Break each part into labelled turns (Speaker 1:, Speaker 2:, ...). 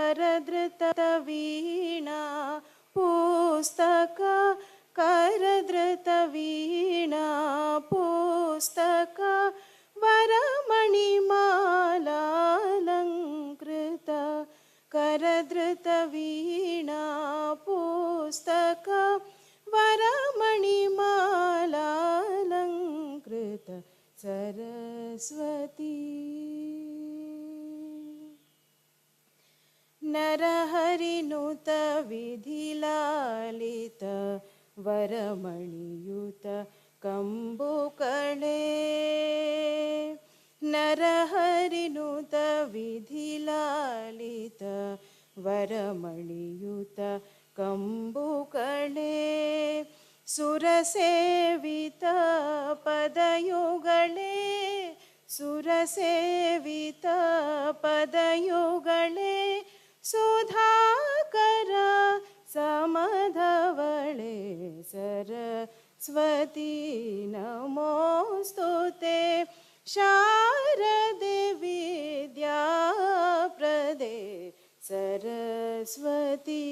Speaker 1: करधृतवीणा पुस्तक करधृतवीणा पुस्तक वरमणिमालालङ्कृत करधृतवीणा पुस्तक वरमणिमालालङ्कृत सरस्वती नरहरिनुत विधिलालित वरमणियुत कंबुकळे नरहरिनुत विधिलालित वरमणियुत कंबुकळे सुरसेवित पदयुगळे सुरसेवित पदयुगळे सुधाकर समधवळे सरस्वती नमोस्तुते शारदे विद्याप्रदे सरस्वती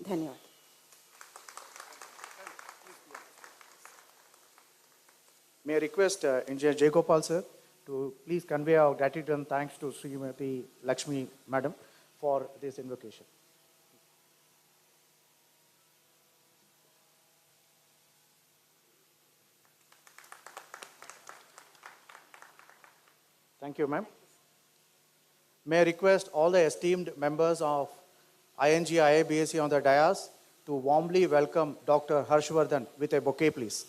Speaker 1: धन्यवाद.
Speaker 2: May I request Engineer J. Gopal sir to please convey our gratitude and thanks to Srimati Lakshmi Madam for this invocation. Thank you, ma'am. May I request all the esteemed members of ING-IABSE on the dais to warmly welcome Dr. Harshvardhan with a bouquet, please.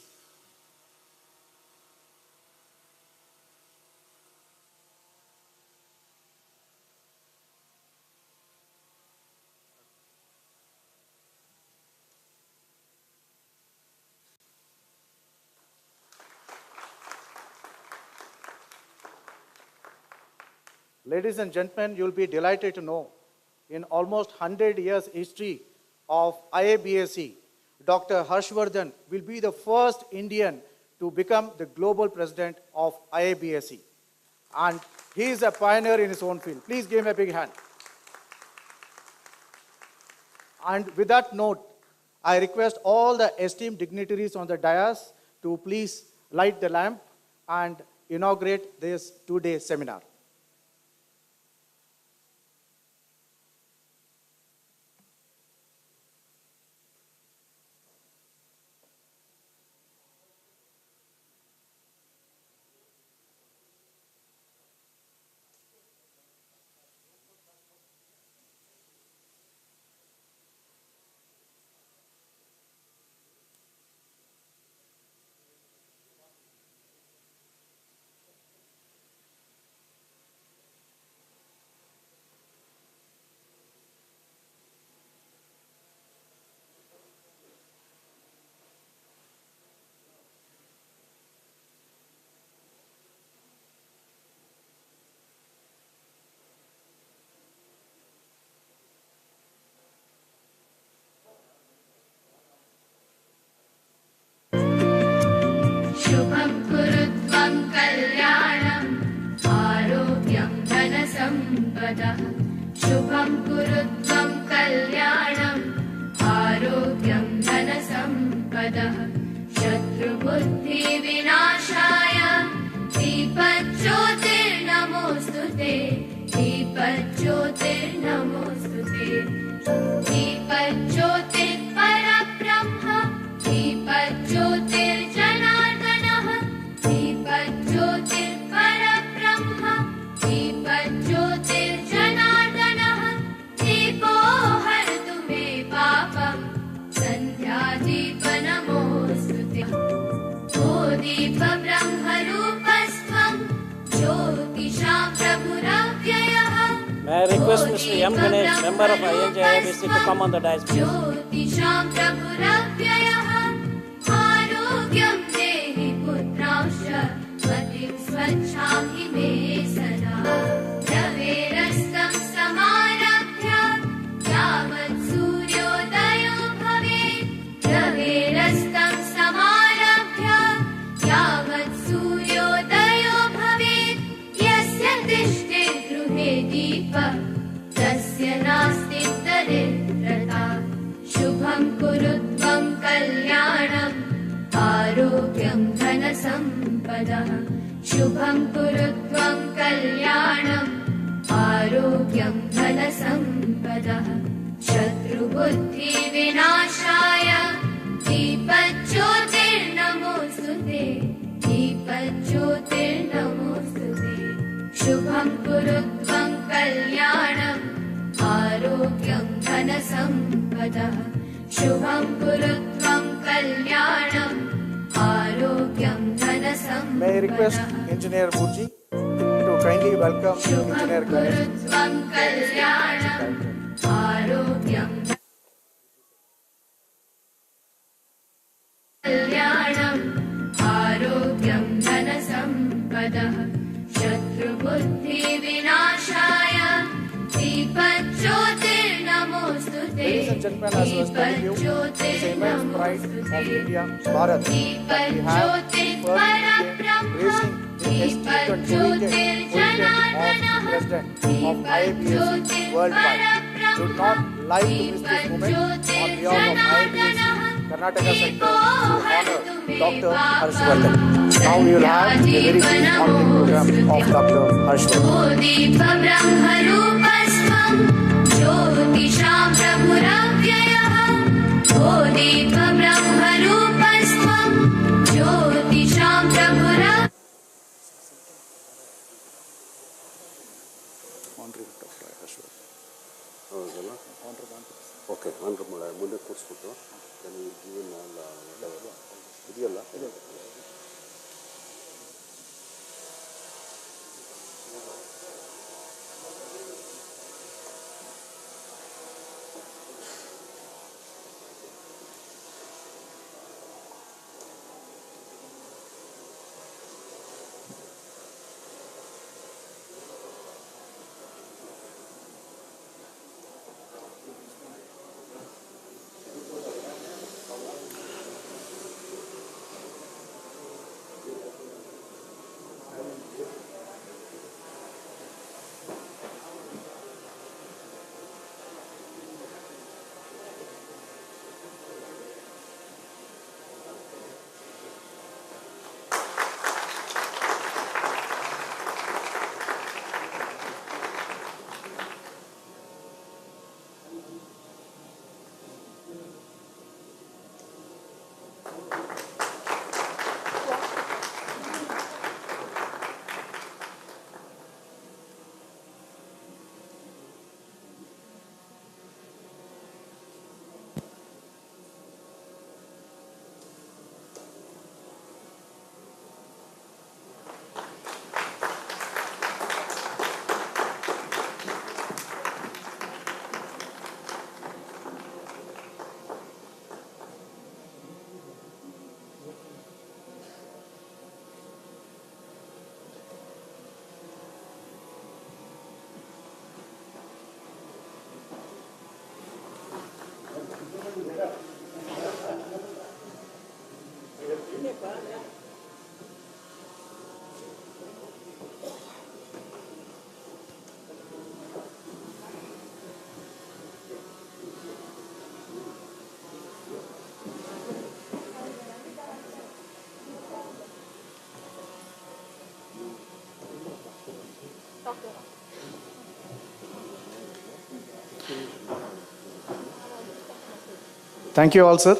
Speaker 2: Ladies and gentlemen, you'll be delighted to know, in almost 100 years history of IABSE, Dr. Harshvardhan will be the first Indian to become the global president of IABSE. And he is a pioneer in his own field. Please give him a big hand. And with that note, I request all the esteemed dignitaries on the dais to please light the lamp and inaugurate this two-day seminar.
Speaker 3: शुभं कुरुत्वं कल्याणं आरोग्यं धनसम्पदः शुभं कुरुत्वं कल्याणं आरोग्यं धनसम्पदः शत्रुबुद्धिविनाशाय दीपज्योतिर्नमोऽस्तुते दीपज्योतिर्नमोऽस्तुते दीपज्योतिर्परब्रह्म दीपज्योतिर्जनार्दनः दीपज्योतिर्परब्रह्म दीपज्योतिर्जनार्दनः दीपो हरतु मे पापं सन्ध्यादीपनमोऽस्तुते ओ दीपब्रह्मरूपस्त्वं ज्योतिषां प्रभुरव्ययः.
Speaker 4: May I request Mr. M. Ganesh, member of ING-IABSE, to come on the dais, please.
Speaker 3: ज्योतिषां प्रभुरव्ययः आरोग्यं देहि पुत्रांश्च मतिं स्वच्छां हि मे सदा रवेरस्तं समारभ्य यावत् सूर्योदयो भवेत् सम्पदः शुभं कुरु त्वं कल्याणम् आरोग्यं धनसम्पदः शत्रुबुद्धिविनाशाय दीपज्योतिर्नमोऽस्तु ते दीपज्योतिर्नमोऽस्तु ते शुभं कुरु त्वं कल्याणम् आरोग्यं धनसम्पदः शुभं कुरु त्वं कल्याणम् आरोग्यं धनसम्पदः
Speaker 2: May I request Engineer Burji to kindly welcome
Speaker 3: शुभं
Speaker 2: Engineer
Speaker 3: कुरु
Speaker 2: Ganesh.
Speaker 3: त्वं कल्याणम् आरोग्यं कल्याणम् आरोग्यं धनसम्पदः शत्रुबुद्धिविनाशाय दीपज्योतिर्नमोऽस्तु ते
Speaker 2: Ladies and gentlemen, as was told you, it's the immense pride of India, Bharat, that we have first Indian gracing the esteemed and collegiate position of President of IABSE worldwide. We would not like to miss this moment on behalf of IABSE Karnataka sector to honor Dr. Harshvardhan. Now we will have a very brief honoring program of Dr. Harshvardhan.
Speaker 3: दीपब्रह्मरूपस्त्वं ज्योतिषां प्रभुरव्ययः ओ दीपब्रह्मरूपस्त्वं ज्योतिषां प्रभुरव्ययः
Speaker 5: ಹೌದಲ್ಲ okay ಆನ್ರ್ ಮಾಡ ಮುಂದೆ ಕೂರಿಸ್ಬಿಟ್ಟು ಜೀವನ ಇದೆಯಲ್ಲ
Speaker 2: Thank you all, sir.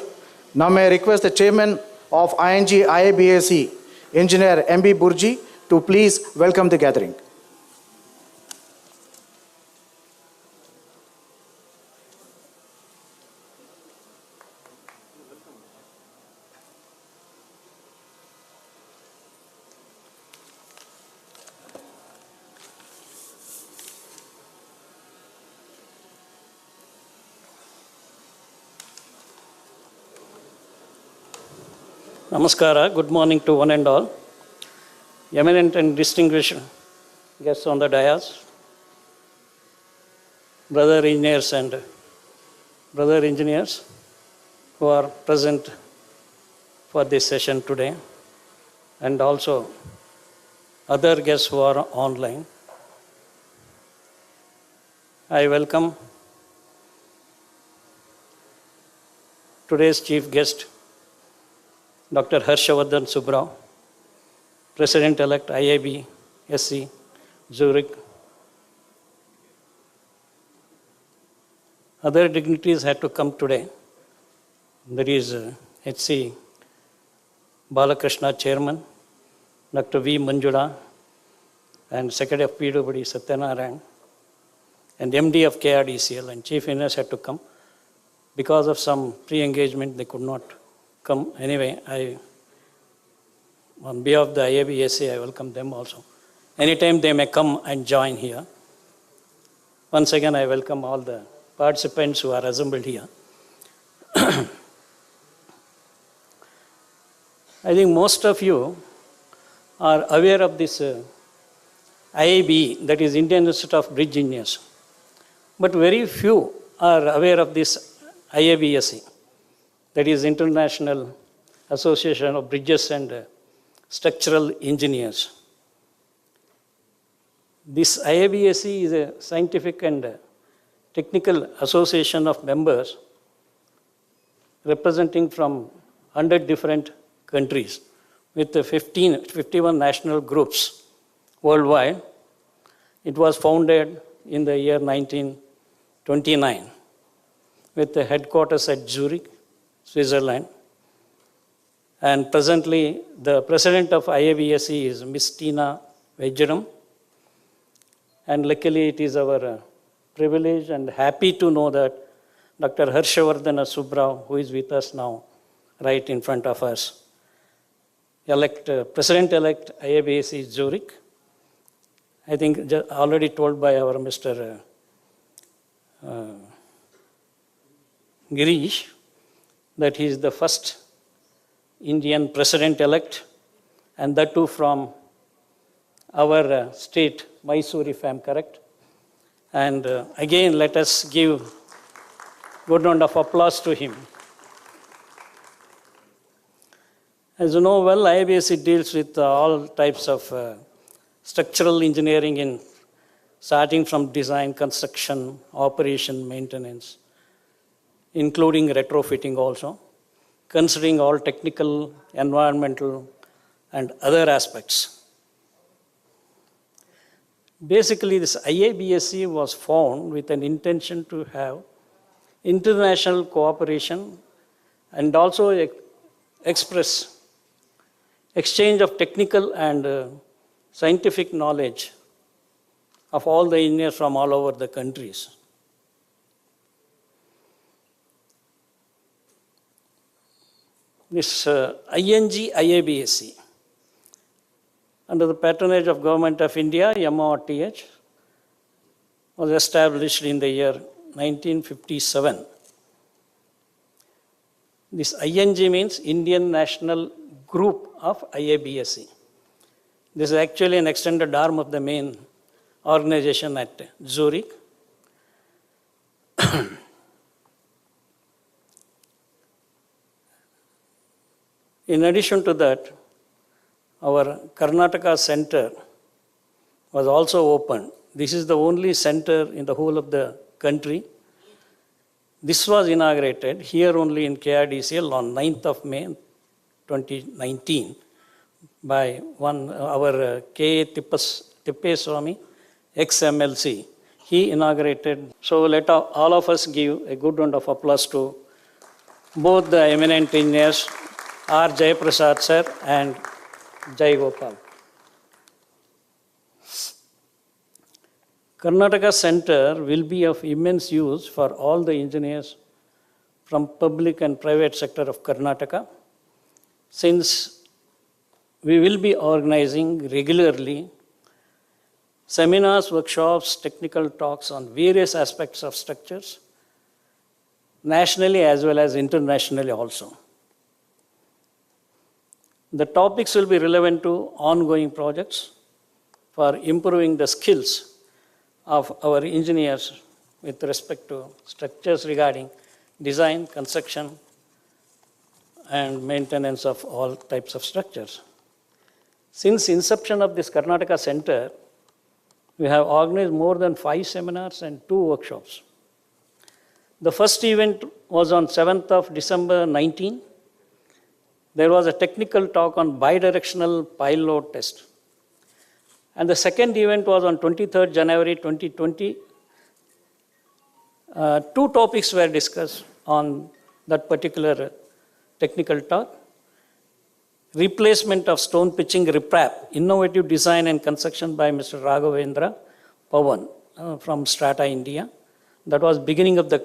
Speaker 2: Now may I request the chairman of ING-IABSE, Engineer M.B. Burji, to please welcome the gathering.
Speaker 4: Namaskara, good morning to one and all. Eminent and distinguished guests on the dais, brother engineers and brother engineers who are present for this session today, and also other guests who are online. I welcome today's chief guest, Dr. Harshavardhan Subrao, President-elect IABSE Zurich. Other dignitaries had to come today. There is HC Balakrishna, Chairman, Dr. V. Manjula, and Secretary of PWD Satyanarayan, and MD of KRDCL and Chief Engineers had to come. Because of some pre-engagement, they could not come. Anyway, on behalf of the IABSE, I welcome them also. Anytime they may come and join here. Once again, I welcome all the participants who are assembled here. I think most of you are aware of this IABE, that is Indian Institute of Bridge Engineers. But very few are aware of this IABSE, that is International Association of Bridges and Structural Engineers. This IABSE is a scientific and technical association of members representing from 100 different countries with 51 national groups worldwide. It was founded in the year 1929 with the headquarters at Zurich, Switzerland. And presently, the president of IABSE is Ms. Tina Vejeram. And luckily, it is our privilege and happy to know that Dr. Harshavardhana Subrao, who is with us now, right in front of us, President-elect IABSE Zurich. I think already told by our Mr. Girish that he is the first Indian President-elect, and that too from our state, Mysore, if I am correct. And again, let us give good round of applause to him. As you know well, IABSE deals with all types of structural engineering starting from design, construction, operation, maintenance, including retrofitting also, considering all technical, environmental, and other aspects. Basically, this IABSE was formed with an intention to have international cooperation and also express exchange of technical and scientific knowledge of all the engineers from all over the countries. This ING-IABSE, under the patronage of Government of India, MORTH, was established in the year 1957. This ING means Indian National Group of IABSE. This is actually an extended arm of the main organization at Zurich. In addition to that, our Karnataka center was also opened. This is the only center in the whole of the country. This was inaugurated here only in KRDCL on 9th of May 2019 by our K. Tippeswamy, ex-MLC. He inaugurated. So let all of us give a good round of applause to both the eminent engineers, R. Jayaprasad sir and Jai Gopal. Karnataka Center will be of immense use for all the engineers from public and private sector of Karnataka, since we will be organizing regularly seminars, workshops, technical talks on various aspects of structures, nationally as well as internationally also. The topics will be relevant to ongoing projects for improving the skills of our engineers with respect to structures regarding design, construction, and maintenance of all types of structures. Since inception of this Karnataka Center, we have organized more than 5 seminars and 2 workshops. The first event was on 7th of December 19, there was a technical talk on bidirectional pile load test. And the second event was on 23rd January 2020. Two topics were discussed on that particular technical talk. Replacement of stone pitching riprap, innovative design and construction by Mr. Raghavendra Pawan from Strata, India. That was beginning of the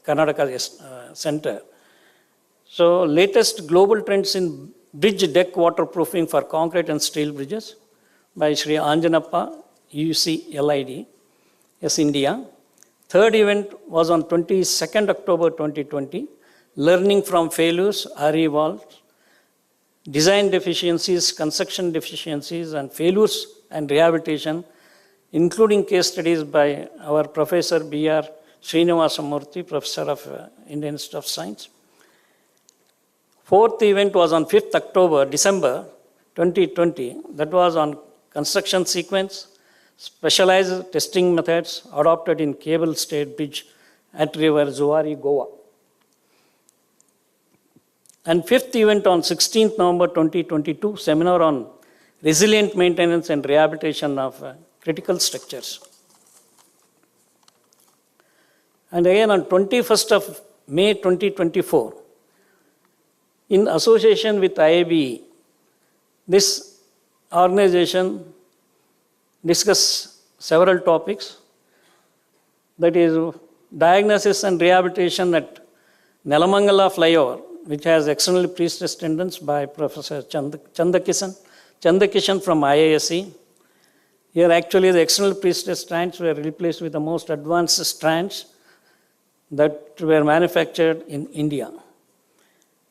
Speaker 4: Karnataka center. So latest global trends in bridge deck waterproofing for concrete and steel bridges by Sri Anjanappa, UCLID, yes, India. Third event was on 22nd October 2020, learning from failures, evolved, design deficiencies, construction deficiencies, and failures and rehabilitation, including case studies by our Professor B.R. Srinivasamurthy, Professor of Indian Institute of Science. Fourth event was on 5th December 2020. That was on construction sequence, specialized testing methods adopted in cable stayed bridge at River Zuari, Goa. And fifth event on 16th November 2022, seminar on resilient maintenance and rehabilitation of critical structures. And again on 21st of May 2024, in association with IABE, this organization discussed several topics, that is diagnosis and rehabilitation at Nelamangala flyover, which has externally pre-stressed tendons by Professor Chandakishan from IISc. Here actually the external pre-stressed strands were replaced with the most advanced strands that were manufactured in India.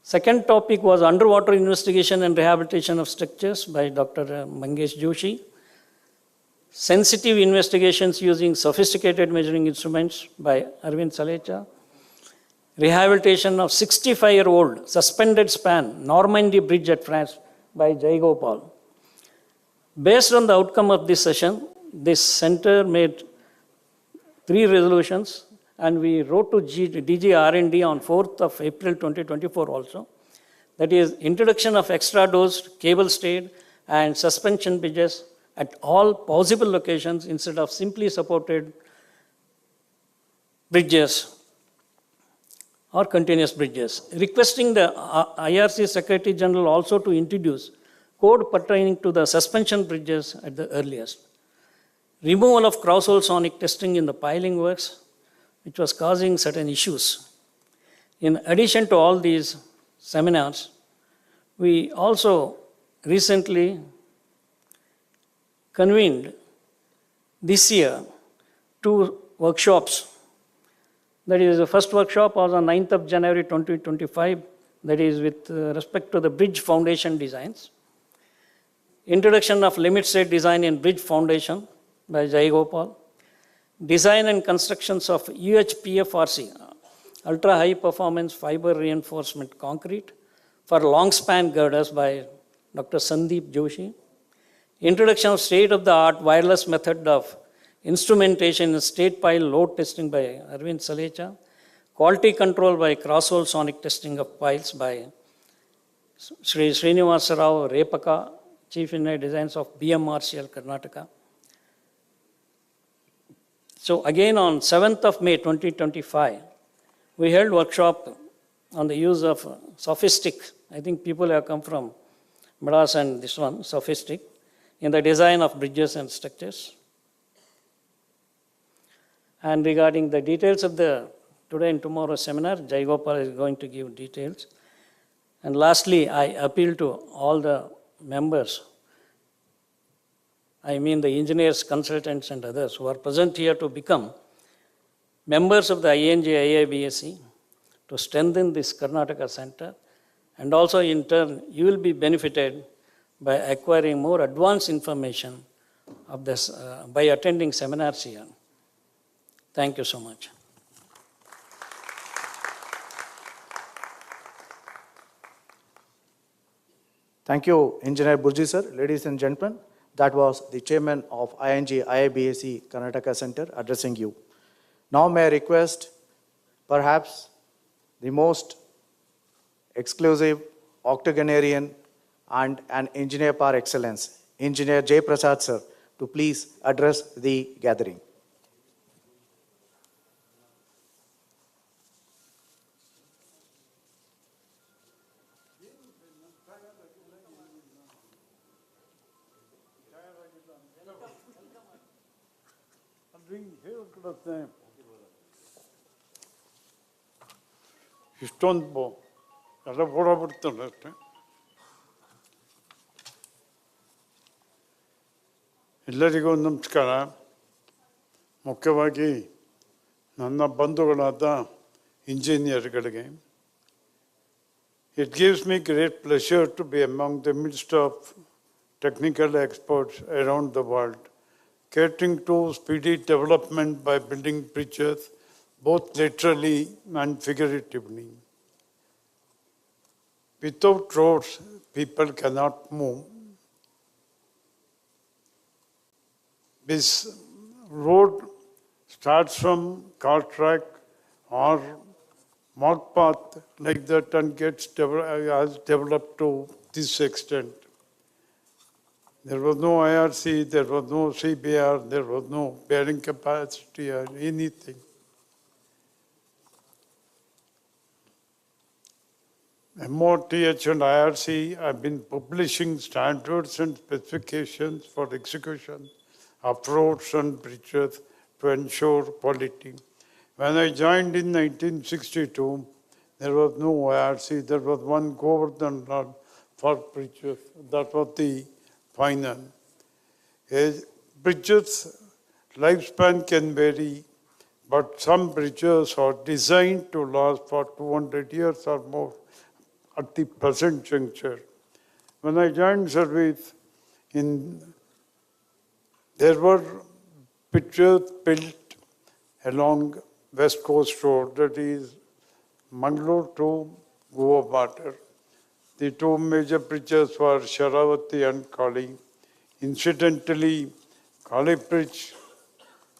Speaker 4: Second topic was underwater investigation and rehabilitation of structures by Dr. Mangesh Joshi. Sensitive investigations using sophisticated measuring instruments by Arvind Salecha. Rehabilitation of 65-year-old suspended span Normandy Bridge at France by Jai Gopal. Based on the outcome of this session, this center made 3 resolutions, and we wrote to DG R&D on 4th of April 2024 also. That is introduction of extra dosed, cable stayed and suspension bridges at all possible locations instead of simply supported bridges or continuous bridges. Requesting the IRC Secretary General also to introduce code pertaining to the suspension bridges at the earliest. Removal of cross-hole sonic testing in the piling works, which was causing certain issues. In addition to all these seminars, we also recently convened this year 2 workshops. That is, the first workshop was on 9th of January 2025, that is with respect to the bridge foundation designs. Introduction of limit state design in bridge foundation by Jai Gopal. Design and constructions of UHPFRC, ultra high performance fiber reinforcement concrete for long span girders by Dr. Sandeep Joshi. Introduction of state of the art wireless method of instrumentation in state pile load testing by Arvind Salecha. Quality control by cross-hole sonic testing of piles by Sri Srinivasa Rao Repaka, Chief Engineer Designs of BMRCL Karnataka. So again on 7th of May 2025, we held workshop on the use of sophistic. I think people have come from Madras and this one, sophistic, in the design of bridges and structures. And regarding the details of the today and tomorrow seminar, Jai Gopal is going to give details. And lastly, I appeal to all the members, I mean the engineers, consultants and others who are present here to become members of the ING-IABSE to strengthen this Karnataka center, and also in turn you will be benefited by acquiring more advanced information of this by attending seminars here. Thank you so much.
Speaker 2: Thank you, Engineer Burji sir. Ladies and gentlemen, that was the chairman of ING-IABSE Karnataka Center addressing you. Now may I request perhaps the most exclusive octogenarian, and an engineer par excellence, Engineer Jay Prasad sir, to please address the gathering.
Speaker 6: ಇಷ್ಟೊಂದು ಎಲ್ಲ ಓಡಾಡ್ಬಿಡ್ತಾನೆ ಅಷ್ಟೇ. ಎಲ್ಲರಿಗೂ ನಮಸ್ಕಾರ. ಮುಖ್ಯವಾಗಿ ನನ್ನ ಬಂಧುಗಳಾದ ಇಂಜಿನಿಯರ್ಗಳಿಗೆ. It gives me great pleasure to be among the midst of technical experts around the world, catering to speedy development by building bridges, both literally and figuratively. Without roads, people cannot move. This road starts from car track or mark path like that and has developed to this extent. There was no IRC, there was no CBR, there was no bearing capacity or anything. MOTH and IRC have been publishing standards and specifications for execution of roads and bridges to ensure quality. When I joined in 1962, there was no IRC, there was one Govardhan Rod for bridges. That was the final. A bridges lifespan can vary, but some bridges are designed to last for 200 years or more at the present juncture. When I joined service, there were bridges built along West Coast Road, that is Mangalore to Goa border. The two major bridges were Sharavati and Kali. Incidentally, Kali Bridge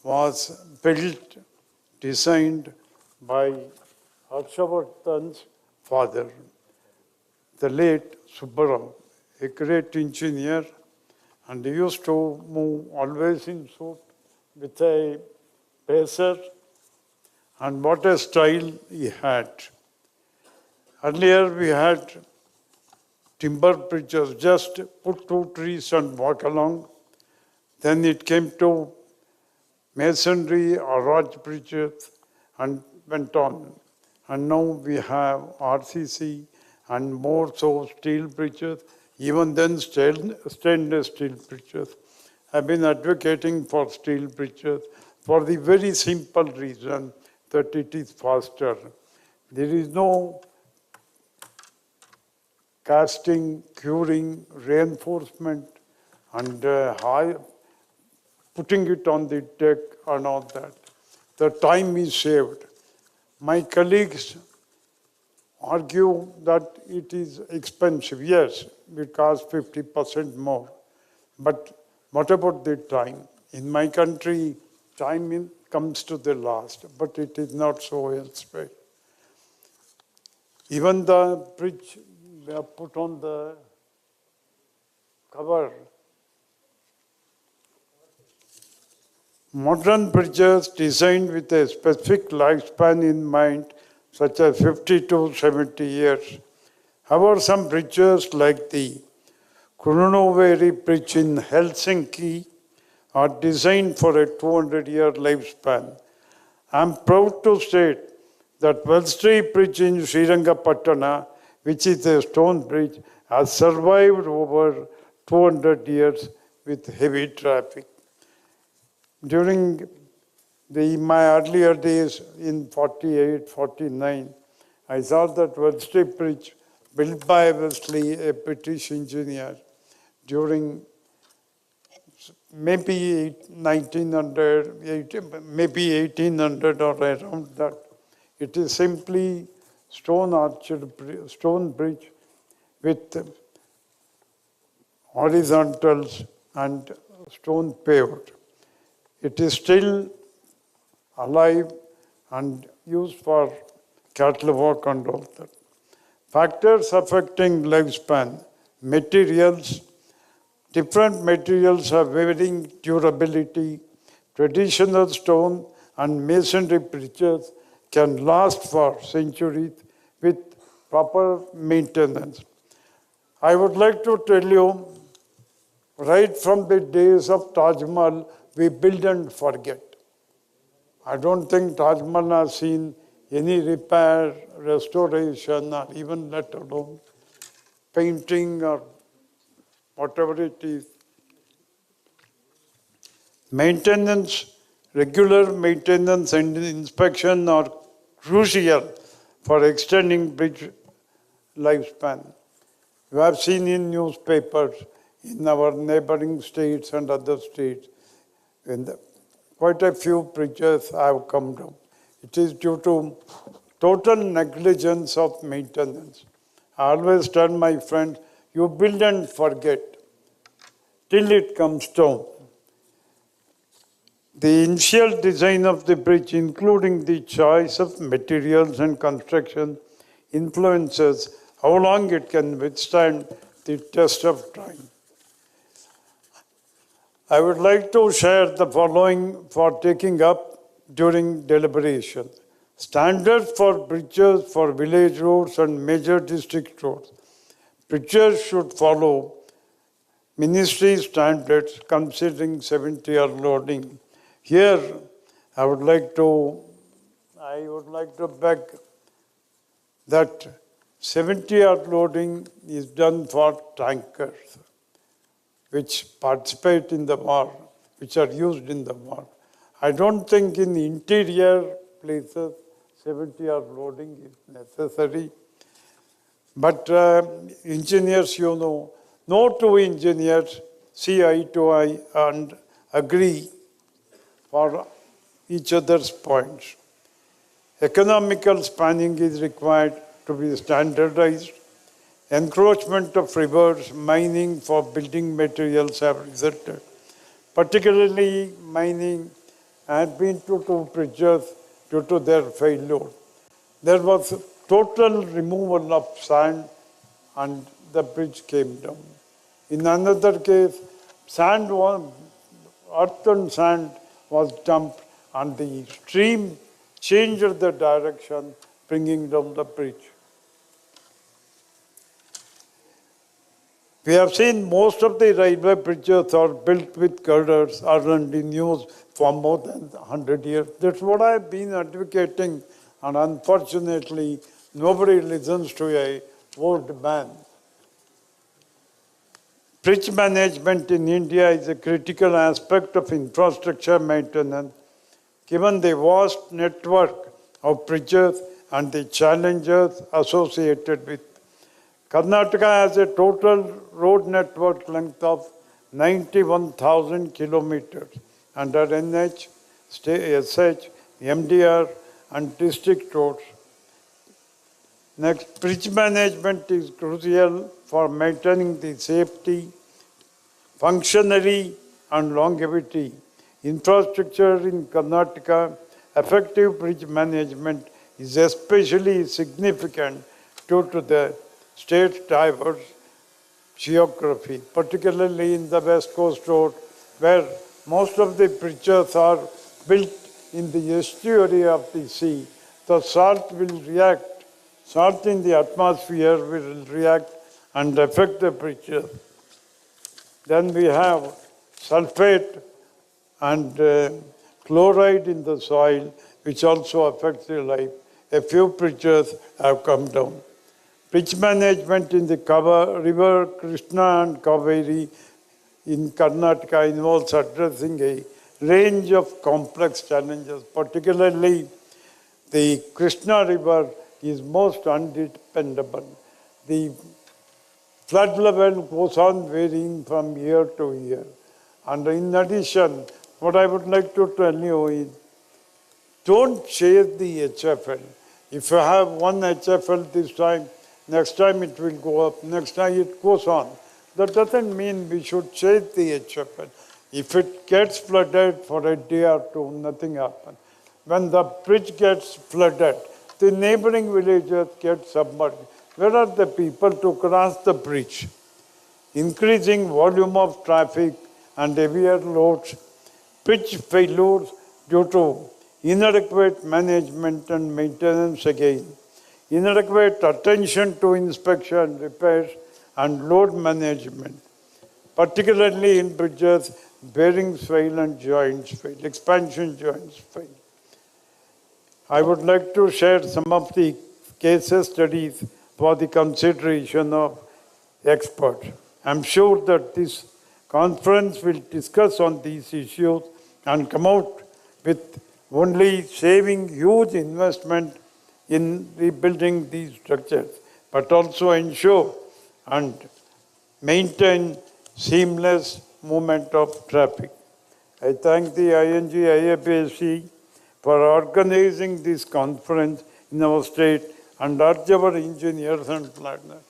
Speaker 6: was built, designed by Harshavardhan's father, the late Subbarao, a great engineer, and he used to move always in suit with a pacer, and what a style he had. Earlier we had timber bridges, just put two trees and walk along. Then it came to masonry or arch bridges and went on. And now we have RCC and more so steel bridges, even then stainless steel bridges. I've been advocating for steel bridges for the very simple reason that it is faster. There is no casting, curing, reinforcement, and putting it on the deck and all that. The time is saved. My colleagues argue that it is expensive. Yes, it costs 50% more. But what about the time? In my country, time comes to the last, but it is not so elsewhere. Even the bridge they have put on the cover. Modern bridges designed with a specific lifespan in mind, such as 50 to 70 years. However, some bridges like the Kurunoveri Bridge in Helsinki are designed for a 200-year lifespan. I'm proud to state that Wellesley Bridge in Srirangapatna, which is a stone bridge, has survived over 200 years with heavy traffic. During my earlier days in 48, 49, I saw that Wellesley Bridge built by Wellesley, a British engineer, during maybe 1900, maybe 1800 or around that. It is simply stone bridge with horizontals and stone paved. It is still alive and used for cattle walk and all that. Factors affecting lifespan. Materials. Different materials have varying durability. Traditional stone and masonry bridges can last for centuries with proper maintenance. I would like to tell you, right from the days of Taj Mahal, we build and forget. I don't think Taj Mahal has seen any repair, restoration, or even let alone painting or whatever it is. Maintenance, regular maintenance and inspection are crucial for extending bridge lifespan. You have seen in newspapers in our neighboring states and other states, quite a few bridges have come down. It is due to total negligence of maintenance. I always tell my friends, you build and forget till it comes down. The initial design of the bridge, including the choice of materials and construction, influences how long it can withstand the test of time. I would like to share the following for taking up during deliberation. Standards for bridges for village roads and major district roads. Bridges should follow ministry standards considering 70-hour loading. Here, I would like to beg that 70-hour loading is done for tankers which participate in the war, which are used in the war. I don't think in interior places 70-hour loading is necessary. But engineers, you know, no two engineers see eye to eye and agree for each other's points. Economical spanning is required to be standardized. Encroachment of rivers, mining for building materials have resulted. Particularly mining has been to two bridges due to their failure. There was total removal of sand and the bridge came down. In another case, earth and sand was dumped and the stream changed the direction, bringing down the bridge. We have seen most of the railway bridges are built with girders are in use for more than 100 years. That's what I've been advocating, and unfortunately, nobody listens to a old man. Bridge management in India is a critical aspect of infrastructure maintenance, given the vast network of bridges and the challenges associated with. Karnataka has a total road network length of 91,000 kilometers under NH, SH, MDR and district roads. Next, bridge management is crucial for maintaining the safety, functionality and longevity. Infrastructure in Karnataka, effective bridge management is especially significant due to the state's diverse geography, particularly in the West Coast Road, where most of the bridges are built in the estuary of the sea. The salt in the atmosphere will react and affect the bridges. Then we have sulfate and chloride in the soil, which also affects the life. A few bridges have come down. Bridge management in the river Krishna and Kaveri in Karnataka involves addressing a range of complex challenges, particularly the Krishna River is most undependable. The flood level goes on varying from year to year. And in addition, what I would like to tell you is, don't chase the HFL. If you have one HFL this time, next time it will go up, next time it goes on. That doesn't mean we should chase the HFL. If it gets flooded for a day or two, nothing happens. When the bridge gets flooded, the neighboring villages get submerged. Where are the people to cross the bridge? Increasing volume of traffic and heavier loads, bridge failures due to inadequate management and maintenance again, inadequate attention to inspection, repairs, and load management, particularly in bridges, bearings fail and joints fail, expansion joints fail. I would like to share some of the case studies for the consideration of experts. I'm sure that this conference will discuss on these issues and come out with only saving huge investment in rebuilding these structures, but also ensure and maintain seamless movement of traffic. I thank the ING-IABSE for organizing this conference in our state and urge our engineers and planners.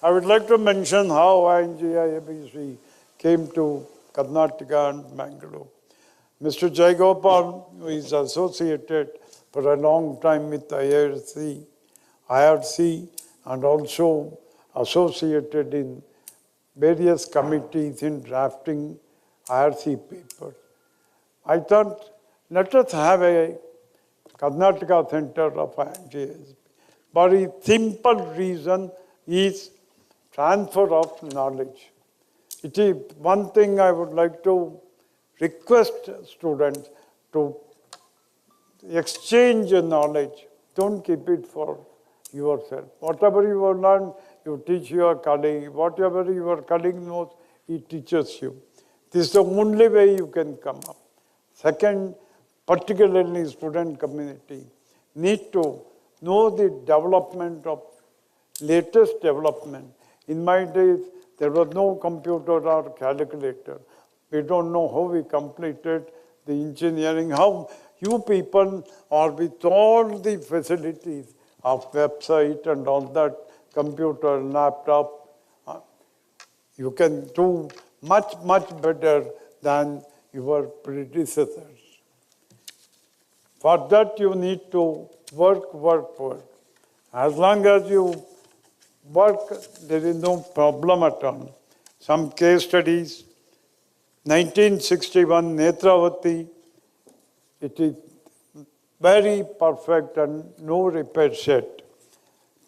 Speaker 6: I would like to mention how ING-IABSE came to Karnataka and Bangalore. Mr. Jaigopal, who is associated for a long time with IRC, and also associated in various committees in drafting IRC papers. I thought, let us have a Karnataka Center of ING-IABSE. Very simple reason is transfer of knowledge. It is one thing I would like to request students to exchange knowledge. Don't keep it for yourself. Whatever you have learned, you teach your colleague. Whatever your colleague knows, he teaches you. This is the only way you can come up. Second, particularly student community, need to know the development of latest development. In my days, there was no computer or calculator. We don't know how we completed the engineering, how you people are with all the facilities of website and all that, computer, laptop, you can do much, much better than your predecessors. For that, you need to work. As long as you work, there is no problem at all. Some case studies, 1961 Netravati, it is very perfect and no repair set.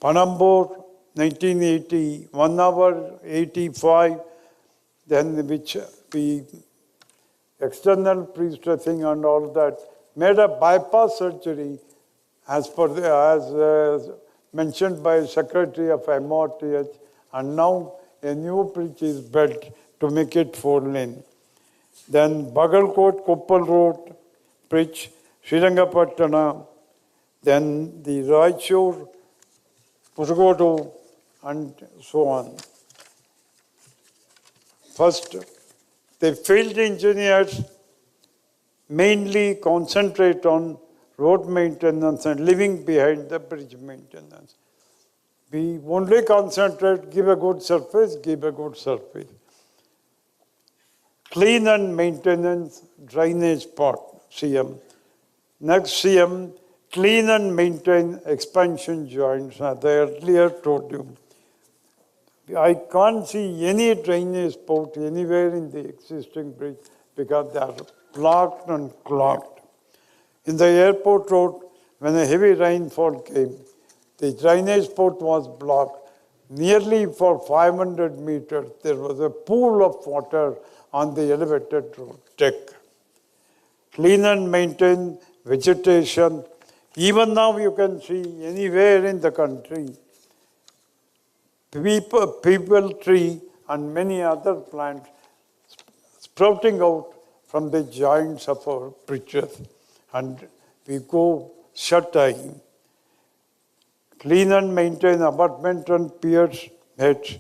Speaker 6: Panambur, 1980, 1 hour 85, then which we external pre-stressing and all that, made a bypass surgery as mentioned by Secretary of MRTH, and now a new bridge is built to make it 4-lane. Then Bagalkot Koppal Road bridge, Srirangapatna, then the Raichur, Pusagodu, and so on. First, the field engineers mainly concentrate on road maintenance and leaving behind the bridge maintenance. We only concentrate, give a good surface. Clean and maintenance drainage part, CM. Next CM, clean and maintain expansion joints, as I earlier told you. I can't see any drainage port anywhere in the existing bridge because they are blocked and clogged. In the airport road, when a heavy rainfall came, the drainage port was blocked. Nearly for 500 meters, there was a pool of water on the elevated road deck. Clean and maintain vegetation. Even now you can see anywhere in the country, people tree and many other plants sprouting out from the joints of our bridges, and we go shut-eye. Clean and maintain abutment and piers heads.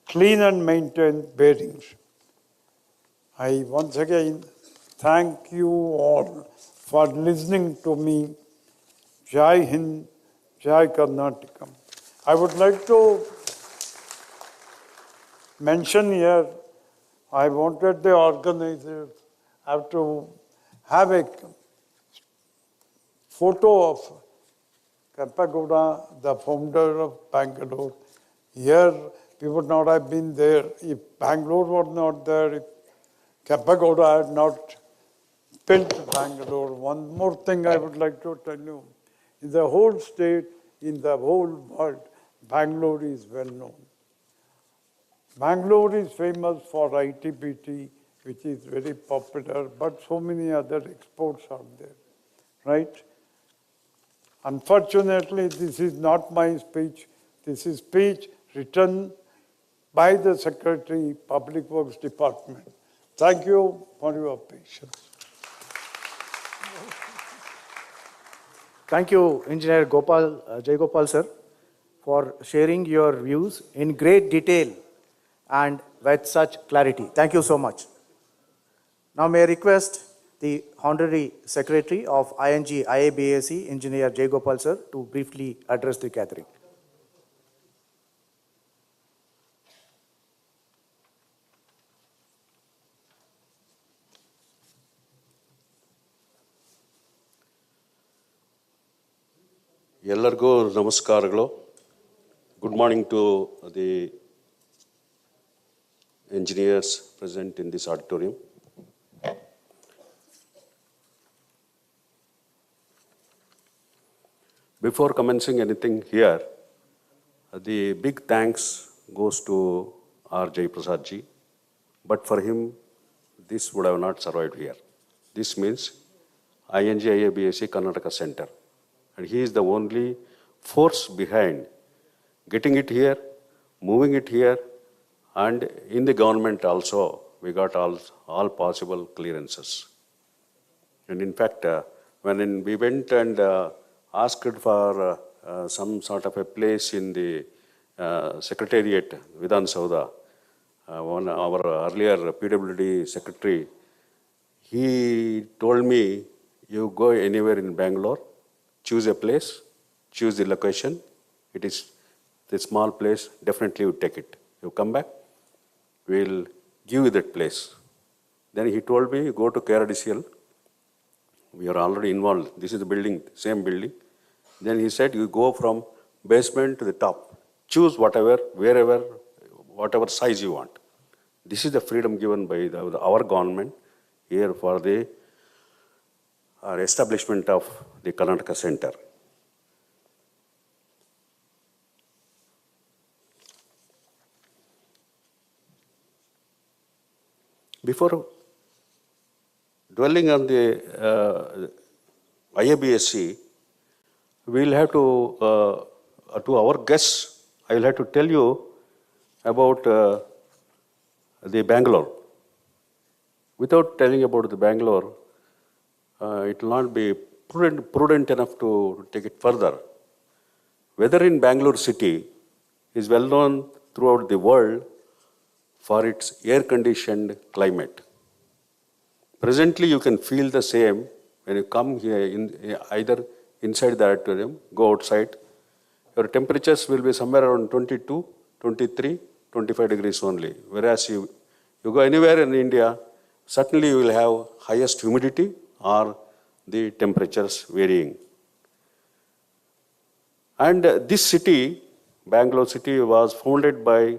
Speaker 6: Clean and maintain bearings. I once again thank you all for listening to me. Jai Hind, Jai Karnataka. I would like to mention here, I wanted the organizers have to have a photo of Kampagowda, the founder of Bangalore, Here, we would not have been there if Bangalore was not there, if Kempegowda had not built Bangalore. One more thing I would like to tell you. In the whole state, in the whole world, Bangalore is well known. Bangalore is famous for ITBT, which is very popular, but so many other exports are there, right? Unfortunately, this is not my speech. This is speech written by the Secretary, Public Works Department. Thank you for your patience.
Speaker 2: Thank you, Engineer Jai Gopal sir, for sharing your views in great detail and with such clarity. Thank you so much. Now may I request the Honorary Secretary of ING-IABSE, Engineer Jai Gopal sir, to briefly address the gathering.
Speaker 5: ಎಲ್ಲರಿಗೂ ನಮಸ್ಕಾರಗಳು. Good morning to the engineers present in this auditorium. Before commencing anything here, the big thanks goes to R. Jai Prasad ji, but for him, this would have not survived here. This means ING-IABSE Karnataka Center. And he is the only force behind getting it here, moving it here, and in the government also, we got all possible clearances. And in fact, when we went and asked for some sort of a place in the Secretariat, Vidhan Saudha, our earlier PWD secretary, he told me, you go anywhere in Bangalore, choose a place, choose the location. It is the small place, definitely you take it. You come back, we'll give you that place. Then he told me, go to KRDCL. We are already involved. This is the building, same building. Then he said, you go from basement to the top. Choose whatever, wherever, whatever size you want. This is the freedom given by our government here for the establishment of the Karnataka Center. Before dwelling on the IABSE, we'll have to our guests, I will have to tell you about the Bangalore. Without telling about the Bangalore, it will not be prudent enough to take it further. Weather in Bangalore city is well known throughout the world for its air-conditioned climate. Presently, you can feel the same when you come here, either inside the auditorium, go outside. Your temperatures will be somewhere around 22, 23, 25 degrees only. Whereas you go anywhere in India, certainly you will have highest humidity or the temperatures varying. And this city, Bangalore city, was founded by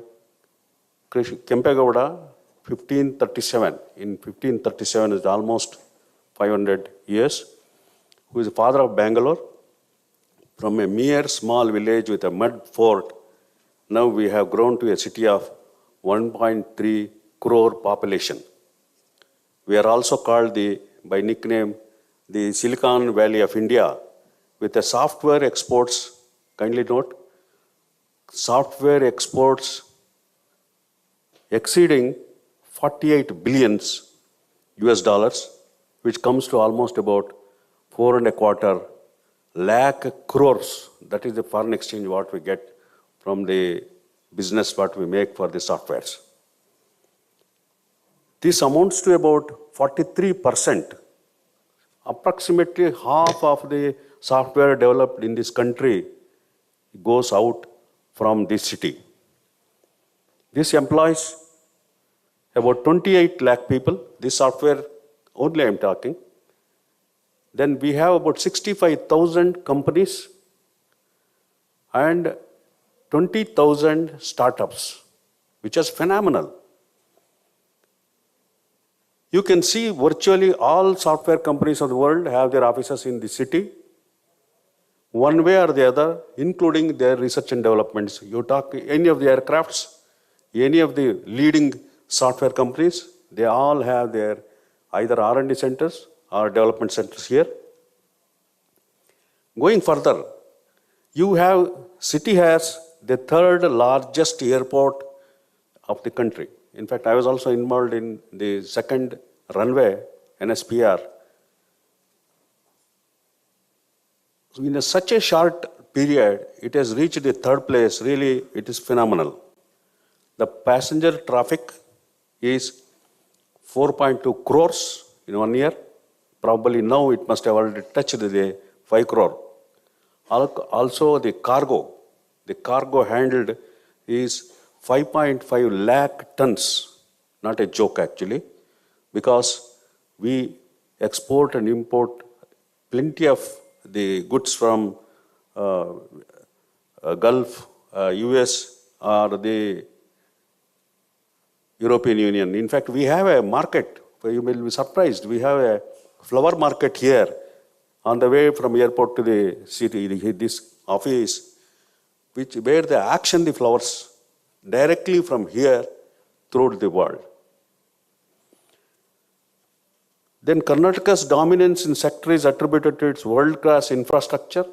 Speaker 5: Kempegowda 1537. In 1537 is almost 500 years, who is the father of Bangalore. From a mere small village with a mud fort, now we have grown to a city of 1.3 crore population. We are also called by nickname the Silicon Valley of India, with the software exports, kindly note, software exports exceeding 48 billions US dollars, which comes to almost about 4.25 lakh crores. That is the foreign exchange what we get from the business what we make for the softwares. This amounts to about 43%. Approximately half of the software developed in this country goes out from this city. This employs about 28 lakh people. This software only I am talking. Then we have about 65,000 companies and 20,000 startups, which is phenomenal. You can see virtually all software companies of the world have their offices in the city, one way or the other, including their research and developments. You talk any of the aircrafts, any of the leading software companies, they all have their either R&D centers or development centers here. Going further, city has the third largest airport of the country. In fact, I was also involved in the second runway, NSPR. In such a short period, it has reached the third place. Really, it is phenomenal. The passenger traffic is 4.2 crores in 1 year. Probably now it must have already touched the 5 crore. Also the cargo handled is 5.5 lakh tons, not a joke actually, because we export and import plenty of the goods from Gulf, US or the European Union. In fact, we have a market, you will be surprised, we have a flower market here on the way from airport to the city, this office, where they auction the flowers directly from here throughout the world. Then Karnataka's dominance in sector is attributed to its world-class infrastructure.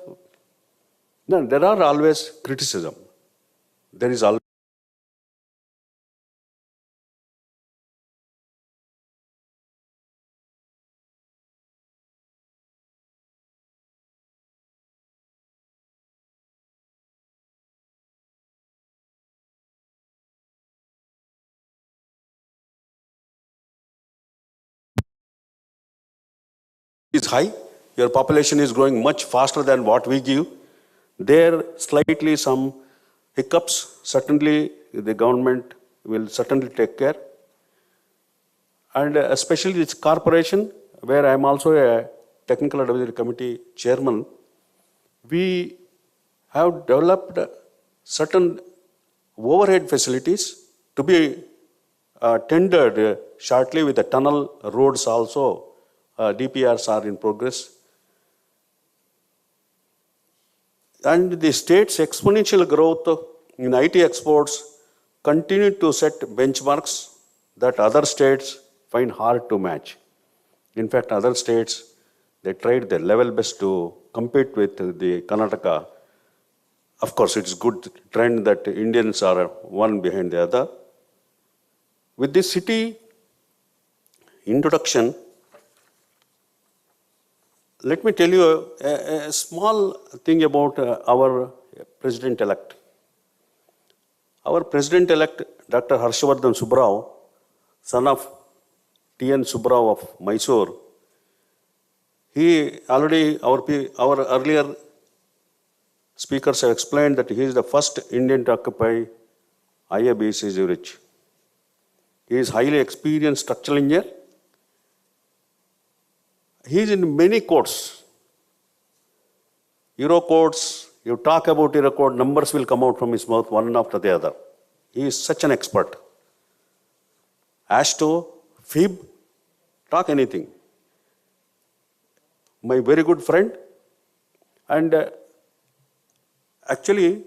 Speaker 5: No, there are always criticism. There is always is high. Your population is growing much faster than what we give. There slightly some hiccups. Certainly the government will certainly take care. And especially this corporation, where I am also a technical advisory committee chairman, we have developed certain overhead facilities to be tendered shortly with the tunnel roads also. DPRs are in progress. And the state's exponential growth in IT exports continue to set benchmarks that other states find hard to match. In fact, other states, they tried their level best to compete with the Karnataka. Of course, it's good trend that Indians are one behind the other. With this city introduction, let me tell you a small thing about our president-elect. Our president-elect, Dr. Harshvardhan Subbarao, son of T.N. Subbarao of Mysore, he already, our earlier speakers have explained that he is the first Indian to occupy IABSE Zurich. He is highly experienced structural engineer. He is in many codes. Euro codes, you talk about Euro code, numbers will come out from his mouth one after the other. He is such an expert. ASTO, FIB, talk anything. My very good friend, and actually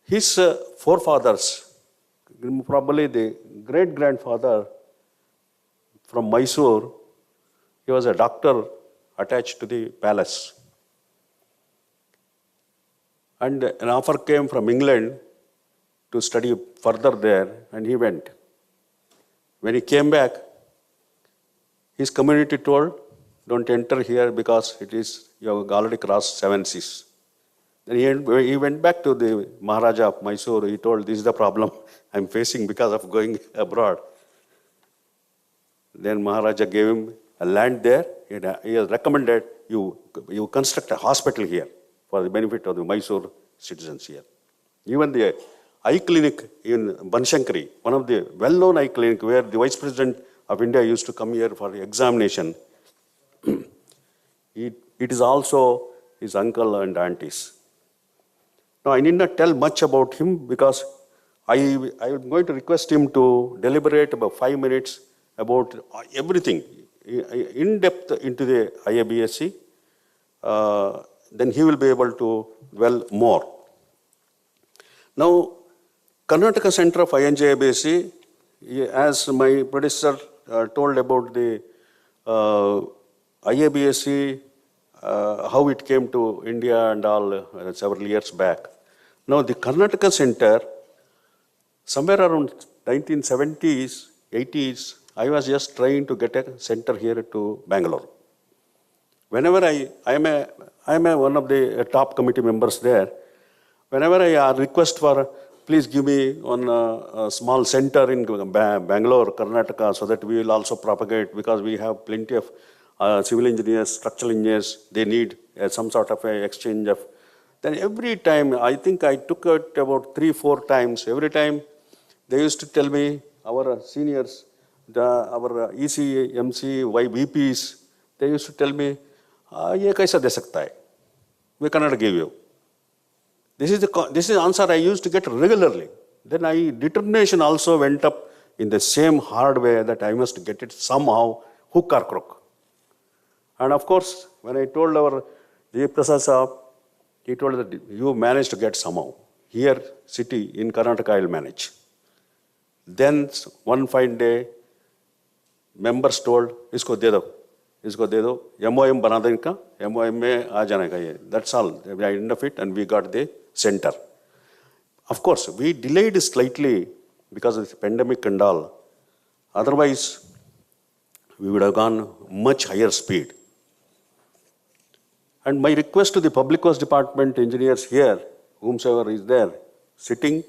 Speaker 5: his forefathers, probably the great-grandfather from Mysore, he was a doctor attached to the palace. And an offer came from England to study further there, and he went. When he came back, his community told, don't enter here because you have already crossed 7 seas. Then he went back to the Maharaja of Mysore. He told, this is the problem I'm facing because of going abroad. Then Maharaja gave him a land there. He has recommended you construct a hospital here for the benefit of the Mysore citizens here. Even the eye clinic in Banshankari, one of the well-known eye clinic where the Vice President of India used to come here for the examination, it is also his uncle and aunties. Now, I need not tell much about him because I am going to request him to deliberate about 5 minutes about everything in depth into the IABSE. Then he will be able to dwell more. Now, Karnataka Center of ING-IABSE, as my predecessor told about the IABSE, how it came to India and all several years back. Now, the Karnataka Center, somewhere around 1970s, 80s, I was just trying to get a center here to Bangalore. Whenever I am one of the top committee members there, whenever I request for, please give me one small center in Bangalore, Karnataka, so that we will also propagate, because we have plenty of civil engineers, structural engineers, they need some sort of a exchange of. Then every time, I think I took it about 3-4 times, every time they used to tell me, our seniors, our EC, MC, VPs, they used to tell me, ये कैसा दे सकता है? We cannot give you. This is the answer I used to get regularly. Then my determination also went up in the same hard way that I must get it somehow, hook or crook. And of course, when I told our J. Prasad Saab, he told that you managed to get somehow. Here, city in Karnataka, I will manage. Then one fine day, members told, इसको दे दो, MOM बना देने का, MOM में आ जाने का ये. That's all. We are end of it, and we got the center. Of course, we delayed slightly because of the pandemic and all. Otherwise, we would have gone much higher speed. And my request to the Public Works Department engineers here, whomsoever is there, sitting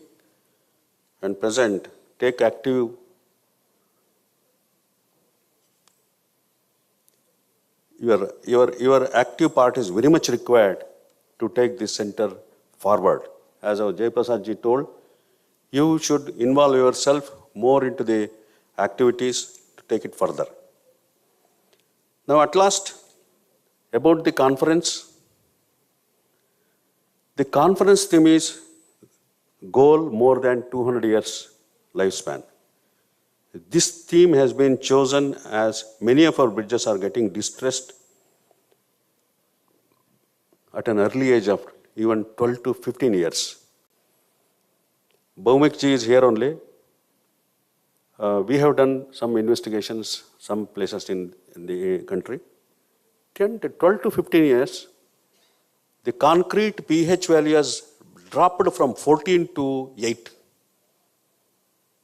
Speaker 5: and present, take active. Your active part is very much required to take this center forward. As our Jay Prasad ji told, you should involve yourself more into the activities to take it further. Now, at last, about the conference. The conference theme is goal more than 200 years lifespan. This theme has been chosen as many of our bridges are getting distressed at an early age of even 12 to 15 years. Bhaumik ji is here only. We have done some investigations, some places in the country. 12 to 15 years, the concrete pH value has dropped from 14 to 8.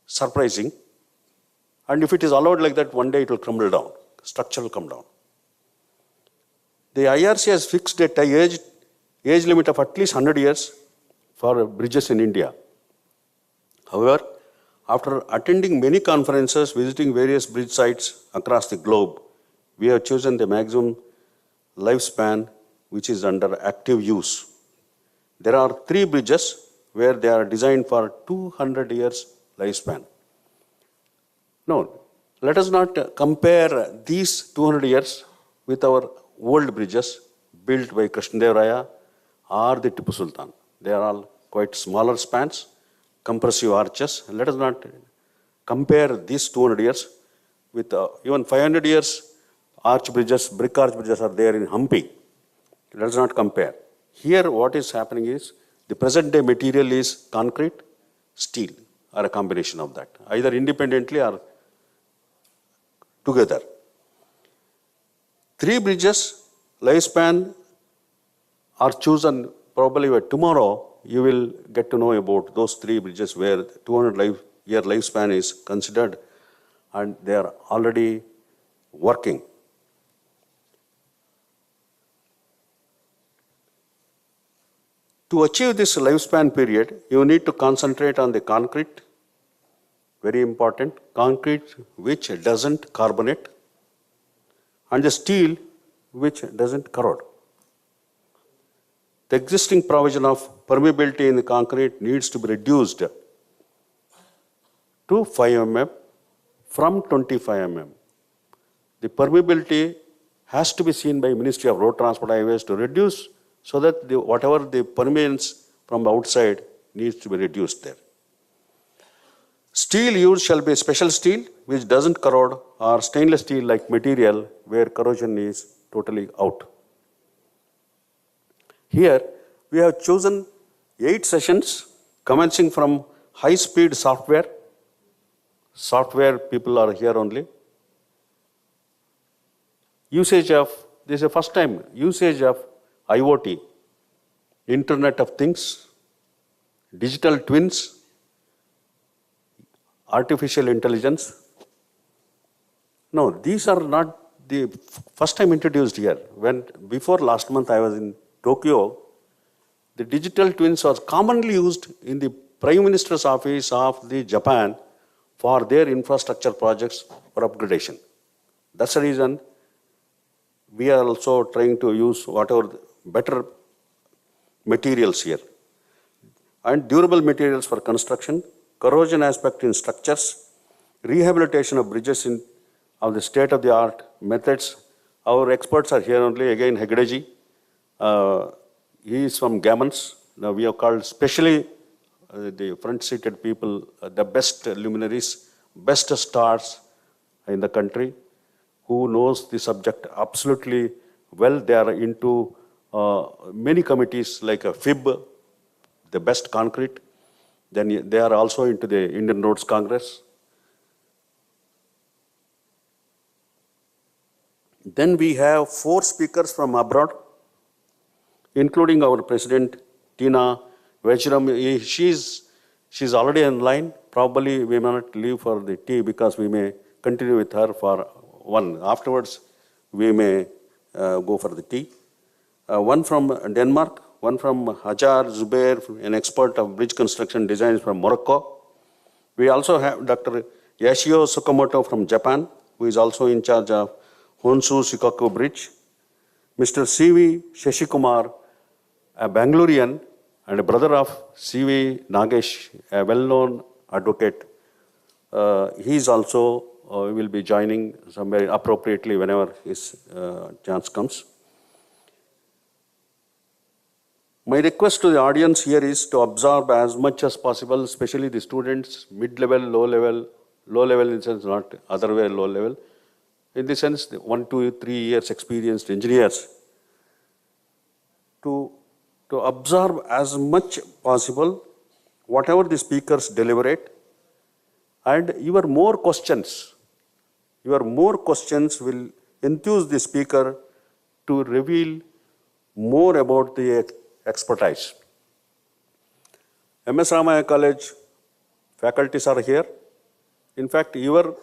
Speaker 5: Surprising. And if it is allowed like that, one day it will crumble down. Structure will come down. The IRC has fixed a age limit of at least 100 years for bridges in India. However, after attending many conferences, visiting various bridge sites across the globe, we have chosen the maximum lifespan which is under active use. There are 3 bridges where they are designed for 200 years lifespan. No, let us not compare these 200 years with our old bridges built by Krishnadevaya or the Tipu Sultan. They are all quite smaller spans, compressive arches. Let us not compare these 200 years with even 500 years arch bridges, brick arch bridges are there in Hampi. Let us not compare. Here what is happening is the present day material is concrete, steel, or a combination of that, either independently or together. 3 bridges lifespan are chosen. Probably by tomorrow you will get to know about those 3 bridges where 200-year lifespan is considered, and they are already working. To achieve this lifespan period, you need to concentrate on the concrete, very important, concrete which doesn't carbonate, and the steel which doesn't corrode. The existing provision of permeability in the concrete needs to be reduced to 5 mm from 25 mm. The permeability has to be seen by Ministry of Road Transport Highways to reduce so that whatever the permeance from outside needs to be reduced there. Steel used shall be special steel which doesn't corrode, or stainless steel like material where corrosion is totally out. Here we have chosen 8 sessions commencing from high-speed software. Software people are here only. Usage of, this is the first time, usage of IoT, Internet of Things, digital twins, artificial intelligence. No, these are not the first time introduced here. When before last month I was in Tokyo, the digital twins are commonly used in the Prime Minister's office of the Japan for their infrastructure projects for upgradation. That's the reason we are also trying to use whatever better materials here. And durable materials for construction, corrosion aspect in structures, rehabilitation of bridges of the state-of-the-art methods. Our experts are here only, again Hegdeji. He is from Gammons. Now we have called specially the front-seated people the best luminaries, best stars in the country, who knows the subject absolutely well. They are into many committees like a FIB, the best concrete. Then they are also into the Indian Roads Congress. Then we have 4 speakers from abroad, including our President, Tina Vajram. She's already online. Probably we may not leave for the tea because we may continue with her for one. Afterwards, we may go for the tea. One from Denmark, one from Hajar Zubair, an expert of bridge construction designs from Morocco. We also have Dr. Yashio Sukamoto from Japan, who is also in charge of Honshu Shikoku Bridge. Mr. C.V. Shashikumar, a Bangalorean and a brother of C.V. Nagesh, a well-known advocate. He is also will be joining somewhere appropriately whenever his chance comes. My request to the audience here is to absorb as much as possible, especially the students, mid-level, low-level in the sense not other way low level. In the sense, the 1, 2, 3 years experienced engineers, to absorb as much possible whatever the speakers deliberate, and your more questions will enthuse the speaker to reveal more about the expertise. MS Ramaya College faculties are here. In fact, your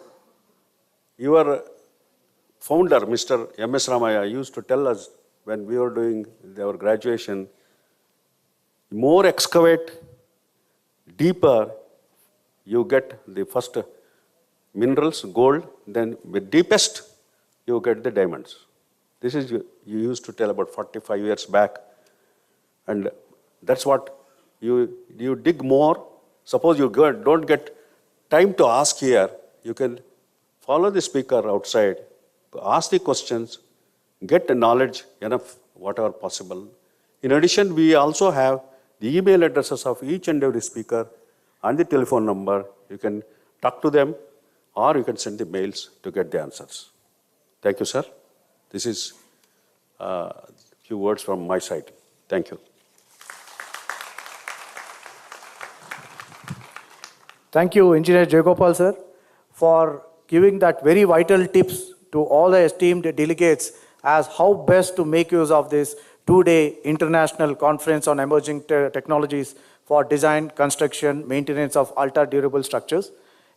Speaker 5: founder, Mr. MS Ramaya, used to tell us when we were doing our graduation, more excavate, deeper, you get the first minerals, gold, then with deepest, you get the diamonds. This is, you used to tell about 45 years back. And that's what you dig more. Suppose you don't get time to ask here, you can follow the speaker outside, ask the questions, get the knowledge enough, whatever possible. In addition, we also have the email addresses of each and every speaker and the telephone number. You can talk to them or you can send the mails to get the answers. Thank you, sir. This is a few words from my side. Thank you.
Speaker 2: Thank you, Engineer Jayagopal sir, for giving that very vital tips to all the esteemed delegates as how best to make use of this 2-day international conference on emerging technologies for design, construction, maintenance of ultra-durable structures.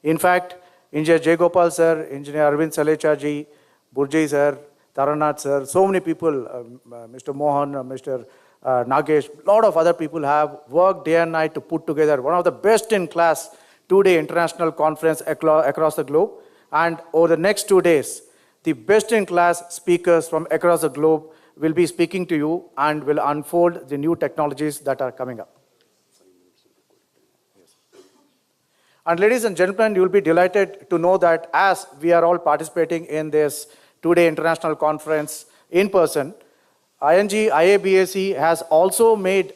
Speaker 2: In fact, Engineer Jayagopal sir, Engineer Arvind Salecha ji, Burjai sir, Taranath sir, so many people, Mr. Mohan, Mr. Nagesh, a lot of other people have worked day and night to put together one of the best in class 2-day international conference across the globe. And over the next 2 days, the best in class speakers from across the globe will be speaking to you and will unfold the new technologies that are coming up. And ladies and gentlemen, you will be delighted to know that as we are all participating in this 2-day international conference in person, ING-IABSE has also made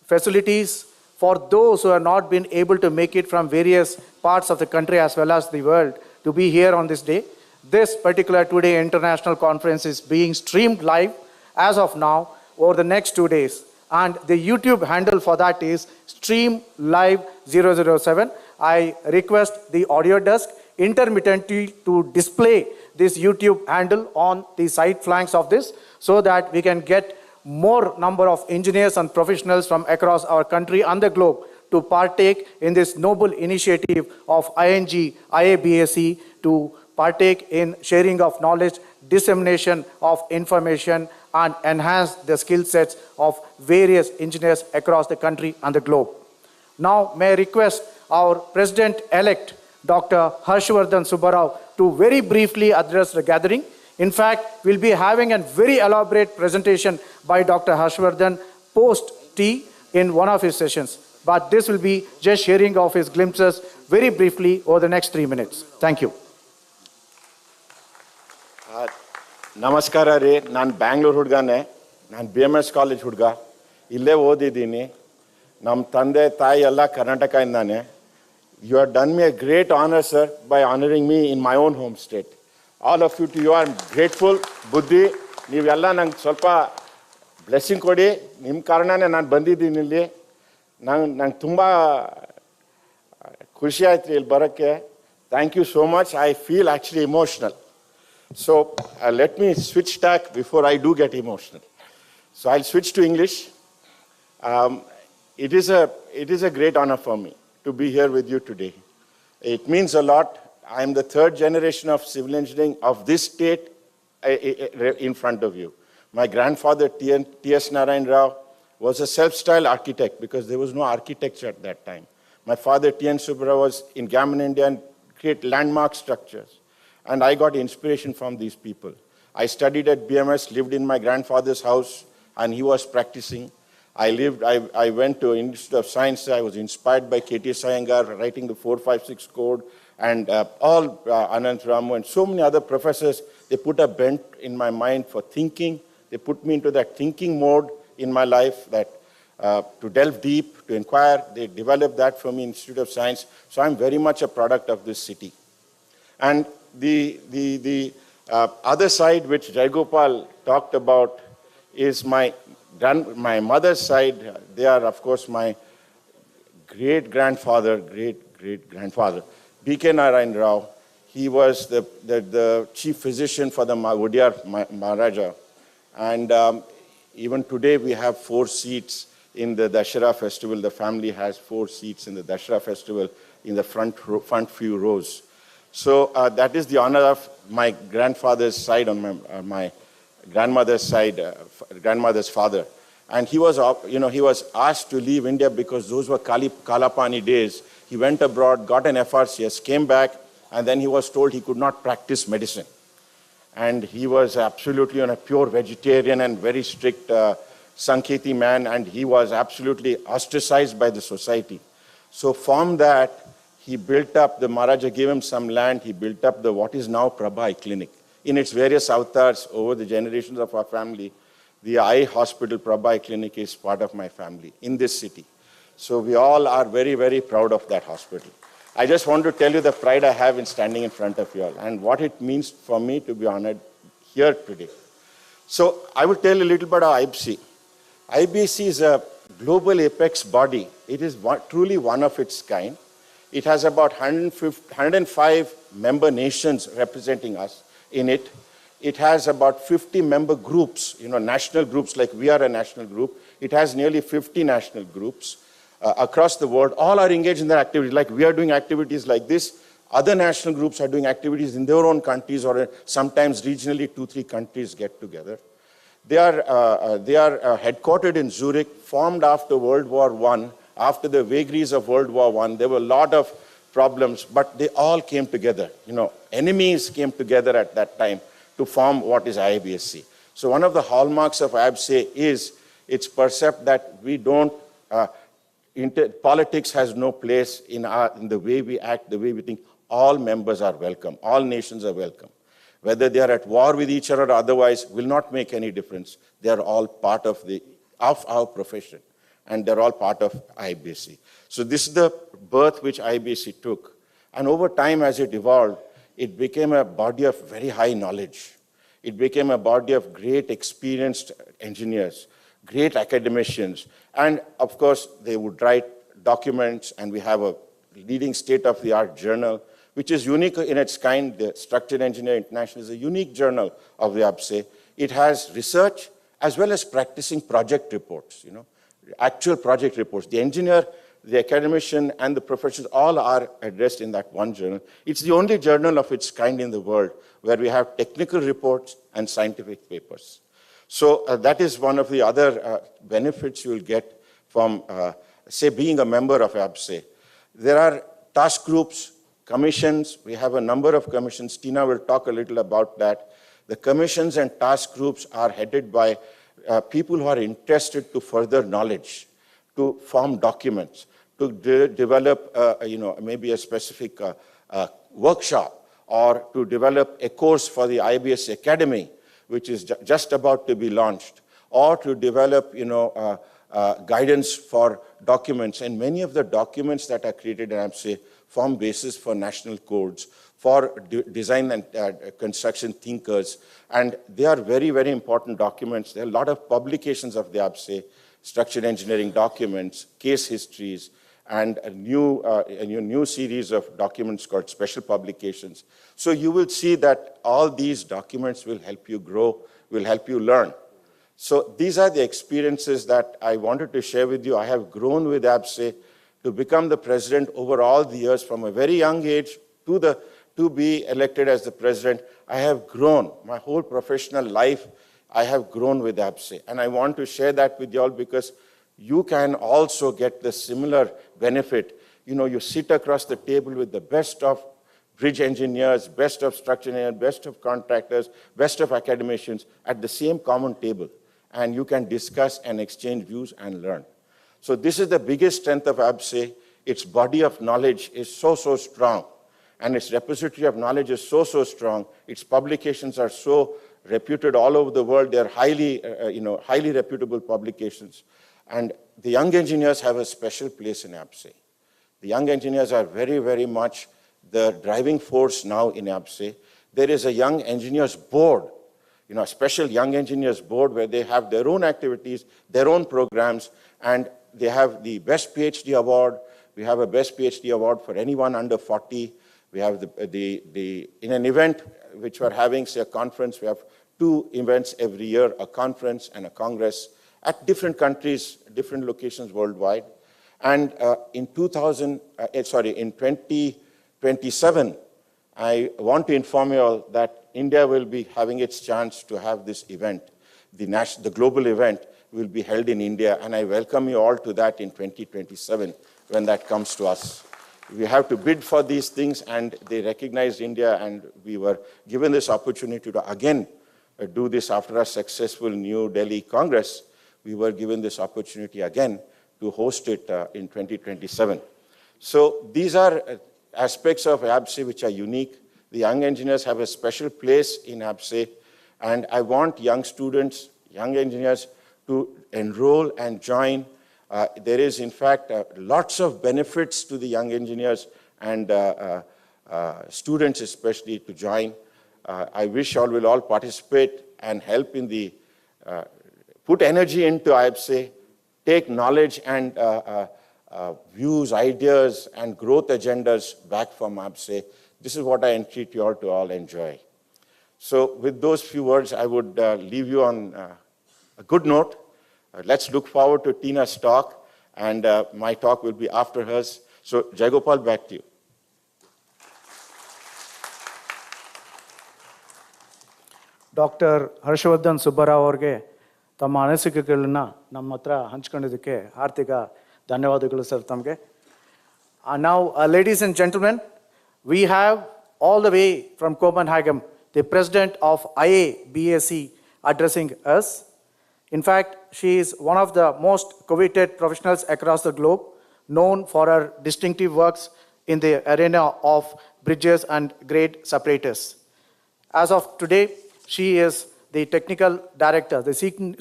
Speaker 2: facilities for those who have not been able to make it from various parts of the country as well as the world to be here on this day. This particular two-day international conference is being streamed live as of now over the next 2 days. And the YouTube handle for that is StreamLive007. I request the audio desk intermittently to display this YouTube handle on the side flanks of this so that we can get more number of engineers and professionals from across our country and the globe to partake in this noble initiative of ING-IABSE to partake in sharing of knowledge, dissemination of information, and enhance the skill sets of various engineers across the country and the globe. Now, may I request our President-elect, Dr. Harshvardhan Subbarao, to very briefly address the gathering. In fact, we'll be having a very elaborate presentation by Dr. Harshvardhan post-tea in one of his sessions. But this will be just sharing of his glimpses very briefly over the next 3 minutes. Thank you.
Speaker 7: ನಮಸ್ಕಾರ ರೀ. ನಾನು ಬ್ಯಾಂಗ್ಳೂರು ಹುಡುಗನೇ. ನಾನು BMS college ಹುಡುಗ. ಇಲ್ಲೇ ಓದಿದ್ದೀನಿ. ನಮ್ಮ ತಂದೆ ತಾಯಿ ಎಲ್ಲ ಕರ್ನಾಟಕದಿಂದಾನೆ. You have done me a great honor, sir, by honoring me in my own home state. All of you, to you, I'm grateful. ಬುದ್ಧಿ ನೀವೆಲ್ಲ ನಂಗೆ ಸ್ವಲ್ಪ ಬ್ಲೆಸ್ಸಿಂಗ್ ಕೊಡಿ. ನಿಮ್ಮ ಕಾರಣನೇ ನಾನು ಬಂದಿದ್ದೀನಿ ಇಲ್ಲಿ. ನಂಗೆ ತುಂಬ ಖುಷಿ ಆಯ್ತು ರೀ ಇಲ್ಲಿ ಬರೋಕ್ಕೆ. Thank you so much. I feel actually emotional. So let me switch tack before I do get emotional. So I'll switch to English. It is a great honor for me to be here with you today. It means a lot. I am the third generation of civil engineering of this state in front of you. My grandfather, T.S. Narayan Rao, was a self-styled architect because there was no architecture at that time. My father, T.N. Subbarao, was in Gammon, India, and create landmark structures. And I got inspiration from these people. I studied at BMS, lived in my grandfather's house, and he was practicing. I went to Institute of Science. I was inspired by K.T.S. Iyengar, writing the 456 code, and all Anant Ramu and so many other professors. They put a bent in my mind for thinking. They put me into that thinking mode in my life, that to delve deep, to inquire. They developed that for me in Institute of Science. So I'm very much a product of this city. And the other side, which Jaigopal talked about, is my mother's side. They are, of course, my great-great-grandfather, B.K. Narayan Rao. He was the chief physician for the Vodiyar Maharaja. And even today, we have 4 seats in the Dashera festival. The family has 4 seats in the Dashera festival in the front few rows. So that is the honor of my grandfather's side, on my grandmother's side, grandmother's father. And he was asked to leave India because those were Kalapani days. He went abroad, got an FRCS, came back, and then he was told he could not practice medicine. And he was absolutely a pure vegetarian and very strict Sanketi man, and he was absolutely ostracized by the society. So from that, he built up, the Maharaja gave him some land, he built up what is now Prabha Clinic. In its various avatars over the generations of our family, the eye hospital Prabha Clinic is part of my family in this city. So we all are very, very proud of that hospital. I just want to tell you the pride I have in standing in front of you all and what it means for me to be honored here today. So I will tell you a little bit about IBSE. IBSE is a global apex body. It is truly one of its kind. It has about 105 member nations representing us in it. It has about 50 member groups, national groups, like we are a national group. It has nearly 50 national groups across the world. All are engaged in their activities. Like we are doing activities like this, other national groups are doing activities in their own countries, or sometimes regionally 2-3 countries get together. They are headquartered in Zurich, formed after World War I. After the vagaries of World War I, there were a lot of problems, but they all came together. Enemies came together at that time to form what is IABSE. So one of the hallmarks of IABSE is its percept that we don't, politics has no place in the way we act, the way we think. All members are welcome. All nations are welcome. Whether they are at war with each other or otherwise will not make any difference. They are all part of our profession. and they're all part of IABSE. So this is the birth which IABSE took. And over time, as it evolved, it became a body of very high knowledge. It became a body of great experienced engineers, great academicians, and of course, they would write documents, and we have a leading state-of-the-art journal, which is unique in its kind. The Structural Engineer International is a unique journal of the IABSE. It has research as well as practicing project reports, actual project reports. The engineer, the academician, and the professionals all are addressed in that one journal. It's the only journal of its kind in the world where we have technical reports and scientific papers. So that is one of the other benefits you will get from, say, being a member of IABSE. There are task groups, commissions. We have a number of commissions. Tina will talk a little about that. The commissions and task groups are headed by people who are interested to further knowledge, to form documents, to develop, maybe a specific workshop, or to develop a course for the IABSE Academy, which is just about to be launched, or to develop, guidance for documents. And many of the documents that are created in IABSE form basis for national codes, for design and construction thinkers. And they are very, very important documents. There are a lot of publications of the IABSE, structural engineering documents, case histories, and a new series of documents called special publications. So you will see that all these documents will help you grow, will help you learn. So these are the experiences that I wanted to share with you. I have grown with IABSE to become the president over all the years, from a very young age to be elected as the president. I have grown. My whole professional life, I have grown with IABSE. And I want to share that with you all because you can also get the similar benefit. You sit across the table with the best of bridge engineers, best of structural engineers, best of contractors, best of academicians at the same common table. And you can discuss and exchange views and learn. So this is the biggest strength of IABSE. Its body of knowledge is so, so strong. And its repository of knowledge is so, so strong. Its publications are so reputed all over the world. They're highly reputable publications. And the young engineers have a special place in IABSE. The young engineers are very, very much the driving force now in IABSE. There is a young engineers board, a special young engineers board where they have their own activities, their own programs, and they have the best PhD award. We have a best PhD award for anyone under 40. We have in an event which we're having, say a conference, we have 2 events every year, a conference and a congress at different countries, different locations worldwide. And in 2027, I want to inform you all that India will be having its chance to have this event. The global event will be held in India, and I welcome you all to that in 2027 when that comes to us. We have to bid for these things, and they recognized India, and we were given this opportunity to again do this after a successful New Delhi Congress. We were given this opportunity again to host it in 2027. So these are aspects of IABSE which are unique. The young engineers have a special place in IABSE, and I want young students, young engineers to enroll and join. There is, in fact, lots of benefits to the young engineers and students especially to join. I wish all will all participate and help in the, put energy into IABSE, take knowledge and views, ideas, and growth agendas back from IABSE. This is what I entreat you all to all enjoy. So with those few words, I would leave you on a good note. Let's look forward to Tina's talk, and my talk will be after hers. So, Jayagopal, back to you.
Speaker 2: Doctor Harshavardhan Subbarao ಅವರಿಗೆ ತಮ್ಮ ಅನಿಸಿಕೆಗಳನ್ನ ನಮ್ಮ ಹತ್ರ ಹಂಚ್ಕೊಂಡಿದ್ದಕ್ಕೆ ಹಾರ್ದಿಕ ಧನ್ಯವಾದಗಳು sir ತಮಗೆ. Now, ladies and gentlemen, we have all the way from Copenhagen, the president of IABSE addressing us. In fact, she is one of the most coveted professionals across the globe, known for her distinctive works in the arena of bridges and grade separators. As of today, she is the technical director, the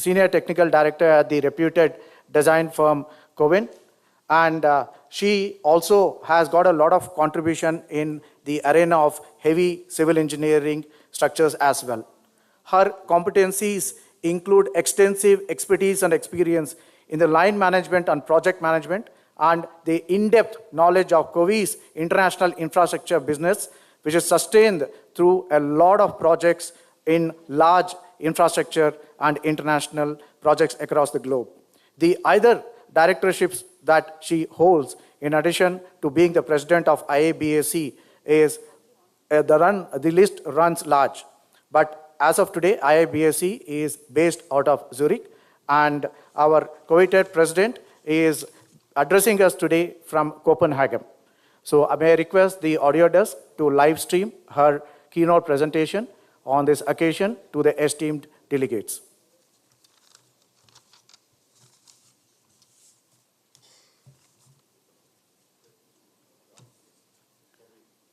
Speaker 2: senior technical director at the reputed design firm Coven. And she also has got a lot of contribution in the arena of heavy civil engineering structures as well. Her competencies include extensive expertise and experience in the line management and project management, and the in-depth knowledge of Covi's international infrastructure business, which is sustained through a lot of projects in large infrastructure and international projects across the globe. The other directorships that she holds, in addition to being the president of IABSE, is the list runs large. But as of today, IABSE is based out of Zurich, and our coveted president is addressing us today from Copenhagen. So may I request the audio desk to live stream her keynote presentation on this occasion to the esteemed delegates.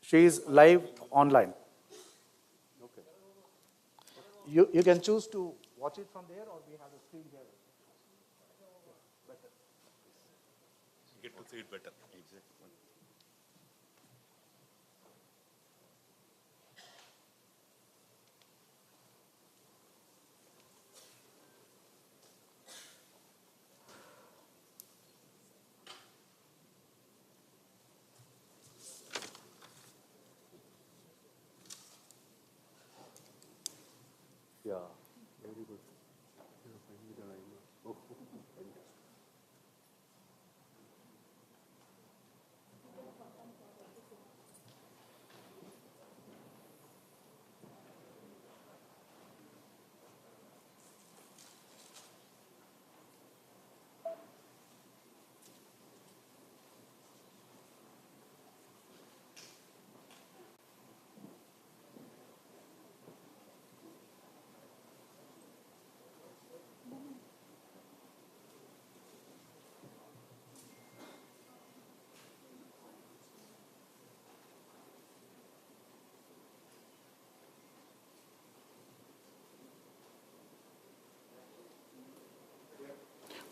Speaker 2: She is live online. You can choose to watch it from there, or we have the screen here.
Speaker 5: Get to see it better. Yeah, very good.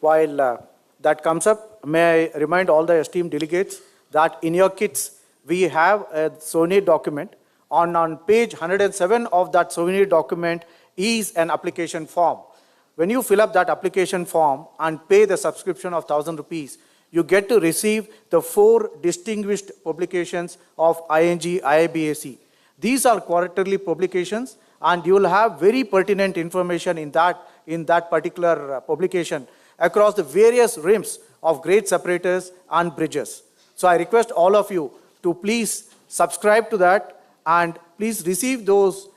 Speaker 2: While that comes up, may I remind all the esteemed delegates that in your kits, we have a souvenir document. On page 107 of that souvenir document is an application form. When you fill up that application form and pay the subscription of 1,000 rupees, you get to receive the 4 distinguished publications of ING-IABSE. These are quarterly publications, and you will have very pertinent information in that particular publication across the various rims of grade separators and bridges. So I request all of you to please subscribe to that and please receive those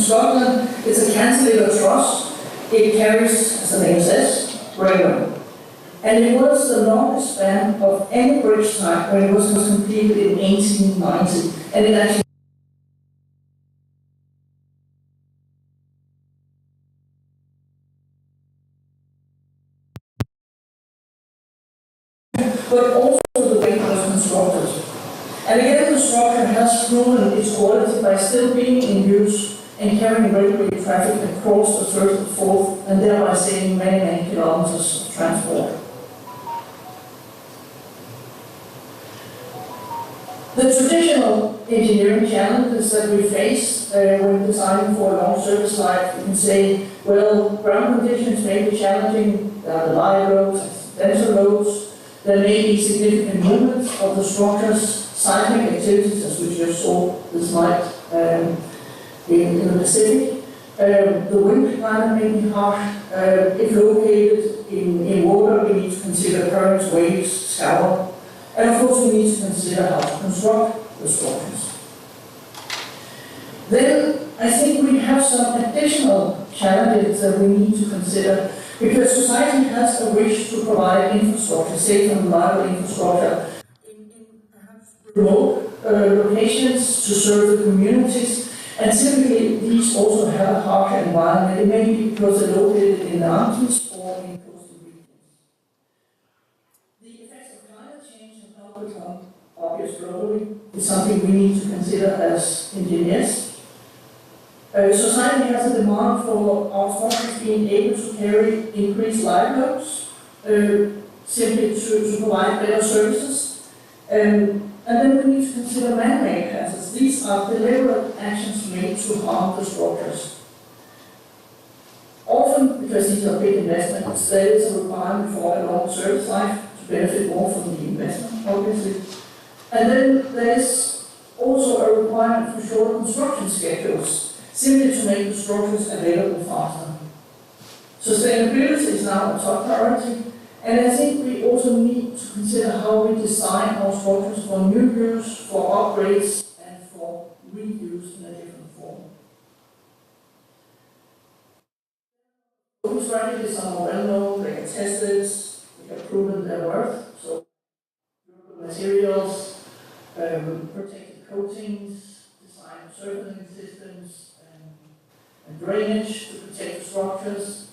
Speaker 8: Scotland, it's a cantilever truss. It carries, as the name says, railway. And it was the longest span of any bridge type when it was completed in 1890. And it actually but also the way it was constructed. And again, the structure has proven its quality by still being in use and carrying railway traffic across the Firth and Forth, and thereby saving many, many kilometers of transport. The traditional engineering challenges that we face when designing for a long service life, you can say, well, ground conditions may be challenging, there are the light roads, accidental roads, there may be significant movements of the structures, seismic activities, as we just saw this night in the Pacific. The wind climate may be harsh. If located in water, we need to consider currents, waves, scour. And of course, we need to consider how to construct the structures. Then, I think we have some additional challenges that we need to consider, because society has a wish to provide infrastructure, safe and reliable infrastructure, in perhaps remote locations to serve the communities. And typically, these also have a harsher environment. It may be because they're located in the mountains or in coastal regions. The effects of climate change have now become obvious globally. It's something we need to consider as engineers. Society has a demand for our structures being able to carry increased live loads, simply to provide better services. And then we need to consider man-made hazards. These are deliberate actions made to harm the structures. Often, because these are big investments, there is a requirement for a long service life to benefit more from the investment, obviously. And then there is also a requirement for shorter construction schedules, simply to make the structures available faster. Sustainability is now a top priority. And I think we also need to consider how we design our structures for new use, for upgrades, and for reuse in a different form. Open strategies are more well-known, they are tested, they have proven their worth. So, durable materials, protected coatings, design surfacing systems, and drainage to protect the structures.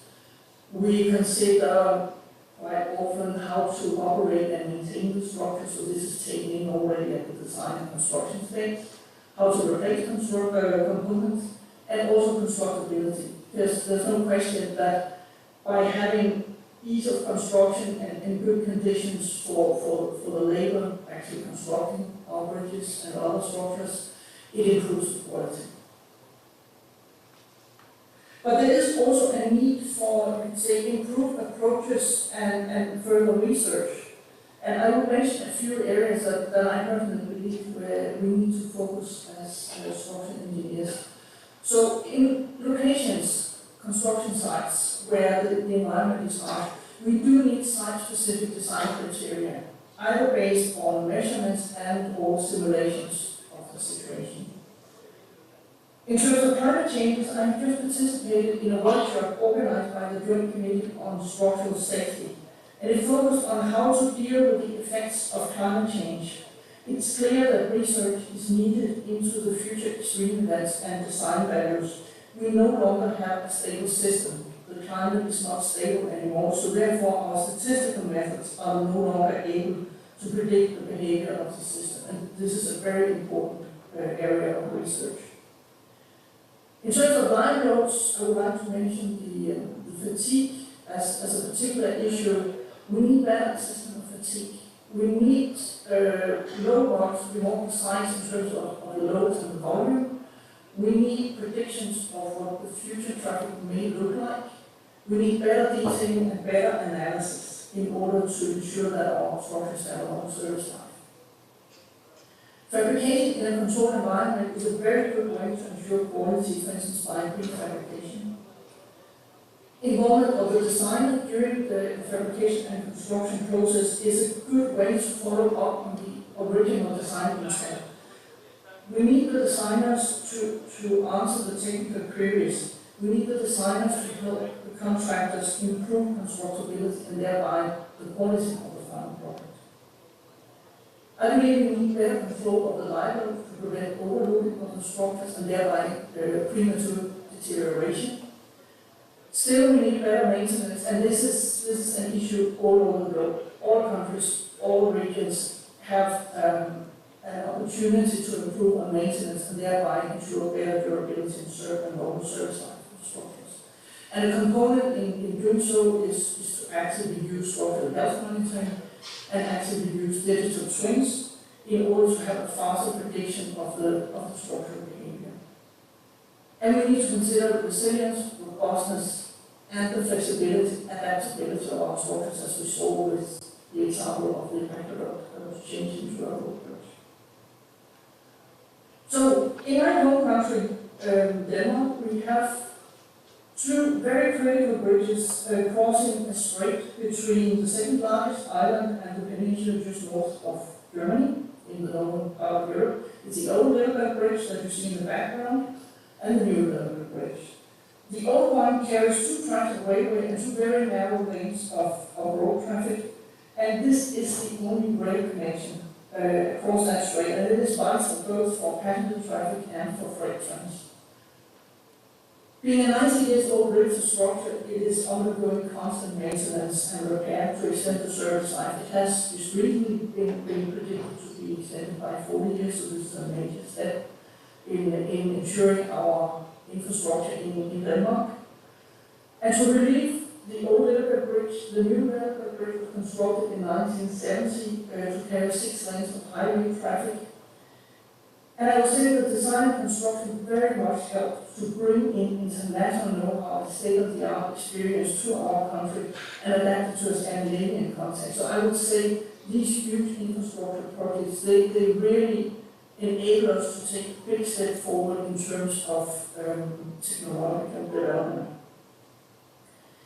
Speaker 8: We consider quite often how to operate and maintain the structure, so this is taken in already at the design and construction stage, how to replace components, and also constructability. There's no question that by having ease of construction and good conditions for the labor actually constructing our bridges and other structures, it improves the quality. But there is also a need for, say, improved approaches and further research. And I will mention a few areas that I personally believe where we need to focus as structural engineers. So in locations, construction sites, where the environment is harsh, we do need site-specific design criteria, either based on measurements and or simulations of the situation. In terms of climate changes, I've just participated in a workshop organized by the Joint Committee on Structural Safety, and it focused on how to deal with the effects of climate change. It's clear that research is needed into the future extreme events and design values. We no longer have a stable system. The climate is not stable anymore, so therefore our statistical methods are no longer able to predict the behavior of the system, and this is a very important area of research. In terms of line loads, I would like to mention the fatigue as a particular issue. We need better assessment of fatigue. We need load logs to be more precise in terms of the loads and the volume. We need predictions of what the future traffic may look like. We need better detailing and better analysis in order to ensure that our structures have a long service life. Fabrication in a controlled environment is a very good way to ensure quality, for instance, by prefabrication. Involvement of the designer during the fabrication and construction process is a good way to follow up on the original design intent. We need the designers to answer the technical queries. We need the designers to help the contractors improve constructability and thereby the quality of the final product. I believe we need better control of the library to prevent overloading of the structures and thereby premature deterioration. Still, we need better maintenance, and this is an issue all over the globe. All countries, all regions have an opportunity to improve on maintenance and thereby ensure better durability in certain local service life structures. And a component in doing so is to actively use structural health monitoring and actively use digital twins in order to have a faster prediction of the structural behavior. And we need to consider resilience, robustness, and the flexibility, adaptability of our structures, as we saw with the example of the aqueduct that was changed into a road bridge. So, in our home country, Denmark, we have two very critical bridges crossing a strait between the second largest island and the peninsula just north of Germany, in the northern part of Europe. It's the old Limburg Bridge that you see in the background, and the new Limburg Bridge. The old one carries two tracks of railway and two very narrow lanes of road traffic, and this is the only rail connection across that strait, and it is vital both for passenger traffic and for freight trains. Being a 90 years old bridge structure, it is undergoing constant maintenance and repair to extend the service life. It has just recently been predicted to be extended by 40 years, so this is a major step in ensuring our infrastructure in Denmark. And to relieve the old Limburg Bridge, the new Limburg Bridge was constructed in 1970 to carry 6 lanes of highway traffic. And I would say that design and construction very much helped to bring in international know-how and state-of-the-art experience to our country and adapt it to a Scandinavian context. So I would say these huge infrastructure projects, they really enable us to take a big step forward in terms of technological development.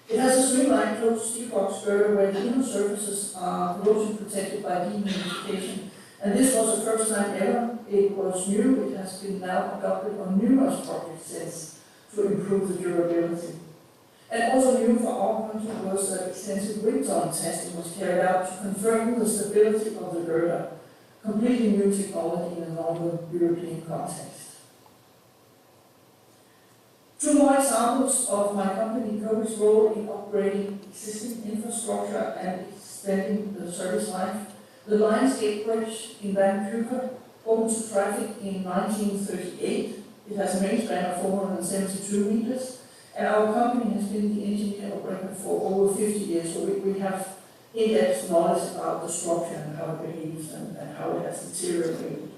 Speaker 8: It has a streamlined closed steel box girder where the inner surfaces are corrosion protected by dehumidification. And this was the first time ever. It was new. It has been now adopted on numerous projects since to improve the durability. And also new for our country was that extensive wind tunnel testing was carried out to confirm the stability of the girder, completely new technology in a northern European context. Two more examples of my company Coby's role in upgrading existing infrastructure and extending the service life. The Lions Gate Bridge in Vancouver opened to traffic in 1938. It has a main span of 472 meters, and our company has been the engineer of record for over 50 years, so we have in-depth knowledge about the structure and how it behaves and how it has deteriorated.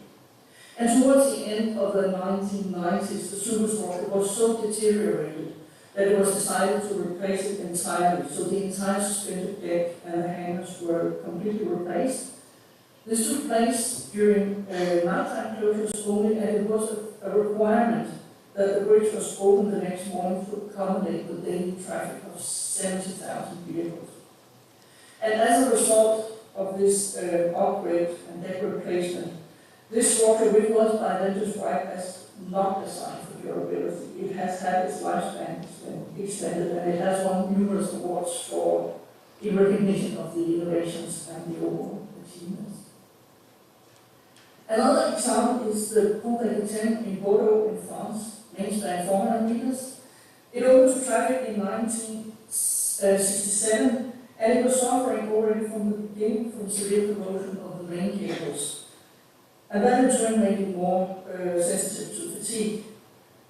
Speaker 8: And towards the end of the 1990s, the superstructure was so deteriorated that it was decided to replace it entirely. So the entire suspended deck and the hangars were completely replaced. This took place during nighttime closures only, and it was a requirement that the bridge was opened the next morning to accommodate the daily traffic of 70,000 vehicles. And as a result of this upgrade and deck replacement, this structure, which was by then described as not designed for durability, it has had its lifespan extended, and it has won numerous awards for in recognition of the innovations and the overall achievements. Another example is the Pont d'Aquitaine in Bordeaux in France, main span 400 meters. It opened to traffic in 1967, and it was suffering already from the beginning from severe corrosion of the main cables. And that in turn made it more sensitive to fatigue.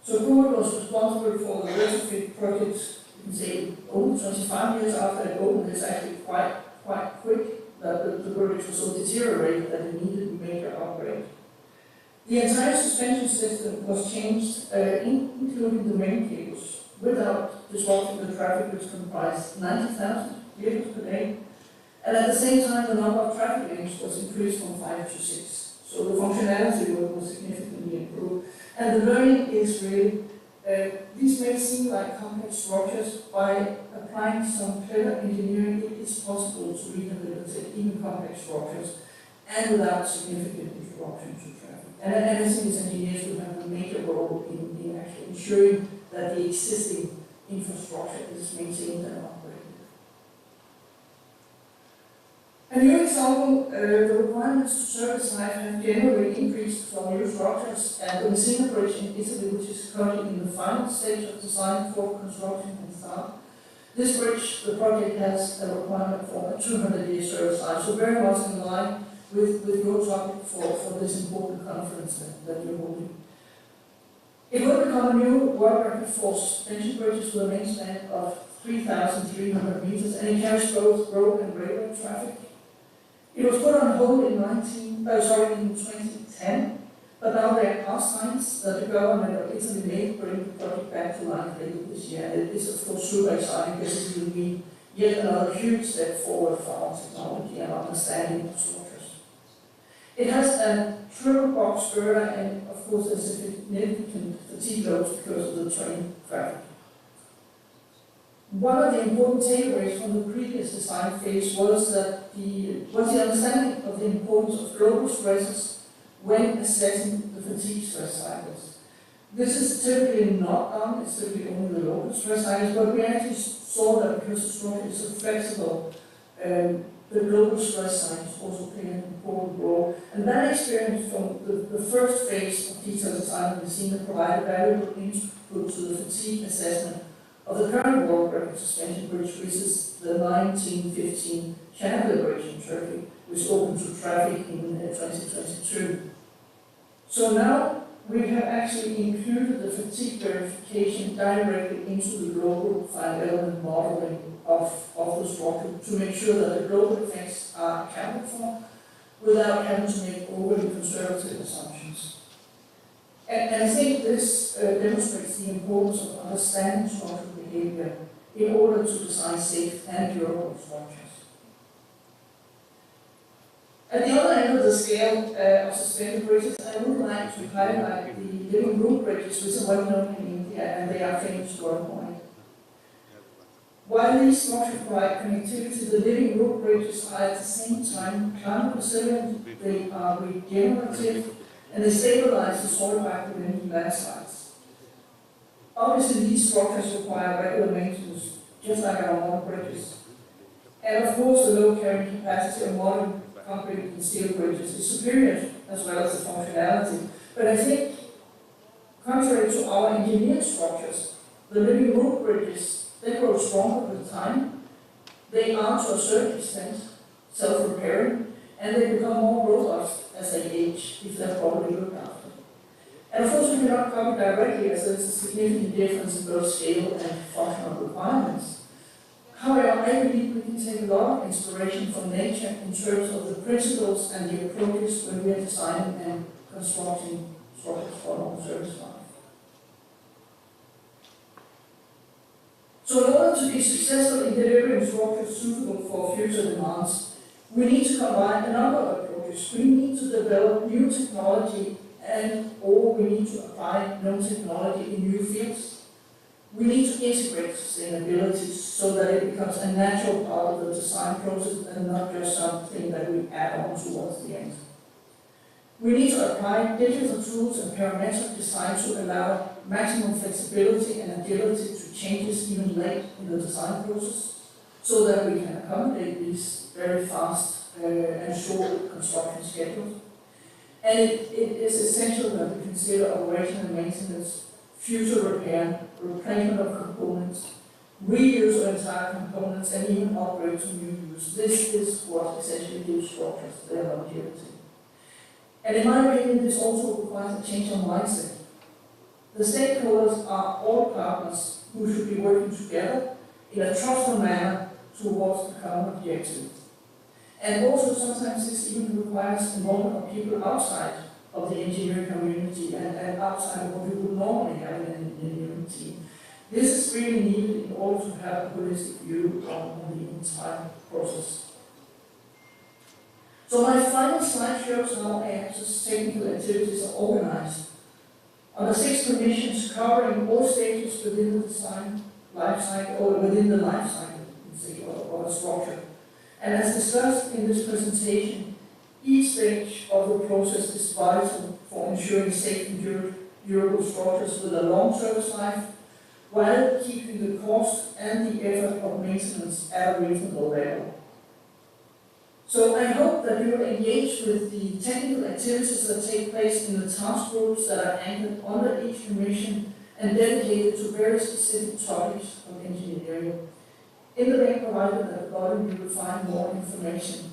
Speaker 8: So Keynote was responsible for the retrofit project, you can say, only 25 years after it opened. It's actually quite quick that the bridge was so deteriorated that it needed a major upgrade. The entire suspension system was changed, including the main cables, without disrupting the traffic, which comprised 90,000 vehicles per day. And at the same time, the number of traffic lanes was increased from 5 to 6. So the functionality was significantly improved. And the learning is really, these may seem like complex structures. By applying some clever engineering, it is possible to rehabilitate even complex structures and without significant interruption to traffic. And I think as engineers we have a major role in actually ensuring that the existing infrastructure is maintained and operated. A new example, the requirements to service life have generally increased for new structures, and the Messina Bridge in Italy, which is currently in the final stage of design for construction and start. This bridge, the project has a requirement for a 200-year service life, so very much in line with your topic for this important conference that you're holding. It will become a new world record for suspension bridges with a wingspan of 3,300 meters, and it carries both road and railway traffic. It was put on hold in 2010, but now there are past signs that the government of Italy may bring the project back to life later this year. And it is of course super exciting because it will be yet another huge step forward for our technology and understanding of structures. It has a triple box girder and of course there's a significant fatigue loads because of the train traffic. One of the important takeaways from the previous design phase was the understanding of the importance of global stresses when assessing the fatigue stress cycles. This is typically not done, it's typically only the local stress cycles, but we actually saw that because the structure is so flexible, the global stress cycles also play an important role. And that experience from the first phase of detailed design of Messina provided valuable input to the fatigue assessment of the current world record suspension bridge, which is the 1915 Chandler Bridge in Turkey, which opened to traffic in 2022. So now we have actually included the fatigue verification directly into the global fine element modeling of the structure to make sure that the global effects are accounted for without having to make overly conservative assumptions. And I think this demonstrates the importance of understanding structural behavior in order to design safe and durable structures. At the other end of the scale of suspended bridges, I would like to highlight the living room bridges, which are well known in India and they are famous worldwide. While these structures provide connectivity, the living room bridges are at the same time climate resilient, they are regenerative, and they stabilize the soil by preventing landslides. Obviously, these structures require regular maintenance, just like our modern bridges. And of course, the low carrying capacity of modern concrete and steel bridges is superior, as well as the functionality. But I think, contrary to our engineered structures, the living room bridges, they grow stronger with time. They are, to a certain extent, self-repairing, and they become more robust as they age if they're properly looked after. And of course, we cannot copy directly, as there's a significant difference in both scale and functional requirements. However, I believe we can take a lot of inspiration from nature in terms of the principles and the approaches when we are designing and constructing structures for long service life. So in order to be successful in delivering structures suitable for future demands, we need to combine a number of approaches. We need to develop new technology or we need to apply known technology in new fields. We need to integrate sustainability so that it becomes a natural part of the design process and not just something that we add on towards the end. We need to apply digital tools and parametric design to allow maximum flexibility and agility to changes even late in the design process so that we can accommodate these very fast and short construction schedules. And it is essential that we consider operation and maintenance, future repair, replacement of components, reuse of entire components, and even upgrade to new use. This is what essentially gives structures their longevity. And in my opinion, this also requires a change of mindset. The stakeholders are all partners who should be working together in a trustful manner towards the common objective. And also sometimes this even requires involvement of people outside of the engineering community and outside of what we would normally have in an engineering team. This is really needed in order to have a holistic view on the entire process. So my final slide shows how IABSE's technical activities are organized. Under 6 commissions covering all stages within the design life cycle, or within the life cycle, or the structure. And as discussed in this presentation, each stage of the process is vital for ensuring safe and durable structures with a long service life, while keeping the cost and the effort of maintenance at a reasonable level. So I hope that you will engage with the technical activities that take place in the task groups that are anchored under each commission and dedicated to very specific topics of engineering. In the link provided at the bottom, you will find more information.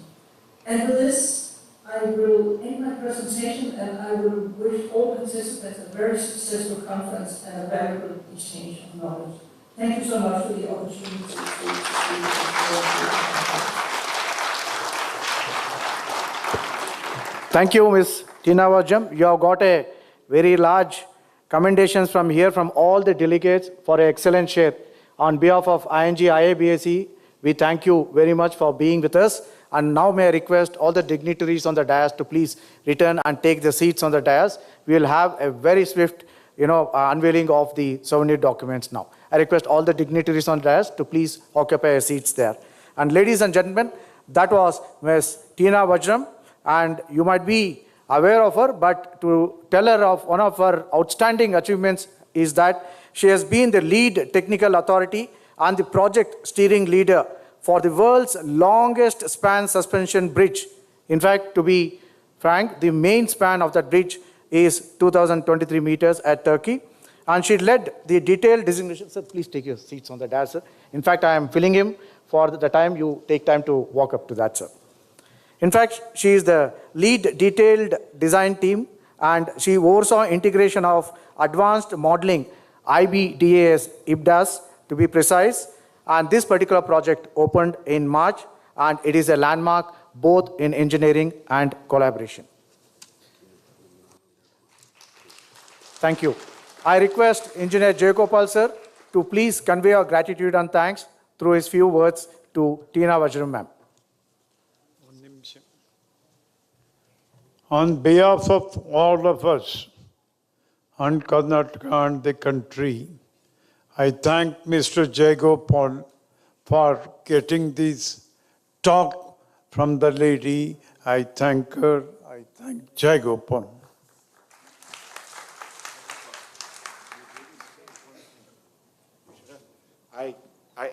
Speaker 8: And with this, I will end my presentation and I will wish all participants a very successful conference and a valuable exchange of knowledge. Thank you so much for the opportunity to speak.
Speaker 2: Thank you, Ms. Tina Vajram. You have got a very large commendations from here from all the delegates for an excellent share. On behalf of ING-IABSE, we thank you very much for being with us. And now may I request all the dignitaries on the dais to please return and take the seats on the dais. We will have a very swift, unveiling of the souvenir documents now. I request all the dignitaries on the dais to please occupy your seats there. And ladies and gentlemen, that was Ms. Tina Vajram. And you might be aware of her, but to tell her of one of her outstanding achievements is that she has been the lead technical authority and the project steering leader for the world's longest span suspension bridge. In fact, to be frank, the main span of that bridge is 2,023 meters at Turkey. And she led the detailed designation. Sir, please take your seats on the dais, sir. In fact, I am filling him for the time you take time to walk up to that, sir. In fact, she is the lead detailed design team and she oversaw integration of advanced modeling, IBDAS to be precise. And this particular project opened in March and it is a landmark both in engineering and collaboration. Thank you. I request Engineer Jayagopal sir to please convey our gratitude and thanks through his few words to Tina Vajram ma'am.
Speaker 6: On behalf of all of us and Karnataka and the country, I thank Mr. Jayagopal for getting this talk from the lady. I thank her. I thank Jayagopal.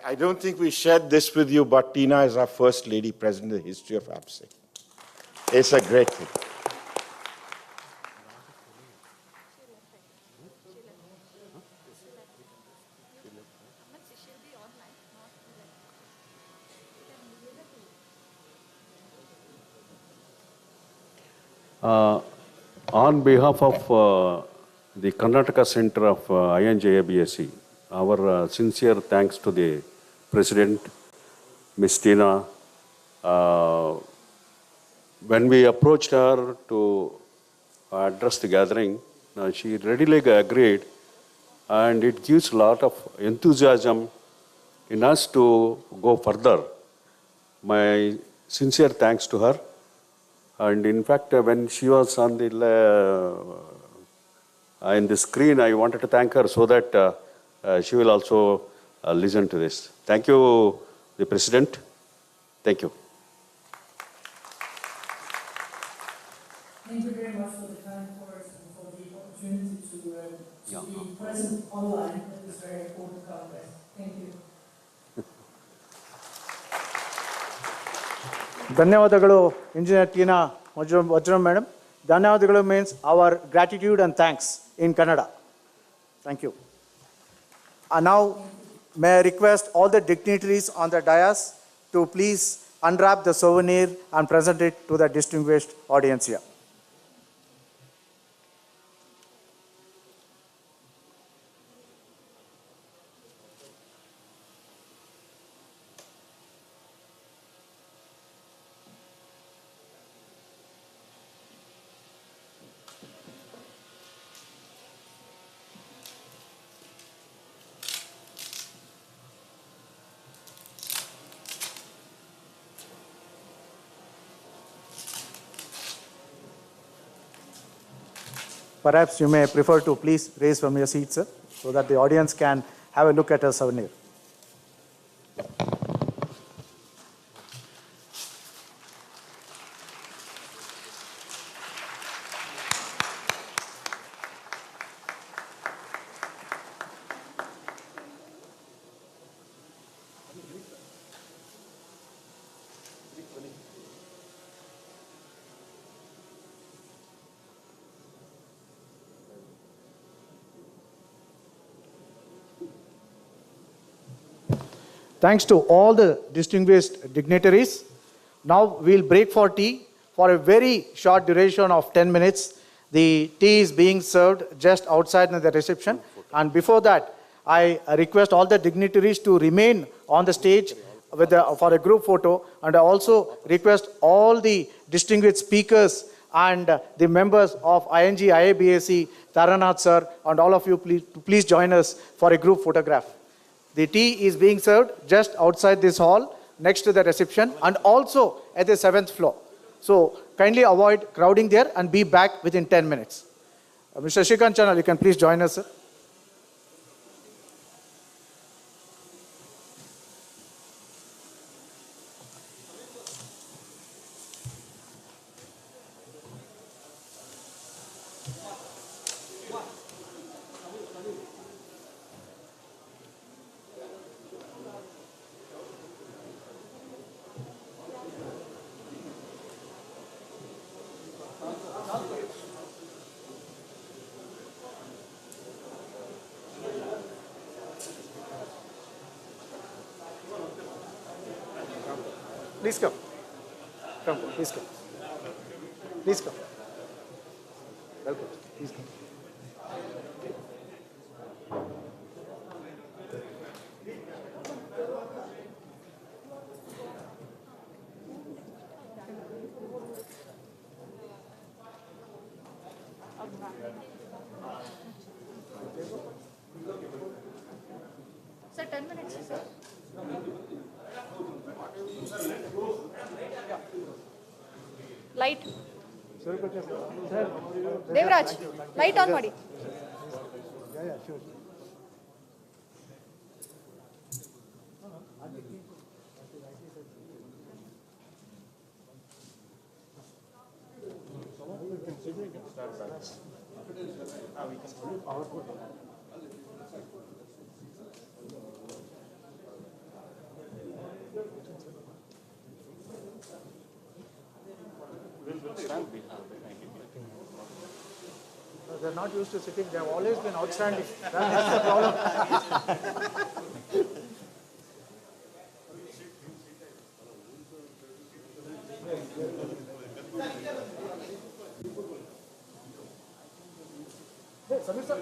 Speaker 7: I don't think we shared this with you, but Tina is our first lady president in the history of IABSE. It's a great thing.
Speaker 5: On behalf of the Karnataka Center of ING-IABSE, our sincere thanks to the President, Ms. Tina. When we approached her to address the gathering, she readily agreed, and it gives a lot of enthusiasm in us to go further. My sincere thanks to her. And in fact, when she was on the in the screen, I wanted to thank her so that she will also listen to this. Thank you, the President. Thank you.
Speaker 8: Thank you very much for the kind words and for the opportunity to be present online at this very important conference. Thank you.
Speaker 2: ಧನ್ಯವಾದಗಳು engineer Tina Vajram madam. ಧನ್ಯವಾದಗಳು means our gratitude and thanks in Kannada. Thank you. And now may I request all the dignitaries on the dais to please unwrap the souvenir and present it to the distinguished audience here. Perhaps you may prefer to please raise from your seat, sir, so that the audience can have a look at a souvenir. Thanks to all the distinguished dignitaries. Now we'll break for tea for a very short duration of 10 minutes. The tea is being served just outside in the reception. And before that, I request all the dignitaries to remain on the stage for a group photo. And I also request all the distinguished speakers and the members of ING-IABSE, Taranath sir, and all of you, please join us for a group photograph. The tea is being served just outside this hall, next to the reception, and also at the 7th floor. So kindly avoid crowding there and be back within 10 minutes. Mr. Shrikant Channel, you can please join us, sir. Please come. Come, please come. Please come. Welcome. Please come.
Speaker 3: Sir, 10 minutes, sir.
Speaker 9: Light Devaraj light on ಮಾಡಿ.
Speaker 2: They're not used to sitting. They have always been outstanding. That's the problem. Hey, Samir sir.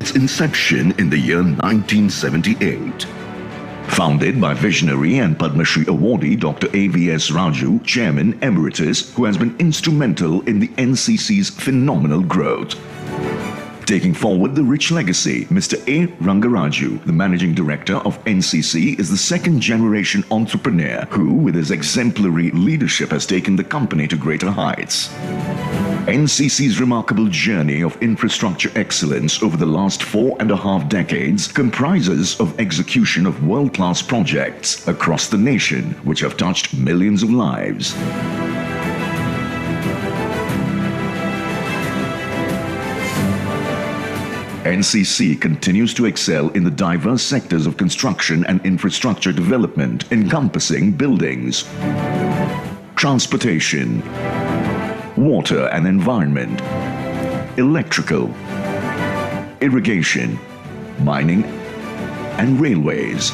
Speaker 10: its inception in the year 1978. Founded by visionary and Padma Shri awardee Dr. AVS Raju, Chairman Emeritus, who has been instrumental in the NCC's phenomenal growth. Taking forward the rich legacy, Mr. A. Rangaraju, the Managing Director of NCC, is the second generation entrepreneur who, with his exemplary leadership, has taken the company to greater heights. NCC's remarkable journey of infrastructure excellence over the last 4.5 decades comprises of execution of world-class projects across the nation, which have touched millions of lives. NCC continues to excel in the diverse sectors of construction and infrastructure development, encompassing buildings, transportation, water and environment, electrical, irrigation, mining, and railways.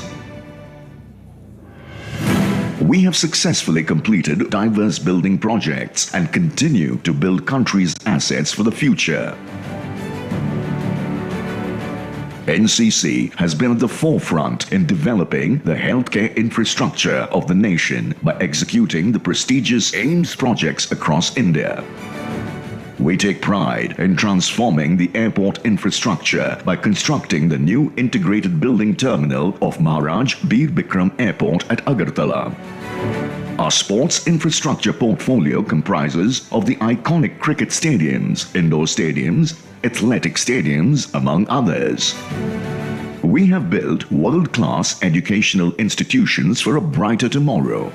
Speaker 10: We have successfully completed diverse building projects and continue to build country's assets for the future. NCC has been at the forefront in developing the healthcare infrastructure of the nation by executing the prestigious AIIMS projects across India. We take pride in transforming the airport infrastructure by constructing the new integrated building terminal of Maharaj Bir Bikram Airport at Agartala. Our sports infrastructure portfolio comprises of the iconic cricket stadiums, indoor stadiums, athletic stadiums, among others. We have built world-class educational institutions for a brighter tomorrow.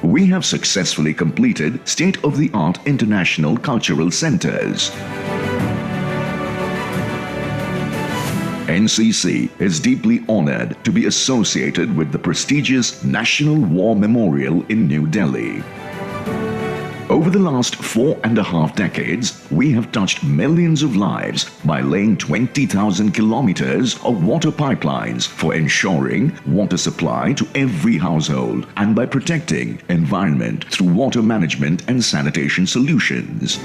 Speaker 10: We have successfully completed state-of-the-art international cultural centers. NCC is deeply honored to be associated with the prestigious National War Memorial in New Delhi. Over the last 4.5 decades, we have touched millions of lives by laying 20,000 kilometers of water pipelines for ensuring water supply to every household and by protecting environment through water management and sanitation solutions.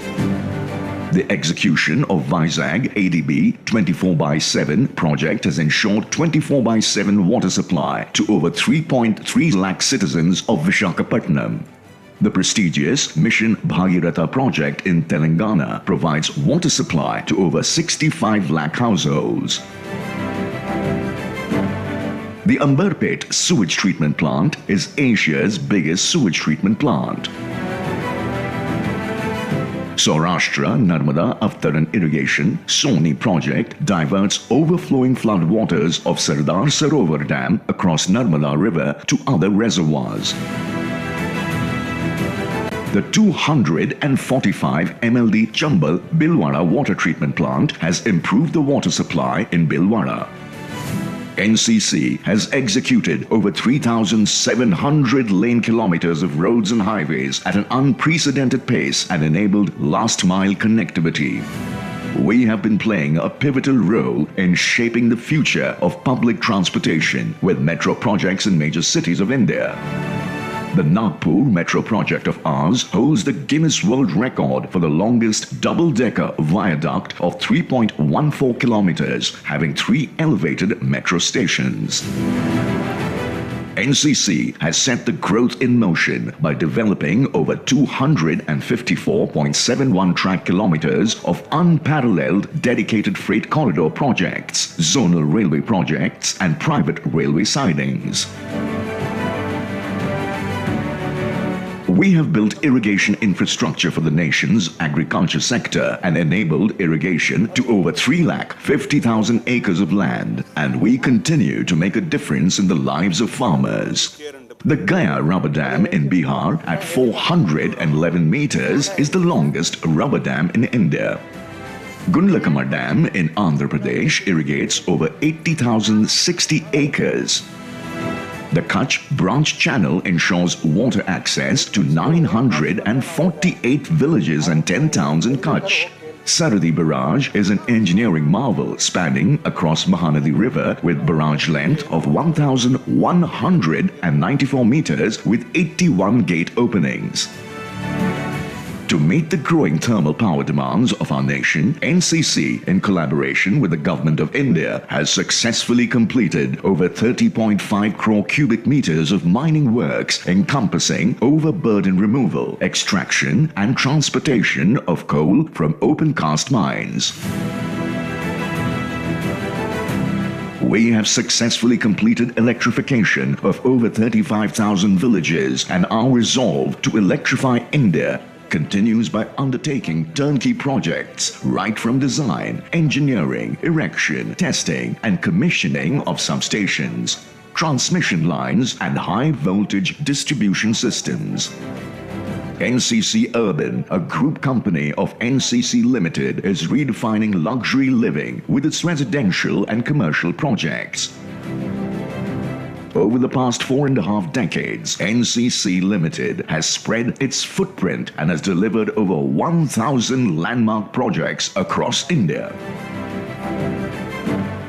Speaker 10: The execution of Vizag ADB 24/7 project has ensured 24/7 water supply to over 3.3 lakh citizens of Visakhapatnam. The prestigious Mission Bhagiratha project in Telangana provides water supply to over 65 lakh households. The Ambarpet sewage treatment plant is Asia's biggest sewage treatment plant. Saurashtra Narmada Avtaran Irrigation Soni project diverts overflowing flood waters of Sardar Sarovar Dam across Narmada River to other reservoirs. The 245 MLD Chambal Bhilwara water treatment plant has improved the water supply in Bhilwara. NCC has executed over 3,700 lane kilometers of roads and highways at an unprecedented pace and enabled last-mile connectivity. We have been playing a pivotal role in shaping the future of public transportation with metro projects in major cities of India. The Nagpur metro project of ours holds the Guinness World Record for the longest double-decker viaduct of 3.14 kilometers, having 3 elevated metro stations. NCC has set the growth in motion by developing over 254.71 track kilometers of unparalleled dedicated freight corridor projects, zonal railway projects, and private railway sidings. We have built irrigation infrastructure for the nation's agriculture sector and enabled irrigation to over 350,000 acres of land, and we continue to make a difference in the lives of farmers. The Gaya rubber dam in Bihar at 411 meters is the longest rubber dam in India. Gundlakama Dam in Andhra Pradesh irrigates over 80,060 acres. The Kutch branch channel ensures water access to 948 villages and 10 towns in Kutch. Saradi Barrage is an engineering marvel spanning across Mahanadi River with barrage length of 1,194 meters with 81 gate openings. To meet the growing thermal power demands of our nation, NCC, in collaboration with the Government of India, has successfully completed over 30.5 crore cubic meters of mining works encompassing overburden removal, extraction and transportation of coal from open cast mines. We have successfully completed electrification of over 35,000 villages, and our resolve to electrify India continues by undertaking turnkey projects right from design, engineering, erection, testing and commissioning of substations, transmission lines and high voltage distribution systems. NCC Urban, a group company of NCC Limited, is redefining luxury living with its residential and commercial projects. Over the past 4.5 decades, NCC Limited has spread its footprint and has delivered over 1,000 landmark projects across India.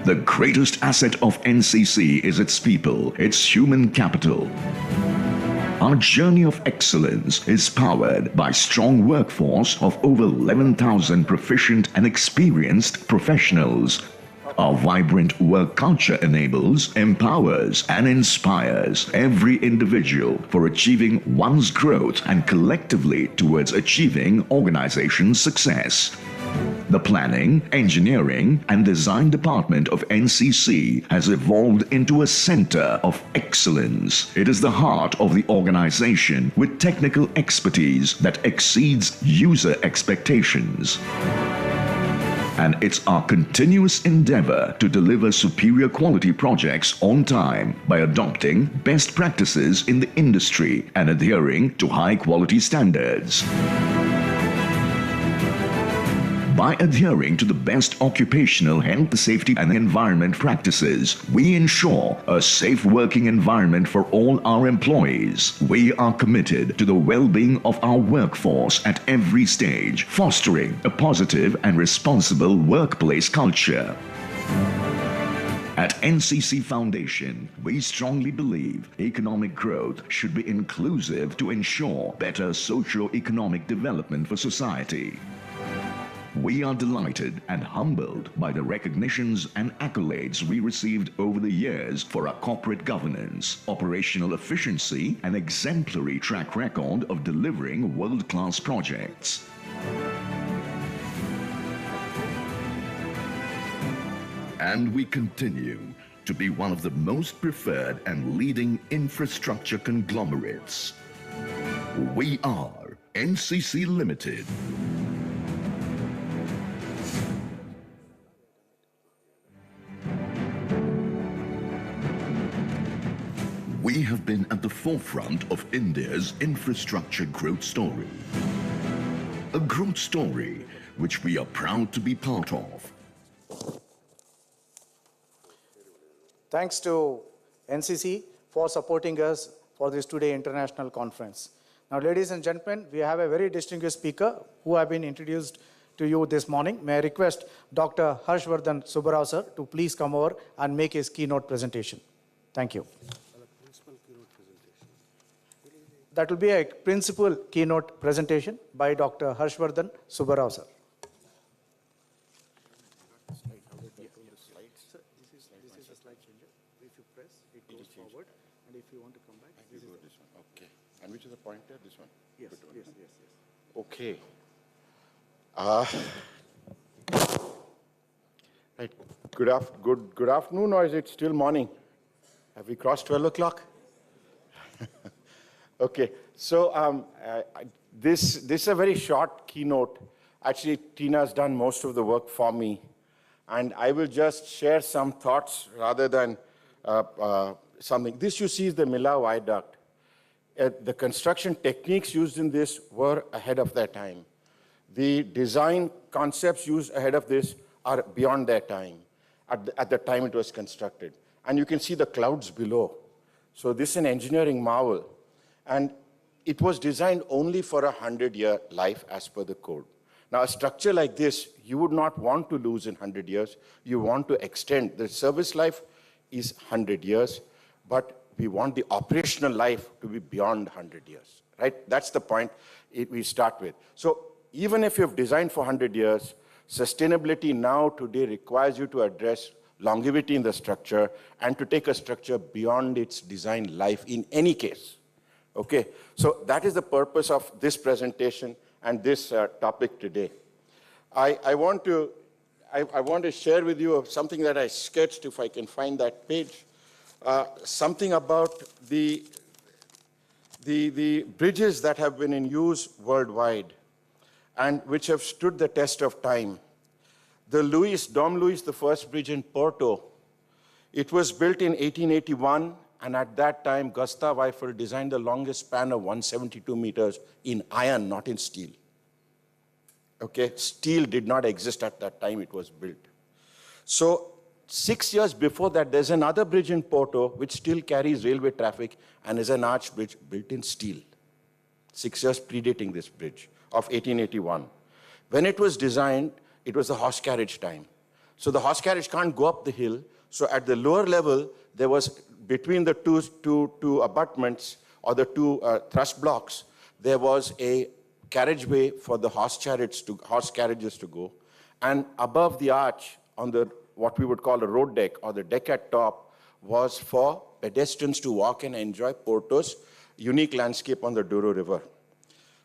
Speaker 10: The greatest asset of NCC is its people, its human capital. Our journey of excellence is powered by a strong workforce of over 11,000 proficient and experienced professionals. Our vibrant work culture enables, empowers, and inspires every individual for achieving one's growth and collectively towards achieving organization success. The Planning, Engineering, and Design Department of NCC has evolved into a center of excellence. It is the heart of the organization with technical expertise that exceeds user expectations. And it's our continuous endeavor to deliver superior quality projects on time by adopting best practices in the industry and adhering to high quality standards. By adhering to the best occupational health, safety and environment practices, we ensure a safe working environment for all our employees. We are committed to the well-being of our workforce at every stage, fostering a positive and responsible workplace culture. At NCC Foundation, we strongly believe economic growth should be inclusive to ensure better socio-economic development for society. We are delighted and humbled by the recognitions and accolades we received over the years for our corporate governance, operational efficiency, and exemplary track record of delivering world-class projects. And we continue to be one of the most preferred and leading infrastructure conglomerates. We are NCC Limited. We have been at the forefront of India's infrastructure growth story. A growth story which we are proud to be part of.
Speaker 2: Thanks to NCC for supporting us for this today international conference. Now, ladies and gentlemen, we have a very distinguished speaker who have been introduced to you this morning. May I request Dr. Harshvardhan Subbarao sir to please come over and make his keynote presentation. Thank you. That will be a principal keynote presentation by Dr. Harshvardhan Subbarao sir. This is a slide changer. If you press, it goes forward, and if you want to come back, this is
Speaker 7: this one. Okay. And which is the pointer? This one?
Speaker 2: Yes,
Speaker 7: Good one.
Speaker 2: yes.
Speaker 7: Okay. Right. Good afternoon, or is it still morning? Have we crossed 12 o'clock? Okay. So this is a very short keynote. Actually, Tina's done most of the work for me. And I will just share some thoughts rather than something. This you see is the Mila Viaduct. The construction techniques used in this were ahead of their time. The design concepts used ahead of this are beyond their time, at the time it was constructed. And you can see the clouds below. So this is an engineering marvel. And it was designed only for a 100-year life as per the code. Now, a structure like this, you would not want to lose in 100 years. You want to extend. The service life is 100 years, but we want the operational life to be beyond 100 years, right? That's the point we start with. So even if you've designed for 100 years, sustainability now today requires you to address longevity in the structure and to take a structure beyond its design life in any case. Okay, so that is the purpose of this presentation and this topic today. I want to share with you something that I sketched, if I can find that page, something about the bridges that have been in use worldwide and which have stood the test of time. The Dom Luis I bridge in Porto, it was built in 1881, and at that time, Gustav Eiffel designed the longest span of 172 meters in iron, not in steel. Okay, steel did not exist at that time it was built. So 6 years before that, there's another bridge in Porto which still carries railway traffic and is an arch bridge built in steel. 6 years predating this bridge of 1881. When it was designed, it was the horse carriage time. So the horse carriage can't go up the hill. So at the lower level, there was, between the two abutments or the two thrust blocks, there was a carriageway for the horse carriages to go. And above the arch, on the what we would call a road deck or the deck at top, was for pedestrians to walk and enjoy Porto's unique landscape on the Douro River.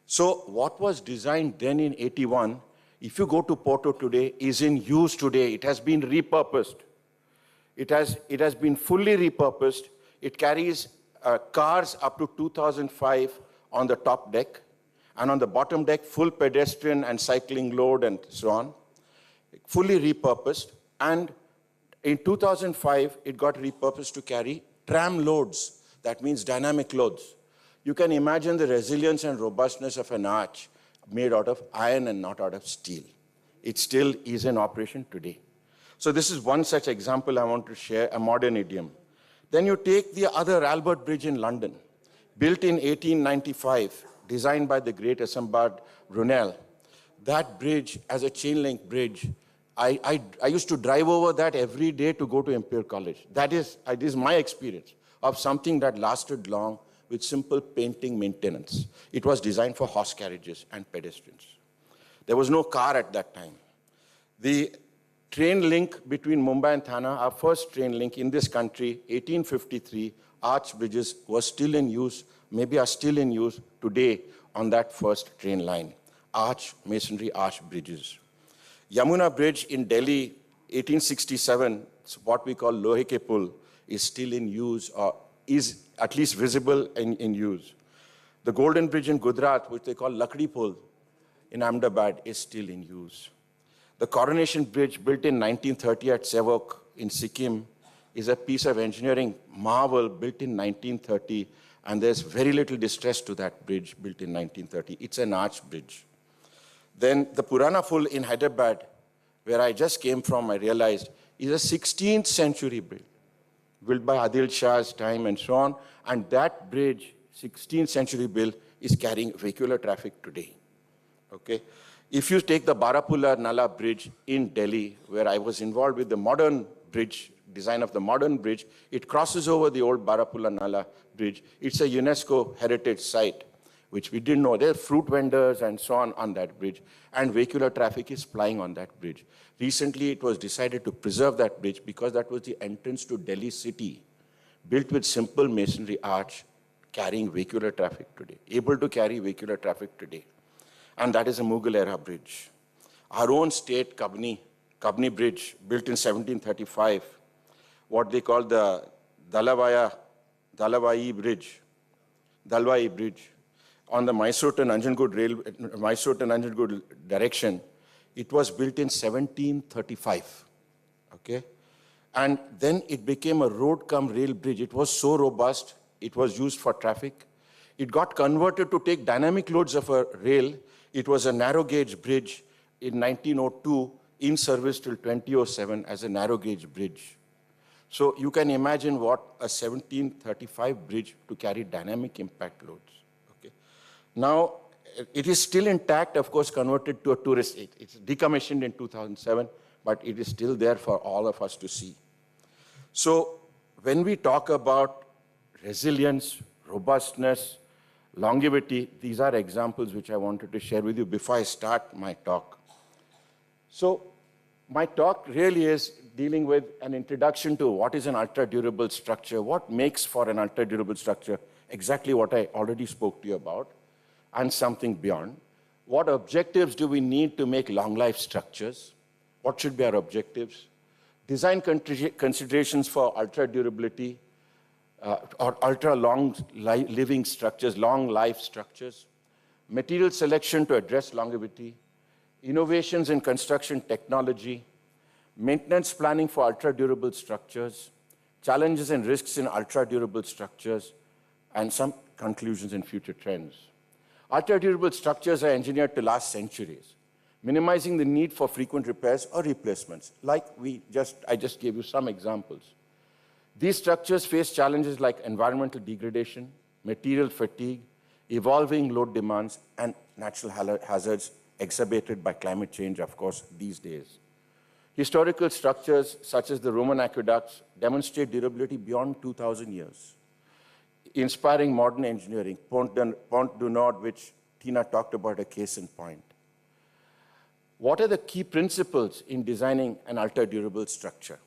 Speaker 7: So what was designed then in 81, if you go to Porto today, is in use today. It has been repurposed. It has been fully repurposed. It carries cars up to 2005 on the top deck, and on the bottom deck, full pedestrian and cycling load and so on. Fully repurposed. And in 2005, it got repurposed to carry tram loads. That means dynamic loads. You can imagine the resilience and robustness of an arch made out of iron and not out of steel. It still is in operation today. So this is one such example I want to share, a modern idiom. Then you take the other Albert Bridge in London, built in 1895, designed by the great Isambard Brunel. That bridge, as a chain link bridge, I used to drive over that every day to go to Imperial College. That is my experience of something that lasted long with simple painting maintenance. It was designed for horse carriages and pedestrians. There was no car at that time. The train link between Mumbai and Thane, our first train link in this country, 1853, arch bridges were still in use, maybe are still in use today on that first train line. Masonry arch bridges. Yamuna Bridge in Delhi, 1867, what we call Lohe Ke Pul is still in use, or is at least visible in use. The Golden Bridge in Gujarat, which they call Lakdi Pul in Ahmedabad, is still in use. The Coronation Bridge, built in 1930 at Sevok in Sikkim, is a piece of engineering marvel built in 1930, and there's very little distress to that bridge built in 1930. It's an arch bridge. Then the Purana Pul in Hyderabad, where I just came from, I realized, is a 16th century bridge, built by Adil Shah's time and so on, and that bridge, 16th century build, is carrying vehicular traffic today. Okay? If you take the Barapula Nala Bridge in Delhi, where I was involved with the modern bridge, design of the modern bridge, it crosses over the old Barapula Nala Bridge. It's a UNESCO heritage site, which we didn't know. There are fruit vendors and so on that bridge, and vehicular traffic is plying on that bridge. Recently, it was decided to preserve that bridge because that was the entrance to Delhi city, built with simple masonry arch, carrying vehicular traffic today, able to carry vehicular traffic today. And that is a Mughal era bridge. Our own state Kabni Bridge, built in 1735, what they call the Dalwai Bridge, on the Mysore to Nanjangud direction. It was built in 1735, okay? And then it became a road cum rail bridge. It was so robust, it was used for traffic. It got converted to take dynamic loads of a rail. It was a narrow gauge bridge in 1902, in service till 2007 as a narrow gauge bridge. So you can imagine what a 1735 bridge to carry dynamic impact loads. Okay. Now, it is still intact, of course, converted to a tourist. It's decommissioned in 2007, but it is still there for all of us to see. So when we talk about resilience, robustness, longevity, these are examples which I wanted to share with you before I start my talk. So my talk really is dealing with an introduction to what is an ultra-durable structure, what makes for an ultra-durable structure, exactly what I already spoke to you about, and something beyond. What objectives do we need to make long-life structures? What should be our objectives? Design considerations for ultra-durability, or ultra-long living structures, long life structures, material selection to address longevity, innovations in construction technology, maintenance planning for ultra-durable structures, challenges and risks in ultra-durable structures, and some conclusions and future trends. Ultra-durable structures are engineered to last centuries, minimizing the need for frequent repairs or replacements, like I just gave you some examples. These structures face challenges like environmental degradation, material fatigue, evolving load demands, and natural hazards exacerbated by climate change, of course, these days. Historical structures, such as the Roman aqueducts, demonstrate durability beyond 2,000 years, inspiring modern engineering. Pont du Nord, which Tina talked about, a case in point. What are the key principles in designing an ultra-durable structure?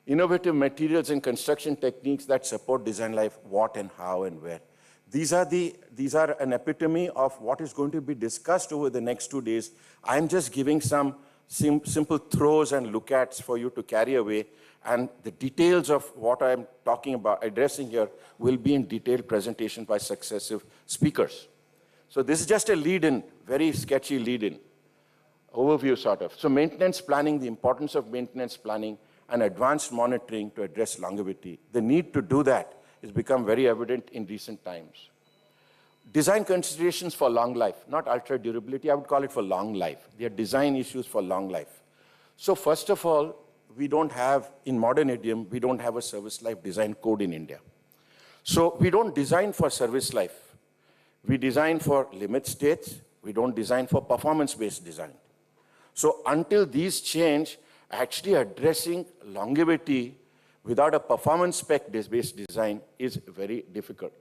Speaker 7: Innovative materials and construction techniques that support design life, what and how and where. These are an epitome of what is going to be discussed over the next 2 days. I'm just giving some simple throws and look-ats for you to carry away, and the details of what I'm talking about, addressing here, will be in detailed presentation by successive speakers. So this is just a lead-in, very sketchy lead-in, overview sort of. So maintenance planning, the importance of maintenance planning, and advanced monitoring to address longevity. The need to do that has become very evident in recent times. Design considerations for long life, not ultra-durability, I would call it for long life. They are design issues for long life. So first of all, we don't have, in modern idiom, we don't have a service life design code in India. So we don't design for service life. We design for limit states. We don't design for performance-based design. So until these change, actually addressing longevity without a performance spec-based design is very difficult.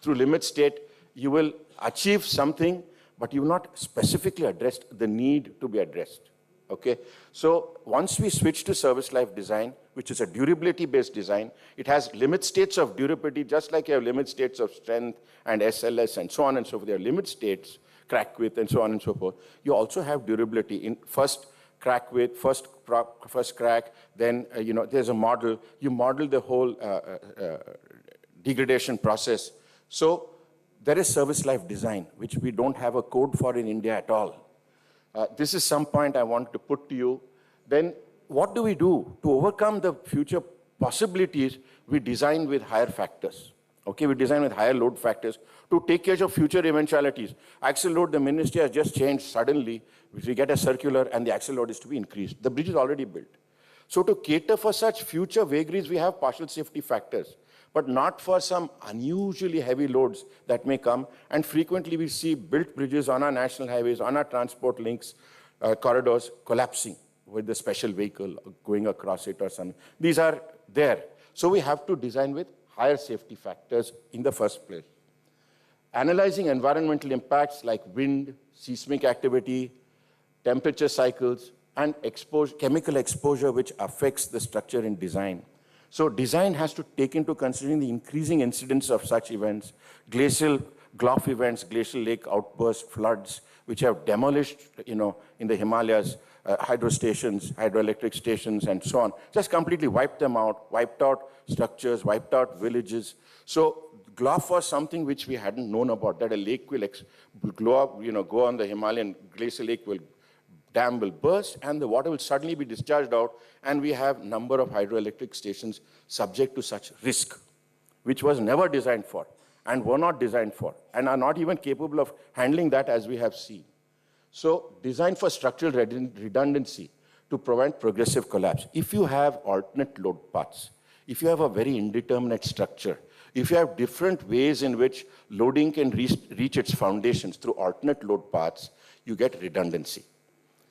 Speaker 7: Through limit state, you will achieve something, but you will not specifically address the need to be addressed. Okay? So once we switch to service life design, which is a durability-based design, it has limit states of durability, just like you have limit states of strength and SLS and so on and so forth. There are limit states, crack width and so on and so forth. You also have durability. In first, crack width, first crack, then there's a model. You model the whole degradation process. So there is service life design, which we don't have a code for in India at all. This is some point I want to put to you. Then what do we do to overcome the future possibilities? We design with higher factors. Okay, we design with higher load factors to take care of future eventualities. Axle load, the ministry has just changed suddenly. We get a circular and the axle load is to be increased. The bridge is already built. So to cater for such future vagaries, we have partial safety factors, but not for some unusually heavy loads that may come. And frequently we see built bridges on our national highways, on our transport links, corridors collapsing with the special vehicle going across it or something. These are there. So we have to design with higher safety factors in the first place. Analyzing environmental impacts like wind, seismic activity, temperature cycles, and chemical exposure which affects the structure in design. So design has to take into consideration the increasing incidence of such events, glacial Glough events, glacial lake outbursts, floods, which have demolished, in the Himalayas, hydro stations, hydroelectric stations, and so on. Just completely wiped them out, wiped out structures, wiped out villages. So Glough was something which we hadn't known about, that a lake will glow up, go on the Himalayan glacial lake, dam will burst, and the water will suddenly be discharged out, and we have number of hydroelectric stations subject to such risk, which was never designed for, and were not designed for, and are not even capable of handling that, as we have seen. So design for structural redundancy to prevent progressive collapse. If you have alternate load paths, if you have a very indeterminate structure, if you have different ways in which loading can reach its foundations through alternate load paths, you get redundancy.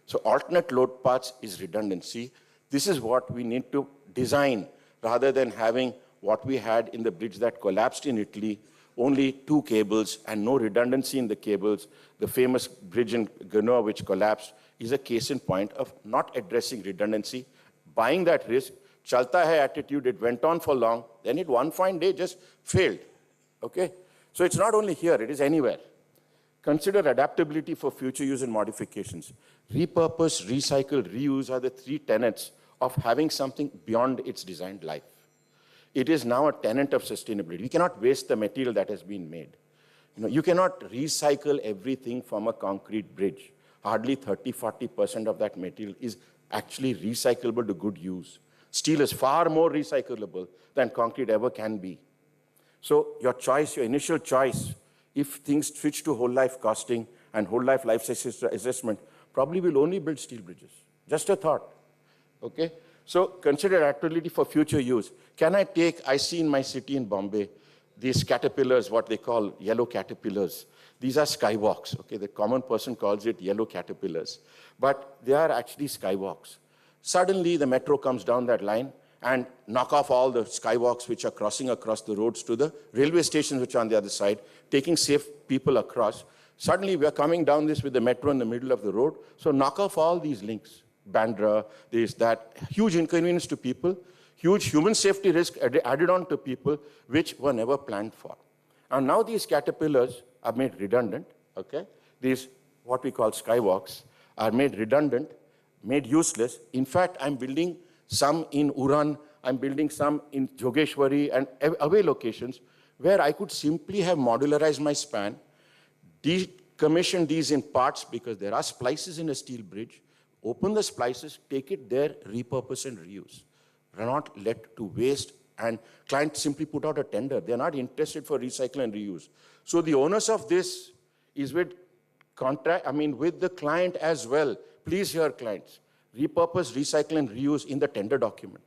Speaker 7: So alternate load paths is redundancy. This is what we need to design rather than having what we had in the bridge that collapsed in Italy, only 2 cables and no redundancy in the cables. The famous bridge in Genoa which collapsed is a case in point of not addressing redundancy, buying that risk, chalta hai attitude, it went on for long, then it one fine day just failed, okay? So it's not only here, it is anywhere. Consider adaptability for future use and modifications. Repurpose, recycle, reuse are the 3 tenets of having something beyond its designed life. It is now a tenet of sustainability. We cannot waste the material that has been made. You cannot recycle everything from a concrete bridge. Hardly 30-40% of that material is actually recyclable to good use. Steel is far more recyclable than concrete ever can be. So your choice, your initial choice, if things switch to whole life costing and whole life assessment, probably will only build steel bridges. Just a thought, okay? So consider adaptability for future use. I see in my city in Bombay, these caterpillars, what they call yellow caterpillars. These are skywalks, okay? The common person calls it yellow caterpillars, but they are actually skywalks. Suddenly the metro comes down that line and knock off all the skywalks which are crossing across the roads to the railway stations which are on the other side, taking safe people across. Suddenly we are coming down this with the metro in the middle of the road, so knock off all these links. Bandra, this, that, huge inconvenience to people, huge human safety risk added on to people which were never planned for. And now these caterpillars are made redundant, okay? These, what we call skywalks, are made redundant, made useless. In fact, I'm building some in Uran, I'm building some in Jogeshwari and away locations where I could simply have modularized my span, decommission these in parts because there are splices in a steel bridge, open the splices, take it there, repurpose and reuse. Not let to waste, and clients simply put out a tender. They're not interested for recycle and reuse. So the onus of this is with the client as well. Please hear clients, repurpose, recycle and reuse in the tender document.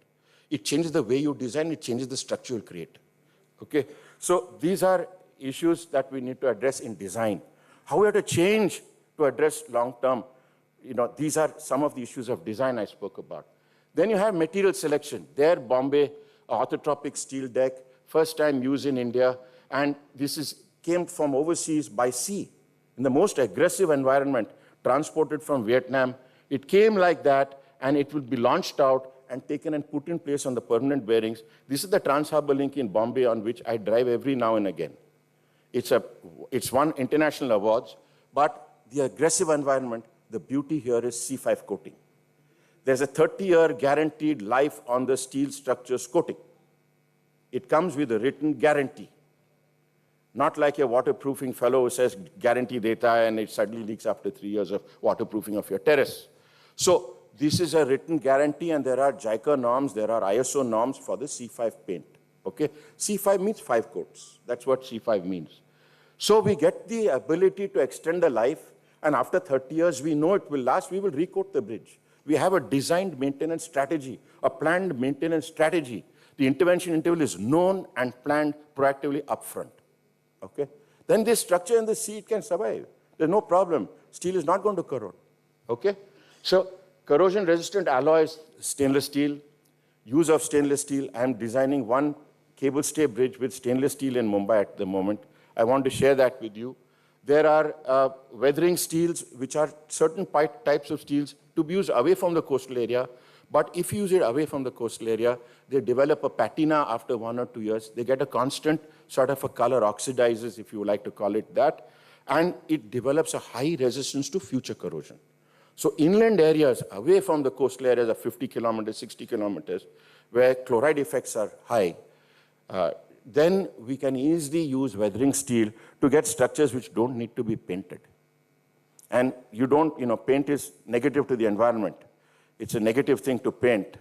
Speaker 7: It changes the way you design, it changes the structure you create, okay? So these are issues that we need to address in design. How we have to change to address long-term, these are some of the issues of design I spoke about. Then you have material selection. There, Bombay, orthotropic steel deck, first time used in India, and this came from overseas by sea, in the most aggressive environment, transported from Vietnam. It came like that, and it will be launched out and taken and put in place on the permanent bearings. This is the Trans-Harbour Link in Bombay on which I drive every now and again. It's won international awards, but the aggressive environment, the beauty here is C5 coating. there's a 30-year guaranteed life on the steel structures coating. It comes with a written guarantee. Not like a waterproofing fellow who says guarantee data and it suddenly leaks after 3 years of waterproofing of your terrace. So this is a written guarantee, and there are JICA norms, there are ISO norms for the C5 paint. Okay? C5 means 5 coats. That's what C5 means. So we get the ability to extend the life, and after 30 years, we know it will last, we will recoat the bridge. We have a designed maintenance strategy, a planned maintenance strategy. The intervention interval is known and planned proactively upfront. Okay? Then this structure in the sea can survive. There's no problem. Steel is not going to corrode. Okay? So corrosion-resistant alloys, stainless steel, use of stainless steel. I'm designing one cable stay bridge with stainless steel in Mumbai at the moment. I want to share that with you. There are weathering steels, which are certain types of steels to be used away from the coastal area. But if you use it away from the coastal area, they develop a patina after 1 or 2 years. They get a constant sort of a color, oxidizes, if you like to call it that, and it develops a high resistance to future corrosion. So inland areas away from the coastal areas of 50 kilometers, 60 kilometers, where chloride effects are high, then we can easily use weathering steel to get structures which don't need to be painted. And you don't, paint is negative to the environment. It's a negative thing to paint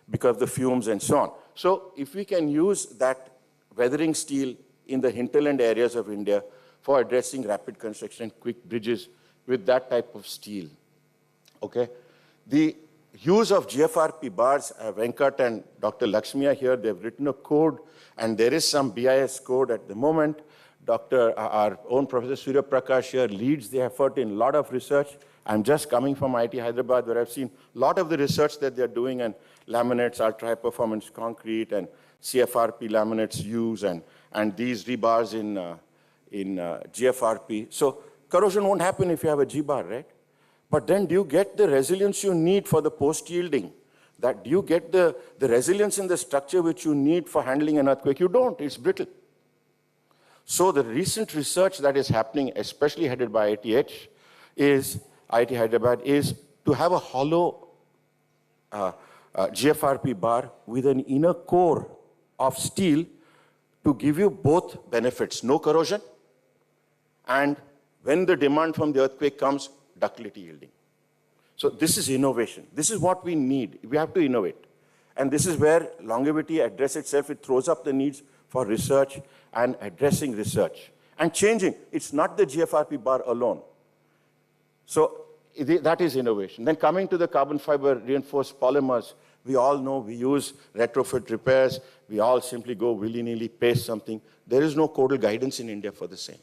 Speaker 7: because of the fumes and so on. So if we can use that weathering steel in the hinterland areas of India for addressing rapid construction, quick bridges with that type of steel, okay? The use of GFRP bars, Venkat and Dr. Lakshmi are here. They've written a code, and there is some BIS code at the moment. Our own Professor Surya Prakash here leads the effort in a lot of research. I'm just coming from IIT Hyderabad, where I've seen a lot of the research that they're doing, and laminates, ultra-high-performance concrete, and CFRP laminates use, and these rebars in GFRP. So corrosion won't happen if you have a G-bar, right? But then do you get the resilience you need for the post-yielding? Do you get the resilience in the structure which you need for handling an earthquake? You don't. It's brittle. So the recent research that is happening, especially headed by IIT Hyderabad, is to have a hollow GFRP bar with an inner core of steel to give you both benefits, no corrosion, and when the demand from the earthquake comes, ductility yielding. So this is innovation. This is what we need. We have to innovate. And this is where longevity addresses itself. It throws up the needs for research and addressing research and changing. It's not the GFRP bar alone. So that is innovation. Then coming to the carbon fiber reinforced polymers, we all know we use retrofit repairs. We all simply go willy-nilly paste something. There is no codal guidance in India for the same.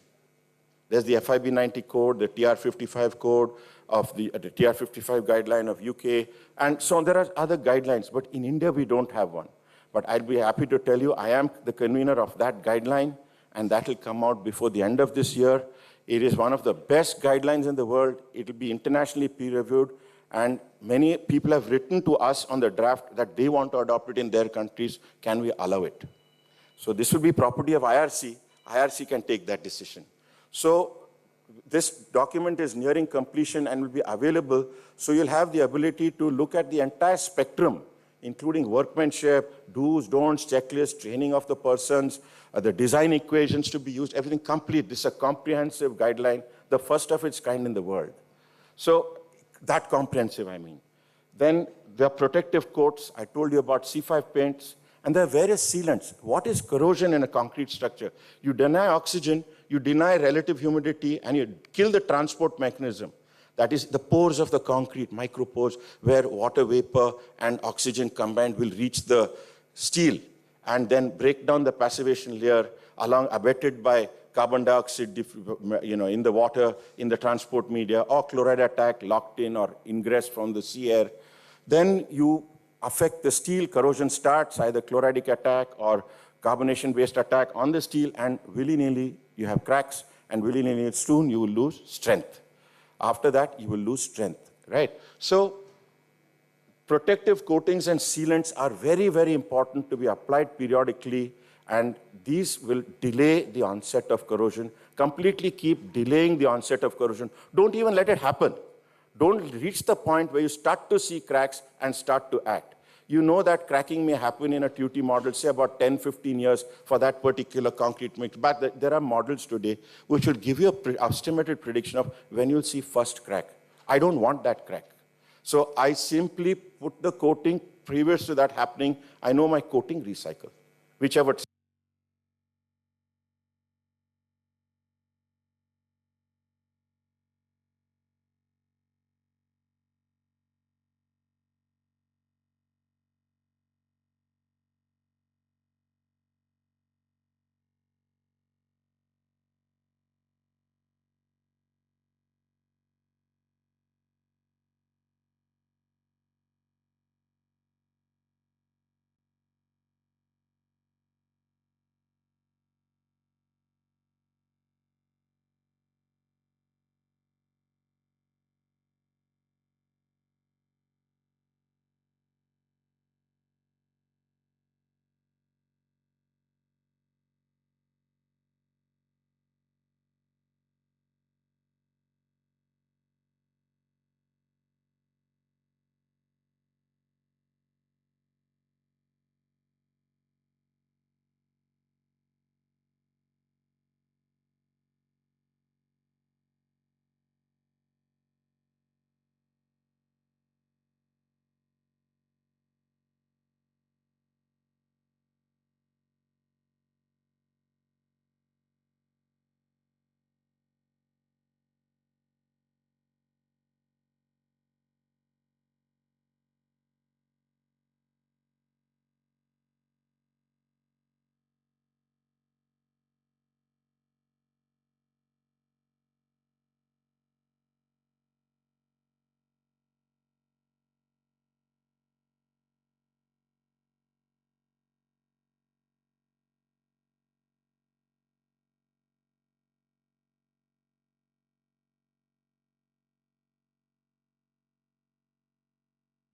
Speaker 7: There's the FIB 90 code, the TR55 code of the TR55 guideline of UK, and so on. There are other guidelines, but in India we don't have one. But I'd be happy to tell you I am the convener of that guideline, and that will come out before the end of this year. It is one of the best guidelines in the world. It will be internationally peer-reviewed, and many people have written to us on the draft that they want to adopt it in their countries. Can we allow it? So this will be property of IRC. IRC can take that decision. So this document is nearing completion and will be available, so you'll have the ability to look at the entire spectrum, including workmanship, do's, don'ts, checklists, training of the persons, the design equations to be used, everything complete. This is a comprehensive guideline, the first of its kind in the world. So that comprehensive, I mean. Then the protective coats, I told you about C5 paints, and there are various sealants. What is corrosion in a concrete structure? You deny oxygen, you deny relative humidity, and you kill the transport mechanism. That is the pores of the concrete, micropores, where water vapor and oxygen combined will reach the steel and then break down the passivation layer abetted by carbon dioxide in the water, in the transport media, or chloride attack locked in or ingress from the sea air. Then you affect the steel, corrosion starts, either chloridic attack or carbonation-based attack on the steel, and willy-nilly you have cracks, and willy-nilly soon you will lose strength. After that, you will lose strength, right? So protective coatings and sealants are very, very important to be applied periodically, and these will delay the onset of corrosion, completely keep delaying the onset of corrosion. Don't even let it happen. Don't reach the point where you start to see cracks and start to act. You know that cracking may happen in a TUT model, say about 10, 15 years for that particular concrete mix. But there are models today which will give you an estimated prediction of when you'll see first crack. I don't want that crack. So I simply put the coating previous to that happening. I know my coating recycle, whichever.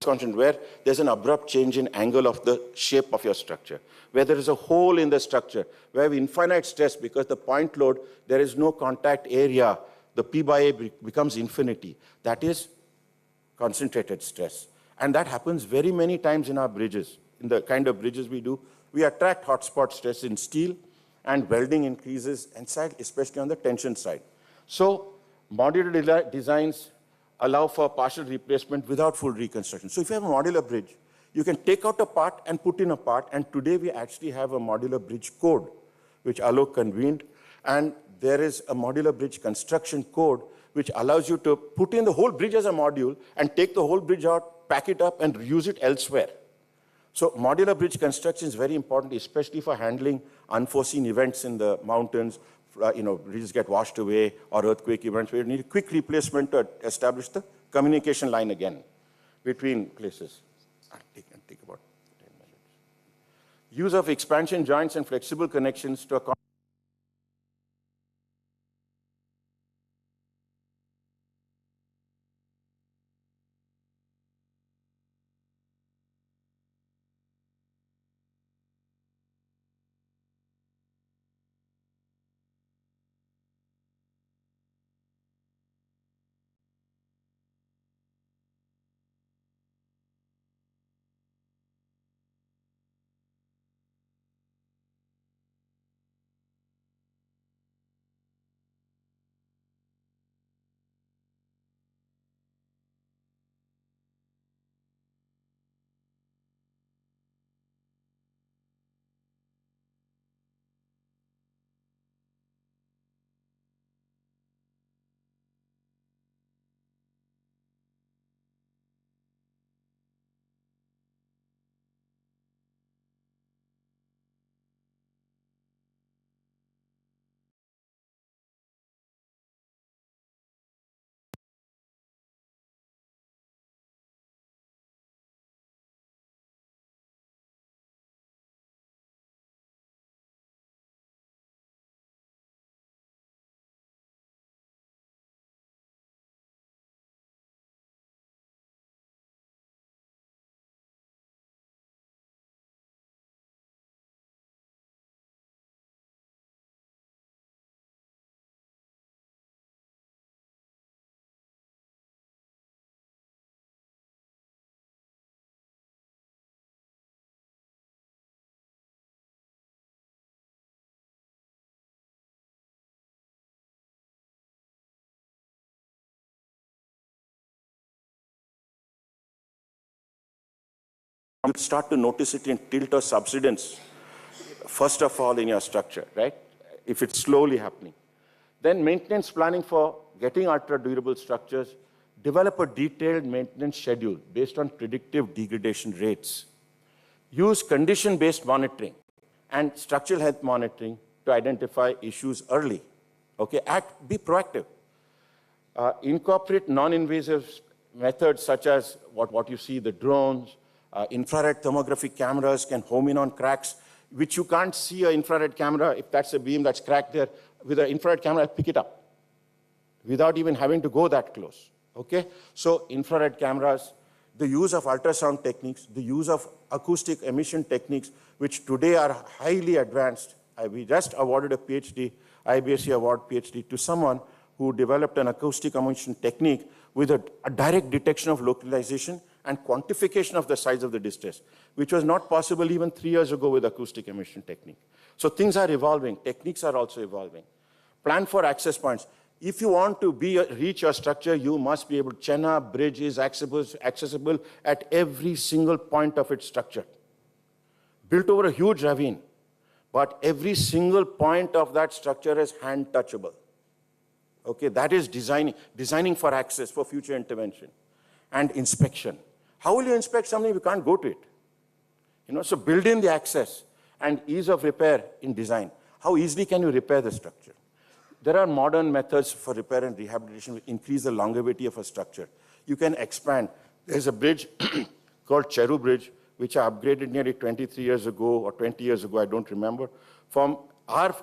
Speaker 7: Constant where there's an abrupt change in angle of the shape of your structure, where there is a hole in the structure, where we have infinite stress because the point load, there is no contact area, the P by A becomes infinity. That is concentrated stress. And that happens very many times in our bridges. In the kind of bridges we do, we attract hotspot stress in steel, and welding increases inside, especially on the tension side. So modular designs allow for partial replacement without full reconstruction. So if you have a modular bridge, you can take out a part and put in a part, and today we actually have a modular bridge code, which Alok convened, and there is a modular bridge construction code, which allows you to put in the whole bridge as a module and take the whole bridge out, pack it up, and use it elsewhere. So modular bridge construction is very important, especially for handling unforeseen events in the mountains. Bridges get washed away, or earthquake events where you need a quick replacement to establish the communication line again between places. I'll take about 10 minutes. Use of expansion joints and flexible connections to accommodate you start to notice it in tilt or subsidence, first of all in your structure, right? If it's slowly happening. Then maintenance planning for getting ultra-durable structures, develop a detailed maintenance schedule based on predictive degradation rates. Use condition-based monitoring and structural health monitoring to identify issues early. Okay, be proactive. Incorporate non-invasive methods such as what you see, the drones, infrared thermography cameras can home in on cracks, which you can't see an infrared camera. If that's a beam that's cracked there, with an infrared camera, pick it up without even having to go that close. Okay? So infrared cameras, the use of ultrasound techniques, the use of acoustic emission techniques, which today are highly advanced. We just awarded a PhD, IABSE award PhD, to someone who developed an acoustic emission technique with a direct detection of localization and quantification of the size of the distress, which was not possible even 3 years ago with acoustic emission technique. So things are evolving. Techniques are also evolving. Plan for access points. If you want to reach your structure, you must be able to. Chenab Bridge is accessible at every single point of its structure. Built over a huge ravine, but every single point of that structure is hand touchable. Okay, that is designing for access, for future intervention. And inspection. How will you inspect something if you can't go to it? You know, so build in the access and ease of repair in design. How easily can you repair the structure? There are modern methods for repair and rehabilitation which increase the longevity of a structure. You can expand. There's a bridge called Cheru Bridge, which I upgraded nearly 23 years ago or 20 years ago, I don't remember, from our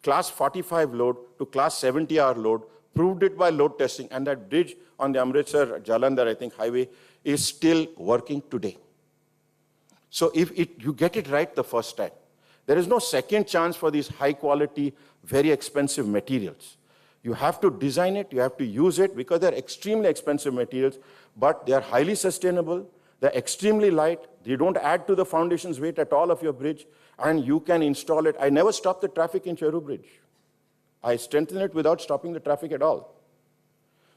Speaker 7: class 45 load to class 70R load, proved it by load testing, and that bridge on the Amritsar Jalandhar, I think, highway is still working today. So if you get it right the first time, there is no second chance for these high quality, very expensive materials. You have to design it, you have to use it because they're extremely expensive materials, but they're highly sustainable, they're extremely light, they don't add to the foundation's weight at all of your bridge, and you can install it. I never stopped the traffic in Cheru Bridge. I strengthened it without stopping the traffic at all.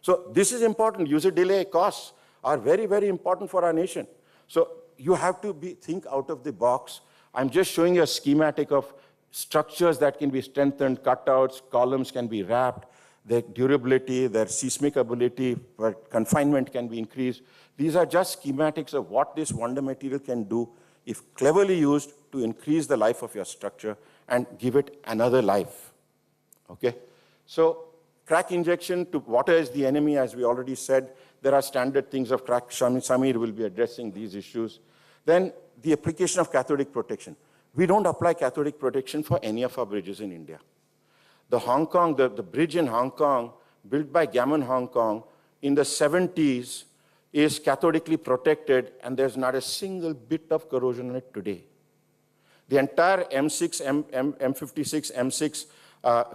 Speaker 7: So this is important. User delay costs are very, very important for our nation. So you have to think out of the box. I'm just showing you a schematic of structures that can be strengthened, cutouts, columns can be wrapped, their durability, their seismic ability, where confinement can be increased. These are just schematics of what this wonder material can do if cleverly used to increase the life of your structure and give it another life. Okay? So crack injection to water is the enemy, as we already said. There are standard things of crack. Samir will be addressing these issues. Then the application of cathodic protection. We don't apply cathodic protection for any of our bridges in India. The bridge in Hong Kong, built by Gammon Hong Kong in the 70s, is cathodically protected, and there's not a single bit of corrosion in it today. The entire M6, M56, M6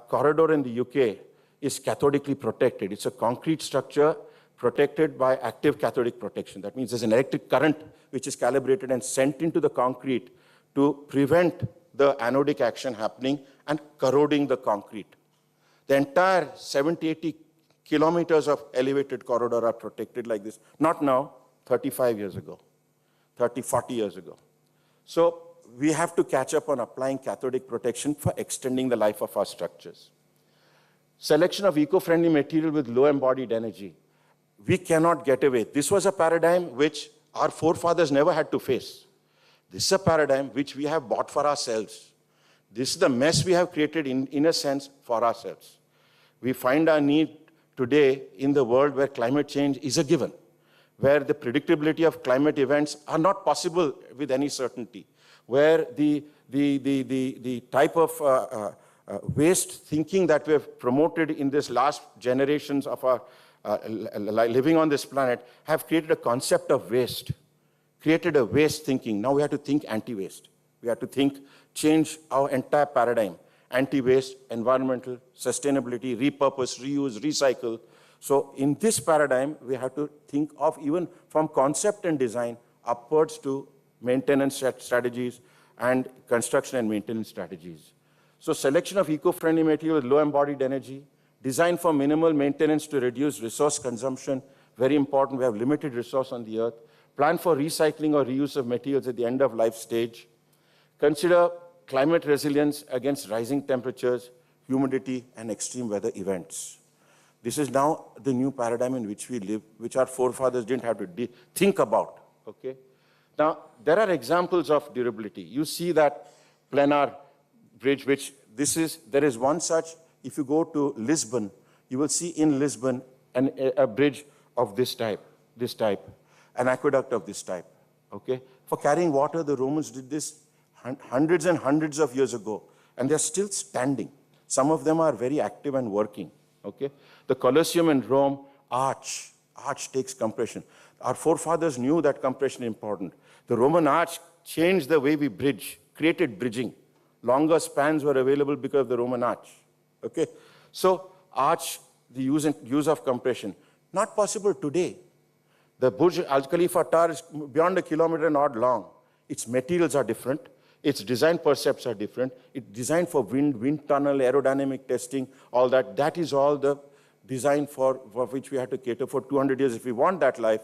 Speaker 7: corridor in the UK is cathodically protected. It's a concrete structure protected by active cathodic protection. That means there's an electric current which is calibrated and sent into the concrete to prevent the anodic action happening and corroding the concrete. The entire 70, 80 kilometers of elevated corridor are protected like this. Not now, 35 years ago, 30, 40 years ago. So we have to catch up on applying cathodic protection for extending the life of our structures. Selection of eco-friendly material with low embodied energy. We cannot get away. This was a paradigm which our forefathers never had to face. This is a paradigm which we have bought for ourselves. This is the mess we have created in a sense for ourselves. We find our need today in the world where climate change is a given, where the predictability of climate events are not possible with any certainty, where the type of waste thinking that we have promoted in this last generations of our living on this planet have created a concept of waste, created a waste thinking. Now we have to think anti-waste. We have to change our entire paradigm. Anti-waste, environmental, sustainability, repurpose, reuse, recycle. So in this paradigm, we have to think of even from concept and design upwards to maintenance strategies and construction and maintenance strategies. So selection of eco-friendly material with low embodied energy, design for minimal maintenance to reduce resource consumption, very important. We have limited resource on the earth. Plan for recycling or reuse of materials at the end of life stage. Consider climate resilience against rising temperatures, humidity, and extreme weather events. This is now the new paradigm in which we live, which our forefathers didn't have to think about, okay? Now, there are examples of durability. You see that planar bridge, there is one such. If you go to Lisbon, you will see in Lisbon a bridge of this type, an aqueduct of this type, okay? For carrying water, the Romans did this hundreds and hundreds of years ago, and they're still standing. Some of them are very active and working, okay? The Colosseum in Rome, arch takes compression. Our forefathers knew that compression is important. The Roman arch changed the way we bridge, created bridging. Longer spans were available because of the Roman arch, okay? So arch, the use of compression, not possible today. The Burj Al Khalifa Tower is beyond 1 kilometer and odd long. Its materials are different. Its design percepts are different. It's designed for wind tunnel, aerodynamic testing, all that. That is all the design for which we have to cater for 200 years if we want that life.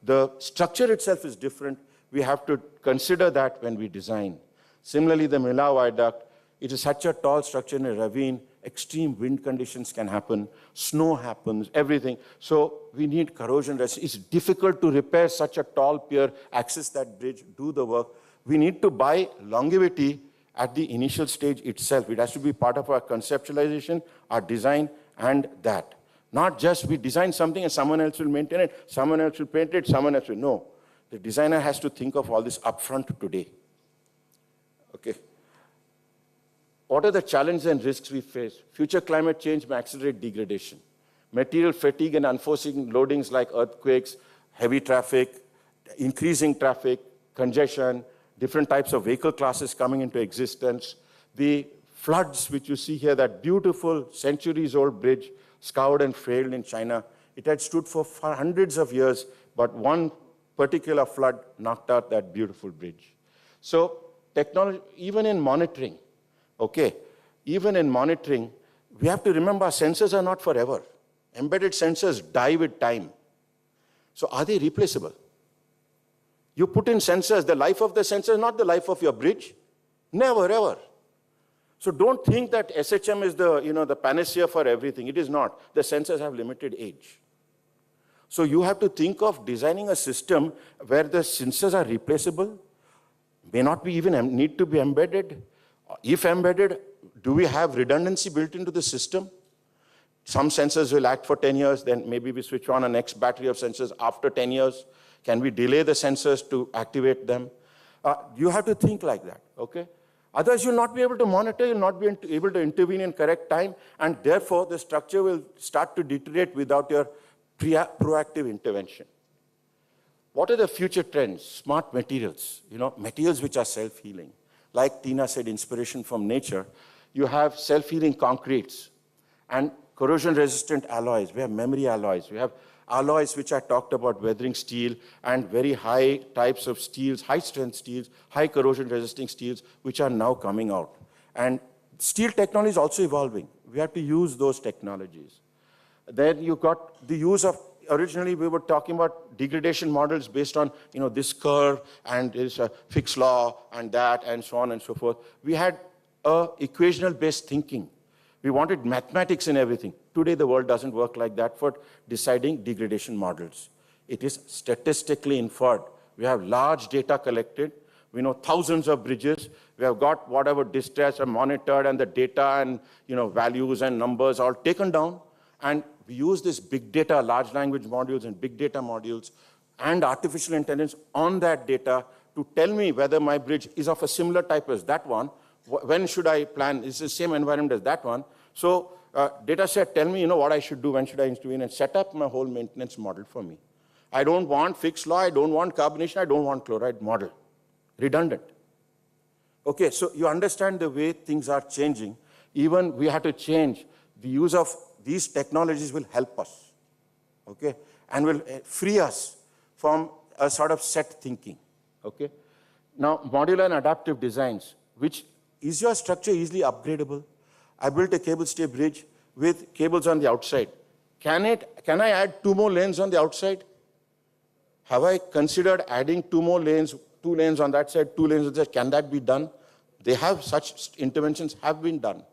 Speaker 7: The structure itself is different. We have to consider that when we design. Similarly, the Mila Viaduct, it is such a tall structure in a ravine. Extreme wind conditions can happen. Snow happens, everything. So we need corrosion resistance. It's difficult to repair such a tall pier, access that bridge, do the work. We need to buy longevity at the initial stage itself. It has to be part of our conceptualization, our design, and that. Not just we design something and someone else will maintain it, someone else will paint it, someone else will. No. The designer has to think of all this upfront today. Okay. What are the challenges and risks we face? Future climate change may accelerate degradation. Material fatigue and unforeseen loadings like earthquakes, heavy traffic, increasing traffic, congestion, different types of vehicle classes coming into existence. The floods, which you see here, that beautiful centuries-old bridge, scoured and failed in China. It had stood for hundreds of years, but one particular flood knocked out that beautiful bridge. So technology, even in monitoring, okay, even in monitoring, we have to remember our sensors are not forever. Embedded sensors die with time. So are they replaceable? You put in sensors, the life of the sensor is not the life of your bridge. Never, ever. So don't think that SHM is the panacea for everything. It is not. The sensors have limited age. So you have to think of designing a system where the sensors are replaceable, may not be even need to be embedded. If embedded, do we have redundancy built into the system? Some sensors will act for 10 years, then maybe we switch on a next battery of sensors after 10 years. Can we delay the sensors to activate them? You have to think like that, okay? Otherwise, you'll not be able to monitor, you'll not be able to intervene in correct time, and therefore the structure will start to deteriorate without your proactive intervention. What are the future trends? Smart materials, materials which are self-healing. Like Tina said, inspiration from nature. You have self-healing concretes and corrosion-resistant alloys. We have memory alloys. We have alloys which I talked about, weathering steel, and very high types of steels, high-strength steels, high corrosion-resisting steels, which are now coming out. And steel technology is also evolving. We have to use those technologies. Then you got the use of, originally we were talking about degradation models based on, this curve, and there's a fixed law, and that, and so on and so forth. We had equational-based thinking. We wanted mathematics in everything. Today, the world doesn't work like that for deciding degradation models. It is statistically inferred. We have large data collected. We know thousands of bridges. We have got whatever distress are monitored, and the data and values and numbers all taken down. And we use this big data, large language modules and big data modules, and artificial intelligence on that data to tell me whether my bridge is of a similar type as that one. When should I plan? Is the same environment as that one? So data set, tell me what I should do, when should I intervene, and set up my whole maintenance model for me. I don't want fixed law, I don't want carbonation, I don't want chloride model. Redundant. Okay, so you understand the way things are changing. Even we have to change. The use of these technologies will help us, okay, and will free us from a sort of set thinking, okay. Now, modular and adaptive designs, which is your structure easily upgradable? I built a cable stay bridge with cables on the outside. Can I add 2 more lanes on the outside? Have I considered adding 2 more lanes, 2 lanes on that side, 2 lanes on that side? Can that be done? They have such interventions have been done.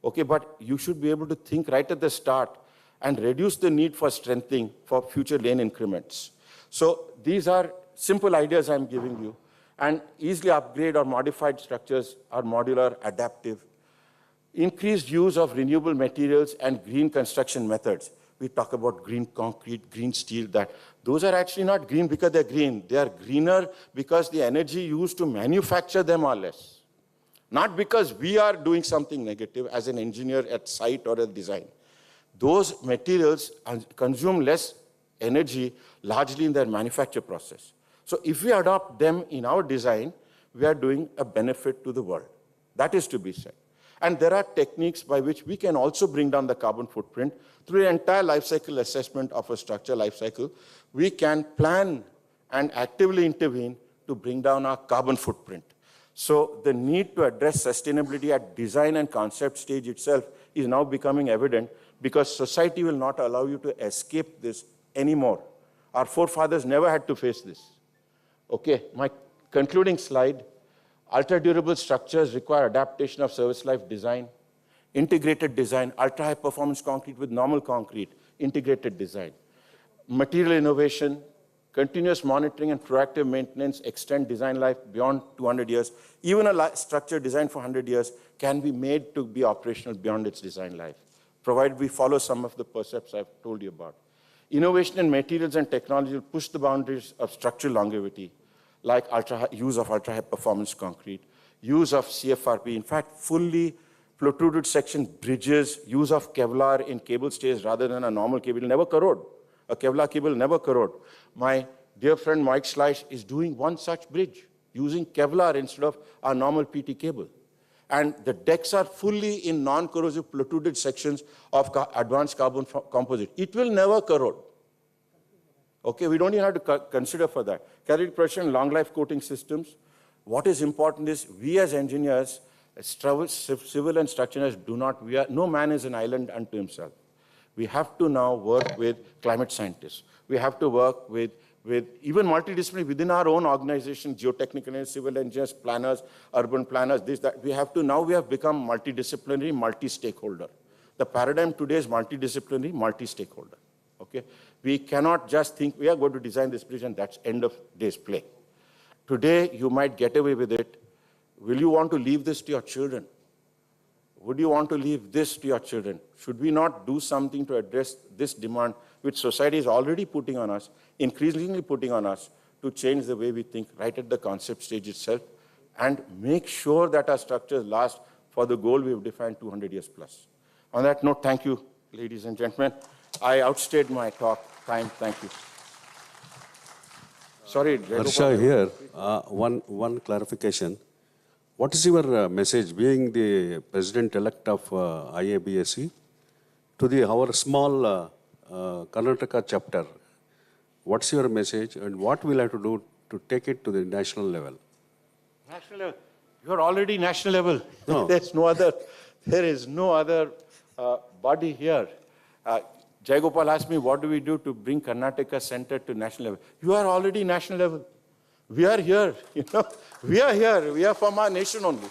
Speaker 7: Okay, but you should be able to think right at the start and reduce the need for strengthening for future lane increments. So these are simple ideas I'm giving you. And easily upgrade or modified structures are modular, adaptive. Increased use of renewable materials and green construction methods. We talk about green concrete, green steel, that those are actually not green because they're green. They are greener because the energy used to manufacture them are less. Not because we are doing something negative as an engineer at site or at design. Those materials consume less energy largely in their manufacture process. So if we adopt them in our design, we are doing a benefit to the world. That is to be said. And there are techniques by which we can also bring down the carbon footprint through the entire life cycle assessment of a structure life cycle. We can plan and actively intervene to bring down our carbon footprint. So the need to address sustainability at design and concept stage itself is now becoming evident because society will not allow you to escape this anymore. Our forefathers never had to face this. Okay, my concluding slide. Ultra-durable structures require adaptation of service life design, integrated design, ultra-high performance concrete with normal concrete, integrated design. Material innovation, continuous monitoring and proactive maintenance extend design life beyond 200 years. Even a structure designed for 100 years can be made to be operational beyond its design life, provided we follow some of the precepts I've told you about. Innovation in materials and technology will push the boundaries of structural longevity, like use of ultra-high performance concrete, use of CFRP, in fact, fully protruded section bridges, use of Kevlar in cable stays rather than a normal cable, never corrode. A Kevlar cable never corrode. My dear friend Mike Schleisch is doing one such bridge, using Kevlar instead of our normal PT cable. And the decks are fully in non-corrosive protruded sections of advanced carbon composite. It will never corrode. Okay, we don't even have to consider for that. Catalytic pressure, long life coating systems. What is important is we as engineers, civil and structuralists no man is an island unto himself. We have to now work with climate scientists. We have to work with even multidisciplinary within our own organization, geotechnical engineers, civil engineers, planners, urban planners, this, that. We have become multidisciplinary, multi-stakeholder. The paradigm today is multidisciplinary, multi-stakeholder. Okay? We cannot just think we are going to design this bridge and that's end of day's play. Today, you might get away with it. Will you want to leave this to your children? Would you want to leave this to your children? Should we not do something to address this demand which society is already putting on us, increasingly putting on us, to change the way we think right at the concept stage itself and make sure that our structures last for the goal we've defined 200 years plus. On that note, thank you, ladies and gentlemen. I outstayed my talk time. Thank you. Sorry,
Speaker 5: Harsha, here, one clarification. What is your message, being the president-elect of IABSE, to our small Karnataka chapter? What's your message and what will I have to do to take it to the national level?
Speaker 7: National level? You're already national level.
Speaker 5: No.
Speaker 7: There is no other body here. Jayagopal asked me, what do we do to bring Karnataka center to national level? You are already national level. We are here, We are here. We are from our nation only.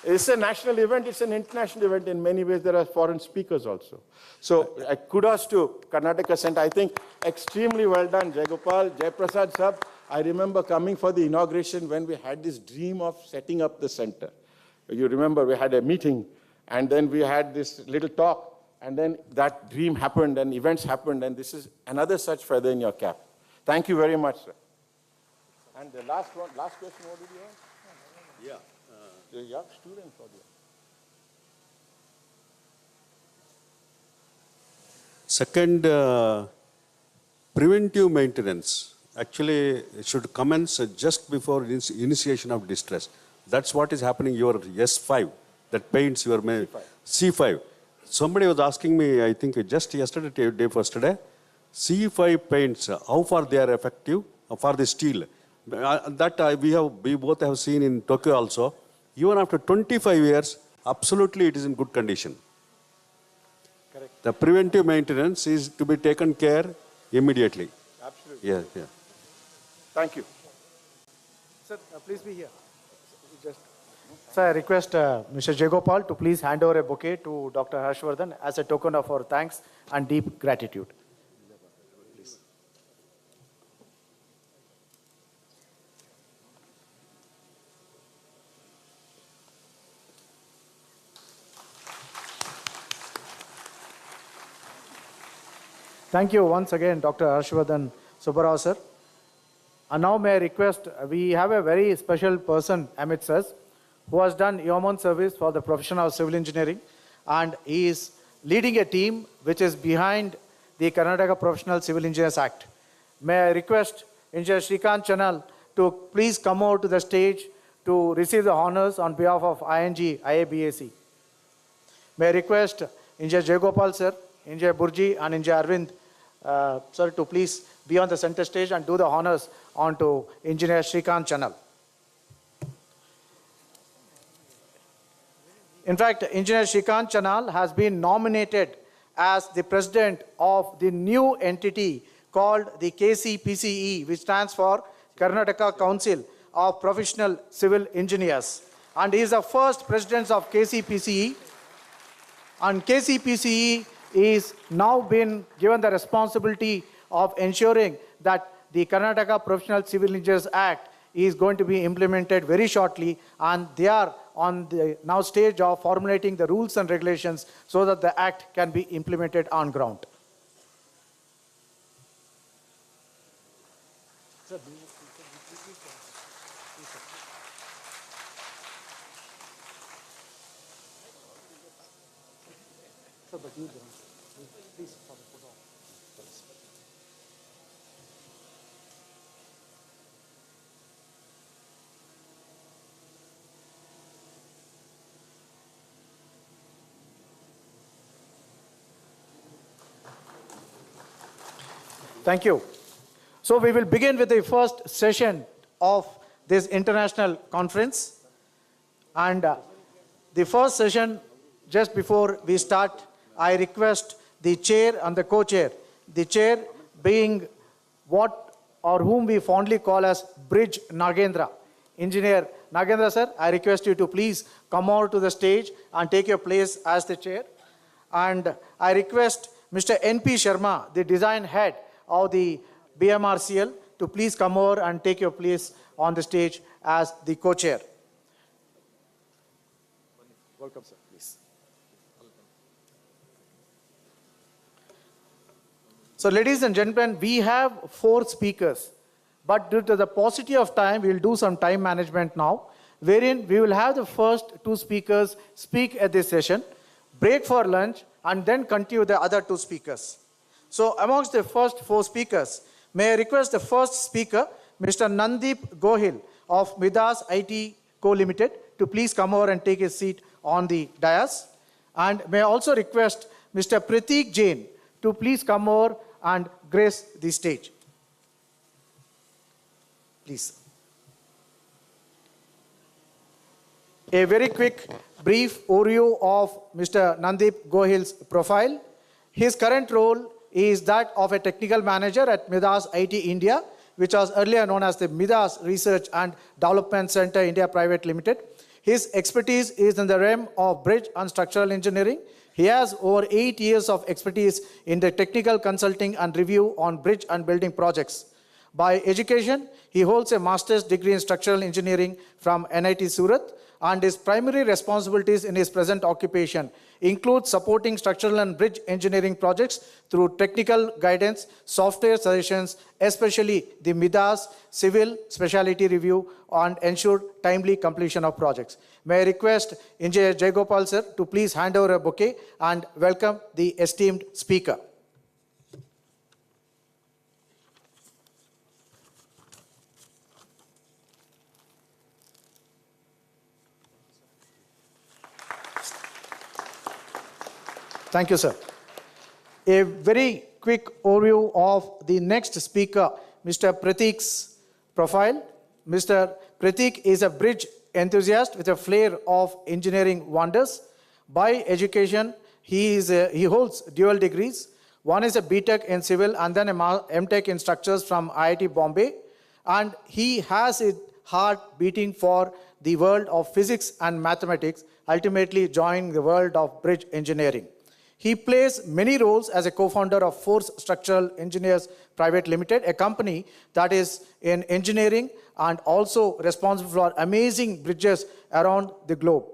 Speaker 7: It's a national event. It's an international event. In many ways, there are foreign speakers also. So kudos to Karnataka Center. I think extremely well done, Jayagopal, Jayaprasad Sab. I remember coming for the inauguration when we had this dream of setting up the center. You remember we had a meeting and then we had this little talk and then that dream happened and events happened and this is another such feather in your cap. Thank you very much, sir. And the last question, what did you ask? Yeah. The young student for you.
Speaker 5: Second, preventive maintenance. Actually, it should commence just before initiation of distress. That's what is happening your S5, that paints your C5. Somebody was asking me, I think just yesterday, day first today, C5 paints, how far they are effective for the steel. We both have seen in Tokyo also. Even after 25 years, absolutely it is in good condition. Correct. The preventive maintenance is to be taken care immediately.
Speaker 7: Absolutely.
Speaker 5: Yeah, yeah.
Speaker 7: Thank you.
Speaker 2: Sir, please be here. Sir, I request Mr. Jayagopal to please hand over a bouquet to Dr. Harshvardhan as a token of our thanks and deep gratitude. Thank you once again, Dr. Harshvardhan Subbarao, sir. And now may I request, we have a very special person amidst us who has done yeoman service for the profession of civil engineering, and he is leading a team which is behind the Karnataka Professional Civil Engineers Act. May I request Engineer Shrikant Chanal to please come over to the stage to receive the honors on behalf of ING-IABSE. May I request Engineer Jayagopal, sir, Engineer Burji and Engineer Arvind, sir, to please be on the center stage and do the honors on to Engineer Shrikant Chanal. In fact, Engineer Shrikant Chanal has been nominated as the president of the new entity called the KCPCE, which stands for Karnataka Council of Professional Civil Engineers. And he is the first president of KCPCE. And KCPCE is now been given the responsibility of ensuring that the Karnataka Professional Civil Engineers Act is going to be implemented very shortly, and they are on the now stage of formulating the rules and regulations so that the act can be implemented on ground. Thank you. So we will begin with the first session of this international conference. And the first session, just before we start, I request the chair and the co-chair, the chair being what or whom we fondly call as Bridge Nagendra. Engineer Nagendra, sir, I request you to please come over to the stage and take your place as the chair. And I request Mr. N.P. Sharma, the design head of the BMRCL, to please come over and take your place on the stage as the co-chair. Welcome, sir, please. So, ladies and gentlemen, we have 4 speakers, but due to the paucity of time, we will do some time management now, wherein we will have the first 2 speakers speak at this session, break for lunch, and then continue the other 2 speakers. So amongst the first 4 speakers, may I request the first speaker, Mr. Nandip Gohil of Midas IT Co. Limited, to please come over and take his seat on the dais. And may I also request Mr. Prateek Jain to please come over and grace the stage. Please. A very quick, brief overview of Mr. Nandip Gohil's profile. His current role is that of a technical manager at Midas IT India, which was earlier known as the Midas Research and Development Center India Private Limited. His expertise is in the realm of bridge and structural engineering. He has over 8 years of expertise in the technical consulting and review on bridge and building projects. By education, he holds a master's degree in structural engineering from NIT Surat, and his primary responsibilities in his present occupation include supporting structural and bridge engineering projects through technical guidance, software suggestions, especially the Midas Civil Specialty Review, and ensure timely completion of projects. May I request Engineer Jayagopal, sir, to please hand over a bouquet and welcome the esteemed speaker. Thank you, sir. A very quick overview of the next speaker, Mr. Prateek's profile. Mr. Prateek is a bridge enthusiast with a flair of engineering wonders. By education, he holds dual degrees. One is a BTech in civil and then a MTech in structures from IIT Bombay. And he has his heart beating for the world of physics and mathematics, ultimately joining the world of bridge engineering. He plays many roles as a co-founder of Force Structural Engineers Private Limited, a company that is in engineering and also responsible for amazing bridges around the globe.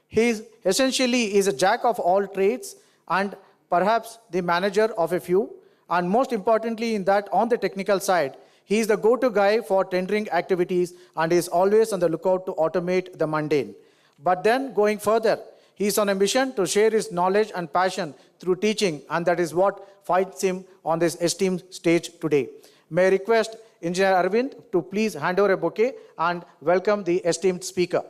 Speaker 2: He essentially is a jack of all trades and perhaps the manager of a few. And most importantly in that, on the technical side, he is the go-to guy for tendering activities and is always on the lookout to automate the mundane. But then going further, he is on a mission to share his knowledge and passion through teaching, and that is what finds him on this esteemed stage today. May I request Engineer Arvind to please hand over a bouquet and welcome the esteemed speaker.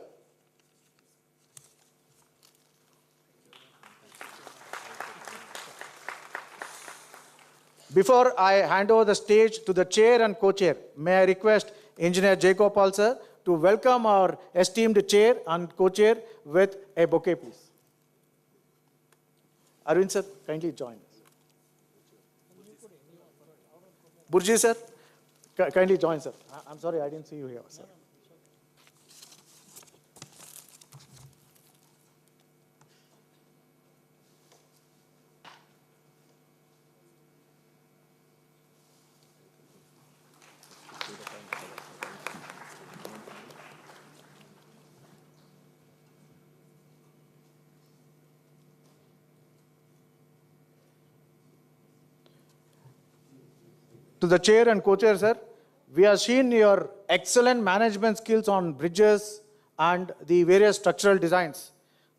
Speaker 2: Before I hand over the stage to the chair and co-chair, may I request Engineer J. Gopal sir to welcome our esteemed chair and co-chair with a bouquet, please. Arvind sir, kindly join us. Burji sir, kindly join sir. I'm sorry, I didn't see you here, sir. To the chair and co-chair, sir, we have seen your excellent management skills on bridges and the various structural designs.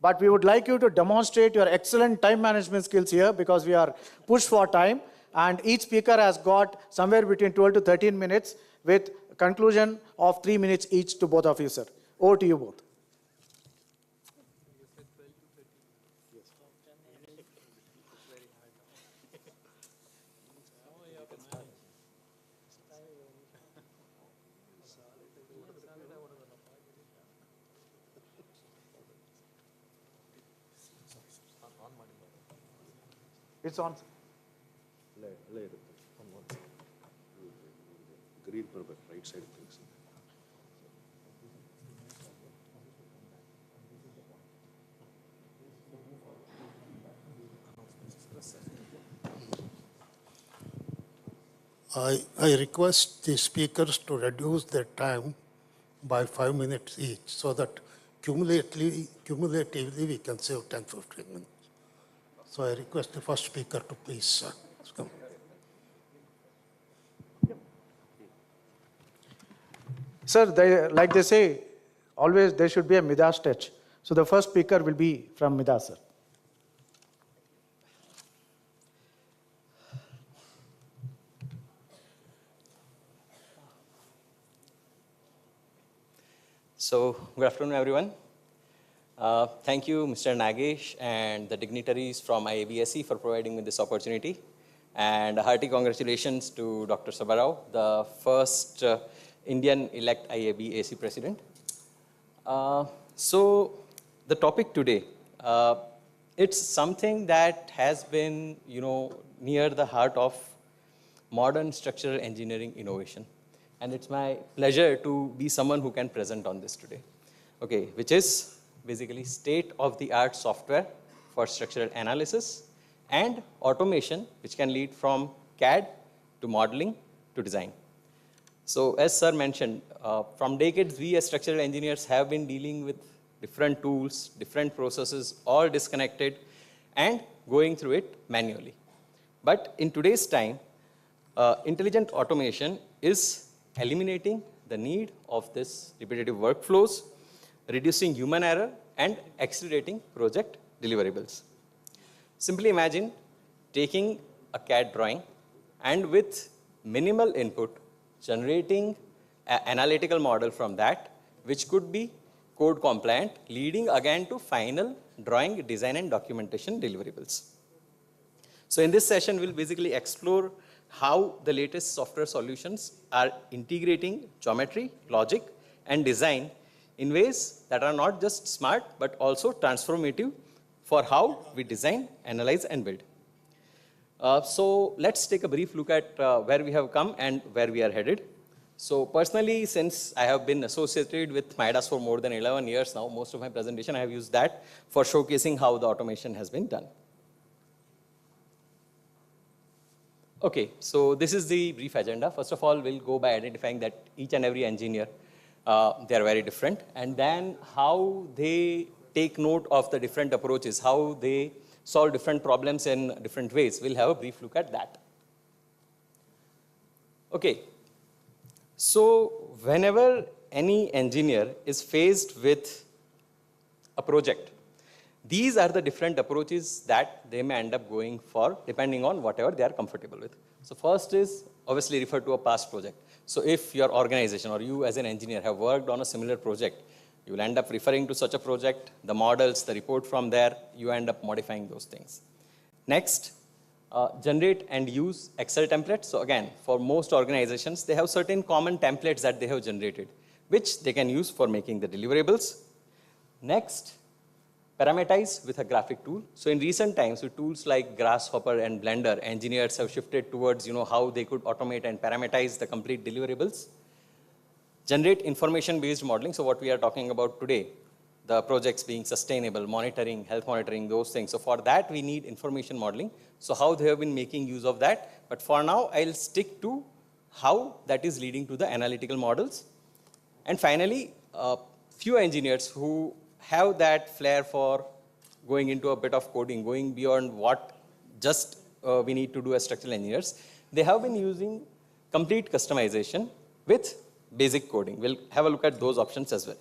Speaker 2: But we would like you to demonstrate your excellent time management skills here because we are pushed for time. And each speaker has got somewhere between 12 to 13 minutes with conclusion of 3 minutes each to both of you, sir. Over to you both. It's on.
Speaker 5: Green purple, right side things.
Speaker 11: I request the speakers to reduce their time by 5 minutes each so that cumulatively we can save 10-15 minutes. So I request the first speaker to please come.
Speaker 2: Sir, like they say, always there should be a Midas touch. So the first speaker will be from Midas, sir.
Speaker 12: So, good afternoon, everyone. Thank you, Mr. Nagesh and the dignitaries from IABSE for providing me this opportunity. And a hearty congratulations to Dr. Sabarao, the first Indian-elect IABSE president. So, the topic today, it's something that has been, near the heart of modern structural engineering innovation. And it's my pleasure to be someone who can present on this today. Okay, which is basically state-of-the-art software for structural analysis and automation, which can lead from CAD to modeling to design. So as sir mentioned, from decades, we as structural engineers have been dealing with different tools, different processes, all disconnected and going through it manually. But in today's time, intelligent automation is eliminating the need of this repetitive workflows, reducing human error, and accelerating project deliverables. Simply imagine taking a CAD drawing and with minimal input, generating an analytical model from that, which could be code compliant, leading again to final drawing, design, and documentation deliverables. So in this session, we'll basically explore how the latest software solutions are integrating geometry, logic, and design in ways that are not just smart, but also transformative for how we design, analyze, and build. So let's take a brief look at where we have come and where we are headed. So personally, since I have been associated with Midas for more than 11 years now, most of my presentation I have used that for showcasing how the automation has been done. Okay, so this is the brief agenda. First of all, we'll go by identifying that each and every engineer, they are very different, and then how they take note of the different approaches, how they solve different problems in different ways. We'll have a brief look at that. Okay, so whenever any engineer is faced with a project, these are the different approaches that they may end up going for depending on whatever they are comfortable with. So first is obviously refer to a past project. So if your organization or you as an engineer have worked on a similar project, you will end up referring to such a project, the models, the report from there, you end up modifying those things. Next, generate and use Excel templates. So again, for most organizations, they have certain common templates that they have generated, which they can use for making the deliverables. Next, parameterize with a graphic tool. So in recent times, with tools like Grasshopper and Blender, engineers have shifted towards how they could automate and parameterize the complete deliverables. Generate information-based modeling. So what we are talking about today, the projects being sustainable, monitoring, health monitoring, those things. So for that, we need information modeling. So how they have been making use of that. But for now, I'll stick to how that is leading to the analytical models. And finally, few engineers who have that flair for going into a bit of coding, going beyond what just we need to do as structural engineers, they have been using complete customization with basic coding. We'll have a look at those options as well.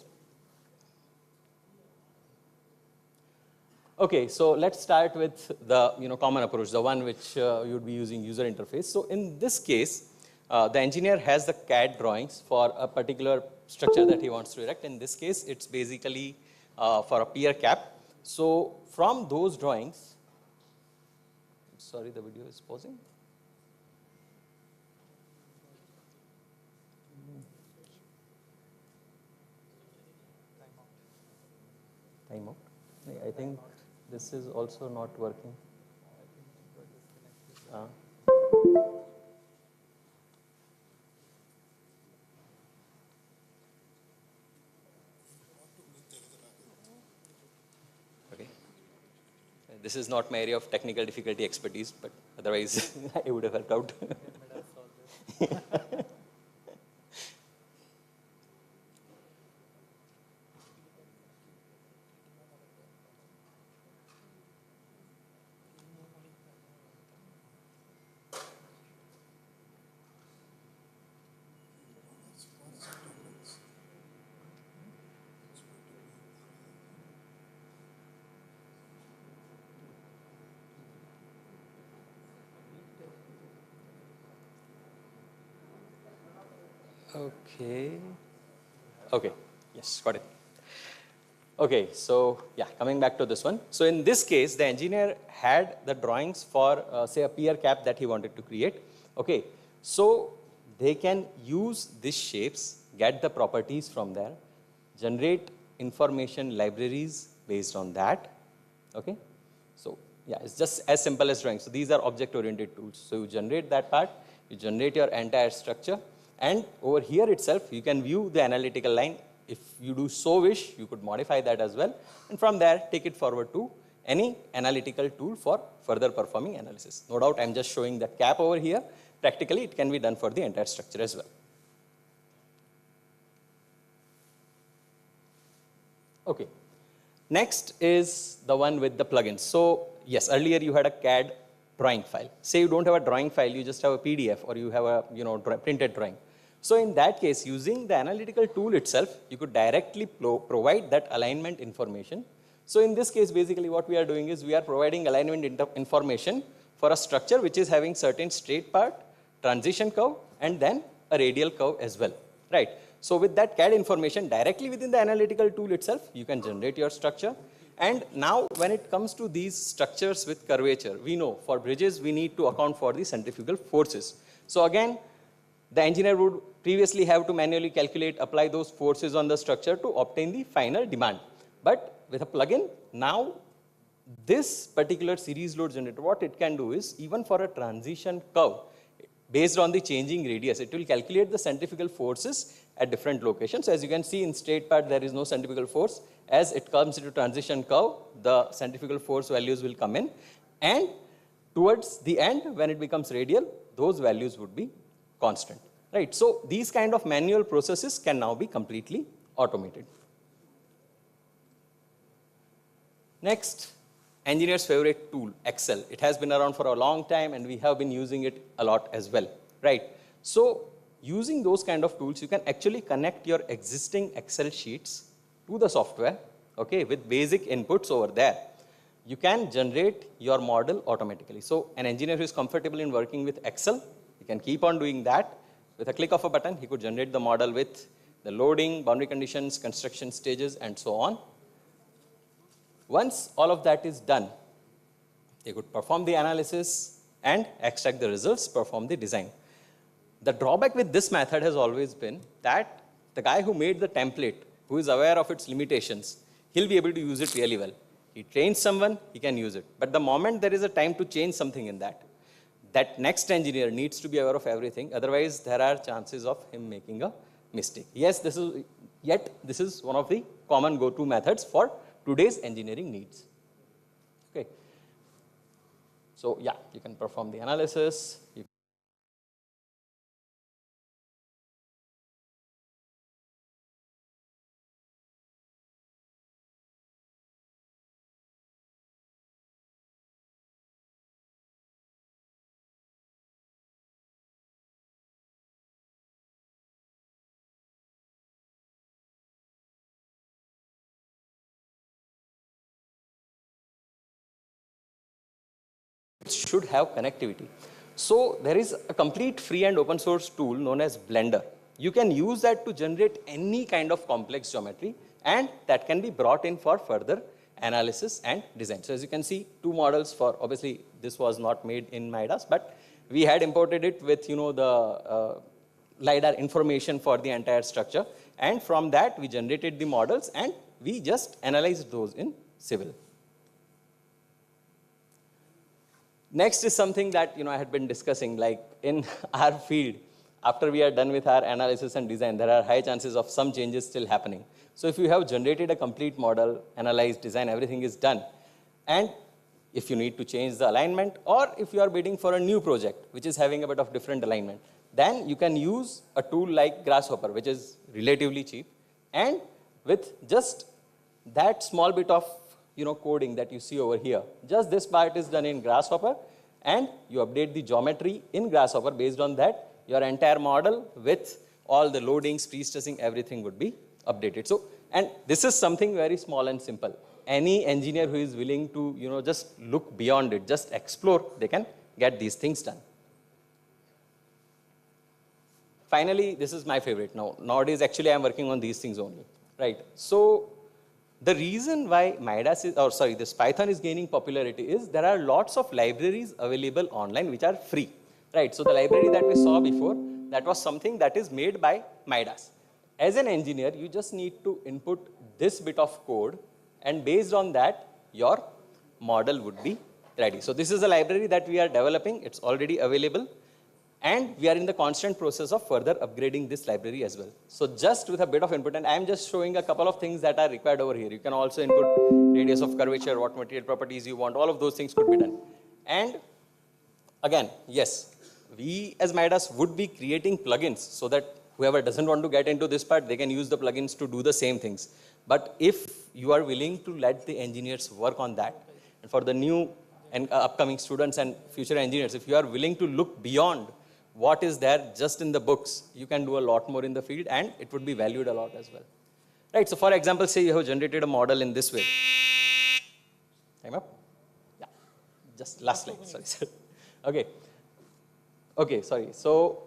Speaker 12: Okay, so let's start with the common approach, the one which you would be using user interface. So in this case, the engineer has the CAD drawings for a particular structure that he wants to erect. In this case, it's basically for a pier cap. So from those drawings, sorry, the video is pausing. Time out. I think this is also not working. Okay. This is not my area of technical difficulty expertise, but otherwise I would have helped out. Okay, yes, got it. Okay, so yeah, coming back to this one. So in this case, the engineer had the drawings for, say, a pier cap that he wanted to create. Okay, so they can use these shapes, get the properties from there, generate information libraries based on that. Okay, so yeah, it's just as simple as drawing. So these are object-oriented tools. So you generate that part, you generate your entire structure, and over here itself, you can view the analytical line. If you do so wish, you could modify that as well. And from there, take it forward to any analytical tool for further performing analysis. No doubt, I'm just showing the cap over here. Practically, it can be done for the entire structure as well. Okay. Next is the one with the plugins. So yes, earlier you had a CAD drawing file. Say you don't have a drawing file, you just have a PDF or you have a printed drawing. So in that case, using the analytical tool itself, you could directly provide that alignment information. So in this case, basically what we are doing is we are providing alignment information for a structure which is having certain straight part, transition curve, and then a radial curve as well, right? So with that CAD information directly within the analytical tool itself, you can generate your structure. And now when it comes to these structures with curvature, we know for bridges, we need to account for the centrifugal forces. So again, the engineer would previously have to manually calculate, apply those forces on the structure to obtain the final demand. But with a plugin, now this particular series load generator, what it can do is, even for a transition curve, based on the changing radius, it will calculate the centrifugal forces at different locations. So as you can see in straight part, there is no centrifugal force. As it comes into transition curve, the centrifugal force values will come in. And towards the end, when it becomes radial, those values would be constant. Right? So these kind of manual processes can now be completely automated. Next, engineer's favorite tool, Excel. It has been around for a long time and we have been using it a lot as well, right? So using those kind of tools, you can actually connect your existing Excel sheets to the software, okay, with basic inputs over there. You can generate your model automatically. So an engineer who is comfortable in working with Excel, he can keep on doing that. With a click of a button, he could generate the model with the loading, boundary conditions, construction stages, and so on. Once all of that is done, they could perform the analysis and extract the results, perform the design. The drawback with this method has always been that the guy who made the template, who is aware of its limitations, he'll be able to use it really well. He trains someone, he can use it. But the moment there is a time to change something in that, that next engineer needs to be aware of everything. Otherwise, there are chances of him making a mistake. Yes, this is one of the common go-to methods for today's engineering needs. Okay. So yeah, you can perform the analysis. Should have connectivity. So there is a complete free and open source tool known as Blender. You can use that to generate any kind of complex geometry, and that can be brought in for further analysis and design. So as you can see, two models for, obviously this was not made in Midas, but we had imported it with the LiDAR information for the entire structure, and from that we generated the models and we just analyzed those in Civil. Next is something that I had been discussing, like in our field, after we are done with our analysis and design, there are high chances of some changes still happening. So if you have generated a complete model, analyzed, design, everything is done, and if you need to change the alignment, or if you are bidding for a new project, which is having a bit of different alignment, then you can use a tool like Grasshopper, which is relatively cheap, and with just that small bit of coding that you see over here. Just this part is done in Grasshopper, and you update the geometry in Grasshopper. Based on that, your entire model with all the loadings, pre-stressing, everything would be updated. So, and this is something very small and simple. Any engineer who is willing to, just look beyond it, just explore, they can get these things done. Finally, this is my favorite now. Nowadays, actually, I'm working on these things only, right? So, the reason why this Python is gaining popularity is there are lots of libraries available online which are free, right? So the library that we saw before, that was something that is made by Midas. As an engineer, you just need to input this bit of code, and based on that, your model would be ready. So this is a library that we are developing. It's already available. And we are in the constant process of further upgrading this library as well. So just with a bit of input, and I'm just showing a couple of things that are required over here. You can also input radius of curvature, what material properties you want, all of those things could be done. And again, yes, we as Midas would be creating plugins so that whoever doesn't want to get into this part, they can use the plugins to do the same things. But if you are willing to let the engineers work on that, and for the new and upcoming students and future engineers, if you are willing to look beyond what is there just in the books, you can do a lot more in the field, and it would be valued a lot as well. Right, so for example, say you have generated a model in this way. Time up? Yeah, just last slide, sorry. Okay, sorry. So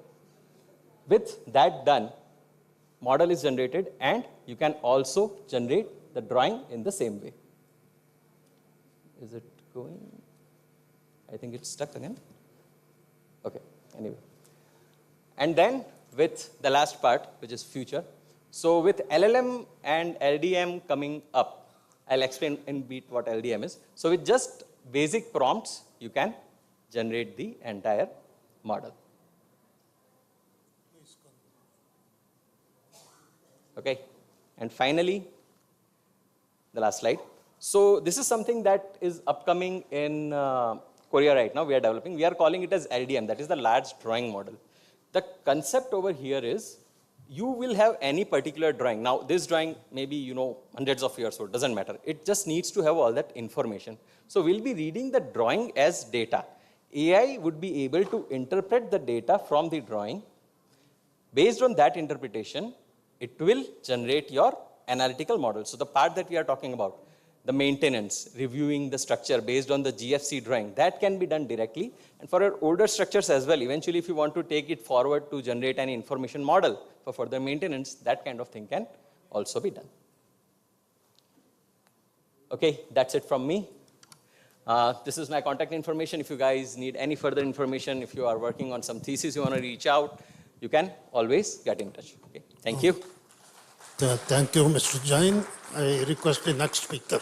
Speaker 12: with that done, model is generated, and you can also generate the drawing in the same way. Is it going? I think it's stuck again. Okay, anyway. And then with the last part, which is future. So with LLM and LDM coming up, I'll explain in bit what LDM is. So with just basic prompts, you can generate the entire model. Okay, and finally, the last slide. So this is something that is upcoming in Korea right now. We are developing. We are calling it as LDM, that is the large drawing model. The concept over here is you will have any particular drawing. Now this drawing may be, hundreds of years old, doesn't matter. It just needs to have all that information. So we'll be reading the drawing as data. AI would be able to interpret the data from the drawing. Based on that interpretation, it will generate your analytical model. So the part that we are talking about, the maintenance, reviewing the structure based on the GFC drawing, that can be done directly. And for our older structures as well, eventually if you want to take it forward to generate an information model for further maintenance, that kind of thing can also be done. Okay, that's it from me. This is my contact information. If you guys need any further information, if you are working on some thesis, you want to reach out, you can always get in touch. Okay, thank you.
Speaker 11: Thank you, Mr. Jain. I request the next speaker.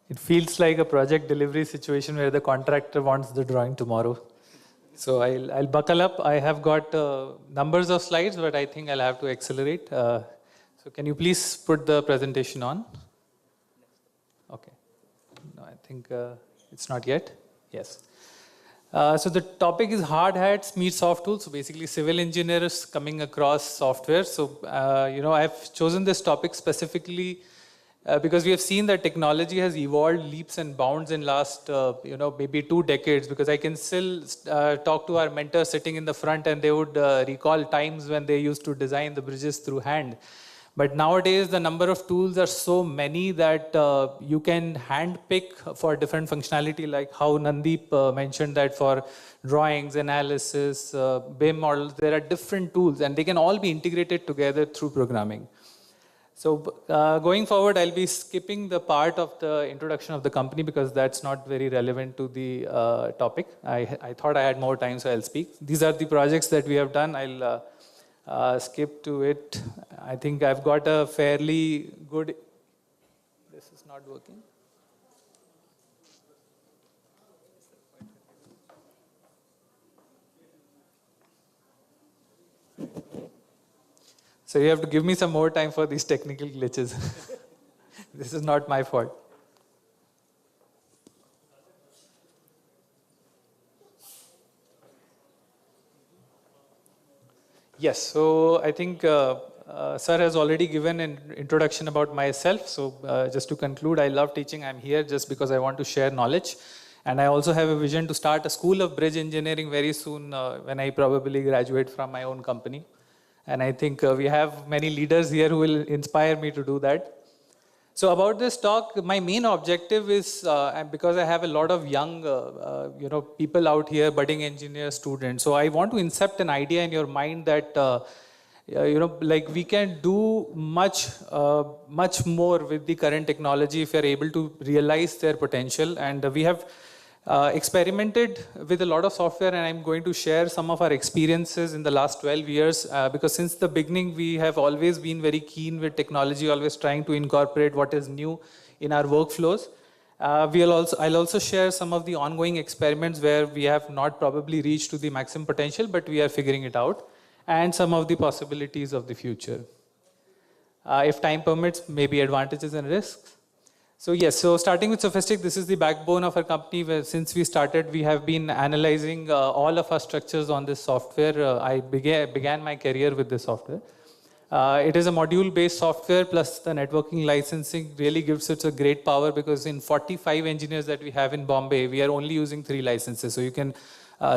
Speaker 13: It feels like a project delivery situation where the contractor wants the drawing tomorrow. So I'll buckle up. I have got numbers of slides, but I think I'll have to accelerate. So can you please put the presentation on? Okay. No, I think it's not yet. Yes. So the topic is hard hats meet soft tools. So basically civil engineers coming across software. So, I've chosen this topic specifically because we have seen that technology has evolved leaps and bounds in last, maybe 2 decades, because I can still talk to our mentors sitting in the front and they would recall times when they used to design the bridges through hand. But nowadays, the number of tools are so many that you can hand pick for different functionality, like how Nandeep mentioned that for drawings, analysis, BIM models, there are different tools and they can all be integrated together through programming. So going forward, I'll be skipping the part of the introduction of the company because that's not very relevant to the topic. I thought I had more time, so I'll speak. These are the projects that we have done. I'll skip to it. I think I've got a fairly good... This is not working. So you have to give me some more time for these technical glitches. This is not my fault. Yes, so I think Sir has already given an introduction about myself. So just to conclude, I love teaching. I'm here just because I want to share knowledge. And I also have a vision to start a school of bridge engineering very soon when I probably graduate from my own company. And I think we have many leaders here who will inspire me to do that. So about this talk, my main objective is, because I have a lot of young people out here, budding engineer students. So I want to incept an idea in your mind that, we can do much more with the current technology if we are able to realize their potential. And we have experimented with a lot of software, and I'm going to share some of our experiences in the last 12 years because since the beginning we have always been very keen with technology, always trying to incorporate what is new in our workflows. I'll also share some of the ongoing experiments where we have not probably reached to the maximum potential, but we are figuring it out, and some of the possibilities of the future. If time permits, maybe advantages and risks. So yes, so starting with Sophistic, this is the backbone of our company where since we started, we have been analyzing all of our structures on this software. I began my career with this software. It is a module-based software plus the networking licensing really gives it a great power because in 45 engineers that we have in Bombay, we are only using 3 licenses. So you can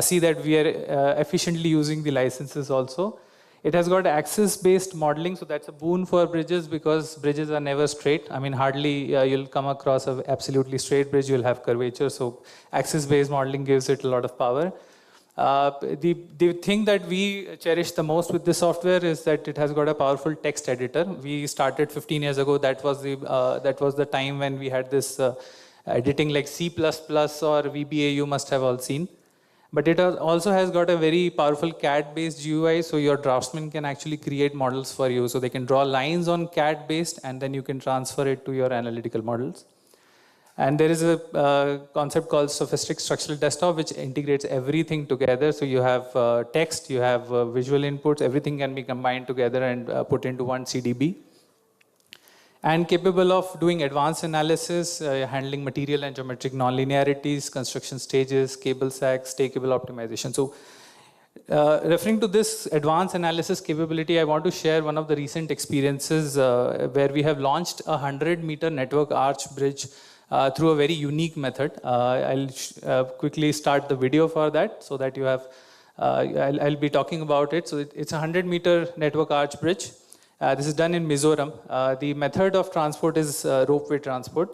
Speaker 13: see that we are efficiently using the licenses also. It has got axis-based modeling, so that's a boon for bridges because bridges are never straight. I mean, hardly you'll come across an absolutely straight bridge, you'll have curvature. So axis-based modeling gives it a lot of power. The thing that we cherish the most with this software is that it has got a powerful text editor. We started 15 years ago. That was the time when we had this editing like C++ or VBA you must have all seen. But it also has got a very powerful CAD-based GUI, so your draftsman can actually create models for you. So they can draw lines on CAD-based, and then you can transfer it to your analytical models. And there is a concept called Sophistic Structural Desktop, which integrates everything together. So you have text, you have visual inputs, everything can be combined together and put into one CDB. And capable of doing advanced analysis, handling material and geometric nonlinearities, construction stages, cable sacks, stay cable optimization. So referring to this advanced analysis capability, I want to share one of the recent experiences where we have launched a 100-meter network arch bridge through a very unique method. I'll quickly start the video for that so that you have, I'll be talking about it. So it's a 100-meter network arch bridge. This is done in Mizoram. The method of transport is ropeway transport.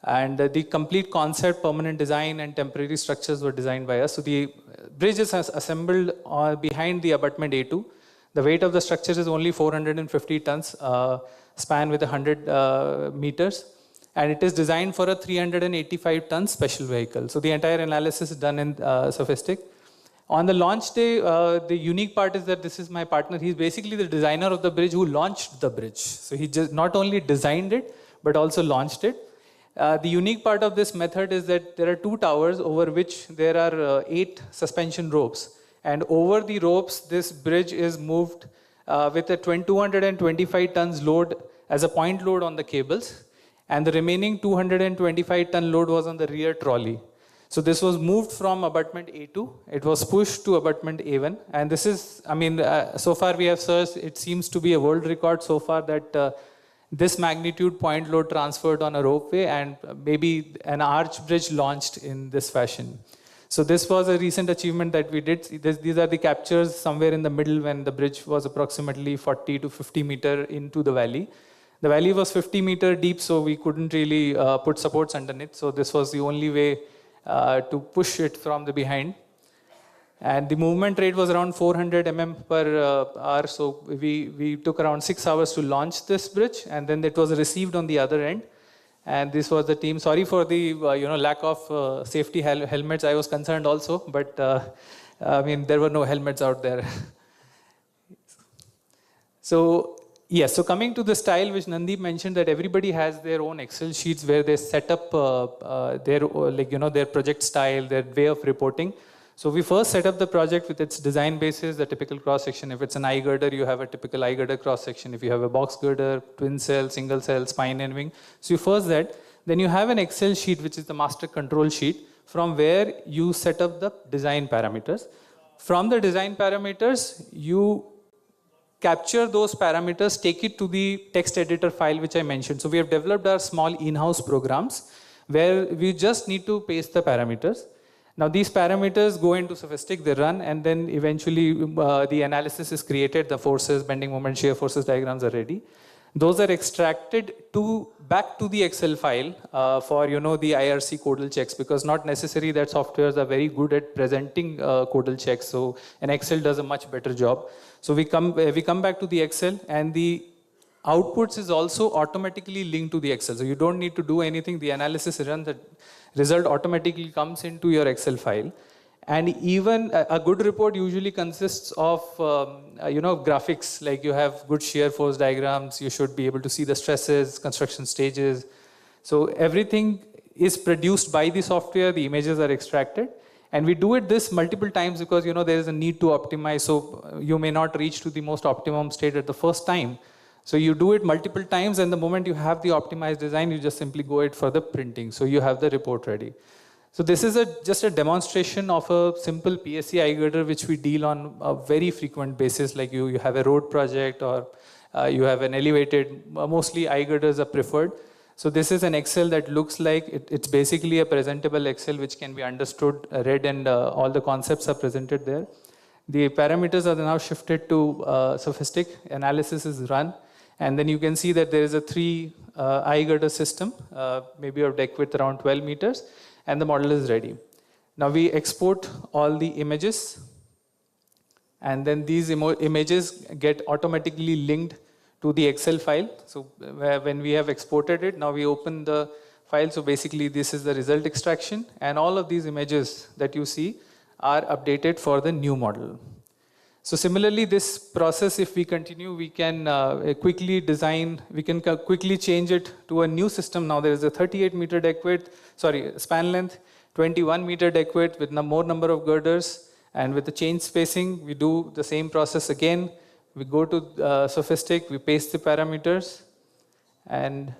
Speaker 13: And the complete concept, permanent design, and temporary structures were designed by us. So the bridge is assembled behind the abutment A2. The weight of the structure is only 450 tons, span with 100 meters. And it is designed for a 385 ton special vehicle. So the entire analysis is done in Sophistic. On the launch day, the unique part is that this is my partner. He's basically the designer of the bridge who launched the bridge. So he just not only designed it, but also launched it. The unique part of this method is that there are 2 towers over which there are 8 suspension ropes. And over the ropes, this bridge is moved with a 225 tons load as a point load on the cables. And the remaining 225 ton load was on the rear trolley. So this was moved from abutment A2. It was pushed to abutment A1. And this is, I mean, so far we have searched, it seems to be a world record so far that this magnitude point load transferred on a ropeway and maybe an arch bridge launched in this fashion. So this was a recent achievement that we did. These are the captures somewhere in the middle when the bridge was approximately 40 to 50 meter into the valley. The valley was 50 meter deep, so we couldn't really put supports underneath. So this was the only way to push it from the behind. And the movement rate was around 400 mm per hour. So we took around 6 hours to launch this bridge, and then it was received on the other end. And this was the team. Sorry for the lack of safety helmets. I was concerned also, but I mean there were no helmets out there. So yes, so coming to the style which Nandeep mentioned, that everybody has their own Excel sheets where they set up their project style, their way of reporting. So we first set up the project with its design basis, the typical cross section. If it's an eye girder, you have a typical eye girder cross section. If you have a box girder, twin cell, single cell, spine and wing. So you first that, then you have an Excel sheet which is the master control sheet from where you set up the design parameters. From the design parameters, you capture those parameters, take it to the text editor file which I mentioned. So we have developed our small in-house programs where we just need to paste the parameters. Now these parameters go into Sophistic, they run, and then eventually the analysis is created, the forces, bending moment, shear forces diagrams are ready. Those are extracted back to the Excel file for the IRC codal checks, because not necessary that softwares are very good at presenting codal checks. So an Excel does a much better job. So we come back to the Excel, and the outputs is also automatically linked to the Excel. So you don't need to do anything. The analysis runs, the result automatically comes into your Excel file. And even a good report usually consists of graphics, like you have good shear force diagrams, you should be able to see the stresses, construction stages. So everything is produced by the software, the images are extracted. And we do it this multiple times because there is a need to optimize. So you may not reach to the most optimum state at the first time. So you do it multiple times, and the moment you have the optimized design, you just simply go it for the printing. So you have the report ready. So this is just a demonstration of a simple PSC eye girder which we deal on a very frequent basis. Like you have a road project, or you have an elevated, mostly eye girders are preferred. So this is an Excel that looks like, it's basically a presentable Excel which can be understood, read, and all the concepts are presented there. The parameters are now shifted to Sophistic, analysis is run, and then you can see that there is a 3 eye girder system, maybe of deck width around 12 meters, and the model is ready. Now we export all the images, and then these images get automatically linked to the Excel file. So when we have exported it, now we open the file. So basically this is the result extraction, and all of these images that you see are updated for the new model. So similarly, this process, if we continue, we can quickly design, we can quickly change it to a new system. Now there is a 38-meter deck width, span length, 21-meter deck width with more number of girders, and with the change spacing, we do the same process again. We go to Sophistic, we paste the parameters, and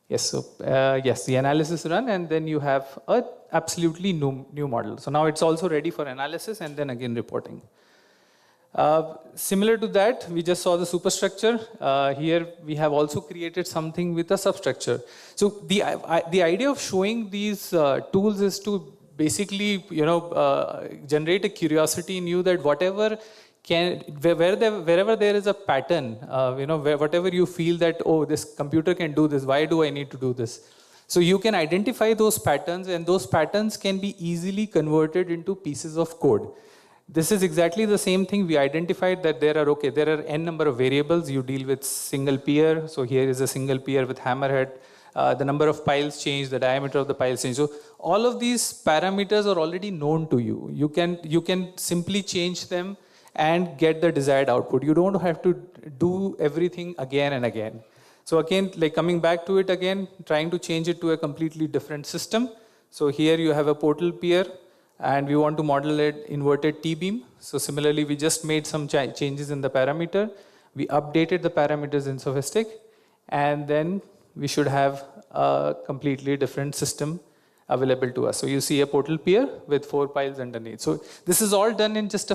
Speaker 13: yes, so yes, the analysis run, and then you have a absolutely new model. So now it's also ready for analysis and then again reporting. Similar to that, we just saw the superstructure. Here we have also created something with a substructure. So the idea of showing these tools is to basically, generate a curiosity in you that whatever wherever there is a pattern, whatever you feel that, oh, this computer can do this, why do I need to do this? So you can identify those patterns, and those patterns can be easily converted into pieces of code. This is exactly the same thing. We identified that there are n number of variables. You deal with single pier. So here is a single pier with hammerhead. The number of piles change, the diameter of the piles change. So all of these parameters are already known to you. You can simply change them and get the desired output. You don't have to do everything again and again. So again, like coming back to it again, trying to change it to a completely different system. So here you have a portal pier, and we want to model it inverted T-beam. So similarly, we just made some changes in the parameter. We updated the parameters in Sophistic, and then we should have a completely different system available to us. So you see a portal pier with 4 piles underneath. So this is all done in just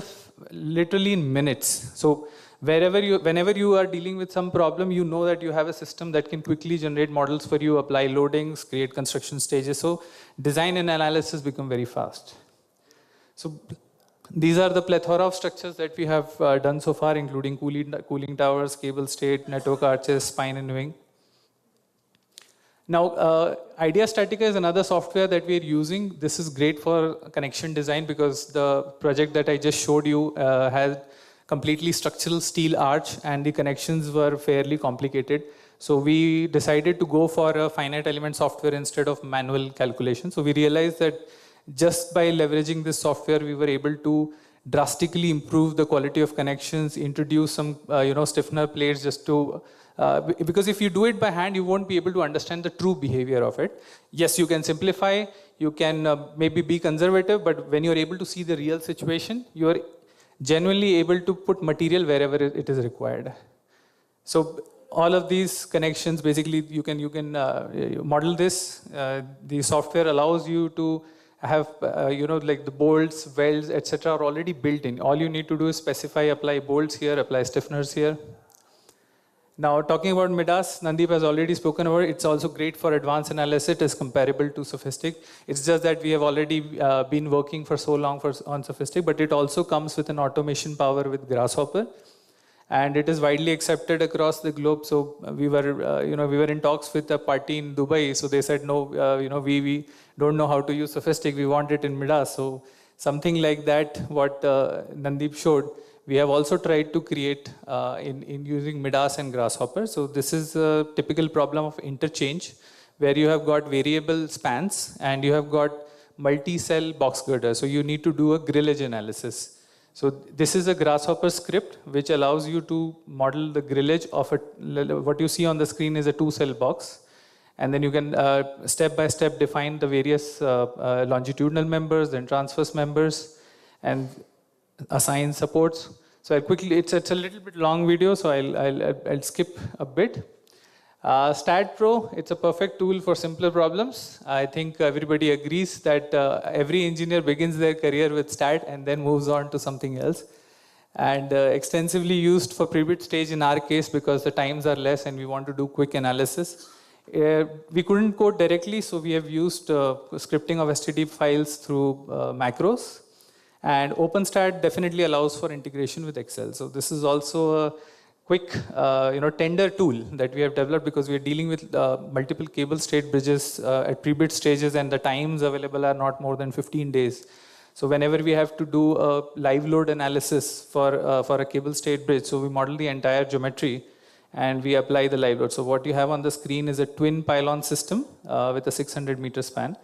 Speaker 13: literally in minutes. So whenever you are dealing with some problem, you know that you have a system that can quickly generate models for you, apply loadings, create construction stages. So design and analysis become very fast. So these are the plethora of structures that we have done so far, including cooling towers, cable state, network arches, spine and wing. Now, Idea Statica is another software that we are using. This is great for connection design because the project that I just showed you has completely structural steel arch, and the connections were fairly complicated. So we decided to go for a finite element software instead of manual calculation. So we realized that just by leveraging this software, we were able to drastically improve the quality of connections, introduce some stiffener plates just to because if you do it by hand, you won't be able to understand the true behavior of it. Yes, you can simplify, you can maybe be conservative, but when you're able to see the real situation, you're genuinely able to put material wherever it is required. So all of these connections, basically, you can model this. The software allows you to have, like the bolts, welds, etc. are already built in. All you need to do is specify, apply bolts here, apply stiffeners here. Now, talking about Midas, Nandeep has already spoken about it. It's also great for advanced analysis. It is comparable to Sophistic. It's just that we have already been working for so long on Sophistic, but it also comes with an automation power with Grasshopper. And it is widely accepted across the globe. So we were in talks with a party in Dubai. So they said, no, we don't know how to use Sophistic. We want it in Midas. So something like that, what Nandeep showed, we have also tried to create in using Midas and Grasshopper. So this is a typical problem of interchange, where you have got variable spans and you have got multi-cell box girders. So you need to do a grill edge analysis. So this is a Grasshopper script which allows you to model the grillage of what you see on the screen is a 2-cell box. And then you can step by step define the various longitudinal members, then transverse members, and assign supports. So I'll quickly, it's a little bit long video, so I'll skip a bit. StatPro, it's a perfect tool for simpler problems. I think everybody agrees that every engineer begins their career with stat and then moves on to something else. And extensively used for pre-bid stage in our case because the times are less and we want to do quick analysis. We couldn't code directly, so we have used scripting of STD files through macros. And OpenStat definitely allows for integration with Excel. So this is also a quick tender tool that we have developed because we are dealing with multiple cable state bridges at pre-bid stages, and the times available are not more than 15 days. So whenever we have to do a live load analysis for a cable state bridge, so we model the entire geometry and we apply the live load. So what you have on the screen is a twin pylon system with a 600-meter span.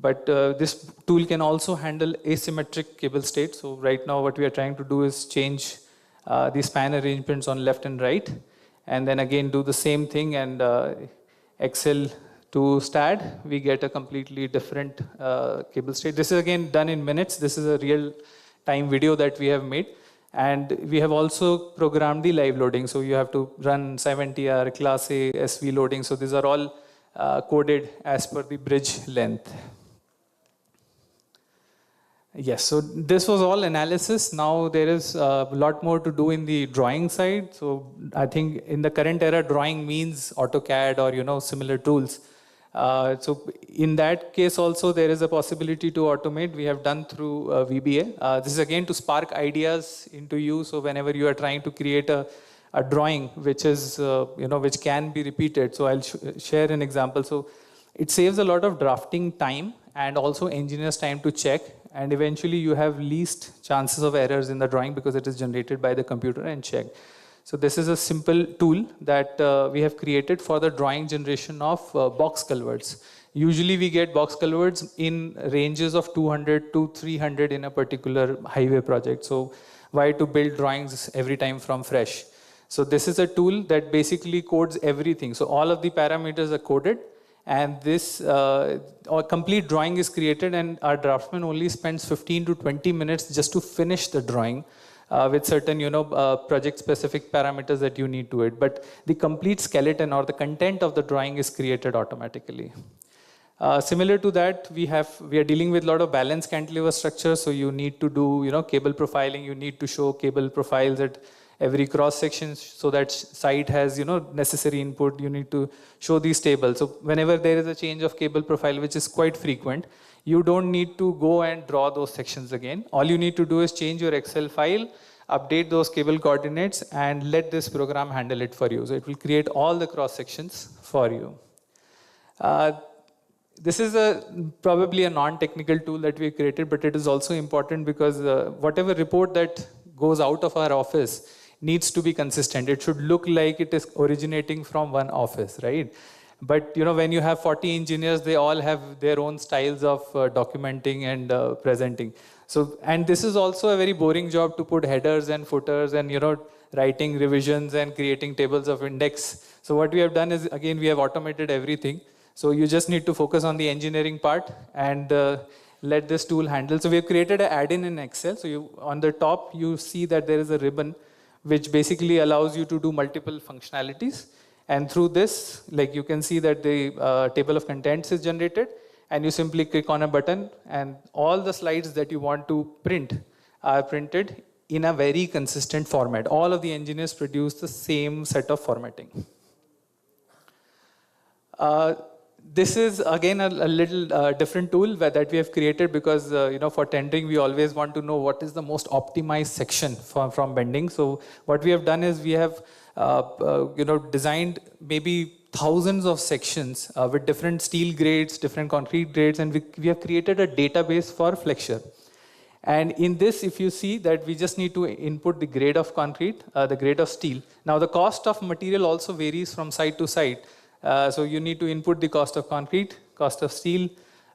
Speaker 13: But this tool can also handle asymmetric cable state. So right now what we are trying to do is change the span arrangements on left and right, and then again do the same thing, and Excel to STAD, we get a completely different cable state. This is again done in minutes. This is a real time video that we have made. And we have also programmed the live loading. So you have to run 70R, Class A, SV loading. So these are all coded as per the bridge length. Yes, so this was all analysis. Now there is a lot more to do in the drawing side. So I think in the current era, drawing means AutoCAD or similar tools. So in that case also there is a possibility to automate. We have done through VBA. This is again to spark ideas into you. So whenever you are trying to create a drawing which is which can be repeated. So I'll share an example. So it saves a lot of drafting time and also engineers time to check. And eventually you have least chances of errors in the drawing because it is generated by the computer and checked. So this is a simple tool that we have created for the drawing generation of box culverts. Usually we get box culverts in ranges of 200 to 300 in a particular highway project. So why to build drawings every time from fresh? So this is a tool that basically codes everything. So all of the parameters are coded, and this complete drawing is created, and our draftsman only spends 15 to 20 minutes just to finish the drawing. With certain, project-specific parameters that you need to it. But the complete skeleton or the content of the drawing is created automatically. Similar to that, we are dealing with a lot of balance cantilever structures. So you need to do, cable profiling. You need to show cable profiles at every cross section so that site has, necessary input. You need to show these tables. So whenever there is a change of cable profile, which is quite frequent, you don't need to go and draw those sections again. All you need to do is change your Excel file, update those cable coordinates, and let this program handle it for you. So it will create all the cross sections for you. This is probably a non-technical tool that we created, but it is also important because whatever report that goes out of our office needs to be consistent. It should look like it is originating from one office, right? But when you have 40 engineers, they all have their own styles of documenting and presenting. So, and this is also a very boring job to put headers and footers and writing revisions and creating tables of index. So what we have done is, again, we have automated everything. So you just need to focus on the engineering part and let this tool handle. So we have created an add-in in Excel. So on the top, you see that there is a ribbon which basically allows you to do multiple functionalities. And through this, like you can see that the table of contents is generated, and you simply click on a button, and all the slides that you want to print are printed in a very consistent format. All of the engineers produce the same set of formatting. This is again a little different tool that we have created because for tendering we always want to know what is the most optimized section from bending. So what we have done is we have designed maybe thousands of sections with different steel grades, different concrete grades, and we have created a database for flexure. And in this, if you see that we just need to input the grade of concrete, the grade of steel. Now the cost of material also varies from site to site. So you need to input the cost of concrete, cost of steel,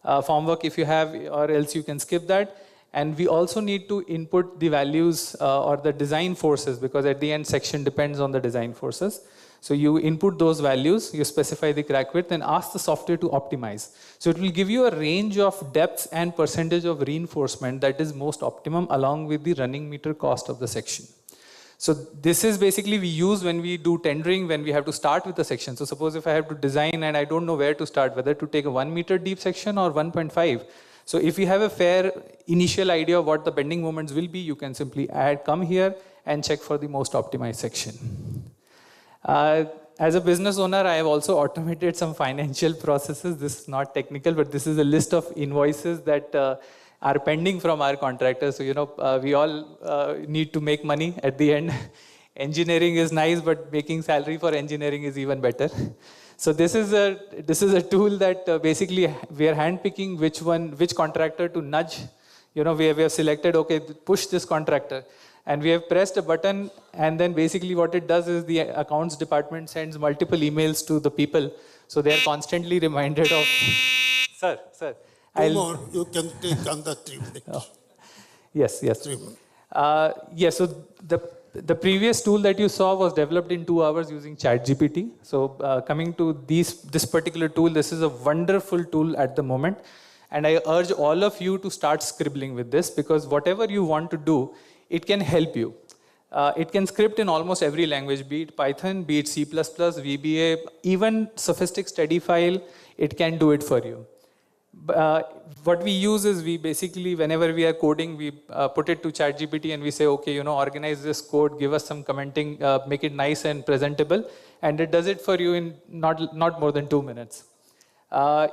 Speaker 13: formwork if you have, or else you can skip that. And we also need to input the values or the design forces, because at the end section depends on the design forces. So you input those values, you specify the crack width, and ask the software to optimize. So it will give you a range of depths and percentage of reinforcement that is most optimum, along with the running meter cost of the section. So this is basically we use when we do tendering, when we have to start with a section. So suppose if I have to design and I don't know where to start, whether to take a 1 meter deep section or 1.5. So if you have a fair initial idea of what the bending moments will be, you can simply come here and check for the most optimized section. As a business owner, I have also automated some financial processes. This is not technical, but this is a list of invoices that are pending from our contractors. So, we all need to make money at the end. Engineering is nice, but making salary for engineering is even better. So this is a tool that basically we are handpicking which contractor to nudge. We have selected, okay, push this contractor. And we have pressed a button, and then basically what it does is the accounts department sends multiple emails to the people. So they are constantly reminded of, sir.
Speaker 11: Two more, you can take on the 3 minutes.
Speaker 13: Oh. Yes, yes.
Speaker 11: 3 minutes.
Speaker 13: Yes, so the previous tool that you saw was developed in 2 hours using ChatGPT. So coming to this particular tool, this is a wonderful tool at the moment. And I urge all of you to start scribbling with this, because whatever you want to do, it can help you. It can script in almost every language, be it Python, be it C++, VBA, even sophistic study file, it can do it for you. What we use is we basically, whenever we are coding, we put it to ChatGPT and we say, okay, organize this code, give us some commenting, make it nice and presentable, and it does it for you in not more than 2 minutes.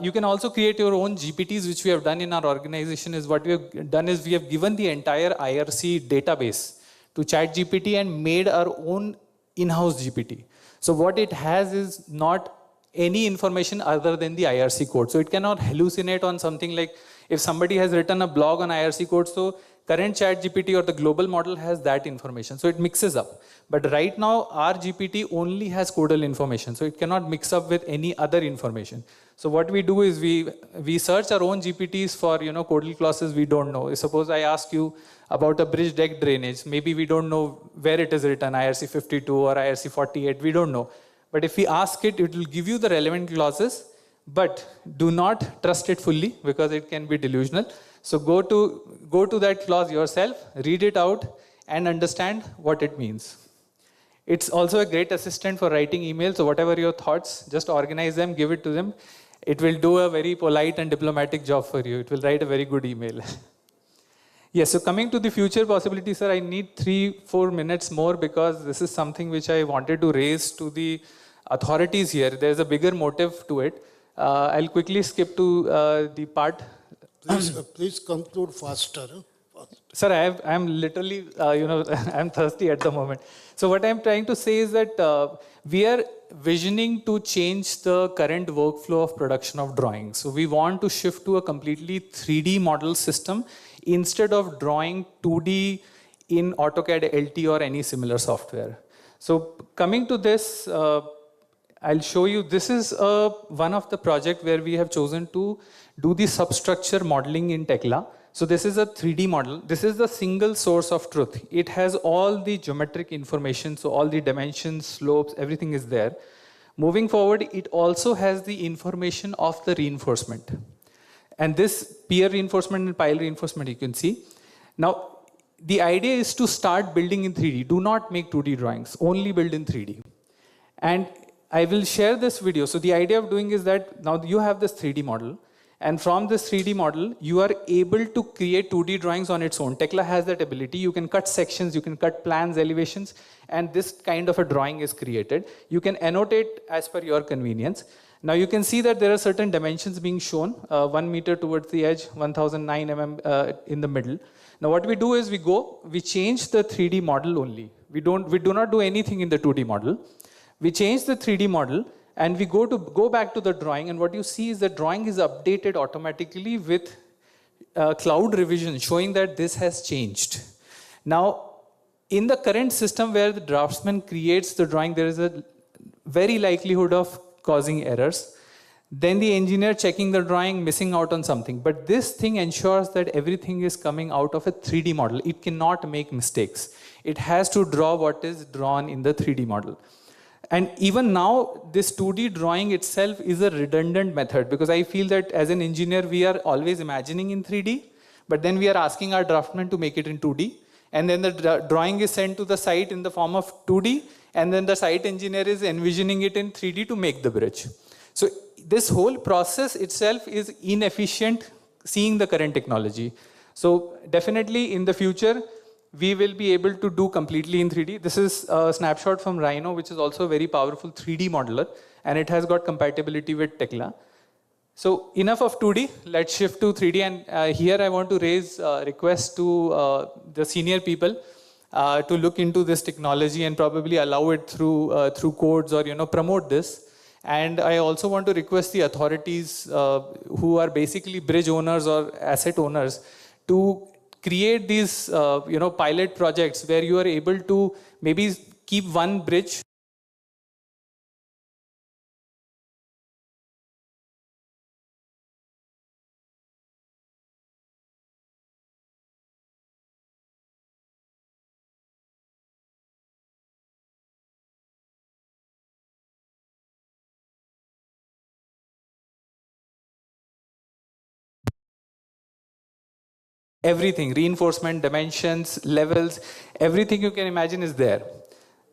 Speaker 13: You can also create your own GPTs, which we have done in our organization. Is what we have done is we have given the entire IRC database to ChatGPT and made our own in-house GPT. So what it has is not any information other than the IRC code. So it cannot hallucinate on something like if somebody has written a blog on IRC code, so current ChatGPT or the global model has that information. So it mixes up. But right now, our GPT only has codal information. So it cannot mix up with any other information. So what we do is we search our own GPTs for codal clauses we don't know. Suppose I ask you about a bridge deck drainage. Maybe we don't know where it is written, IRC 52 or IRC 48. We don't know. But if we ask it, it will give you the relevant clauses. But do not trust it fully, because it can be delusional. So go to that clause yourself, read it out, and understand what it means. It's also a great assistant for writing emails. So whatever your thoughts, just organize them, give it to them. It will do a very polite and diplomatic job for you. It will write a very good email. Yes, so coming to the future possibilities, sir, I need 3-4 minutes more, because this is something which I wanted to raise to the authorities here. There's a bigger motive to it. I'll quickly skip to the part.
Speaker 11: Please conclude faster.
Speaker 13: Sir, I'm literally, I'm thirsty at the moment. So what I'm trying to say is that we are visioning to change the current workflow of production of drawings. So we want to shift to a completely 3D model system instead of drawing 2D in AutoCAD LT or any similar software. So coming to this, I'll show you, this is one of the projects where we have chosen to do the substructure modeling in Tekla. So this is a 3D model. This is the single source of truth. It has all the geometric information, so all the dimensions, slopes, everything is there. Moving forward, it also has the information of the reinforcement. And this peer reinforcement and pile reinforcement you can see. Now, the idea is to start building in 3D. Do not make 2D drawings, only build in 3D. And I will share this video. So the idea of doing is that now you have this 3D model. And from this 3D model, you are able to create 2D drawings on its own. Tekla has that ability. You can cut sections, you can cut plans, elevations, and this kind of a drawing is created. You can annotate as per your convenience. Now you can see that there are certain dimensions being shown, 1 meter towards the edge, 1009 mm in the middle. Now what we do is we change the 3D model only. We do not do anything in the 2D model. We change the 3D model, and we go back to the drawing, and what you see is the drawing is updated automatically with cloud revision showing that this has changed. Now, in the current system where the draftsman creates the drawing, there is a very likelihood of causing errors. Then the engineer checking the drawing, missing out on something. But this thing ensures that everything is coming out of a 3D model. It cannot make mistakes. It has to draw what is drawn in the 3D model. And even now, this 2D drawing itself is a redundant method, because I feel that as an engineer, we are always imagining in 3D, but then we are asking our draftsman to make it in 2D. And then the drawing is sent to the site in the form of 2D, and then the site engineer is envisioning it in 3D to make the bridge. So this whole process itself is inefficient, seeing the current technology. So definitely in the future, we will be able to do completely in 3D. This is a snapshot from Rhino, which is also a very powerful 3D modeler, and it has got compatibility with Tekla. So enough of 2D, let's shift to 3D. And here I want to raise a request to the senior people to look into this technology and probably allow it through codes or promote this. And I also want to request the authorities who are basically bridge owners or asset owners to create these pilot projects where you are able to maybe keep one bridge everything, reinforcement, dimensions, levels, everything you can imagine is there.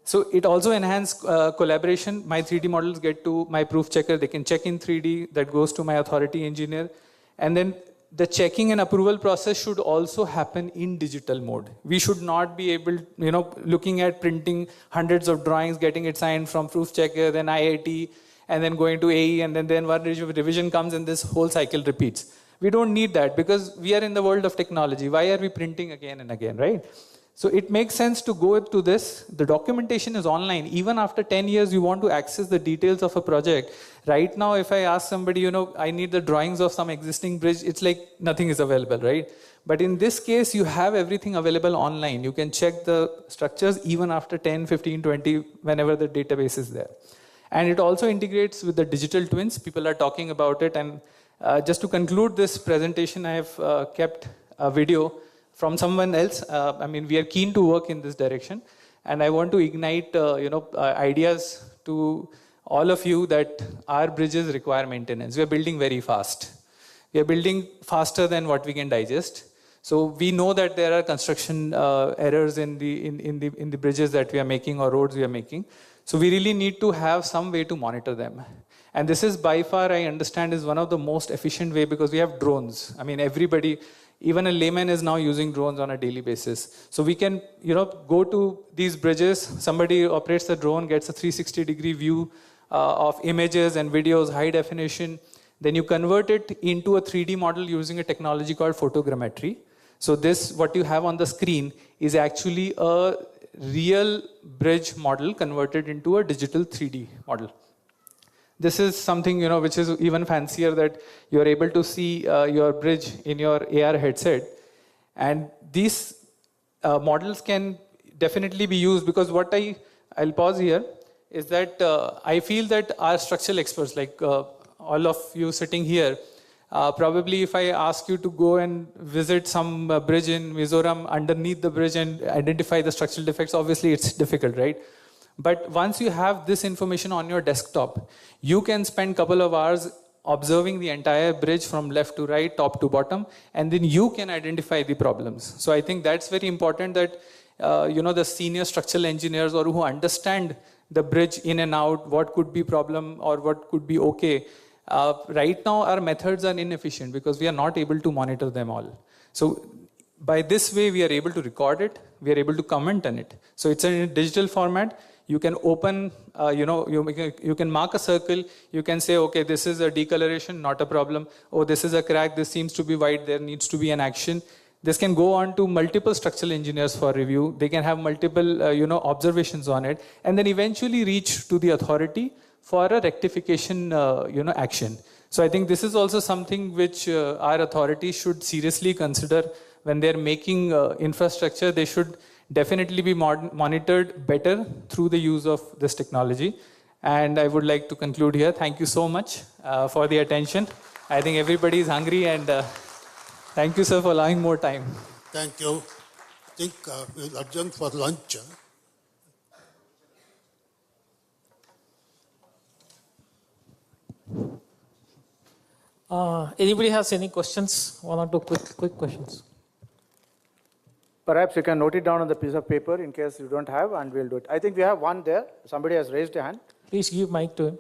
Speaker 13: So it also enhances collaboration. My 3D models get to my proof checker. They can check in 3D. That goes to my authority engineer. And then the checking and approval process should also happen in digital mode. We should not be able, looking at printing hundreds of drawings, getting it signed from proof checker, then IIT, and then going to AE, and then one revision comes and this whole cycle repeats. We don't need that because we are in the world of technology. Why are we printing again and again, right? So it makes sense to go to this. The documentation is online. Even after 10 years, you want to access the details of a project. Right now, if I ask somebody, I need the drawings of some existing bridge, it's like nothing is available, right? But in this case, you have everything available online. You can check the structures even after 10, 15, 20, whenever the database is there. And it also integrates with the digital twins. People are talking about it. And just to conclude this presentation, I have kept a video from someone else. We are keen to work in this direction. And I want to ignite, ideas to all of you that our bridges require maintenance. We are building very fast. We are building faster than what we can digest. So we know that there are construction errors in the bridges that we are making or roads we are making. So we really need to have some way to monitor them. And this is by far, I understand, is one of the most efficient way because we have drones. Everybody, even a layman is now using drones on a daily basis. So we can, go to these bridges, somebody operates the drone, gets a 360-degree view of images and videos, high definition. Then you convert it into a 3D model using a technology called photogrammetry. So this, what you have on the screen, is actually a real bridge model converted into a digital 3D model. This is something, which is even fancier, that you're able to see your bridge in your AR headset. And these models can definitely be used because what I'll pause here is that I feel that our structural experts, like all of you sitting here, probably if I ask you to go and visit some bridge in Mizoram, underneath the bridge and identify the structural defects, obviously it's difficult, right? But once you have this information on your desktop, you can spend a couple of hours observing the entire bridge from left to right, top to bottom, and then you can identify the problems. So I think that's very important that, the senior structural engineers or who understand the bridge in and out, what could be problem or what could be okay. Right now, our methods are inefficient because we are not able to monitor them all. So by this way, we are able to record it. We are able to comment on it. So it's in a digital format. You can open, you can mark a circle. You can say, okay, this is a decoloration, not a problem. Oh, this is a crack. This seems to be wide. There needs to be an action. This can go on to multiple structural engineers for review. They can have multiple, observations on it, and then eventually reach to the authority for a rectification, action. So I think this is also something which our authorities should seriously consider when they're making infrastructure. They should definitely be monitored better through the use of this technology. And I would like to conclude here. Thank you so much for the attention. I think everybody is hungry, and thank you, sir, for allowing more time.
Speaker 11: Thank you. I think we'll adjourn for lunch.
Speaker 14: Anybody has any questions? One or two quick questions.
Speaker 2: Perhaps you can note it down on the piece of paper in case you don't have, and we'll do it. I think we have one there. Somebody has raised a hand.
Speaker 14: Please give mic to him.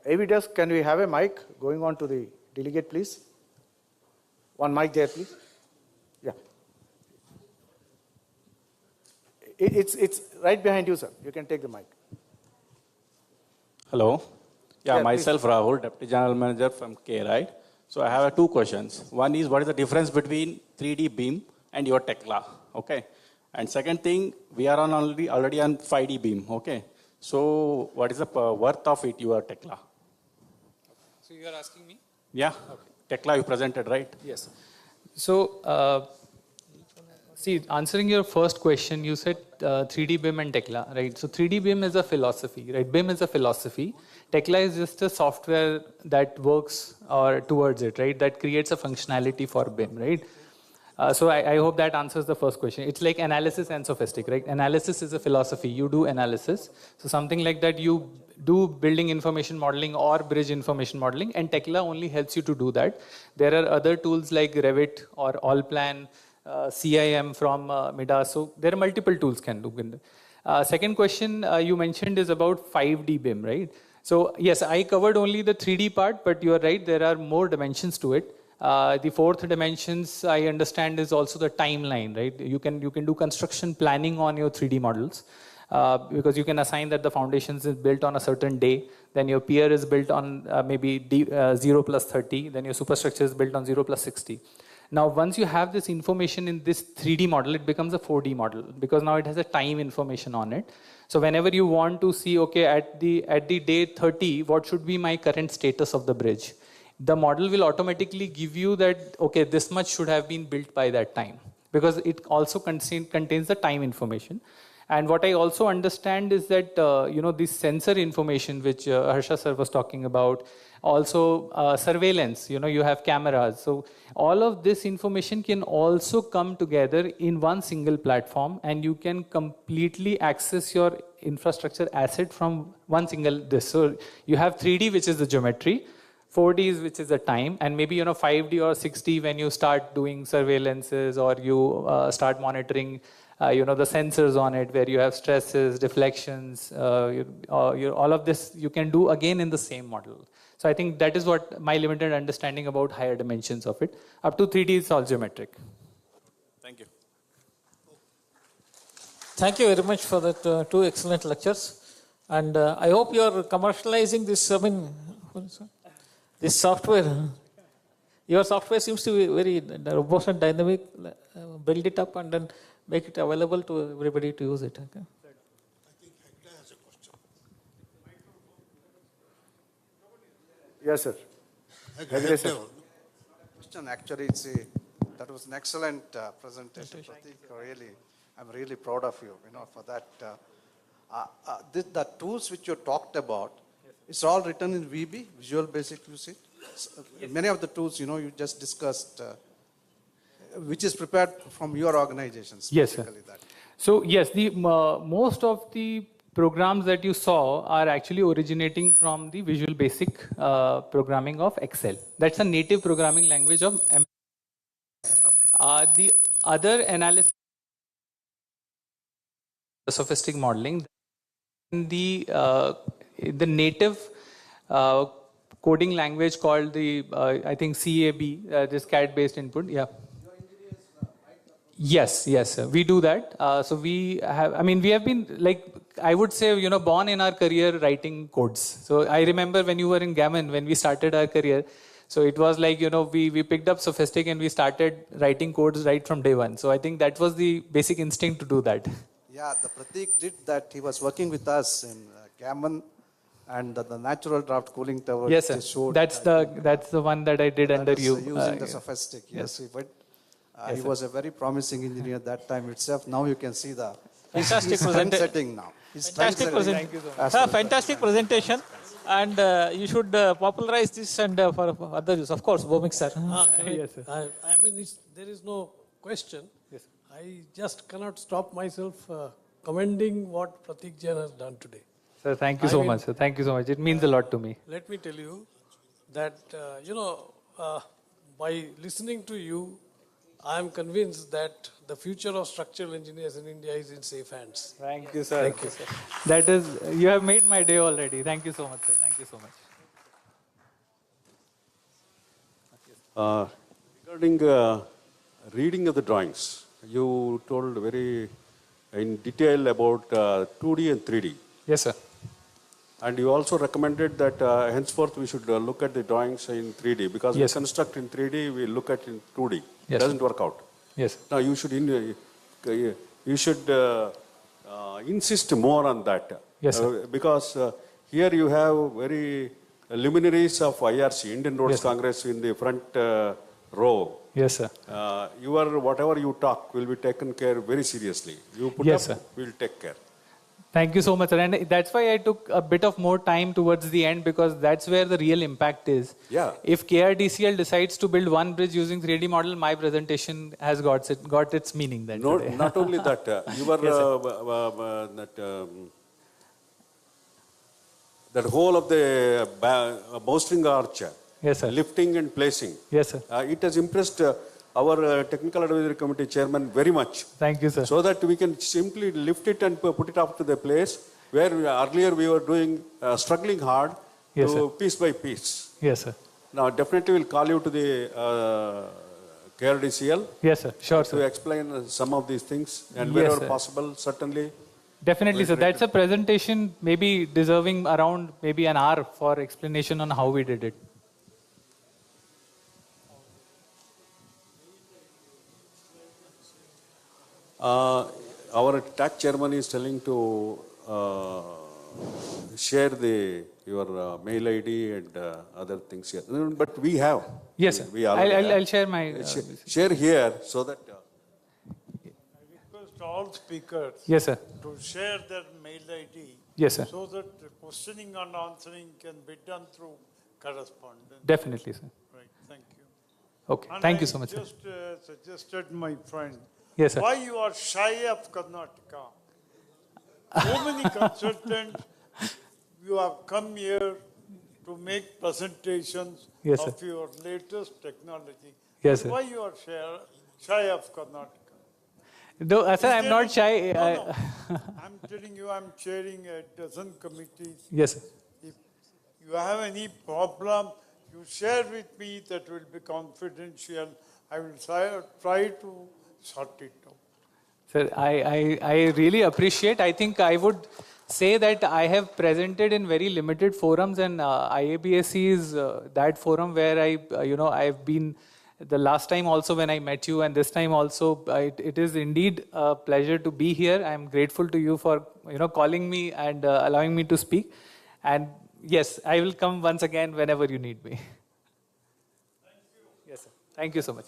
Speaker 2: AV desk, can we have a mic going on to the delegate, please? One mic there, please. Yeah. It's right behind you, sir. You can take the mic.
Speaker 15: Hello. Yeah, myself,
Speaker 2: please.
Speaker 15: Rahul, Deputy General Manager from K, right? So I have two questions. One is, what is the difference between 3D beam and your Tekla? Okay. And second thing, we are already on 5D beam. Okay. So what is the worth of it, your Tekla?
Speaker 13: So you are asking me?
Speaker 15: Yeah. Okay. Tekla you presented, right?
Speaker 13: Yes. So, see, answering your first question, you said 3D BIM and Tekla, right? So 3D BIM is a philosophy, right? BIM is a philosophy. Tekla is just a software that works or towards it, right? That creates a functionality for BIM, right? So I hope that answers the first question. It's like analysis and sophistic, right? Analysis is a philosophy. You do analysis. So something like that, you do building information modeling or bridge information modeling, and Tekla only helps you to do that. There are other tools like Revit or Allplan, CIM from Midas. So there are multiple tools can do. Second question you mentioned is about 5D BIM, right? So yes, I covered only the 3D part, but you are right, there are more dimensions to it. The fourth dimensions I understand is also the timeline, right? You can do construction planning on your 3D models because you can assign that the foundations is built on a certain day, then your pier is built on maybe 0 plus 30, then your superstructure is built on 0 plus 60. Now, once you have this information in this 3D model, it becomes a 4D model because now it has a time information on it. So whenever you want to see, okay, at the day 30, what should be my current status of the bridge? The model will automatically give you that, okay, this much should have been built by that time because it also contains the time information. And what I also understand is that, this sensor information, which Harsha sir was talking about, also surveillance, you have cameras. So all of this information can also come together in one single platform, and you can completely access your infrastructure asset from one single disk. So you have 3D, which is the geometry, 4D, which is the time, and maybe 5D or 6D when you start doing surveillances or you start monitoring the sensors on it, where you have stresses, deflections, all of this you can do again in the same model. So I think that is what my limited understanding about higher dimensions of it. Up to 3D is all geometric.
Speaker 15: Thank you.
Speaker 14: Thank you very much for that two excellent lectures. And I hope you are commercializing this, this software. Your software seems to be very robust and dynamic. Build it up and then make it available to everybody to use it. Okay?
Speaker 2: Yes, sir.
Speaker 16: Question actually, that was an excellent presentation, Pratik. Really, I'm really proud of you, for that. The tools which you talked about, it's all written in VB, Visual Basic Usage. Many of the tools, you just discussed, which is prepared from your organizations.
Speaker 13: Yes, sir. So yes, the most of the programs that you saw are actually originating from the Visual Basic programming of Excel. That's a native programming language of MS. The other analysis, the sophistic modeling, the native coding language called the I think CAB, this CAD-based input. Yeah. Yes, sir. We do that. So we have, we have been, I would say, born in our career writing codes. So I remember when you were in Gammon, when we started our career, so it was like, we picked up Sophistic and we started writing codes right from day one. So I think that was the basic instinct to do that.
Speaker 16: Yeah, the Pratik did that. He was working with us in Gammon and the natural draft cooling tower.
Speaker 13: Yes, sir. That's the one that I did under you.
Speaker 16: Using the Sophistic. Yes. He was a very promising engineer at that time itself. Now you can see the
Speaker 14: fantastic
Speaker 16: presentation now.
Speaker 14: Fantastic presentation. Fantastic presentation. And you should popularize this and for other use. Of course, Bomik sir.
Speaker 17: Yes, sir. There is no question. Yes. I just cannot stop myself commending what Pratik Jain has done today.
Speaker 13: Sir, thank you so much, sir. Thank you so much. It means a lot to me.
Speaker 17: Let me tell you that, by listening to you, I am convinced that the future of structural engineers in India is in safe hands.
Speaker 13: Thank you, sir. Thank you, sir. That is, you have made my day already. Thank you so much, sir. Thank you so much.
Speaker 5: Regarding reading of the drawings, you told very in detail about 2D and 3D.
Speaker 13: Yes, sir.
Speaker 5: And you also recommended that henceforth we should look at the drawings in 3D because we construct in 3D, we look at in 2D. It doesn't work out.
Speaker 13: Yes.
Speaker 5: Now you should insist more on that.
Speaker 13: Yes, sir.
Speaker 5: Because here you have very luminaries of IRC, Indian Roads Congress, in the front row.
Speaker 13: Yes, sir.
Speaker 5: Whatever you talk will be taken care very seriously. You put up,
Speaker 13: sir.
Speaker 5: we'll take care.
Speaker 13: Thank you so much, sir. And that's why I took a bit of more time towards the end, because that's where the real impact is.
Speaker 5: Yeah.
Speaker 13: If KRDCL decides to build one bridge using 3D model, my presentation has got its meaning then
Speaker 5: No,
Speaker 13: today.
Speaker 5: not only that, you were
Speaker 13: Yes, sir.
Speaker 5: that whole of the bowstring arch,
Speaker 13: Yes, sir.
Speaker 5: lifting and placing.
Speaker 13: Yes, sir.
Speaker 5: It has impressed our technical advisory committee chairman very much.
Speaker 13: Thank you, sir.
Speaker 5: So that we can simply lift it and put it up to the place where earlier we were doing struggling hard
Speaker 13: Yes,
Speaker 5: to
Speaker 13: sir.
Speaker 5: piece by piece.
Speaker 13: Yes, sir.
Speaker 5: Now definitely we'll call you to the KRDCL.
Speaker 13: Yes, sir. Sure,
Speaker 5: to
Speaker 13: sir.
Speaker 5: explain some of these things, and
Speaker 13: Yes,
Speaker 5: wherever
Speaker 13: sir.
Speaker 5: possible, certainly.
Speaker 13: Definitely, sir. That's a presentation maybe deserving around maybe an hour for explanation on how we did it.
Speaker 5: Our TAC chairman is telling to share your mail ID and other things here. But we have.
Speaker 13: Yes, sir.
Speaker 5: We already have.
Speaker 13: I'll share my...
Speaker 5: share here so that...
Speaker 6: Request all speakers
Speaker 13: Yes, sir.
Speaker 6: to share their mail ID.
Speaker 13: Yes, sir.
Speaker 6: So that the questioning and answering can be done through correspondence.
Speaker 13: Definitely, sir.
Speaker 6: Right, thank you.
Speaker 13: Okay,
Speaker 6: And
Speaker 13: thank
Speaker 6: I
Speaker 13: you so much, sir.
Speaker 6: just suggested my friend,
Speaker 13: Yes, sir.
Speaker 6: why you are shy of Karnataka? So many consultants, you have come here to make presentations
Speaker 13: Yes,
Speaker 6: of
Speaker 13: sir.
Speaker 6: your latest technology.
Speaker 13: Yes, sir.
Speaker 6: Why you are shy of Karnataka?
Speaker 13: No, sir, I'm not shy.
Speaker 6: No. I'm telling you, I'm chairing a dozen committees.
Speaker 13: Yes, sir.
Speaker 6: If you have any problem, you share with me, that will be confidential. I will try to sort it out.
Speaker 13: Sir, I really appreciate. I think I would say that I have presented in very limited forums, and IABSE is that forum where I've been the last time also when I met you, and this time also. It is indeed a pleasure to be here. I'm grateful to you for calling me and allowing me to speak. And yes, I will come once again whenever you need me. Thank you. Yes, sir. Thank you so much.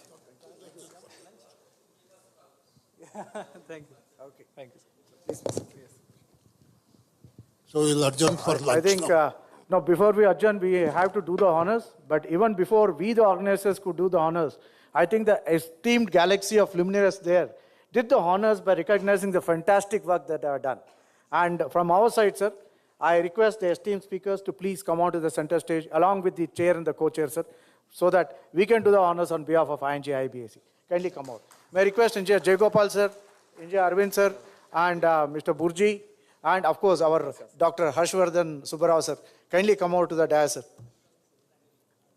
Speaker 13: Thank you. Okay. Thank you. Yes.
Speaker 11: So we'll adjourn for lunch.
Speaker 2: I think, now before we adjourn, we have to do the honors. But even before we, the organizers, could do the honors, I think the esteemed galaxy of luminaries there did the honors by recognizing the fantastic work that they have done. And from our side, sir, I request the esteemed speakers to please come on to the center stage along with the chair and the co-chair, sir, so that we can do the honors on behalf of ING-IABSE. Kindly come out. May I request Engineer Jayagopal, sir, Engineer Arvind, sir, and Mr. Burji, and of course our Dr. Harshvardhan Subbarao, sir. Kindly come out to the dais, sir.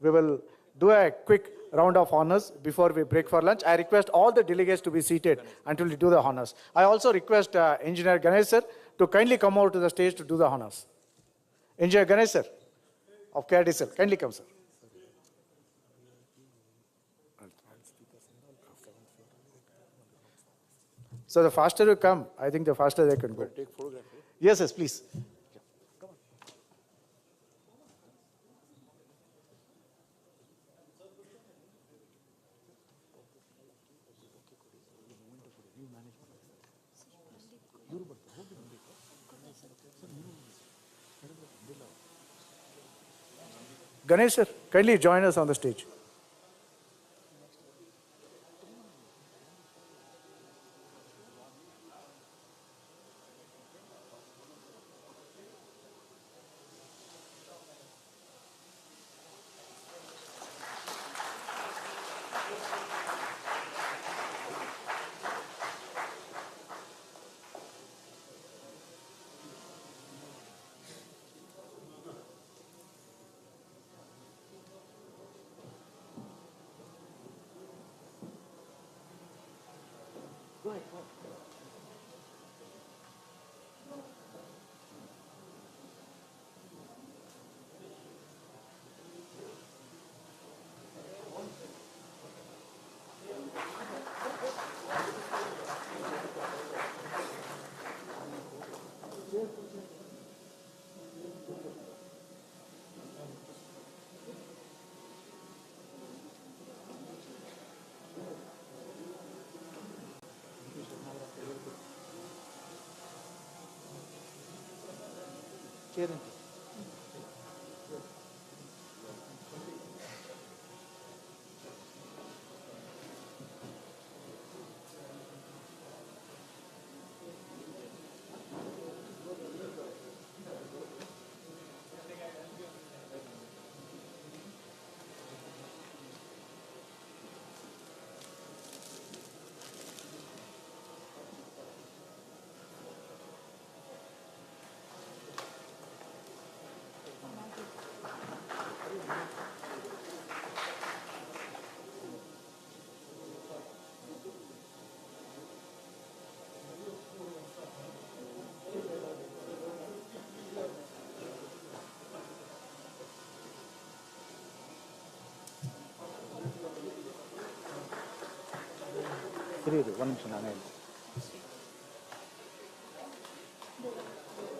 Speaker 2: We will do a quick round of honors before we break for lunch. I request all the delegates to be seated until we do the honors. I also request Engineer Ganesh, sir, to kindly come out to the stage to do the honors. Engineer Ganesh, sir, of KRDCL, kindly come, sir. So the faster you come, I think the faster they can go.
Speaker 7: Take photograph.
Speaker 2: Yes, yes, please. Ganesh, sir, kindly join us on the stage.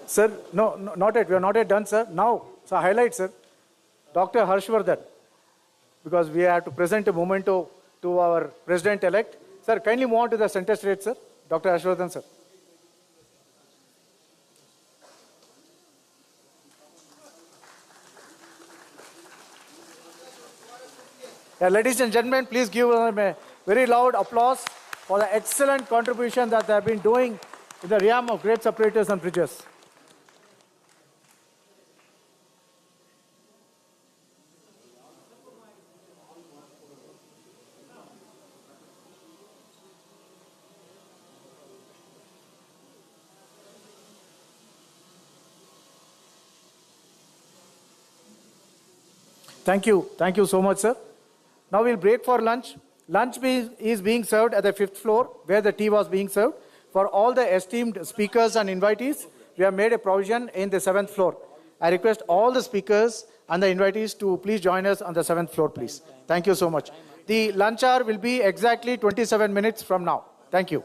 Speaker 2: Sir, no, no, not yet. We are not yet done, sir. Now, so highlight, sir. Dr. Harshvardhan, because we have to present a memento to our president-elect. Sir, kindly move on to the center stage, sir. Dr. Harshvardhan, sir. Yeah, ladies and gentlemen, please give them a very loud applause for the excellent contribution that they have been doing in the realm of great separators and bridges. Thank you. Thank you so much, sir. Now we'll break for lunch. Is being served at the 5th floor where the tea was being served. For all the esteemed speakers and invitees, we have made a provision in the 7th floor. I request all the speakers and the invitees to please join us on the 7th floor, please. Thank you so much. The lunch hour will be exactly 27 minutes from now. Thank you.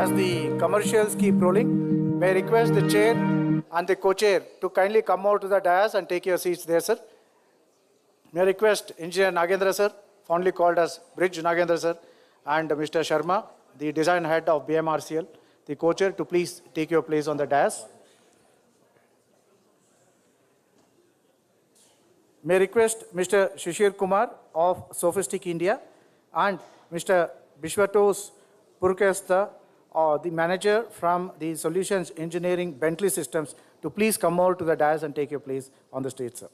Speaker 2: as the commercials keep rolling, may I request the chair and the co-chair to kindly come out to the dais and take your seats there, sir. May I request Engineer Nagendra, sir, fondly called as Bridge Nagendra, sir, and Mr. Sharma, the design head of BMRCL, the co-chair, to please take your place on the dais. May I request Mr. Shishir Kumar of Sophistic India and Mr. Bishwatos Purkesta, the manager from the Solutions Engineering Bentley Systems, to please come over to the dais and take your place on the stage, sir.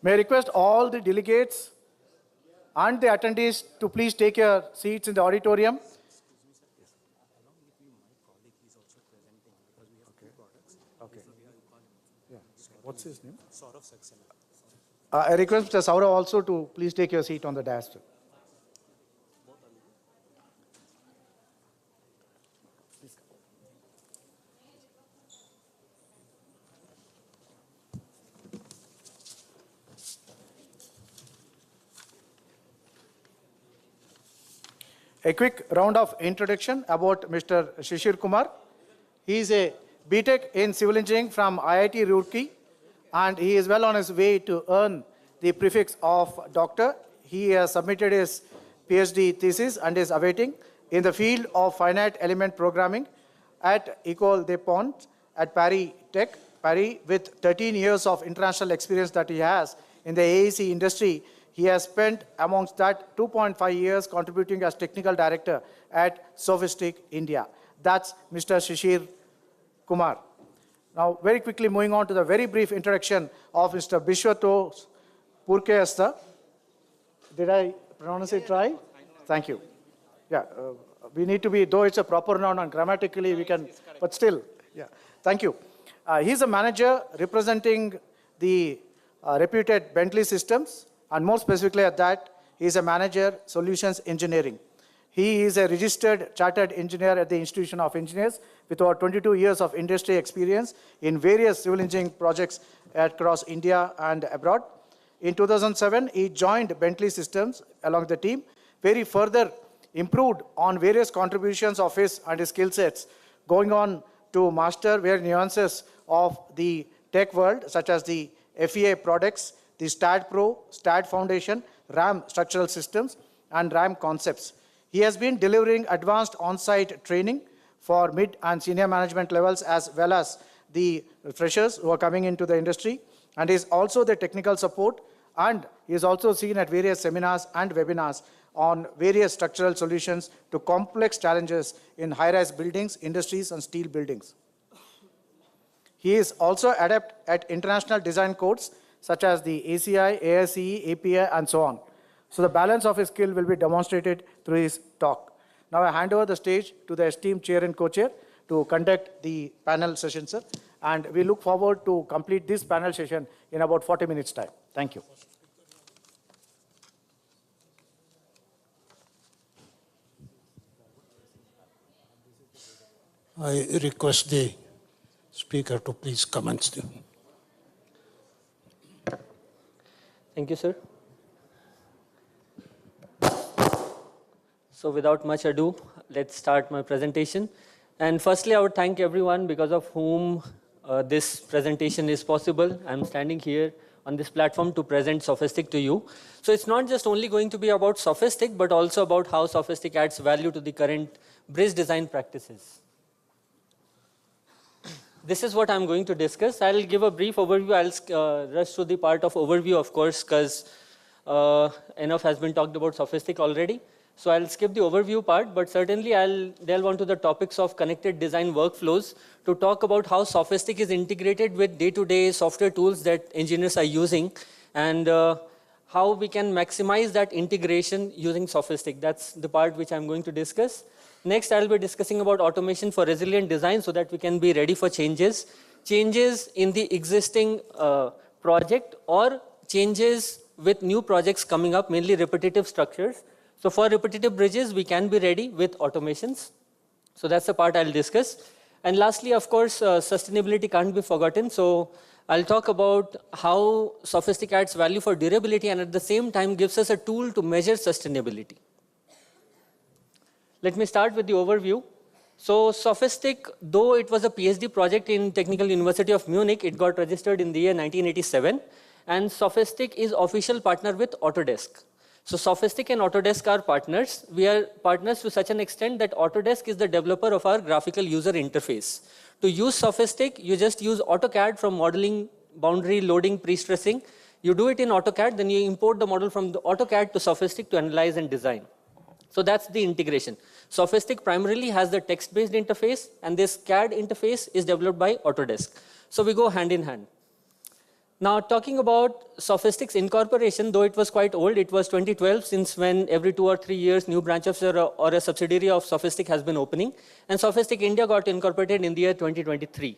Speaker 2: May I request all the delegates and the attendees to please take your seats in the auditorium. Okay. Yeah. What's his name? I request Mr. Saurav also to please take your seat on the dais. A quick round of introduction about Mr. Shishir Kumar. He is a BTech in Civil Engineering from IIT Roorkee, and he is well on his way to earn the prefix of doctor. He has submitted his PhD thesis and is awaiting in the field of finite element programming at École des Ponts at Paris Tech. Paris, with 13 years of international experience that he has in the AEC industry, he has spent amongst that 2.5 years contributing as technical director at Sophistic India. That's Mr. Shishir Kumar. Now, very quickly moving on to the very brief introduction of Mr. Bishwatos Purkesta. Did I pronounce it right? Thank you. Yeah, we need to be, though it's a proper noun and grammatically we can, but still, yeah. Thank you. He's a manager representing the reputed Bentley Systems, and more specifically at that, he is a manager Solutions Engineering. He is a registered chartered engineer at the Institution of Engineers with over 22 years of industry experience in various civil engineering projects across India and abroad. In 2007, he joined Bentley Systems along the team, where he further improved on various contributions of his and his skill sets, going on to master various nuances of the tech world, such as the FEA products, the STAD Pro, STAD Foundation, RAM structural systems, and RAM concepts. He has been delivering advanced on-site training for mid and senior management levels, as well as the freshers who are coming into the industry, and is also the technical support, and he is also seen at various seminars and webinars on various structural solutions to complex challenges in high-rise buildings, industries, and steel buildings. He is also adept at international design codes such as the ACI, ASCE, API, and so on. So the balance of his skill will be demonstrated through his talk. Now I hand over the stage to the esteemed chair and co-chair to conduct the panel session, sir. And we look forward to complete this panel session in about 40 minutes' time. Thank you.
Speaker 11: I request the speaker to please commence.
Speaker 18: Thank you, sir. So without much ado, let's start my presentation. And firstly, I would thank everyone because of whom this presentation is possible. I'm standing here on this platform to present Sophistic to you. So it's not just only going to be about Sophistic, but also about how Sophistic adds value to the current bridge design practices. This is what I'm going to discuss. I'll give a brief overview. I'll rush through the part of overview, of course, because enough has been talked about Sophistic already. So I'll skip the overview part, but certainly I'll delve onto the topics of connected design workflows to talk about how Sophistic is integrated with day-to-day software tools that engineers are using, and how we can maximize that integration using Sophistic. That's the part which I'm going to discuss. Next, I'll be discussing about automation for resilient design so that we can be ready for changes in the existing project or changes with new projects coming up, mainly repetitive structures. So for repetitive bridges, we can be ready with automations. So that's the part I'll discuss. And lastly, of course, sustainability can't be forgotten. So I'll talk about how Sophistic adds value for durability and at the same time gives us a tool to measure sustainability. Let me start with the overview. So Sophistic, though it was a PhD project in Technical University of Munich, it got registered in the year 1987. And Sophistic is official partner with Autodesk. So Sophistic and Autodesk are partners. We are partners to such an extent that Autodesk is the developer of our graphical user interface. To use Sophistic, you just use AutoCAD from modeling, boundary, loading, pre-stressing. You do it in AutoCAD, then you import the model from the AutoCAD to Sophistic to analyze and design. So that's the integration. Sophistic primarily has the text-based interface, and this CAD interface is developed by Autodesk. So we go hand in hand. Now, talking about Sophistic's incorporation, though it was quite old, it was 2012, since when every 2 or 3 years, new branches or a subsidiary of Sophistic has been opening. And Sophistic India got incorporated in the year 2023.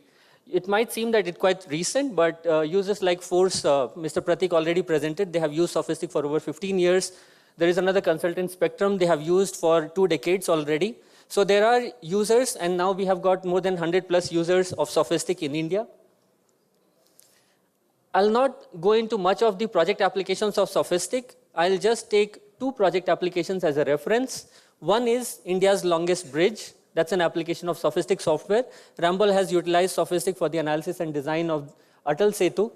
Speaker 18: It might seem that it's quite recent, but users like Force, Mr. Pratik already presented, they have used Sophistic for over 15 years. There is another consultant, Spectrum, they have used for 2 decades already. So there are users, and now we have got more than 100 plus users of Sophistic in India. I'll not go into much of the project applications of Sophistic. I'll just take 2 project applications as a reference. One is India's longest bridge. That's an application of Sophistic software. Ramble has utilized Sophistic for the analysis and design of Atal Setu.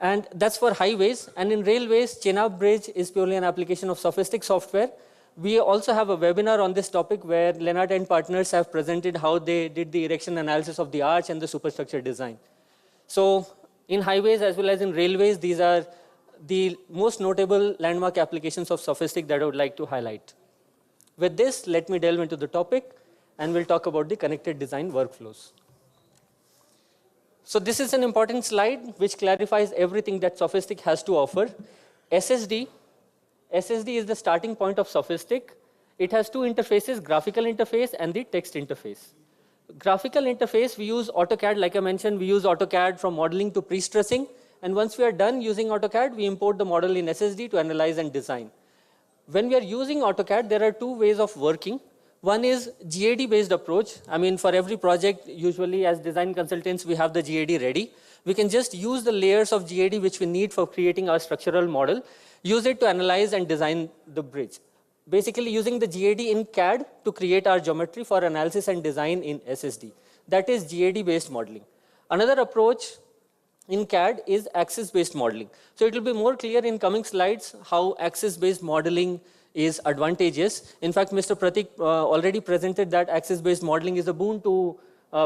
Speaker 18: And that's for highways. And in railways, Chenab Bridge is purely an application of Sophistic software. We also have a webinar on this topic where Lennart and partners have presented how they did the erection analysis of the arch and the superstructure design. So in highways as well as in railways, these are the most notable landmark applications of Sophistic that I would like to highlight. With this, let me delve into the topic, and we'll talk about the connected design workflows. So this is an important slide which clarifies everything that Sophistic has to offer. SSD is the starting point of Sophistic. It has 2 interfaces, graphical interface and the text interface. Graphical interface, we use AutoCAD, like I mentioned, we use AutoCAD from modeling to pre-stressing. And once we are done using AutoCAD, we import the model in SSD to analyze and design. When we are using AutoCAD, there are 2 ways of working. One is GAD-based approach. I mean, for every project, usually as design consultants, we have the GAD ready. We can just use the layers of GAD which we need for creating our structural model, use it to analyze and design the bridge. Basically using the GAD in CAD to create our geometry for analysis and design in SSD. That is GAD-based modeling. Another approach in CAD is axis-based modeling. So it will be more clear in coming slides how axis-based modeling is advantageous. In fact, Mr. Pratik already presented that axis-based modeling is a boon to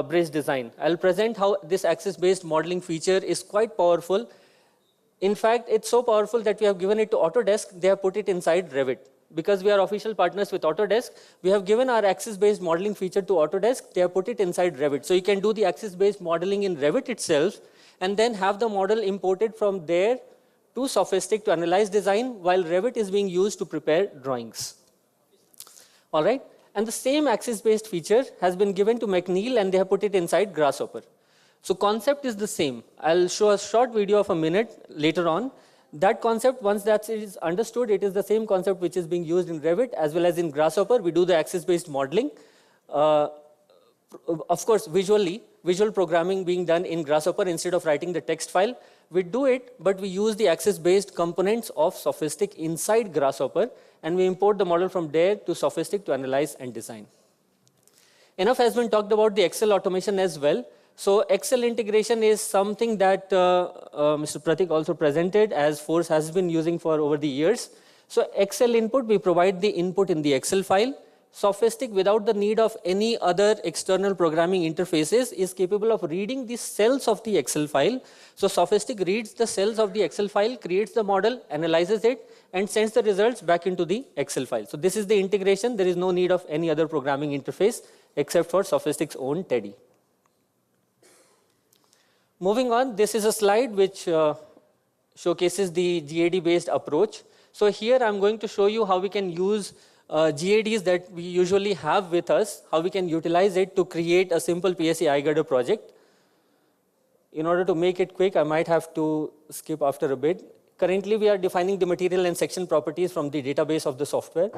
Speaker 18: bridge design. I'll present how this axis-based modeling feature is quite powerful. In fact, it's so powerful that we have given it to Autodesk. They have put it inside Revit. Because we are official partners with Autodesk, we have given our axis-based modeling feature to Autodesk. They have put it inside Revit. So you can do the axis-based modeling in Revit itself and then have the model imported from there to Sophistic to analyze design while Revit is being used to prepare drawings. All right. And the same axis-based feature has been given to McNeil and they have put it inside Grasshopper. So concept is the same. I'll show a short video of a minute later on. That concept, once that is understood, it is the same concept which is being used in Revit as well as in Grasshopper. We do the axis-based modeling. Of course, visual programming being done in Grasshopper instead of writing the text file. We do it, but we use the axis-based components of Sophistic inside Grasshopper, and we import the model from there to Sophistic to analyze and design. Enough has been talked about the Excel automation as well. So Excel integration is something that Mr. Pratik also presented, as Force has been using for over the years. So Excel input, we provide the input in the Excel file. Sophistic, without the need of any other external programming interfaces, is capable of reading the cells of the Excel file. So Sophistic reads the cells of the Excel file, creates the model, analyzes it, and sends the results back into the Excel file. So this is the integration. There is no need of any other programming interface except for Sophistic's own Teddy. Moving on, this is a slide which showcases the GAD-based approach. So here I'm going to show you how we can use GADs that we usually have with us, how we can utilize it to create a simple PSC iGirder project. In order to make it quick, I might have to skip after a bit. Currently, we are defining the material and section properties from the database of the software.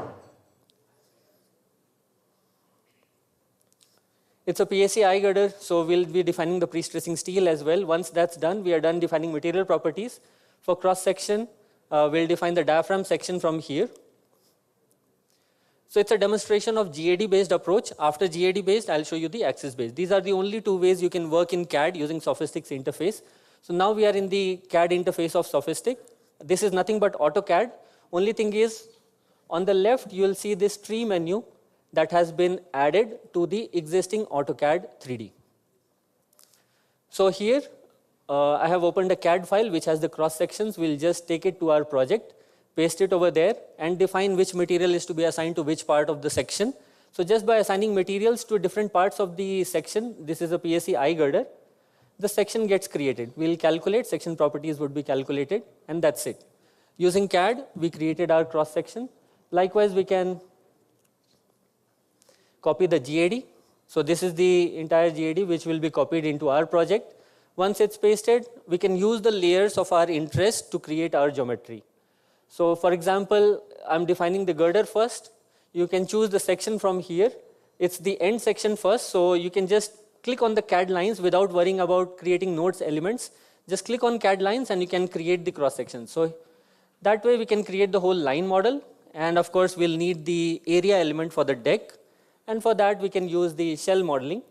Speaker 18: It's a PSC girder, so we'll be defining the pre-stressing steel as well. Once that's done, we are done defining material properties. For cross-section, we'll define the diaphragm section from here. So it's a demonstration of GAD-based approach. After GAD-based, I'll show you the axis-based. These are the only two ways you can work in CAD using Sophistic's interface. So now we are in the CAD interface of Sophistic. This is nothing but AutoCAD. Only thing is, on the left, you'll see this tree menu that has been added to the existing AutoCAD 3D. So here, I have opened a CAD file which has the cross sections. We'll just take it to our project, paste it over there, and define which material is to be assigned to which part of the section. So just by assigning materials to different parts of the section, this is a PSC girder, the section gets created. We'll calculate, section properties would be calculated, and that's it. Using CAD, we created our cross section. Likewise, we can copy the GAD. So this is the entire GAD which will be copied into our project. Once it's pasted, we can use the layers of our interest to create our geometry. So for example, I'm defining the girder first. You can choose the section from here. It's the end section first, so you can just click on the CAD lines without worrying about creating nodes elements. Just click on CAD lines and you can create the cross section. So that way we can create the whole line model, and of course we'll need the area element for the deck. And for that, we can use the shell modeling.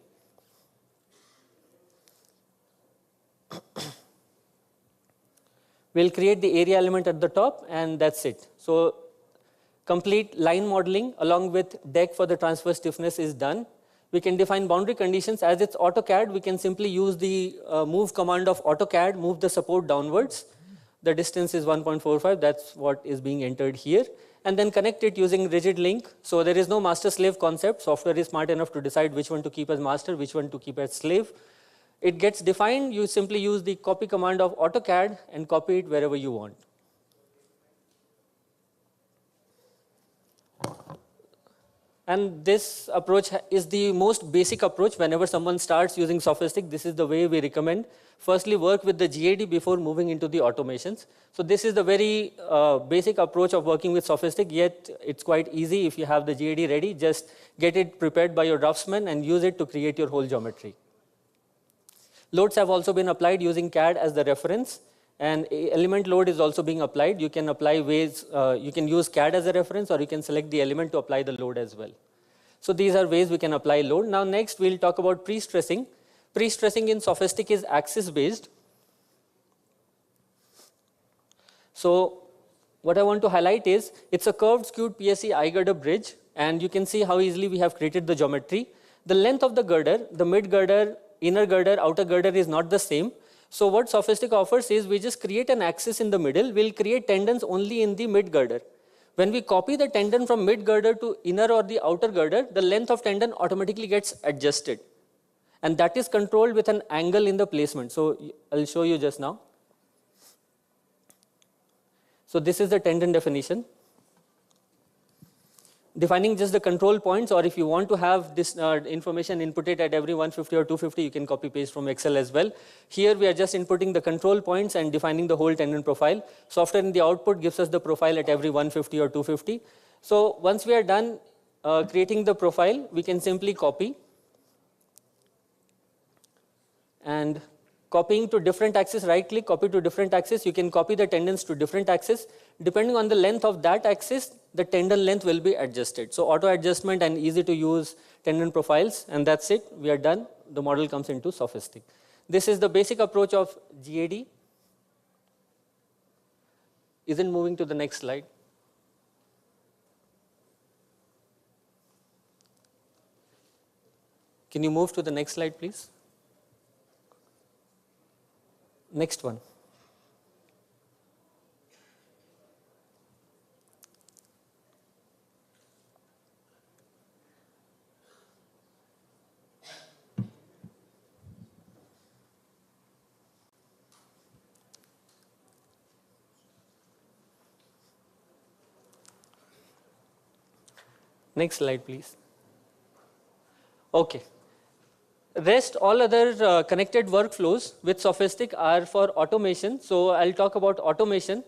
Speaker 18: We'll create the area element at the top, and that's it. So complete line modeling along with deck for the transverse stiffness is done. We can define boundary conditions. As it's AutoCAD, we can simply use the move command of AutoCAD, move the support downwards. The distance is 1.45. That's what is being entered here. And then connect it using rigid link. So there is no master-slave concept. Software is smart enough to decide which one to keep as master, which one to keep as slave. It gets defined. You simply use the copy command of AutoCAD and copy it wherever you want. And this approach is the most basic approach. Whenever someone starts using Sophistic, this is the way we recommend. Firstly, work with the GAD before moving into the automations. So this is the very basic approach of working with Sophistic, yet it's quite easy if you have the GAD ready. Just get it prepared by your draftsman and use it to create your whole geometry. Loads have also been applied using CAD as the reference, and element load is also being applied. You can apply ways, you can use CAD as a reference, or you can select the element to apply the load as well. So these are ways we can apply load. Now next we'll talk about pre-stressing. Pre-stressing in Sophistic is axis-based. So what I want to highlight is, it's a curved skewed PSC girder bridge, and you can see how easily we have created the geometry. The length of the girder, the mid girder, inner girder, outer girder is not the same. So what Sophistic offers is, we just create an axis in the middle. We'll create tendons only in the mid girder. When we copy the tendon from mid girder to inner or the outer girder, the length of tendon automatically gets adjusted. And that is controlled with an angle in the placement. So I'll show you just now. So this is the tendon definition. Defining just the control points, or if you want to have this information inputted at every 150 or 250, you can copy paste from Excel as well. Here we are just inputting the control points and defining the whole tendon profile. Software in the output gives us the profile at every 150 or 250. So once we are done creating the profile, we can simply copy. And copying to different axis, right click, copy to different axis. You can copy the tendons to different axis. Depending on the length of that axis, the tendon length will be adjusted. So auto adjustment and easy to use tendon profiles, and that's it. We are done. The model comes into Sophistic. This is the basic approach of GAD. Isn't moving to the next slide. Can you move to the next slide, please? Next one. Next slide, please. Okay. Rest all other connected workflows with Sophistic are for automation. So I'll talk about automation.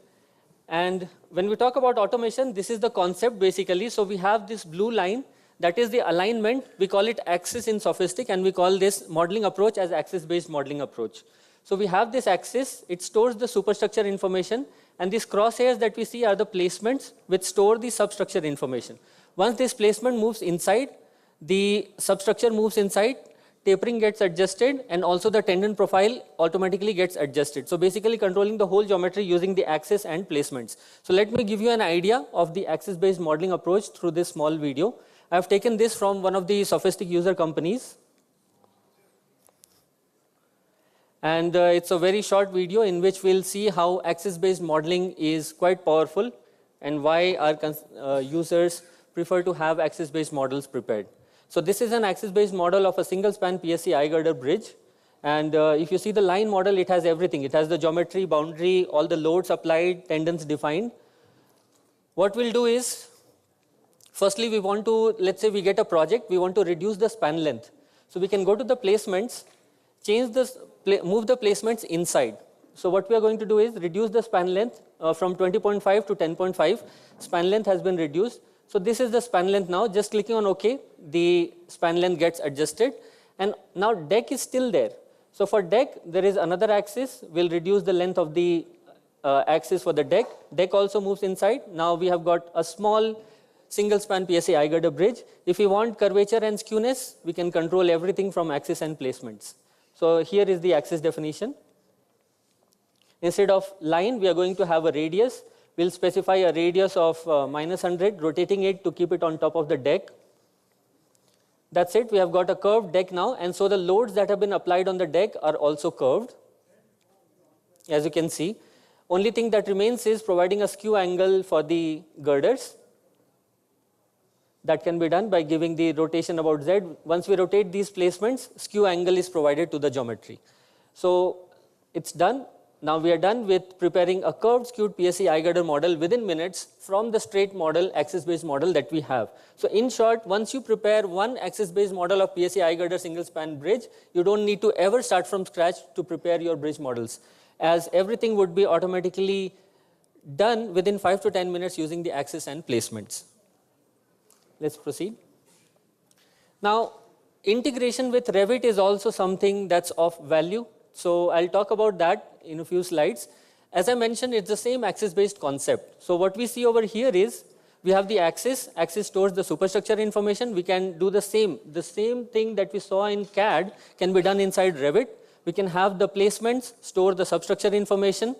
Speaker 18: And when we talk about automation, this is the concept basically. So we have this blue line. That is the alignment. We call it axis in Sophistic, and we call this modeling approach as axis-based modeling approach. So we have this axis, it stores the superstructure information, and these crosshairs that we see are the placements which store the substructure information. Once this placement moves inside, the substructure moves inside, tapering gets adjusted, and also the tendon profile automatically gets adjusted. So basically controlling the whole geometry using the axis and placements. So let me give you an idea of the axis-based modeling approach through this small video. I have taken this from one of the Sophistic user companies. And it's a very short video in which we'll see how axis-based modeling is quite powerful and why our users prefer to have axis-based models prepared. So this is an axis-based model of a single-span PSC eye girder bridge. And if you see the line model, it has everything. It has the geometry, boundary, all the loads applied, tendons defined. What we'll do is, firstly, we want to, let's say we get a project, we want to reduce the span length. So we can go to the placements, move the placements inside. So what we are going to do is reduce the span length from 20.5 to 10.5. Span length has been reduced. So this is the span length now. Just clicking on OK, the span length gets adjusted. And now deck is still there. So for deck, there is another axis. We'll reduce the length of the axis for the deck. Deck also moves inside. Now we have got a small single span PSA eye girder bridge. If we want curvature and skewness, we can control everything from axis and placements. So here is the axis definition. Instead of line, we are going to have a radius. We'll specify a radius of -100, rotating it to keep it on top of the deck. That's it. We have got a curved deck now, and so the loads that have been applied on the deck are also curved, as you can see. Only thing that remains is providing a skew angle for the girders. That can be done by giving the rotation about Z. Once we rotate these placements, skew angle is provided to the geometry. So it's done. Now we are done with preparing a curved skewed PSC eye girder model within minutes from the straight model, axis-based model that we have. So in short, once you prepare one axis-based model of PSC eye girder single span bridge, you don't need to ever start from scratch to prepare your bridge models, as everything would be automatically done within 5 to 10 minutes using the axis and placements. Let's proceed. Now, integration with Revit is also something that's of value. So I'll talk about that in a few slides. As I mentioned, it's the same axis-based concept. So what we see over here is we have the axis. Axis stores the superstructure information. We can do the same thing that we saw in CAD can be done inside Revit. We can have the placements store the substructure information.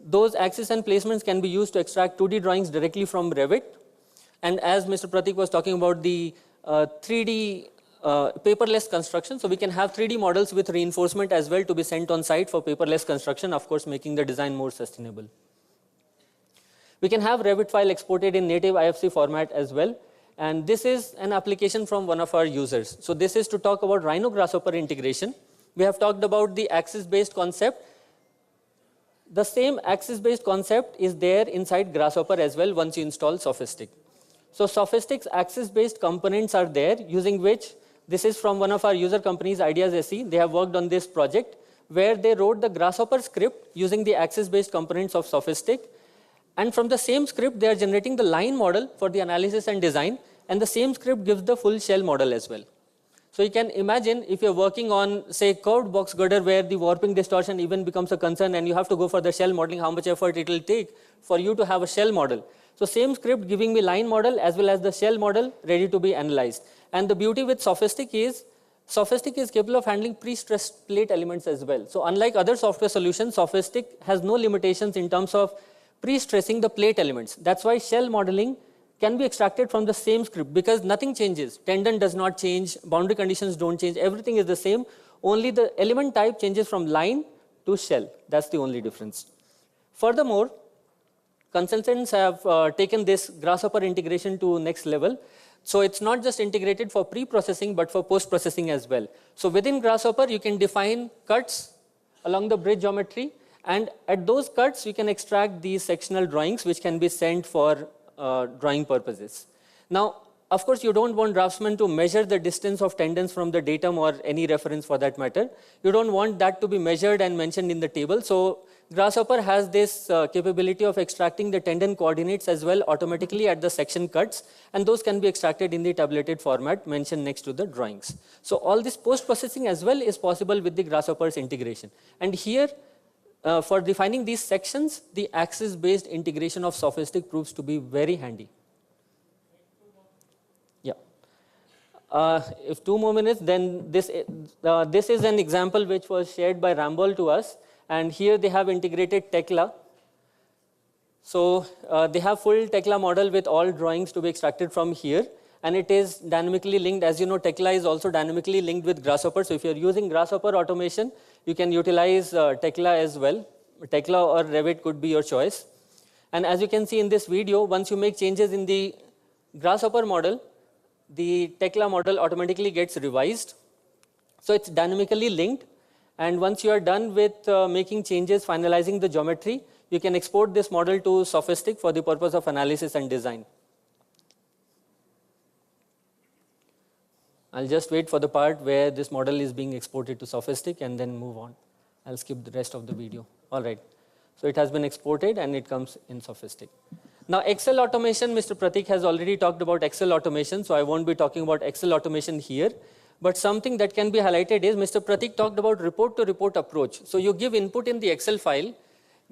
Speaker 18: Those axis and placements can be used to extract 2D drawings directly from Revit. And as Mr. Pratik was talking about the 3D paperless construction, so we can have 3D models with reinforcement as well to be sent on site for paperless construction, of course making the design more sustainable. We can have Revit file exported in native IFC format as well. And this is an application from one of our users. So this is to talk about Rhino Grasshopper integration. We have talked about the axis-based concept. The same axis-based concept is there inside Grasshopper as well once you install Sophistic. So Sophistic's axis-based components are there, using which, this is from one of our user companies, Ideas SE. They have worked on this project where they wrote the Grasshopper script using the axis-based components of Sophistic. And from the same script, they are generating the line model for the analysis and design. And the same script gives the full shell model as well. So you can imagine if you're working on, say, curved box girder where the warping distortion even becomes a concern and you have to go for the shell modeling, how much effort it will take for you to have a shell model. So same script giving me line model as well as the shell model ready to be analyzed. And the beauty with Sophistic is capable of handling pre-stressed plate elements as well. So unlike other software solutions, Sophistic has no limitations in terms of pre-stressing the plate elements. That's why shell modeling can be extracted from the same script because nothing changes. Tendon does not change, boundary conditions don't change, everything is the same. Only the element type changes from line to shell. That's the only difference. Furthermore, consultants have taken this Grasshopper integration to next level. So it's not just integrated for pre-processing, but for post-processing as well. So within Grasshopper, you can define cuts along the bridge geometry. And at those cuts, you can extract these sectional drawings, which can be sent for drawing purposes. Now, of course, you don't want draftsmen to measure the distance of tendons from the datum or any reference for that matter. You don't want that to be measured and mentioned in the table. So Grasshopper has this capability of extracting the tendon coordinates as well automatically at the section cuts, and those can be extracted in the tabulated format mentioned next to the drawings. So all this post-processing as well is possible with the Grasshopper's integration. And here, for defining these sections, the axis-based integration of Sophistic proves to be very handy. Yeah. If 2 more minutes, then this is an example which was shared by Rambol to us. And here they have integrated Tekla. So they have full Tekla model with all drawings to be extracted from here. And it is dynamically linked. As you know, Tekla is also dynamically linked with Grasshopper. So if you're using Grasshopper automation, you can utilize Tekla as well. Tekla or Revit could be your choice. And as you can see in this video, once you make changes in the Grasshopper model, the Tekla model automatically gets revised. So it's dynamically linked. And once you are done with making changes, finalizing the geometry, you can export this model to Sophistic for the purpose of analysis and design. I'll just wait for the part where this model is being exported to Sophistic and then move on. I'll skip the rest of the video. All right. So it has been exported and it comes in Sophistic. Now Excel automation, Mr. Pratik has already talked about Excel automation, so I won't be talking about Excel automation here. But something that can be highlighted is Mr. Pratik talked about report-to-report approach. So you give input in the Excel file,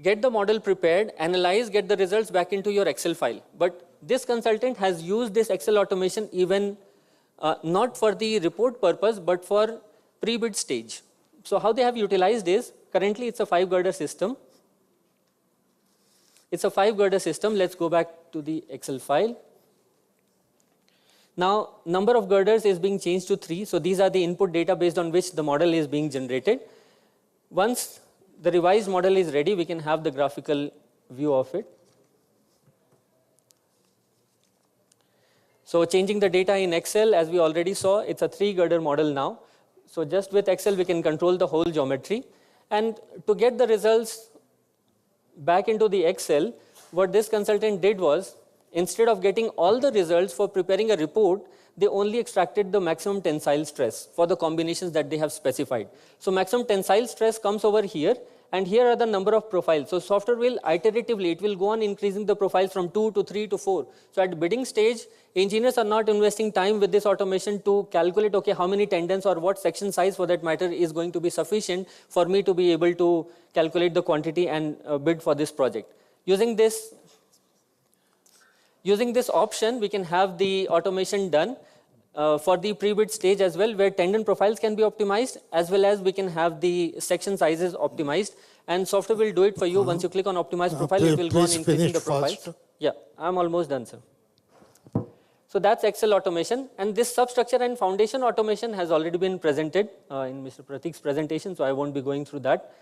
Speaker 18: get the model prepared, analyze, get the results back into your Excel file. But this consultant has used this Excel automation even not for the report purpose, but for pre-bid stage. So how they have utilized is, currently it's a 5-girder system. It's a 5-girder system. Let's go back to the Excel file. Now, number of girders is being changed to 3. So these are the input data based on which the model is being generated. Once the revised model is ready, we can have the graphical view of it. So changing the data in Excel, as we already saw, it's a 3-girder model now. So just with Excel, we can control the whole geometry. And to get the results back into the Excel, what this consultant did was, instead of getting all the results for preparing a report, they only extracted the maximum tensile stress for the combinations that they have specified. So maximum tensile stress comes over here, and here are the number of profiles. So software will iteratively, it will go on increasing the profiles from 2 to 3 to 4. So at bidding stage, engineers are not investing time with this automation to calculate, okay, how many tendons or what section size for that matter is going to be sufficient for me to be able to calculate the quantity and bid for this project. Using this option, we can have the automation done for the pre-bid stage as well, where tendon profiles can be optimized, as well as we can have the section sizes optimized. And software will do it for you. Once you click on optimize profile, it will go on increasing the profiles. Yeah, I'm almost done, sir. So that's Excel automation. And this substructure and foundation automation has already been presented in Mr. Pratik's presentation, so I won't be going through that.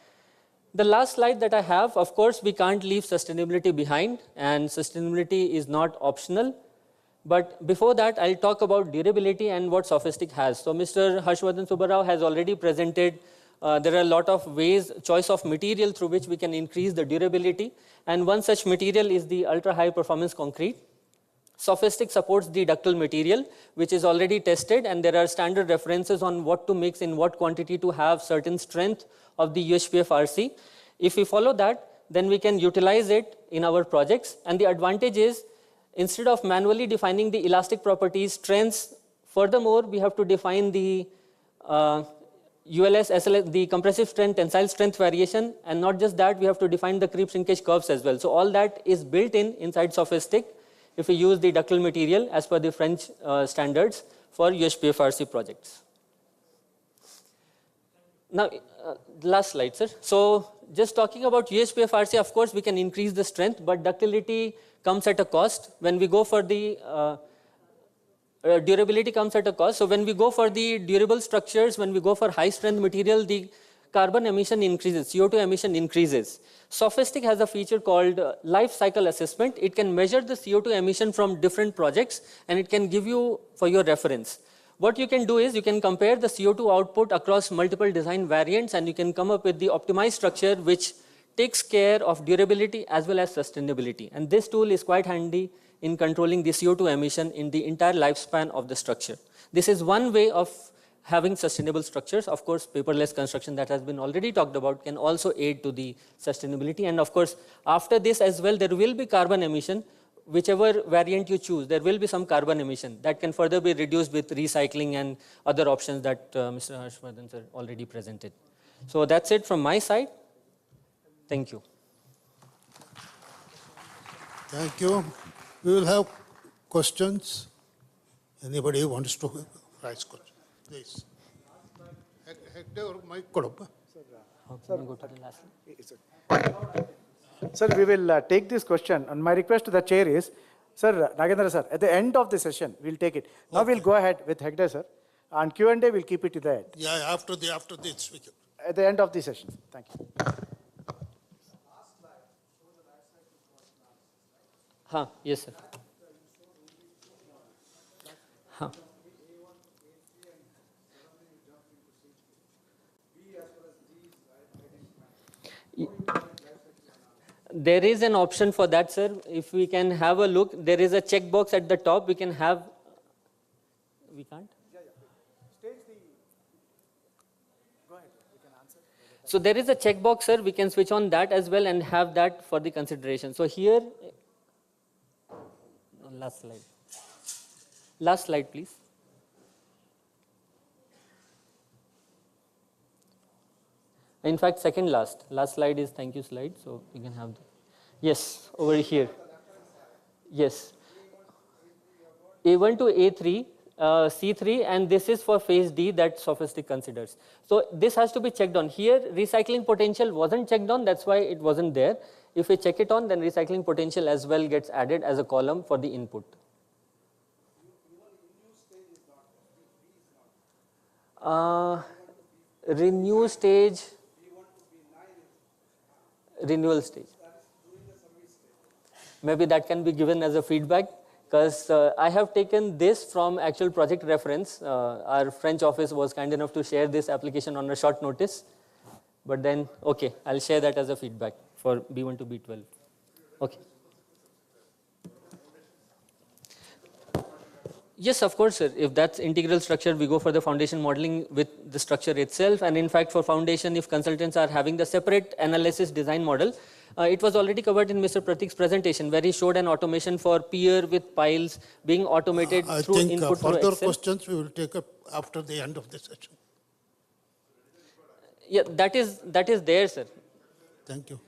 Speaker 18: The last slide that I have, of course, we can't leave sustainability behind, and sustainability is not optional. But before that, I'll talk about durability and what Sophistic has. So Mr. Harshvardhan Subbarao has already presented, there are a lot of ways, choice of material through which we can increase the durability. And one such material is the ultra-high performance concrete. Sophistic supports the ductile material, which is already tested, and there are standard references on what to mix in what quantity to have certain strength of the UHPF RC. If we follow that, then we can utilize it in our projects. And the advantage is, instead of manually defining the elastic properties, strengths, furthermore, we have to define the ULS, SLS, the compressive strength, tensile strength variation, and not just that, we have to define the creep shrinkage curves as well. So all that is built in inside Sophistic if we use the ductile material as per the French standards for UHPF RC projects. Now, last slide, sir. So just talking about UHPF RC, of course, we can increase the strength, but ductility comes at a cost. When we go for the durability comes at a cost. So when we go for the durable structures, when we go for high strength material, the carbon emission increases, CO2 emission increases. Sophistic has a feature called life cycle assessment. It can measure the CO2 emission from different projects, and it can give you for your reference. What you can do is you can compare the CO2 output across multiple design variants, and you can come up with the optimized structure which takes care of durability as well as sustainability. And this tool is quite handy in controlling the CO2 emission in the entire lifespan of the structure. This is one way of having sustainable structures. Of course, paperless construction that has been already talked about can also aid to the sustainability. And of course, after this as well, there will be carbon emission. Whichever variant you choose, there will be some carbon emission that can further be reduced with recycling and other options that Mr. Harshvardhan sir already presented. So that's it from my side. Thank you.
Speaker 11: Thank you. We will have questions. Anybody wants to raise questions? Please. Mic kodappa.
Speaker 2: Sir, we will take this question, and my request to the chair is, Sir, Nagendra sir, at the end of the session, we'll take it. Now we'll go ahead with Hegde sir, and Q&A we'll keep it to the end.
Speaker 11: Yeah, after this speaker.
Speaker 2: At the end of the session. Thank you.
Speaker 18: Yes, sir. There is an option for that, sir. If we can have a look, there is a checkbox at the top. We can have. We can't? So there is a checkbox, sir. We can switch on that as well and have that for the consideration. So here, last slide. Last slide, please. In fact, second last. Last slide is thank you slide. So you can have. Yes, over here. Yes. A1 to A3. C3, and this is for phase D that Sophistic considers. So this has to be checked on. Here, recycling potential wasn't checked on, that's why it wasn't there. If we check it on, then recycling potential as well gets added as a column for the input. Renew stage, renewal stage. Maybe that can be given as a feedback. Because I have taken this from actual project reference. Our French office was kind enough to share this application on a short notice. But then, okay, I'll share that as a feedback for B1 to B12. Okay. Yes, of course, sir. If that's integral structure, we go for the foundation modeling with the structure itself. And in fact, for foundation, if consultants are having the separate analysis design model, it was already covered in Mr. Pratik's presentation, where he showed an automation for pier with piles being automated through input through Excel.
Speaker 11: Further questions we will take up after the end of the session.
Speaker 18: Yeah, that is there, sir.
Speaker 11: Thank you.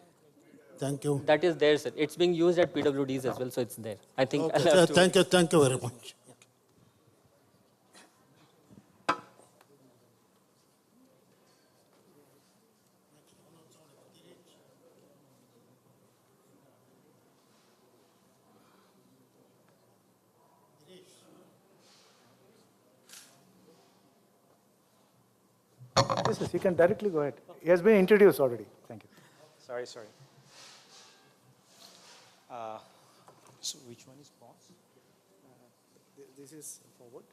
Speaker 11: Thank you.
Speaker 18: That is there, sir. It's being used at PWDs as well, so it's there. I think.
Speaker 11: Okay. Thank you very much.
Speaker 2: Yes, you can directly go ahead. He has been introduced already. Thank you.
Speaker 19: Sorry. So which one is pause?
Speaker 2: This is forward.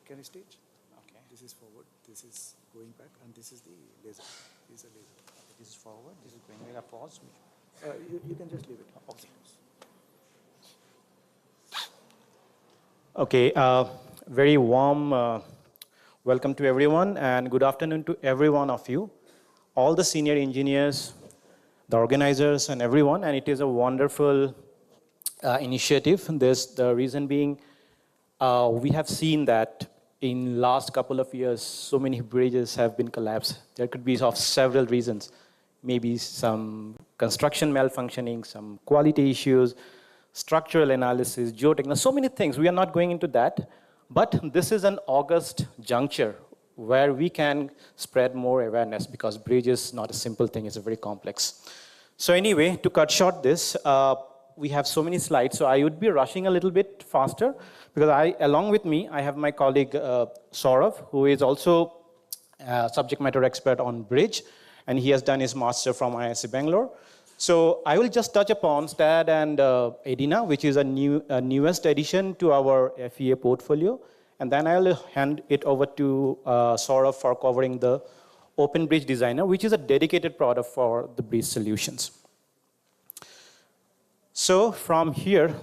Speaker 2: Can you stage?
Speaker 19: Okay.
Speaker 2: This is forward. This is going back, and this is the laser. This is a laser.
Speaker 19: Okay, this is forward. This is going back. Pause.
Speaker 2: You can just leave it.
Speaker 19: Okay. Okay. Very warm. Welcome to everyone and good afternoon to every one of you, all the senior engineers, the organizers and everyone, and it is a wonderful initiative. The reason being, we have seen that in last couple of years, so many bridges have been collapsed. There could be of several reasons, maybe some construction malfunctioning, some quality issues, structural analysis, geotechnical, so many things. We are not going into that. But this is an August juncture where we can spread more awareness because bridge is not a simple thing, it's a very complex. So anyway, to cut short this, we have so many slides, so I would be rushing a little bit faster because along with me, I have my colleague Saurav, who is also a subject matter expert on bridge, and he has done his master from IISc Bangalore. So I will just touch upon STAD and EDINA, which is a newest addition to our FEA portfolio. And then I'll hand it over to Saurav for covering the Open Bridge Designer, which is a dedicated product for the bridge solutions. So from here,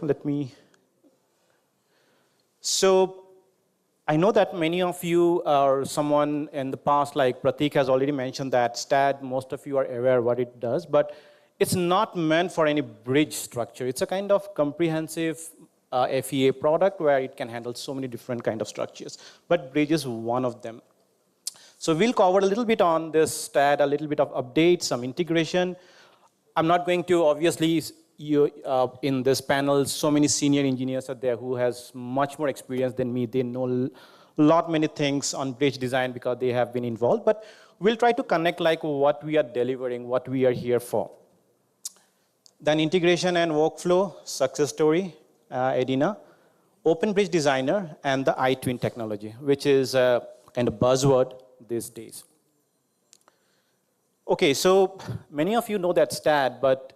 Speaker 19: I know that many of you or someone in the past, like Pratik has already mentioned that STAD, most of you are aware what it does, but it's not meant for any bridge structure. It's a kind of comprehensive FEA product where it can handle so many different kind of structures, but bridge is one of them. So we'll cover a little bit on this STAD, a little bit of updates, some integration. I'm not going to, obviously, in this panel, so many senior engineers are there who has much more experience than me. They know a lot many things on bridge design because they have been involved, but we'll try to connect like what we are delivering, what we are here for. Then integration and workflow, success story, Edina, Open Bridge Designer, and the iTwin technology, which is a kind of buzzword these days. Okay, so many of you know that STAD, but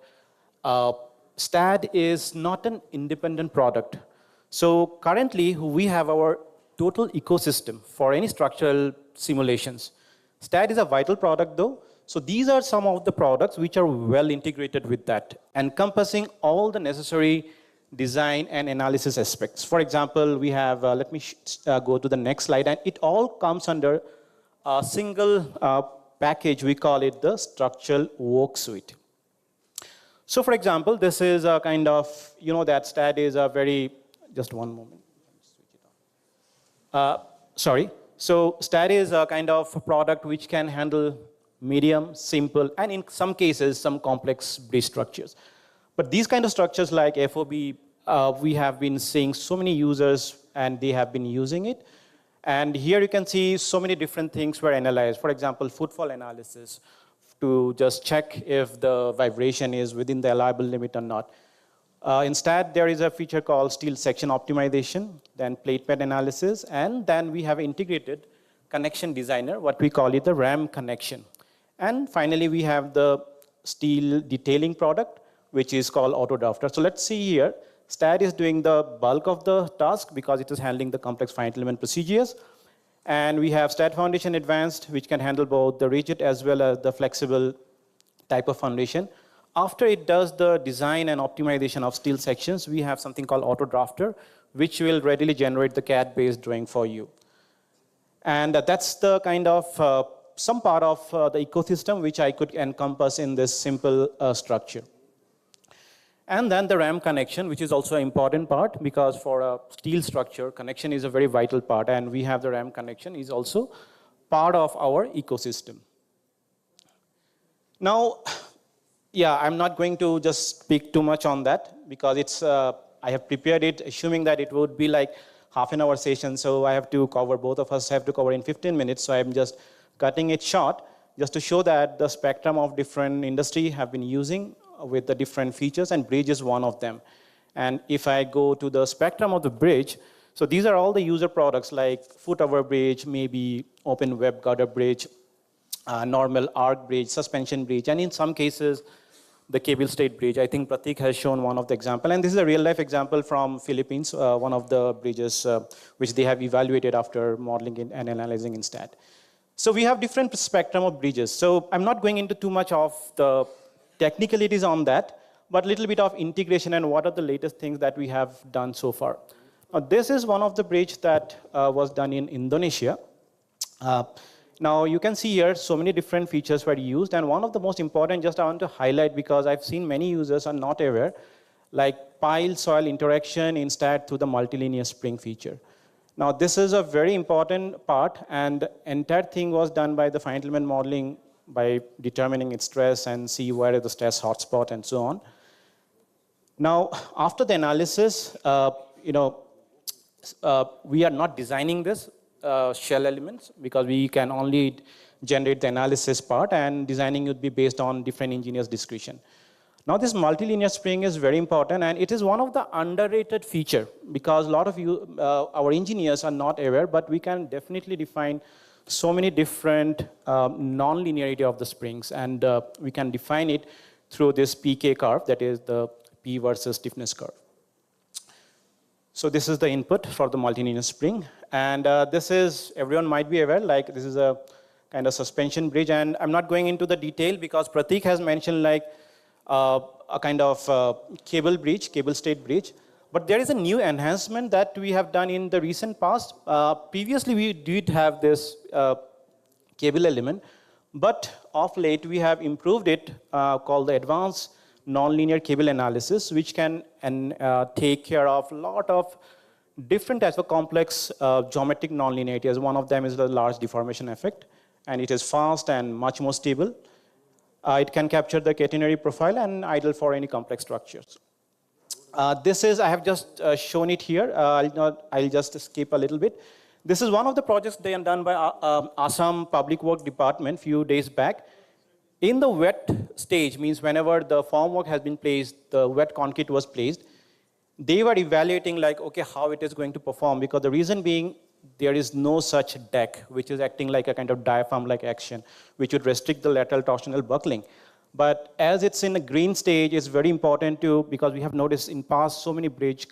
Speaker 19: STAD is not an independent product. So currently, we have our total ecosystem for any structural simulations. STAD is a vital product though. So these are some of the products which are well integrated with that, encompassing all the necessary design and analysis aspects. For example, we have, let me go to the next slide, and it all comes under a single package. We call it the structural work suite. So for example, this is a kind of, you know that STAD is a very, just one moment. So STAD is a kind of product which can handle medium, simple, and in some cases, some complex bridge structures. But these kind of structures like FOB, we have been seeing so many users and they have been using it. And here you can see so many different things were analyzed. For example, footfall analysis to just check if the vibration is within the allowable limit or not. Instead, there is a feature called steel section optimization, then plate pad analysis, and then we have integrated connection designer, what we call it the RAM connection. And finally, we have the steel detailing product, which is called auto drafter. So let's see here. STAD is doing the bulk of the task because it is handling the complex finite element procedures. And we have STAD Foundation Advanced, which can handle both the rigid as well as the flexible type of foundation. After it does the design and optimization of steel sections, we have something called auto drafter, which will readily generate the CAD-based drawing for you. And that's the kind of some part of the ecosystem which I could encompass in this simple structure. And then the RAM connection, which is also an important part because for a steel structure, connection is a very vital part, and we have the RAM connection is also part of our ecosystem. Now, yeah, I'm not going to just speak too much on that because it's, I have prepared it assuming that it would be like half an hour session, so I have to cover, both of us have to cover in 15 minutes, so I'm just cutting it short just to show that the spectrum of different industry have been using with the different features, and bridge is one of them. And if I go to the spectrum of the bridge, so these are all the user products like foot over bridge, maybe open web girder bridge, normal arc bridge, suspension bridge, and in some cases, the cable stayed bridge. I think Pratik has shown one of the example, and this is a real life example from Philippines, one of the bridges which they have evaluated after modeling and analyzing in STAD. So we have different spectrum of bridges. So I'm not going into too much of the technicalities on that, but a little bit of integration and what are the latest things that we have done so far. Now, this is one of the bridge that was done in Indonesia. Now, you can see here so many different features were used, and one of the most important, just I want to highlight because I've seen many users are not aware, like pile-soil interaction instead through the multilinear spring feature. Now, this is a very important part, and the entire thing was done by the finite element modeling by determining its stress and see where is the stress hotspot and so on. Now, after the analysis, we are not designing this shell elements because we can only generate the analysis part, and designing would be based on different engineers' discretion. Now, this multilinear spring is very important, and it is one of the underrated feature because a lot of you, our engineers are not aware, but we can definitely define so many different non-linearity of the springs, and we can define it through this PK curve, that is the P versus stiffness curve. So this is the input for the multilinear spring, and this is, everyone might be aware, like this is a kind of suspension bridge, and I'm not going into the detail because Pratik has mentioned like a kind of cable bridge, cable stayed bridge, But there is a new enhancement that we have done in the recent past. Previously, we did have this cable element, but of late we have improved it called the advanced nonlinear cable analysis, which can take care of a lot of different types of complex geometric nonlinearities. One of them is the large deformation effect, and it is fast and much more stable. It can capture the catenary profile and ideal for any complex structures. This is, I have just shown it here. I'll just skip a little bit. This is one of the projects they have done by Assam Public Work Department few days back. In the wet stage, means whenever the formwork has been placed, the wet concrete was placed, they were evaluating like, okay, how it is going to perform, because the reason being there is no such deck, which is acting like a kind of diaphragm-like action, which would restrict the lateral torsional buckling. But as it's in a green stage, it's very important to, because we have noticed in past so many plate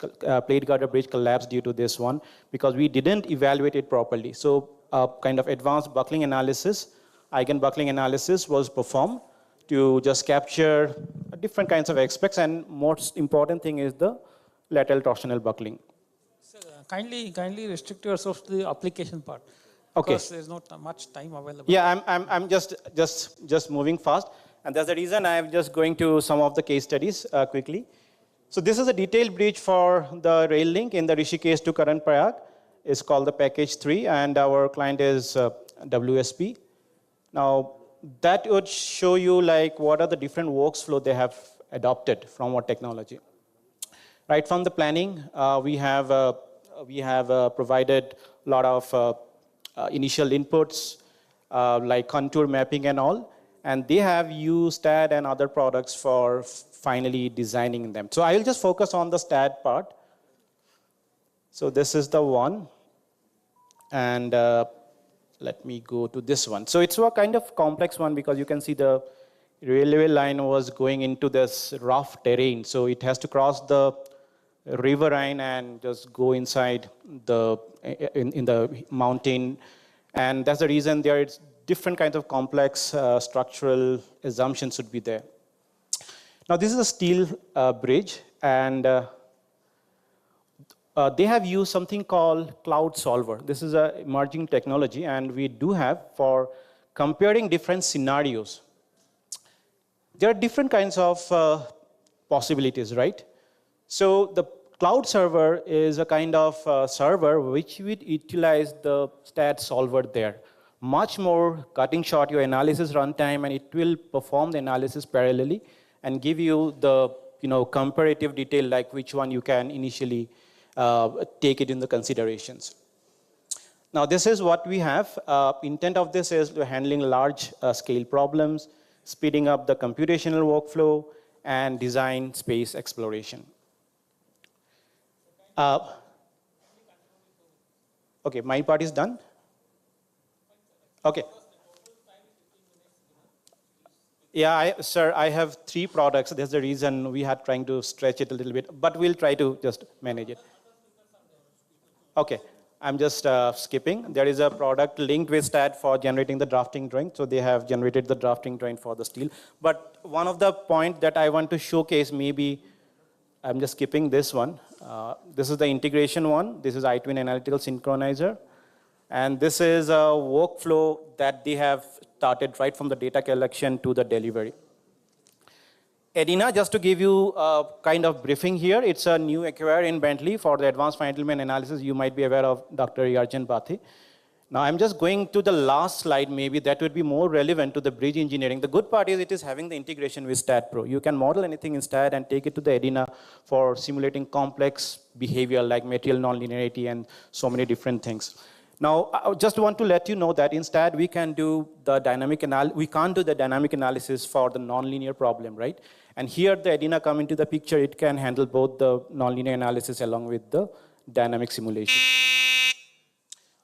Speaker 19: girder bridge collapse due to this one, because we didn't evaluate it properly. So kind of advanced buckling analysis, eigen buckling analysis was performed to just capture different kinds of aspects, and most important thing is the lateral torsional buckling.
Speaker 14: Kindly restrict yourself to the application part.
Speaker 19: Okay.
Speaker 14: Because there's not much time available.
Speaker 19: Yeah, I'm just moving fast. And that's the reason I'm just going to some of the case studies quickly. So this is a detailed bridge for the rail link in the Rishikesh to Karan Prayag. It's called the package 3, and our client is WSP. Now, that would show you like what are the different workflow they have adopted from what technology. Right from the planning, we have provided a lot of initial inputs like contour mapping and all. And they have used STAD and other products for finally designing them. So I will just focus on the STAD part. So this is the one. And let me go to this one. So it's a kind of complex one because you can see the railway line was going into this rough terrain. So it has to cross the riverine and just go inside in the mountain. And that's the reason there is different kinds of complex structural assumptions should be there. Now this is a steel bridge, and they have used something called cloud solver. This is an emerging technology, and we do have for comparing different scenarios. There are different kinds of possibilities, right? So the cloud server is a kind of server which would utilize the STAD solver there. Much more cutting short your analysis runtime, and it will perform the analysis parallelly and give you the comparative detail like which one you can initially take it in the considerations. Now this is what we have. Intent of this is handling large scale problems, speeding up the computational workflow, and design space exploration. Okay, my part is done. Okay. Yeah, sir, I have 3 products. That's the reason we are trying to stretch it a little bit, but we'll try to just manage it. Okay, I'm just skipping. There is a product linked with STAD for generating the drafting drawing. So they have generated the drafting drawing for the steel. But one of the points that I want to showcase, maybe I'm just skipping this one. This is the integration one. This is iTwin Analytical Synchronizer. And this is a workflow that they have started right from the data collection to the delivery. EDINA, just to give you a kind of briefing here, it's a new acquire in Bentley for the advanced fine element analysis. You might be aware of Dr. Yarjan Bhathi. Now I'm just going to the last slide, maybe that would be more relevant to the bridge engineering. The good part is it is having the integration with STAD Pro. You can model anything in STAD and take it to the EDINA for simulating complex behavior like material nonlinearity and so many different things. Now, I just want to let you know that instead we can do the dynamic we can't do the dynamic analysis for the nonlinear problem, right? And here the EDINA come into the picture. It can handle both the nonlinear analysis along with the dynamic simulation.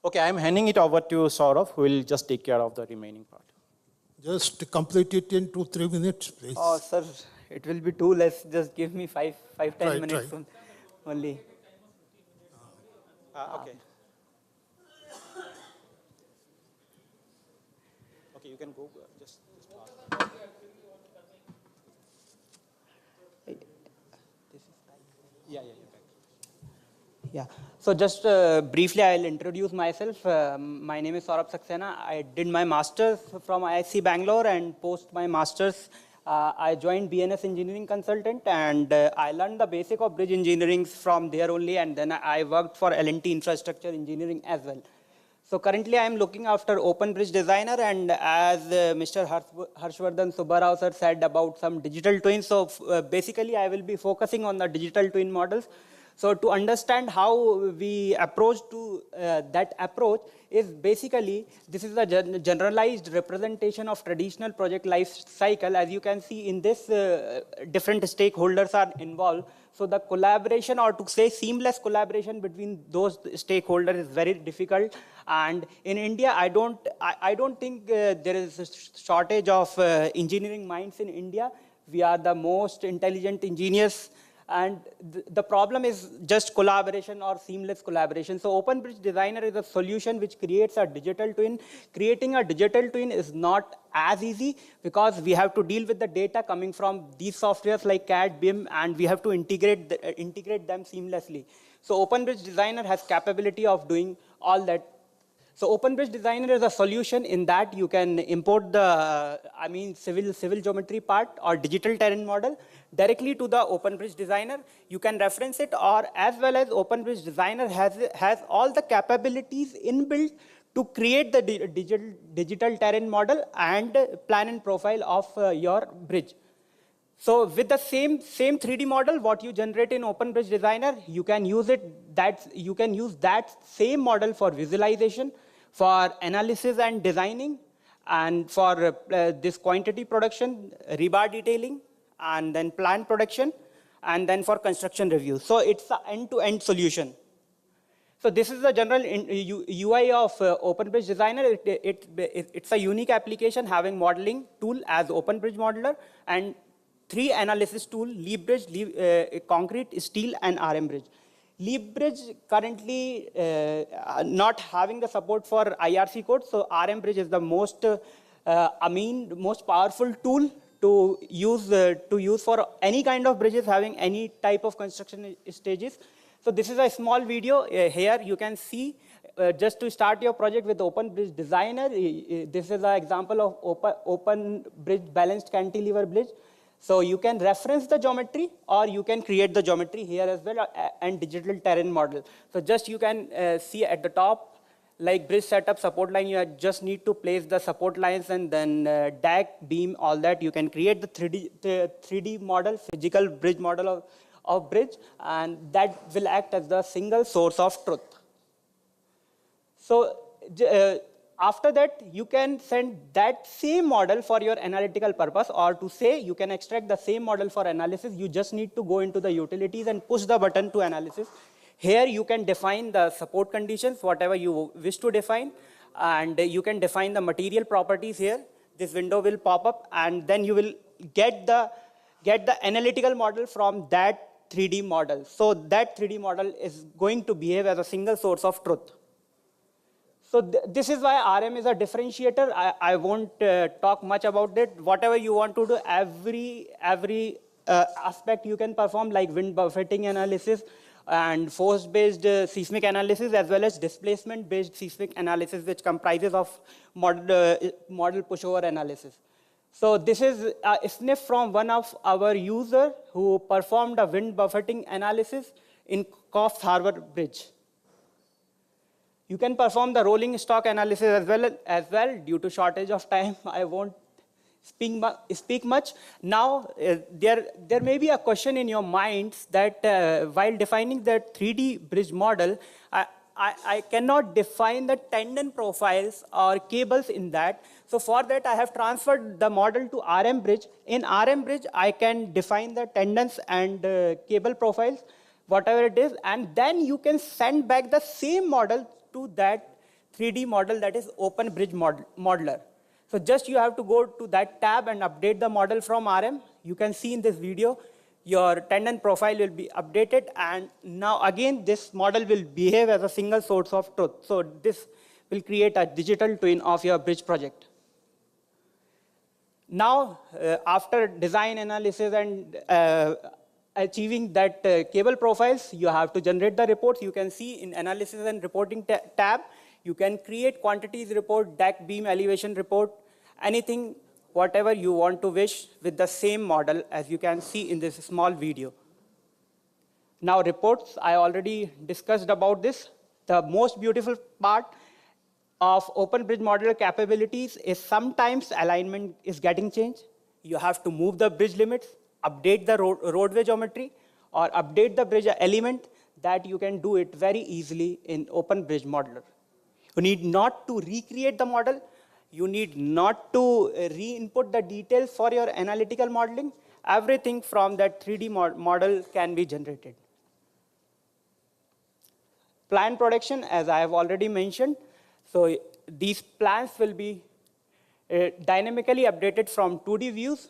Speaker 19: Okay, I'm handing it over to Saurav, who will just take care of the remaining part.
Speaker 11: Just complete it in 2-3 minutes, please.
Speaker 20: Oh, sir, it will be too less. Just give me 5-10 minutes
Speaker 11: try.
Speaker 20: only.
Speaker 19: Okay. Okay, you can go just pass. Yeah, yeah, yeah.
Speaker 20: Yeah. So just briefly, I'll introduce myself. My name is Saurabh Saxena. I did my master's from IISc Bangalore, and post my master's, I joined BNS Engineering Consultant, and I learned the basic of bridge engineering from there only, and then I worked for L&T Infrastructure Engineering as well. So currently, I am looking after Open Bridge Designer, and as Mr. Harshvardhan Subbarao sir said about some digital twins, so basically I will be focusing on the digital twin models. So to understand how we approach to that approach is basically, this is a generalized representation of traditional project life cycle. As you can see in this, different stakeholders are involved. So the collaboration, or to say seamless collaboration between those stakeholders, is very difficult. And in India, I don't think there is a shortage of engineering minds in India. We are the most intelligent engineers. And the problem is just collaboration or seamless collaboration. So Open Bridge Designer is a solution which creates a digital twin. Creating a digital twin is not as easy because we have to deal with the data coming from these softwares like CAD, BIM, and we have to integrate them seamlessly. So Open Bridge Designer has capability of doing all that. So Open Bridge Designer is a solution in that you can import the, civil geometry part or digital terrain model directly to the Open Bridge Designer. You can reference it, or as well as Open Bridge Designer has all the capabilities inbuilt to create the digital terrain model and plan and profile of your bridge. So with the same 3D model, what you generate in Open Bridge Designer, you can use that same model for visualization, for analysis and designing, and for this quantity production, rebar detailing, and then plan production, and then for construction review. So it's an end-to-end solution. So this is the general UI of Open Bridge Designer. It's a unique application having modeling tool as Open Bridge Modeler, and 3 analysis tool: Leap Bridge, Concrete, Steel, and RM Bridge. Leap Bridge currently not having the support for IRC code, so RM Bridge is the most powerful tool to use for any kind of bridges having any type of construction stages. So this is a small video. Here you can see, just to start your project with Open Bridge Designer, this is an example of Open Bridge Balanced Cantilever Bridge. So you can reference the geometry, or you can create the geometry here as well, and digital terrain model. So just you can see at the top, like bridge setup, support line, you just need to place the support lines, and then deck, beam, all that. You can create the 3D model, physical bridge model of bridge, and that will act as the single source of truth. So after that, you can send that same model for your analytical purpose, or to say you can extract the same model for analysis. You just need to go into the utilities and push the button to analysis. Here you can define the support conditions, whatever you wish to define, and you can define the material properties here. This window will pop up, and then you will get the analytical model from that 3D model. So that 3D model is going to behave as a single source of truth. So this is why RM is a differentiator. I won't talk much about it. Whatever you want to do, every aspect you can perform, like wind buffeting analysis and force-based seismic analysis, as well as displacement-based seismic analysis, which comprises of model pushover analysis. So this is a sniff from one of our users who performed a wind buffeting analysis in Coffs Harbour Bridge. You can perform the rolling stock analysis as well. Due to shortage of time, I won't speak much. Now, there may be a question in your minds that while defining the 3D bridge model, I cannot define the tendon profiles or cables in that. So for that, I have transferred the model to RM Bridge. In RM Bridge, I can define the tendons and cable profiles, whatever it is, and then you can send back the same model to that 3D model, that is Open Bridge Modeler. So just you have to go to that tab and update the model from RM. You can see in this video, your tendon profile will be updated, and now again this model will behave as a single source of truth. So this will create a digital twin of your bridge project. Now, after design analysis and achieving that cable profiles, you have to generate the reports. You can see in analysis and reporting tab, you can create quantities report, deck beam elevation report, anything, whatever you want to wish with the same model as you can see in this small video. Now reports, I already discussed about this. The most beautiful part of Open Bridge modeler capabilities is sometimes alignment is getting changed. You have to move the bridge limits, update the roadway geometry, or update the bridge element. That you can do it very easily in Open Bridge modeler. You need not to recreate the model. You need not to re-input the details for your analytical modeling. Everything from that 3D model can be generated. Plan production, as I have already mentioned. So these plans will be dynamically updated from 2D views.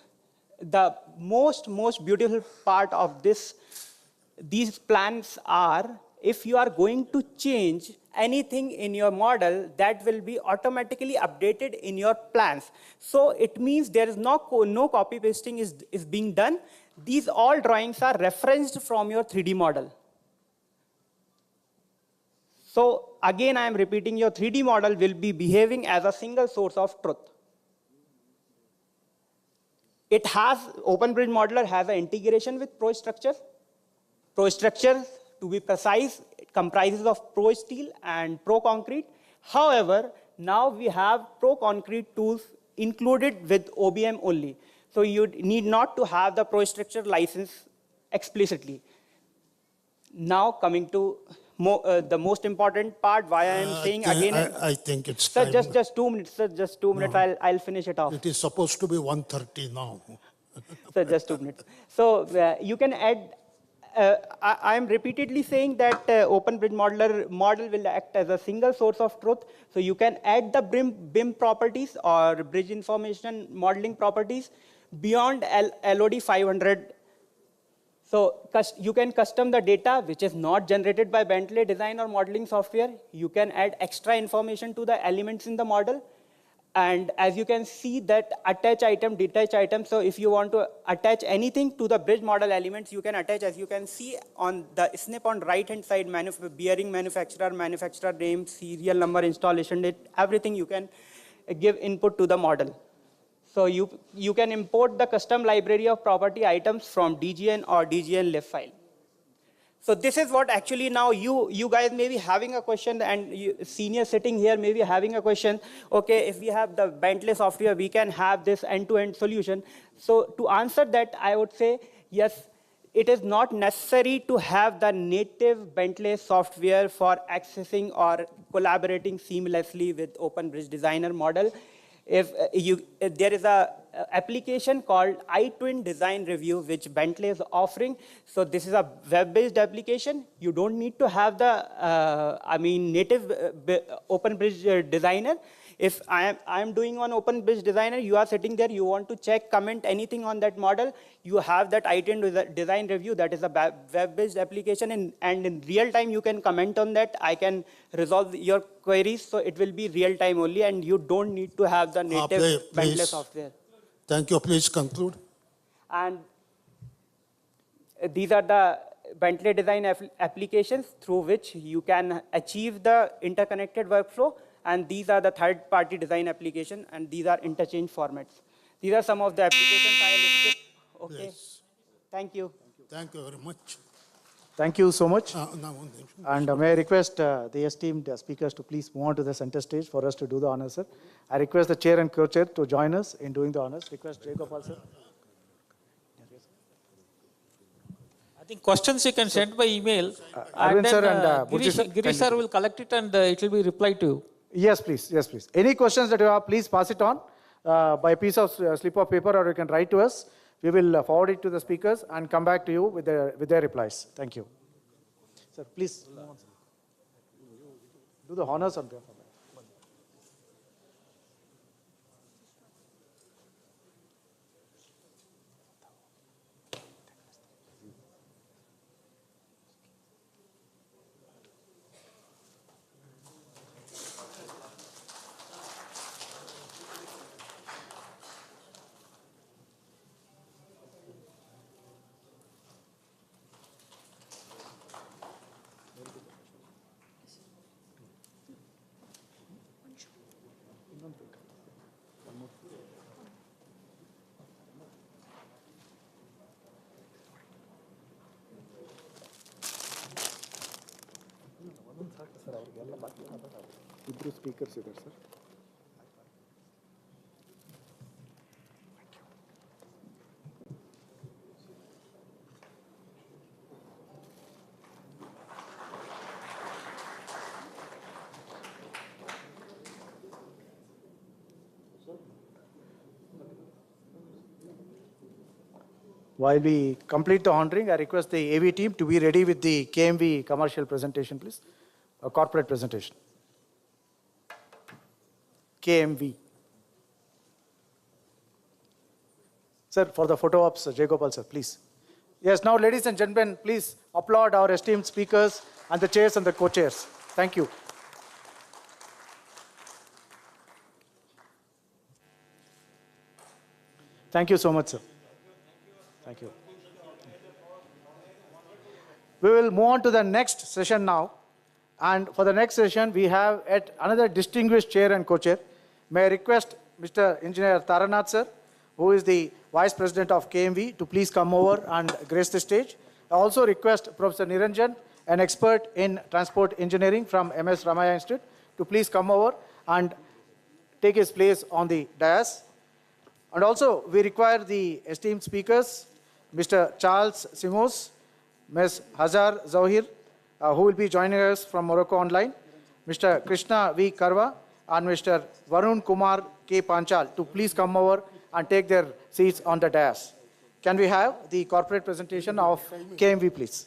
Speaker 20: The most beautiful part of these plans are, if you are going to change anything in your model, that will be automatically updated in your plans. So it means there is no copy pasting is being done. These all drawings are referenced from your 3D model. So again, I am repeating, your 3D model will be behaving as a single source of truth. Open Bridge Modeler has an integration with ProStructure. ProStructure, to be precise, it comprises of ProSteel and ProConcrete. However, now we have ProConcrete tools included with OBM only. So you need not to have the ProStructure license explicitly. Now coming to the most important part, why I am saying again.
Speaker 11: I think it's
Speaker 20: sir,
Speaker 11: time.
Speaker 20: just 2 minutes, sir, just 2 minutes. I'll finish it off.
Speaker 11: It is supposed to be 1:30 now.
Speaker 20: Sir, just 2 minutes. So you can add. I am repeatedly saying that Open Bridge Modeler model will act as a single source of truth. So you can add the BIM properties or bridge information modeling properties beyond LOD 500. So you can custom the data which is not generated by Bentley design or modeling software. You can add extra information to the elements in the model. And as you can see that attach item, detach item. So if you want to attach anything to the bridge model elements, you can attach, as you can see on the snip on right hand side, bearing manufacturer name, serial number, installation date, everything you can give input to the model. So you can import the custom library of property items from DGN or DGN lib file. So this is what actually now you guys may be having a question, and senior sitting here may be having a question. Okay, if we have the Bentley software, we can have this end-to-end solution. So to answer that, I would say, yes, it is not necessary to have the native Bentley software for accessing or collaborating seamlessly with Open Bridge Designer model. If there is a application called iTwin Design Review, which Bentley is offering. So this is a web-based application. You don't need to have the, native Open Bridge Designer. If I am doing on Open Bridge Designer, you are sitting there, you want to check, comment anything on that model, you have that iTwin Design Review. That is a web-based application, and in real time you can comment on that. I can resolve your queries, so it will be real time only, and you don't need to have the native Bentley software.
Speaker 11: Thank you. Please conclude.
Speaker 20: And these are the Bentley design applications through which you can achieve the interconnected workflow. And these are the third-party design application, and these are interchange formats. These are some of the applications I listed. Okay.
Speaker 11: Yes.
Speaker 20: Thank you.
Speaker 11: Thank you very much.
Speaker 2: Thank you so much. And may I request the esteemed speakers to please move on to the center stage for us to do the honors, sir. I request the chair and co-chair to join us in doing the honors. Request Jay Gopal, sir.
Speaker 14: I think questions you can send by email.
Speaker 2: Arvind sir and
Speaker 14: Girish sir will collect it, and it will be replied to you.
Speaker 2: Yes, please. Yes, please. Any questions that you have, please pass it on by a piece of slip of paper, or you can write to us. We will forward it to the speakers and come back to you with their replies. Thank you. Sir, please do the honors on behalf of them. ಇಬ್ಬರು speakers ಇದ್ದಾರೆ sir. While we complete the honoring, I request the AV team to be ready with the KMV commercial presentation, please. A corporate presentation. KMV. Sir, for the photo ops, Jay Gopal sir, please. Yes, now ladies and gentlemen, please applaud our esteemed speakers and the chairs and the co-chairs. Thank you. Thank you so much, sir. Thank you. We will move on to the next session now. And for the next session, we have at another distinguished chair and co-chair. May I request Mr. Engineer Taranath sir, who is the Vice President of KMV, to please come over and grace the stage. I also request Professor Niranjan, an expert in transport engineering from MS Ramaya Institute, to please come over and take his place on the dais. And also, we require the esteemed speakers, Mr. Charles Simos, Ms. Hazar Zawhir, who will be joining us from Morocco online, Mr. Krishna V. Karwa, and Mr. Varun Kumar K. Panchal to please come over and take their seats on the dais. Can we have the corporate presentation of KMV, please?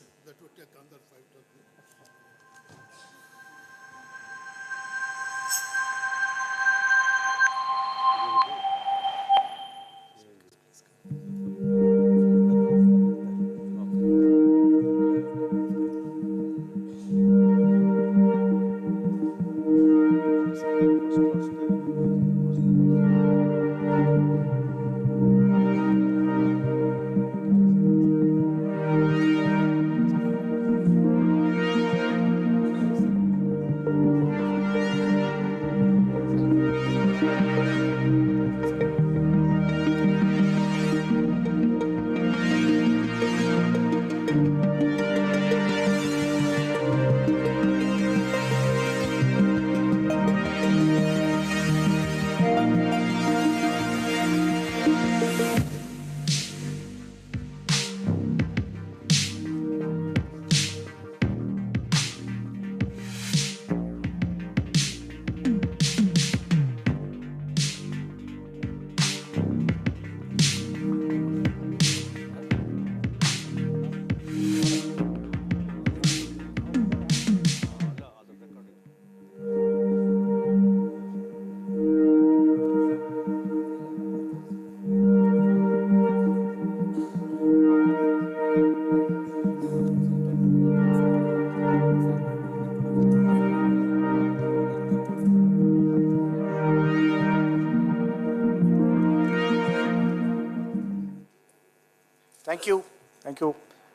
Speaker 2: Thank you. Thank you.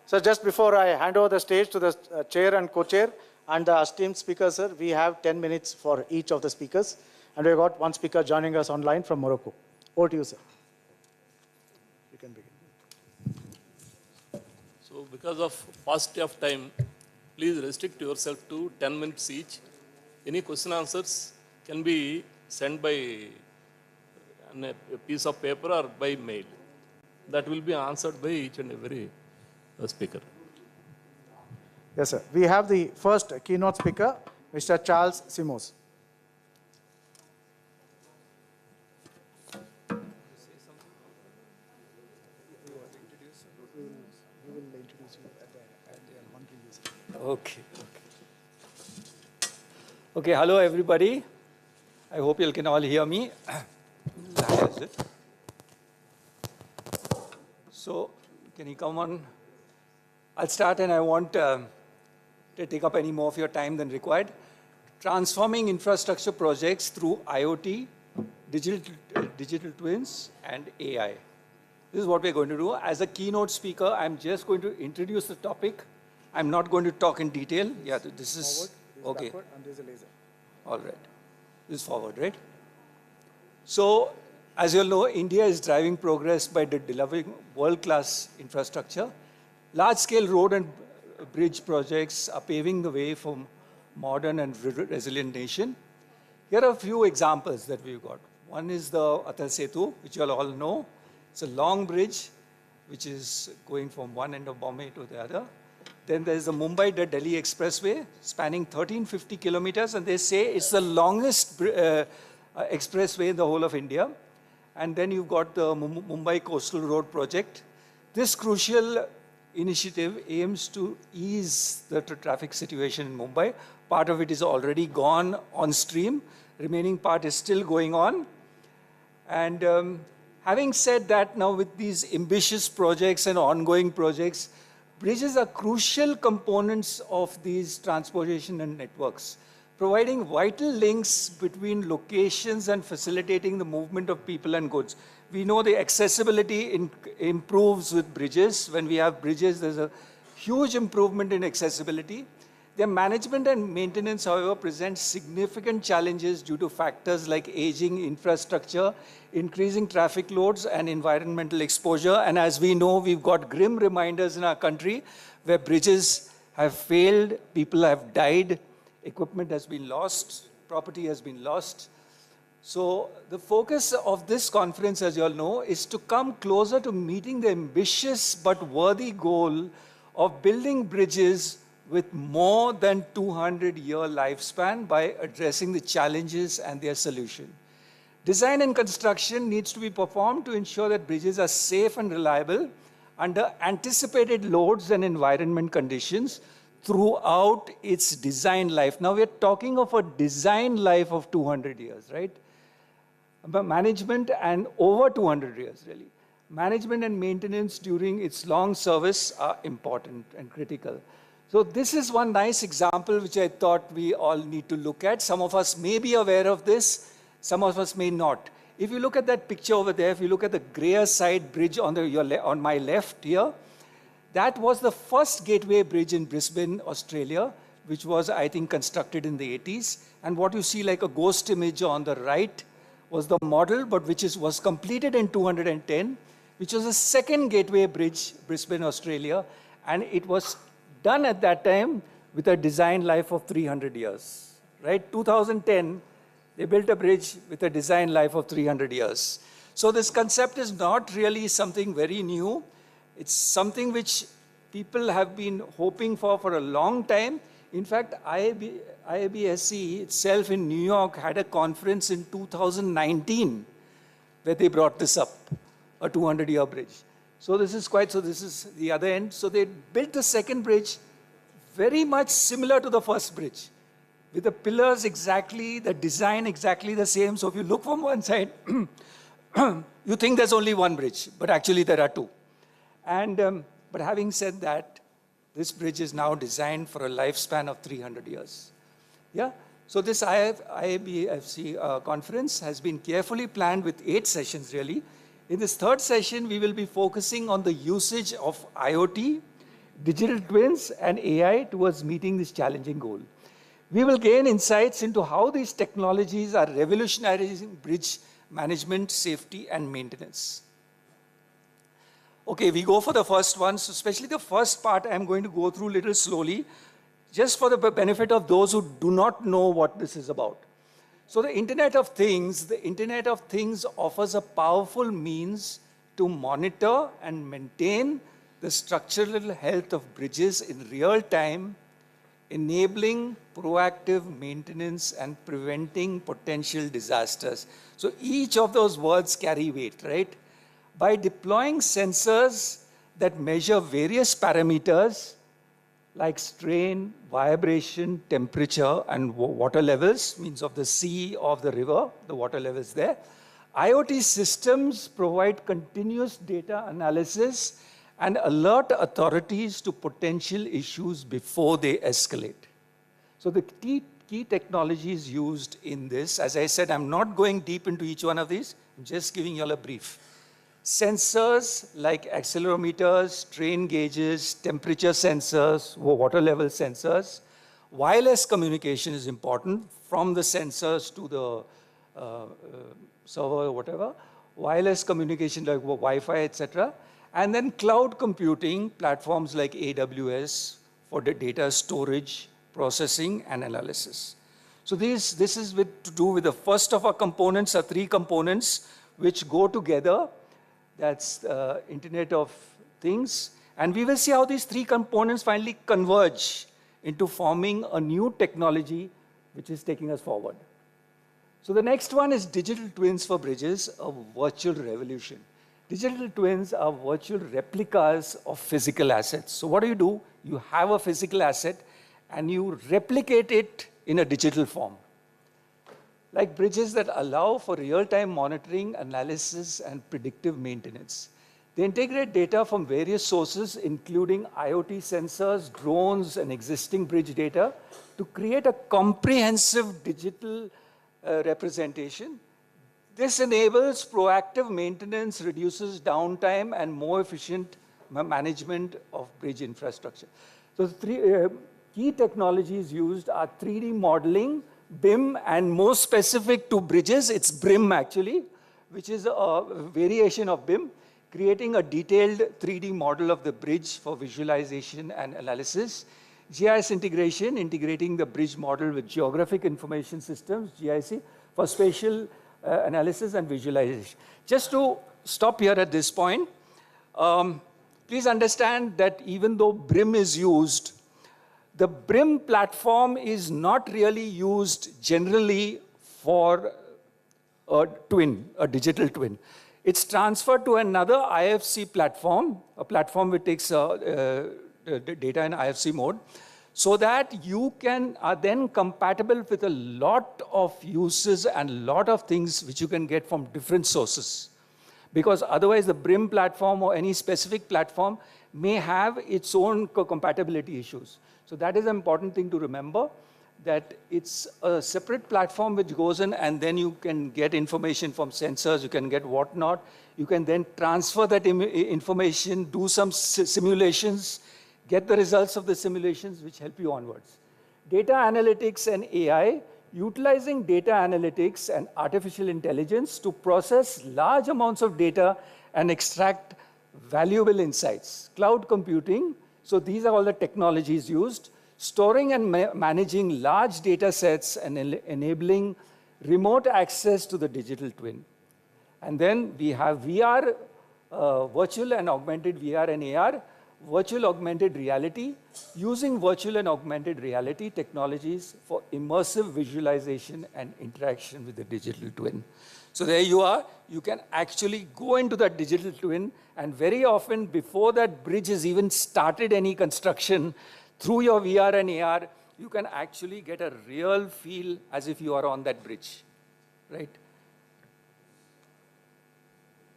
Speaker 2: So just before I hand over the stage to the chair and co-chair and the esteemed speaker, sir, we have 10 minutes for each of the speakers. And we've got one speaker joining us online from Morocco. Over to you, sir. You can begin.
Speaker 21: So because of paucity of time, please restrict yourself to 10 minutes each. Any question answers can be sent by a piece of paper or by mail. That will be answered by each and every speaker.
Speaker 2: Yes, sir. We have the first keynote speaker, Mr. Charles Simos.
Speaker 22: Okay, hello everybody. I hope you can all hear me. So, can you come on? I'll start, and I won't take up any more of your time than required. Transforming infrastructure projects through IoT, digital twins, and AI. This is what we're going to do. As a keynote speaker, I'm just going to introduce the topic. I'm not going to talk in detail. Yeah, this is
Speaker 2: forward, this
Speaker 22: okay.
Speaker 2: Backward, and this is a laser.
Speaker 22: All right. This is forward, right? So, as you all know, India is driving progress by delivering world-class infrastructure. Large-scale road and bridge projects are paving the way for modern and resilient nation. Here are a few examples that we've got. One is the Atal Setu, which you all know. It's a long bridge, which is going from one end of Bombay to the other. Then there's the Mumbai-Delhi Expressway, spanning 1350 kilometers, and they say it's the longest expressway in the whole of India. And then you've got the Mumbai Coastal Road Project. This crucial initiative aims to ease the traffic situation in Mumbai. Part of it is already gone on stream. Remaining part is still going on. And having said that, now with these ambitious projects and ongoing projects, bridges are crucial components of these transportation and networks, providing vital links between locations and facilitating the movement of people and goods. We know the accessibility improves with bridges. When we have bridges, there's a huge improvement in accessibility. Their management and maintenance, however, present significant challenges due to factors like aging infrastructure, increasing traffic loads, and environmental exposure. And as we know, we've got grim reminders in our country where bridges have failed, people have died, equipment has been lost, property has been lost. So the focus of this conference, as you all know, is to come closer to meeting the ambitious but worthy goal of building bridges with more than 200-year lifespan by addressing the challenges and their solution. Design and construction needs to be performed to ensure that bridges are safe and reliable under anticipated loads and environment conditions throughout its design life. Now we're talking of a design life of 200 years, right? But management and over 200 years, really. Management and maintenance during its long service are important and critical. So this is one nice example which I thought we all need to look at. Some of us may be aware of this, some of us may not. If you look at that picture over there, if you look at the Greer Side Bridge on my left here, that was the first gateway bridge in Brisbane, Australia, which was, I think, constructed in the 80s. And what you see like a ghost image on the right was the model, but which was completed in 210, which was the second gateway bridge, Brisbane, Australia. And it was done at that time with a design life of 300 years, right? 2010, they built a bridge with a design life of 300 years. So this concept is not really something very new. It's something which people have been hoping for a long time. In fact, IABSE itself in New York had a conference in 2019 where they brought this up, a 200-year bridge. So this is the other end. So they built the second bridge very much similar to the first bridge, with the pillars exactly, the design exactly the same. So if you look from one side, you think there's only one bridge, but actually there are two. And, but having said that, this bridge is now designed for a lifespan of 300 years. Yeah? So this IABSE conference has been carefully planned with 8 sessions really. In this third session, we will be focusing on the usage of IoT, digital twins, and AI towards meeting this challenging goal. We will gain insights into how these technologies are revolutionizing bridge management, safety, and maintenance. Okay, we go for the first one. So especially the first part, I'm going to go through a little slowly, just for the benefit of those who do not know what this is about. So the Internet of Things offers a powerful means to monitor and maintain the structural health of bridges in real time, enabling proactive maintenance and preventing potential disasters. So each of those words carry weight, right? By deploying sensors that measure various parameters like strain, vibration, temperature, and water levels, means of the sea, of the river, the water levels there. IoT systems provide continuous data analysis and alert authorities to potential issues before they escalate. So the key technologies used in this, as I said, I'm not going deep into each one of these, I'm just giving you all a brief. Sensors like accelerometers, strain gauges, temperature sensors, water level sensors. Wireless communication is important from the sensors to the server or whatever. Wireless communication like Wi-Fi, etc. And then cloud computing platforms like AWS for the data storage, processing, and analysis. So this is to do with the first of our components, are three components which go together. That's Internet of Things. And we will see how these three components finally converge into forming a new technology which is taking us forward. So the next one is digital twins for bridges, a virtual revolution. Digital twins are virtual replicas of physical assets. So what do? You have a physical asset and you replicate it in a digital form. Like bridges that allow for real-time monitoring, analysis, and predictive maintenance. They integrate data from various sources, including IoT sensors, drones, and existing bridge data, to create a comprehensive digital representation. This enables proactive maintenance, reduces downtime, and more efficient management of bridge infrastructure. So the three key technologies used are 3D modeling, BIM, and more specific to bridges, it's BRIM actually, which is a variation of BIM, creating a detailed 3D model of the bridge for visualization and analysis. GIS integration, integrating the bridge model with geographic information systems, GIC, for spatial analysis and visualization. Just to stop here at this point, please understand that even though BRIM is used, the BRIM platform is not really used generally for a twin, a digital twin. It's transferred to another IFC platform, a platform which takes data in IFC mode, so that you are then compatible with a lot of uses and a lot of things which you can get from different sources. Because otherwise the BRIM platform or any specific platform may have its own compatibility issues. So that is an important thing to remember, that it's a separate platform which goes in and then you can get information from sensors, you can get whatnot, you can then transfer that information, do some simulations, get the results of the simulations which help you onwards. Data analytics and AI, utilizing data analytics and artificial intelligence to process large amounts of data and extract valuable insights. Cloud computing, so these are all the technologies used. Storing and managing large data sets and enabling remote access to the digital twin. And then we have VR, virtual and augmented VR and AR, virtual augmented reality, using virtual and augmented reality technologies for immersive visualization and interaction with the digital twin. So there you are. You can actually go into that digital twin, and very often before that bridge has even started any construction, through your VR and AR, you can actually get a real feel as if you are on that bridge, right?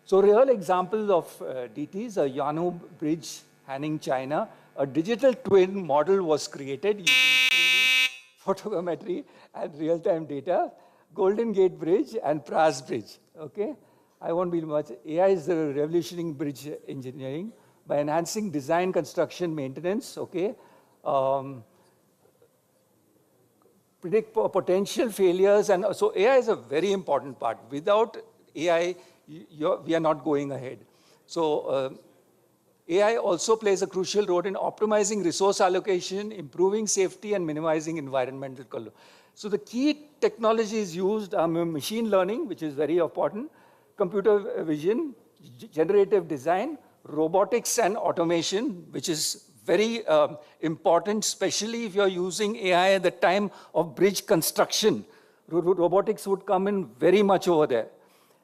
Speaker 22: So real examples of DTs, a Yanu Bridge, Hanning, China, a digital twin model was created using 3D photogrammetry and real-time data, Golden Gate Bridge and Pras Bridge, okay? I won't be much. AI is the revolutioning bridge engineering by enhancing design, construction, maintenance, okay? Predict potential failures, and so AI is a very important part. Without AI, we are not going ahead. So AI also plays a crucial role in optimizing resource allocation, improving safety, and minimizing environmental collision. So the key technologies used are machine learning, which is very important, computer vision, generative design, robotics and automation, which is very important, especially if you're using AI at the time of bridge construction. Robotics would come in very much over there.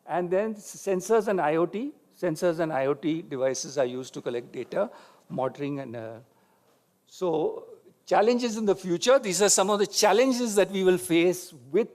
Speaker 22: And then sensors and IoT. Sensors and IoT devices are used to collect data, monitoring, and so challenges in the future. These are some of the challenges that we will face with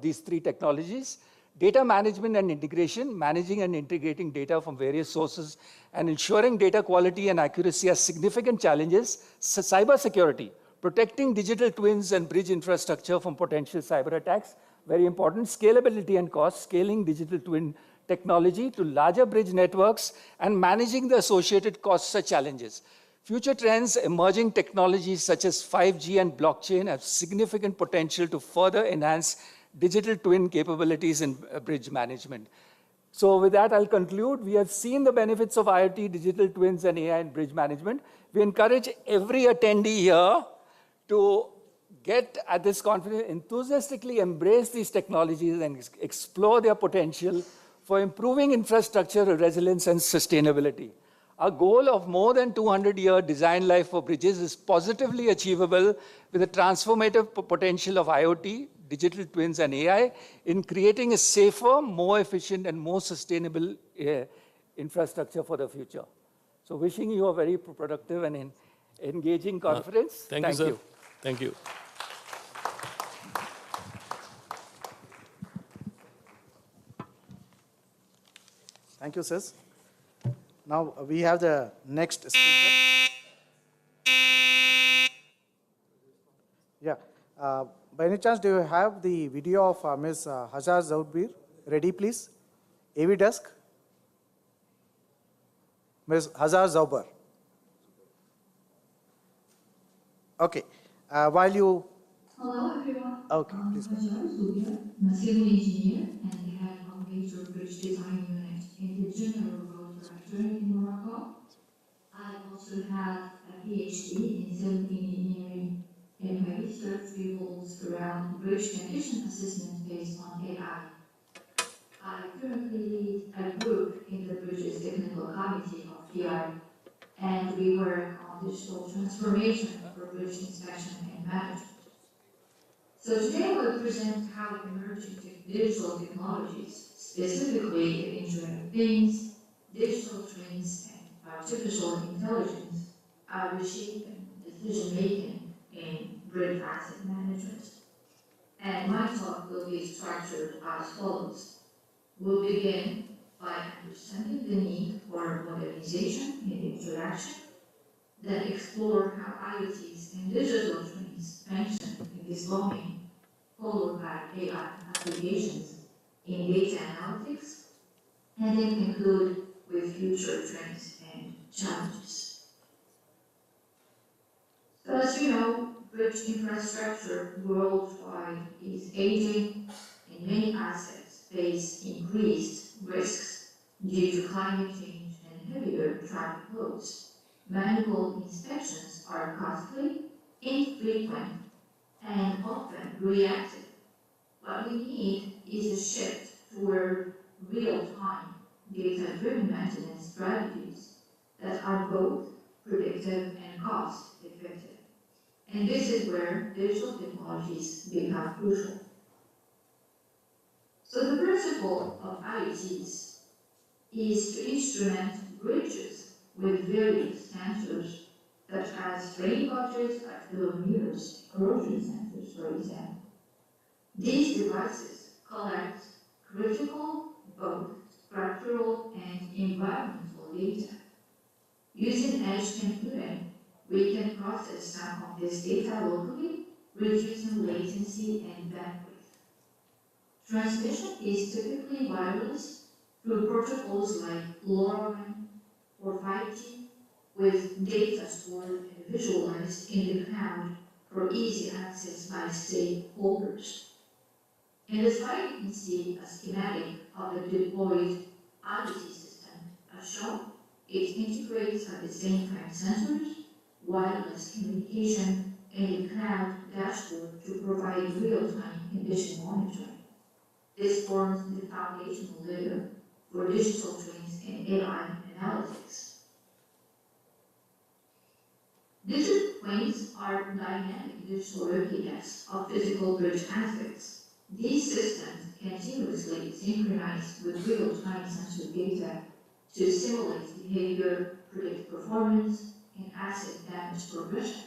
Speaker 22: these three technologies. Data management and integration, managing and integrating data from various sources and ensuring data quality and accuracy are significant challenges. Cybersecurity, protecting digital twins and bridge infrastructure from potential cyber attacks, very important. Scalability and cost, scaling digital twin technology to larger bridge networks and managing the associated costs are challenges. Future trends, emerging technologies such as 5G and blockchain have significant potential to further enhance digital twin capabilities in bridge management. So with that, I'll conclude. We have seen the benefits of IoT, digital twins, and AI in bridge management. We encourage every attendee here to get at this conference, enthusiastically embrace these technologies and explore their potential for improving infrastructure resilience and sustainability. Our goal of more than 200-year design life for bridges is positively achievable with the transformative potential of IoT, digital twins, and AI in creating a safer, more efficient, and more sustainable infrastructure for the future. So wishing you a very productive and engaging conference.
Speaker 21: Thank you, sir. Thank you.
Speaker 2: Thank you, sis. Now we have the next speaker. Yeah. By any chance, do you have the video of Ms. Hajar Zaubir ready, please? AV desk. Ms. Hajar Zauber. Okay. While you...
Speaker 1: Hello, everyone.
Speaker 2: Okay, please go.
Speaker 1: I'm Harshan, I'm a civil engineer and the head of major bridge design unit in the General Road Directorate in Morocco. I also have a PhD in civil engineering, and my research revolves around bridge condition assessment based on AI. I currently lead a group in the Bridges Technical Committee of PI, and we work on digital transformation for bridge inspection and management. So today I will present how emerging digital technologies, specifically the Internet of Things, digital twins, and artificial intelligence, are reshaping decision-making in bridge asset management. And my talk will be structured as follows. We'll begin by understanding the need for modernization and interaction, then explore how IoTs and digital twins function in this domain, followed by AI applications in data analytics, and then conclude with future trends and challenges. So as you know, bridge infrastructure worldwide is aging, and many assets face increased risks due to climate change and heavier traffic loads. Manual inspections are costly, infrequent, and often reactive. What we need is a shift toward real-time, data-driven maintenance strategies that are both predictive and cost-effective. And this is where digital technologies become crucial. So the principle of IoTs is to instrument bridges with various sensors, such as rain gauges, accelerometers, erosion sensors, for example. These devices collect critical, both structural and environmental data. Using edge computing, we can process some of this data locally, reducing latency and bandwidth. Transmission is typically wireless through protocols like LoRaWAN or 5G, with data stored and visualized in the cloud for easy access by stakeholders. In the slide, you can see a schematic of the deployed IoT system. As shown, it integrates at the same time sensors, wireless communication, and a cloud dashboard to provide real-time condition monitoring. This forms the foundational layer for digital twins and AI analytics. Digital twins are dynamic digital replicas of physical bridge assets. These systems continuously synchronize with real-time sensor data to simulate behavior, predict performance, and asset damage progression.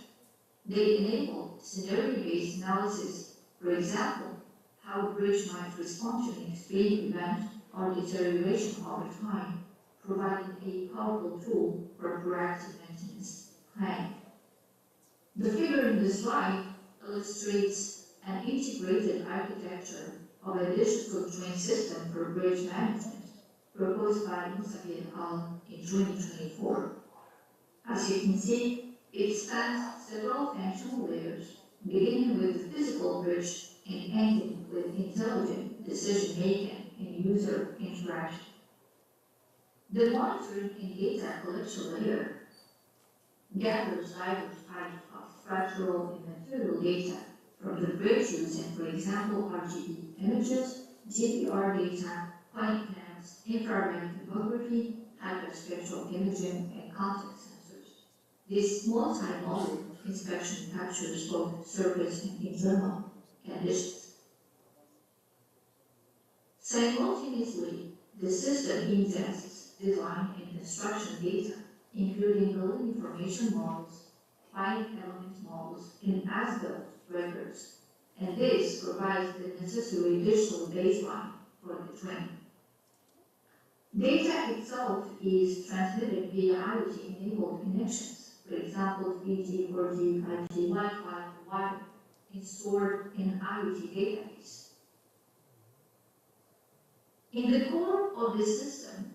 Speaker 1: They enable scenario-based analysis, for example, how a bridge might respond to an extreme event or deterioration over time, providing a powerful tool for proactive maintenance planning. The figure in the slide illustrates an integrated architecture of a digital twin system for bridge management proposed by Musafi et al. In 2024. As you can see, it spans several functional layers, beginning with the physical bridge and ending with intelligent decision-making and user interaction. The monitoring and data collection layer gathers diverse types of structural and material data from the bridge using, for example, RGB images, GPR data, point cams, infrared topography, hyperspectral imaging, and context sensors. This multi-modal inspection captures both surface and internal conditions. Simultaneously, the system ingests design and construction data, including building information models, finite element models, and as-built records, and this provides the necessary digital baseline for the training. Data itself is transmitted via IoT-enabled connections, for example, 3G, 4G, 5G, Wi-Fi, Wi-Fi, and stored in an IoT database. In the core of the system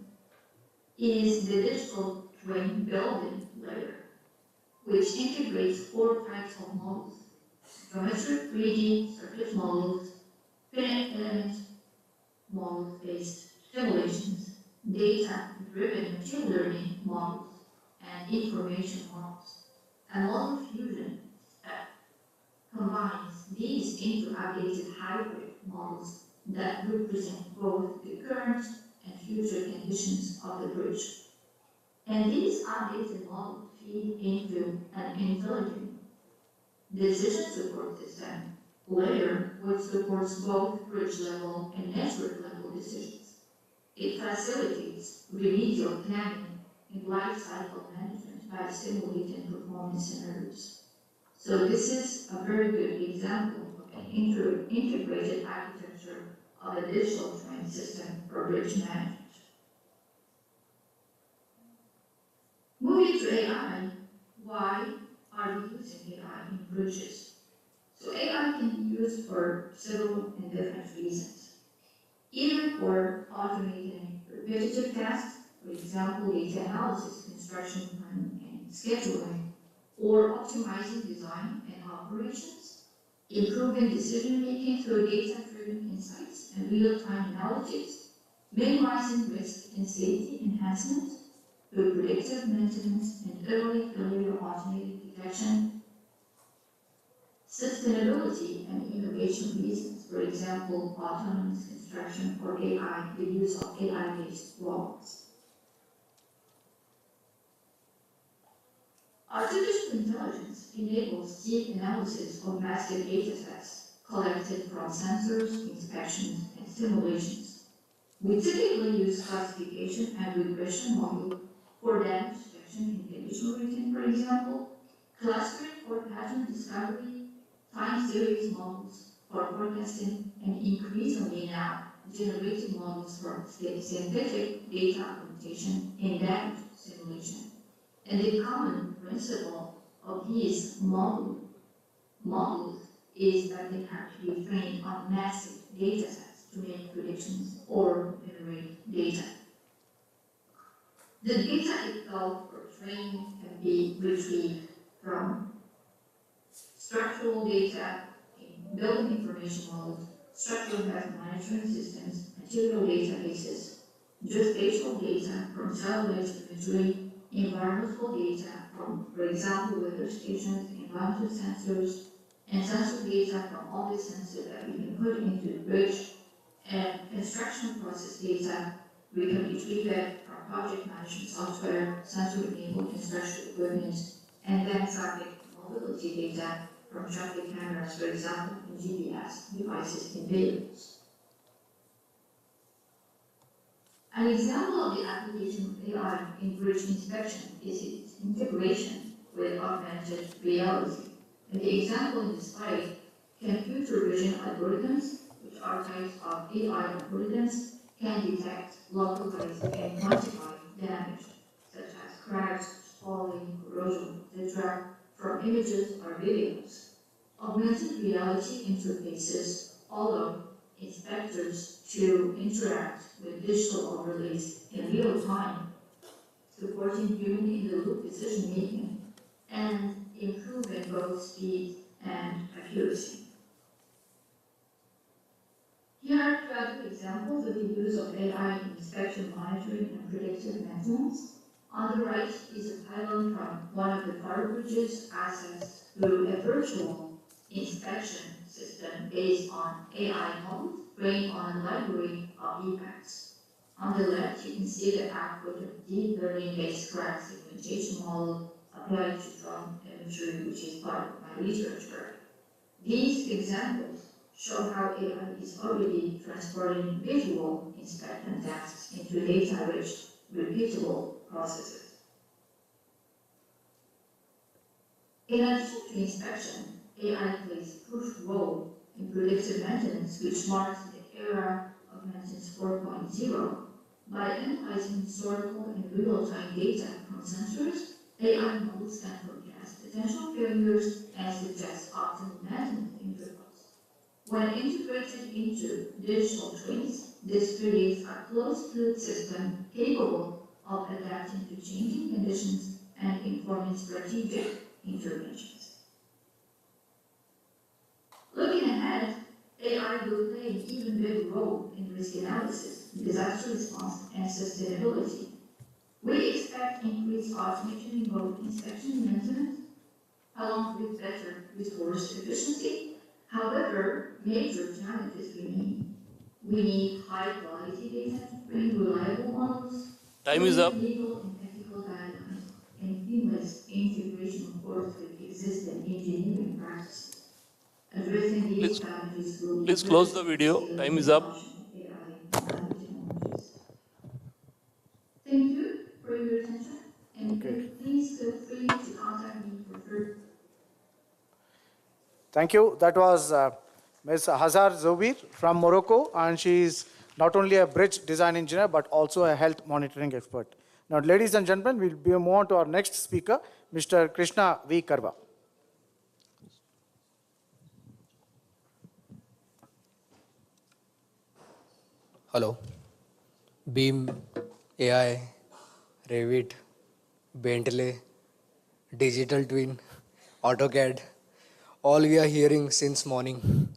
Speaker 1: is the digital twin building layer, which integrates 4 types of models: geometric 3D surface models, finite element model-based simulations, data-driven machine learning models, and information models. A model fusion combines these into updated hybrid models that represent both the current and future conditions of the bridge. And these updated models feed into an intelligent decision support system layer which supports both bridge level and network level decisions. It facilitates remedial planning and lifecycle management by simulating performance scenarios. So this is a very good example of an integrated architecture of a digital twin system for bridge management. Moving to AI, why are we using AI in bridges? So AI can be used for several and different reasons. Either for automating repetitive tasks, for example, data analysis, construction planning, and scheduling, or optimizing design and operations, improving decision-making through data-driven insights and real-time analytics, minimizing risk and safety enhancement through predictive maintenance and early failure automated detection, sustainability and innovation reasons, for example, autonomous construction or AI, the use of AI-based robots. Artificial intelligence enables deep analysis of massive data sets collected from sensors, inspections, and simulations. We typically use classification and regression model for damage detection in condition rating, for example, clustering for pattern discovery, time series models for forecasting, and increasingly now generative models for synthetic data augmentation and damage simulation. And the common principle of these models is that they have to be trained on massive data sets to make predictions or generate data. The data itself for training can be retrieved from structural data in building information models, structural health management systems, material databases, geospatial data from satellite imagery, environmental data from, for example, weather stations, environmental sensors, and sensor data from all the sensors that we can put into the bridge, and construction process data we can retrieve it from project management software, sensor-enabled construction equipment, and then traffic mobility data from traffic cameras, for example, and GPS devices in vehicles. An example of the application of AI in bridge inspection is its integration with augmented reality. And the example in the slide, computer vision algorithms, which are types of AI algorithms, can detect, localize, and quantify damage, such as cracks, falling, corrosion, etc., from images or videos. Augmented reality interfaces allow inspectors to interact with digital overlays in real time, supporting human-in-the-loop decision-making and improving both speed and accuracy. Here are 2 examples of the use of AI in inspection monitoring and predictive maintenance. On the right is a pylon from one of the power bridges accessed through a virtual inspection system based on AI models trained on a library of defects. On the left, you can see the output of deep learning-based crack segmentation model applied to drum imagery, which is part of my research work. These examples show how AI is already transporting visual inspection tasks into data-rich, repeatable processes. In addition to inspection, AI plays a crucial role in predictive maintenance, which marks the era of maintenance 4.0. By analyzing historical and real-time data from sensors, AI models can forecast potential failures and suggest optimal maintenance intervals. When integrated into digital twins, this creates a closed-loop system capable of adapting to changing conditions and informing strategic interventions. Looking ahead, AI will play an even bigger role in risk analysis, disaster response, and sustainability. We expect increased automation in both inspection and maintenance, along with better resource efficiency. However, major challenges remain. We need high-quality data to train reliable models.
Speaker 21: Time is up.
Speaker 1: Legal and ethical guidelines and seamless integration of course with existing engineering practices. Addressing these challenges will
Speaker 21: Please close the video. Time is up.
Speaker 1: Thank you for your attention, and please feel free to contact me for further.
Speaker 2: Thank you. That was Ms. Hazar Zoubir from Morocco, and she is not only a bridge design engineer, but also a health monitoring expert. Now, ladies and gentlemen, we'll move on to our next speaker, Mr. Krishna V. Karva.
Speaker 4: Hello. Beam, AI, Revit, Bentley, Digital Twin, AutoCAD, all we are hearing since morning.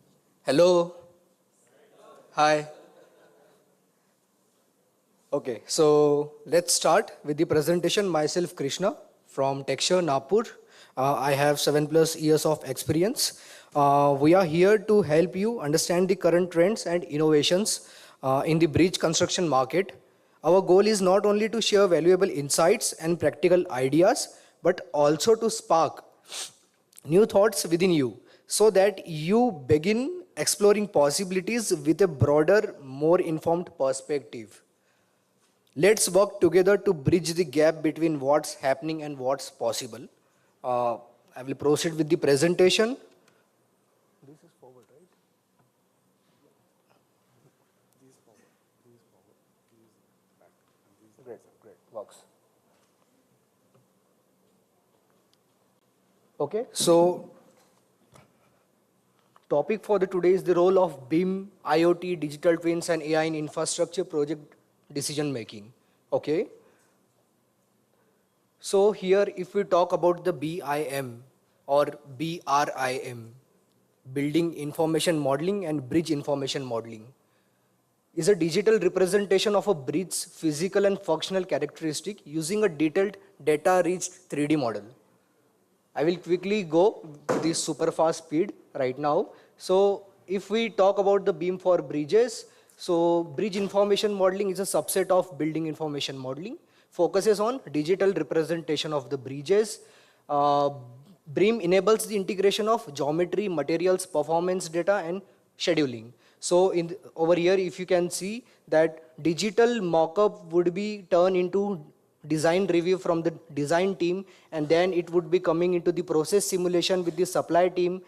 Speaker 4: Hello. Hi. Okay, so let's start with the presentation. Myself, Krishna, from Texture, Nagpur. I have 7+ years of experience. We are here to help you understand the current trends and innovations in the bridge construction market. Our goal is not only to share valuable insights and practical ideas, but also to spark new thoughts within you so that you begin exploring possibilities with a broader, more informed perspective. Let's work together to bridge the gap between what's happening and what's possible. I will proceed with the presentation. This is forward, right? These forward, these back, and these great, works. Okay, so topic for the today is the role of BIM, IoT, digital twins, and AI in infrastructure project decision making. Okay. So here, if we talk about the BIM or BRIM, Building Information Modeling and Bridge Information Modeling, is a digital representation of a bridge's physical and functional characteristic using a detailed data-rich 3D model. I will quickly go with this super fast speed right now. So if we talk about the BIM for bridges, so bridge information modeling is a subset of building information modeling, focuses on digital representation of the bridges. BRIM enables the integration of geometry, materials, performance data, and scheduling. So over here, if you can see that digital mockup would be turned into design review from the design team, and then it would be coming into the process simulation with the supply team,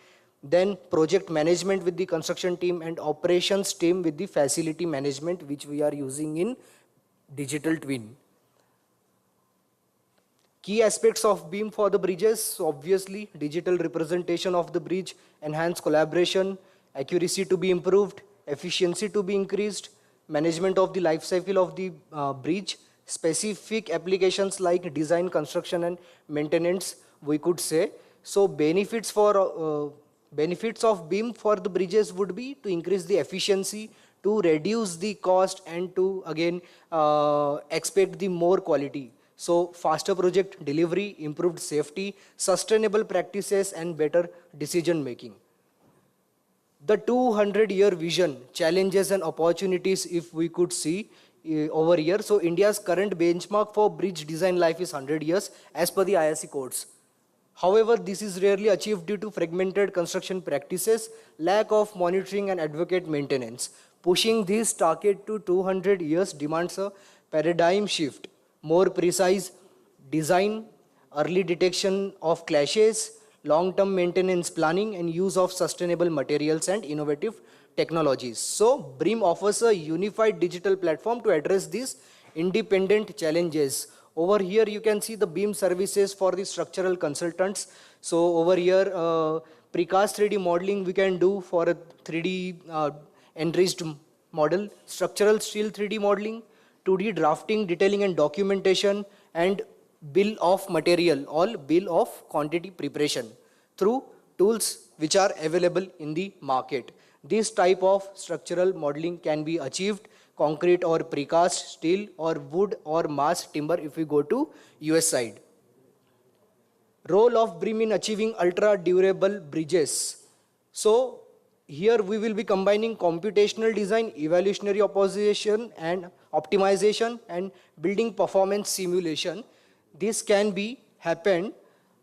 Speaker 4: then project management with the construction team, and operations team with the facility management, which we are using in digital twin. Key aspects of BIM for the bridges, obviously digital representation of the bridge, enhanced collaboration, accuracy to be improved, efficiency to be increased, management of the life cycle of the bridge, specific applications like design, construction, and maintenance, we could say. So benefits of BIM for the bridges would be to increase the efficiency, to reduce the cost, and to again expect the more quality. So faster project delivery, improved safety, sustainable practices, and better decision making. The 200-year vision, challenges and opportunities, if we could see over here. So India's current benchmark for bridge design life is 100 years as per the ISC codes. However, this is rarely achieved due to fragmented construction practices, lack of monitoring and advocate maintenance. Pushing this target to 200 years demands a paradigm shift, more precise design, early detection of clashes, long-term maintenance planning, and use of sustainable materials and innovative technologies. So, BREEAM offers a unified digital platform to address these independent challenges. Over here, you can see the BEAM services for the structural consultants. So, over here, precast 3D modeling we can do for a 3D enriched model, structural steel 3D modeling, 2D drafting, detailing and documentation, and bill of material, all bill of quantity preparation through tools which are available in the market. This type of structural modeling can be achieved concrete or precast steel or wood or mass timber if we go to US side. Role of BREEAM in achieving ultra durable bridges. So here we will be combining computational design, evolutionary optimization and building performance simulation. This can be happened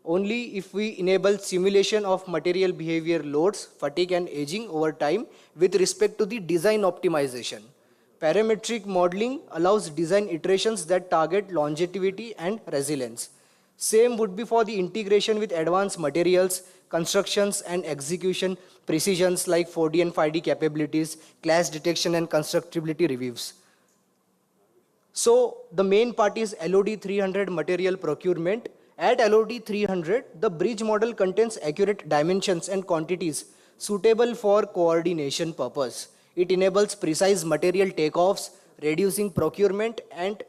Speaker 4: only if we enable simulation of material behavior loads, fatigue and aging over time with respect to the design optimization. Parametric modeling allows design iterations that target longevity and resilience. Same would be for the integration with advanced materials, constructions and execution precisions like 4D and 5D capabilities, clash detection and constructability reviews. So the main part is LOD 300 material procurement. At LOD 300, the bridge model contains accurate dimensions and quantities suitable for coordination purpose. It enables precise material takeoffs, reducing procurement and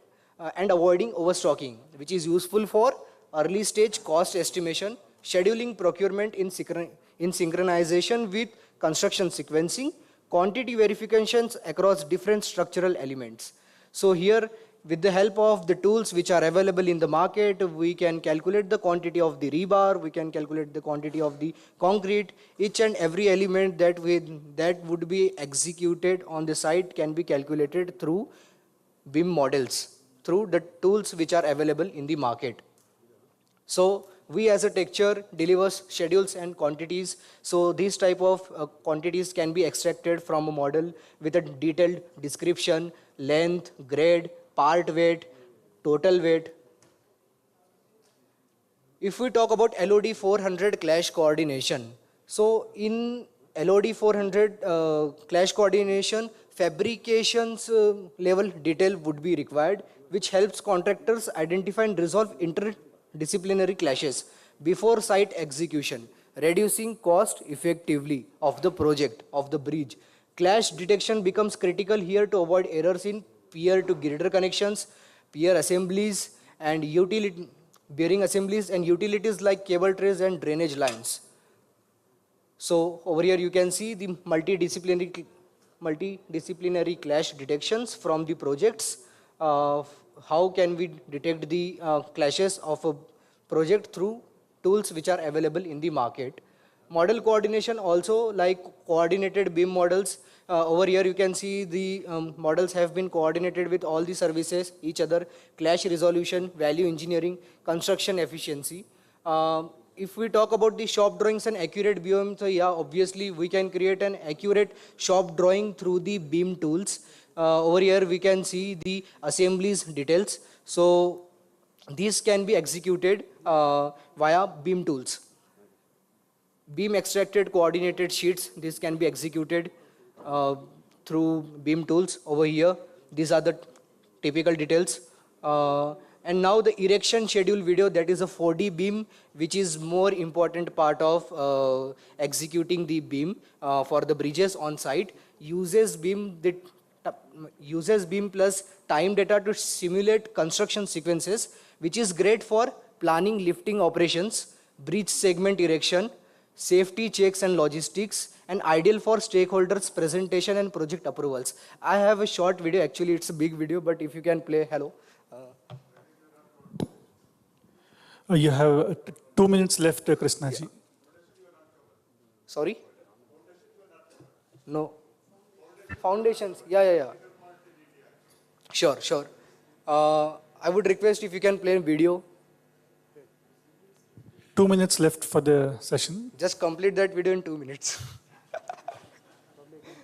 Speaker 4: avoiding overstocking, which is useful for early stage cost estimation, scheduling procurement in synchronization with construction sequencing, quantity verifications across different structural elements. So here, with the help of the tools which are available in the market, we can calculate the quantity of the rebar, we can calculate the quantity of the concrete. Each and every element that would be executed on the site can be calculated through BIM models, through the tools which are available in the market. So we as a texture delivers schedules and quantities. So these type of quantities can be extracted from a model with a detailed description, length, grade, part weight, total weight. If we talk about LOD 400 clash coordination, so in LOD 400 clash coordination, fabrications level detail would be required, which helps contractors identify and resolve interdisciplinary clashes before site execution, reducing cost effectively of the project, of the bridge. Clash detection becomes critical here to avoid errors in pier to girder connections, pier assemblies and bearing assemblies and utilities like cable trays and drainage lines. So over here you can see the multidisciplinary clash detections from the projects. How can we detect the clashes of a project through tools which are available in the market. Model coordination also, like coordinated BIM models. Over here you can see the models have been coordinated with all the services, each other, clash resolution, value engineering, construction efficiency. If we talk about the shop drawings and accurate BOM, so yeah, obviously we can create an accurate shop drawing through the BIM tools. Over here we can see the assemblies details. So these can be executed via BIM tools. BIM extracted coordinated sheets, this can be executed through BIM tools over here. These are the typical details. And now the erection schedule video, that is a 4D BIM, which is more important part of executing the BIM for the bridges on site. Uses BIM plus time data to simulate construction sequences, which is great for planning lifting operations, bridge segment erection, safety checks and logistics, and ideal for stakeholders presentation and project approvals. I have a short video, actually it's a big video, but if you can play, hello.
Speaker 3: You have 2 minutes left, Krishnaji.
Speaker 4: Sorry? No. Foundations. Yeah. Sure. I would request if you can play video.
Speaker 3: 2 minutes left for the session.
Speaker 4: Just complete that video in 2 minutes.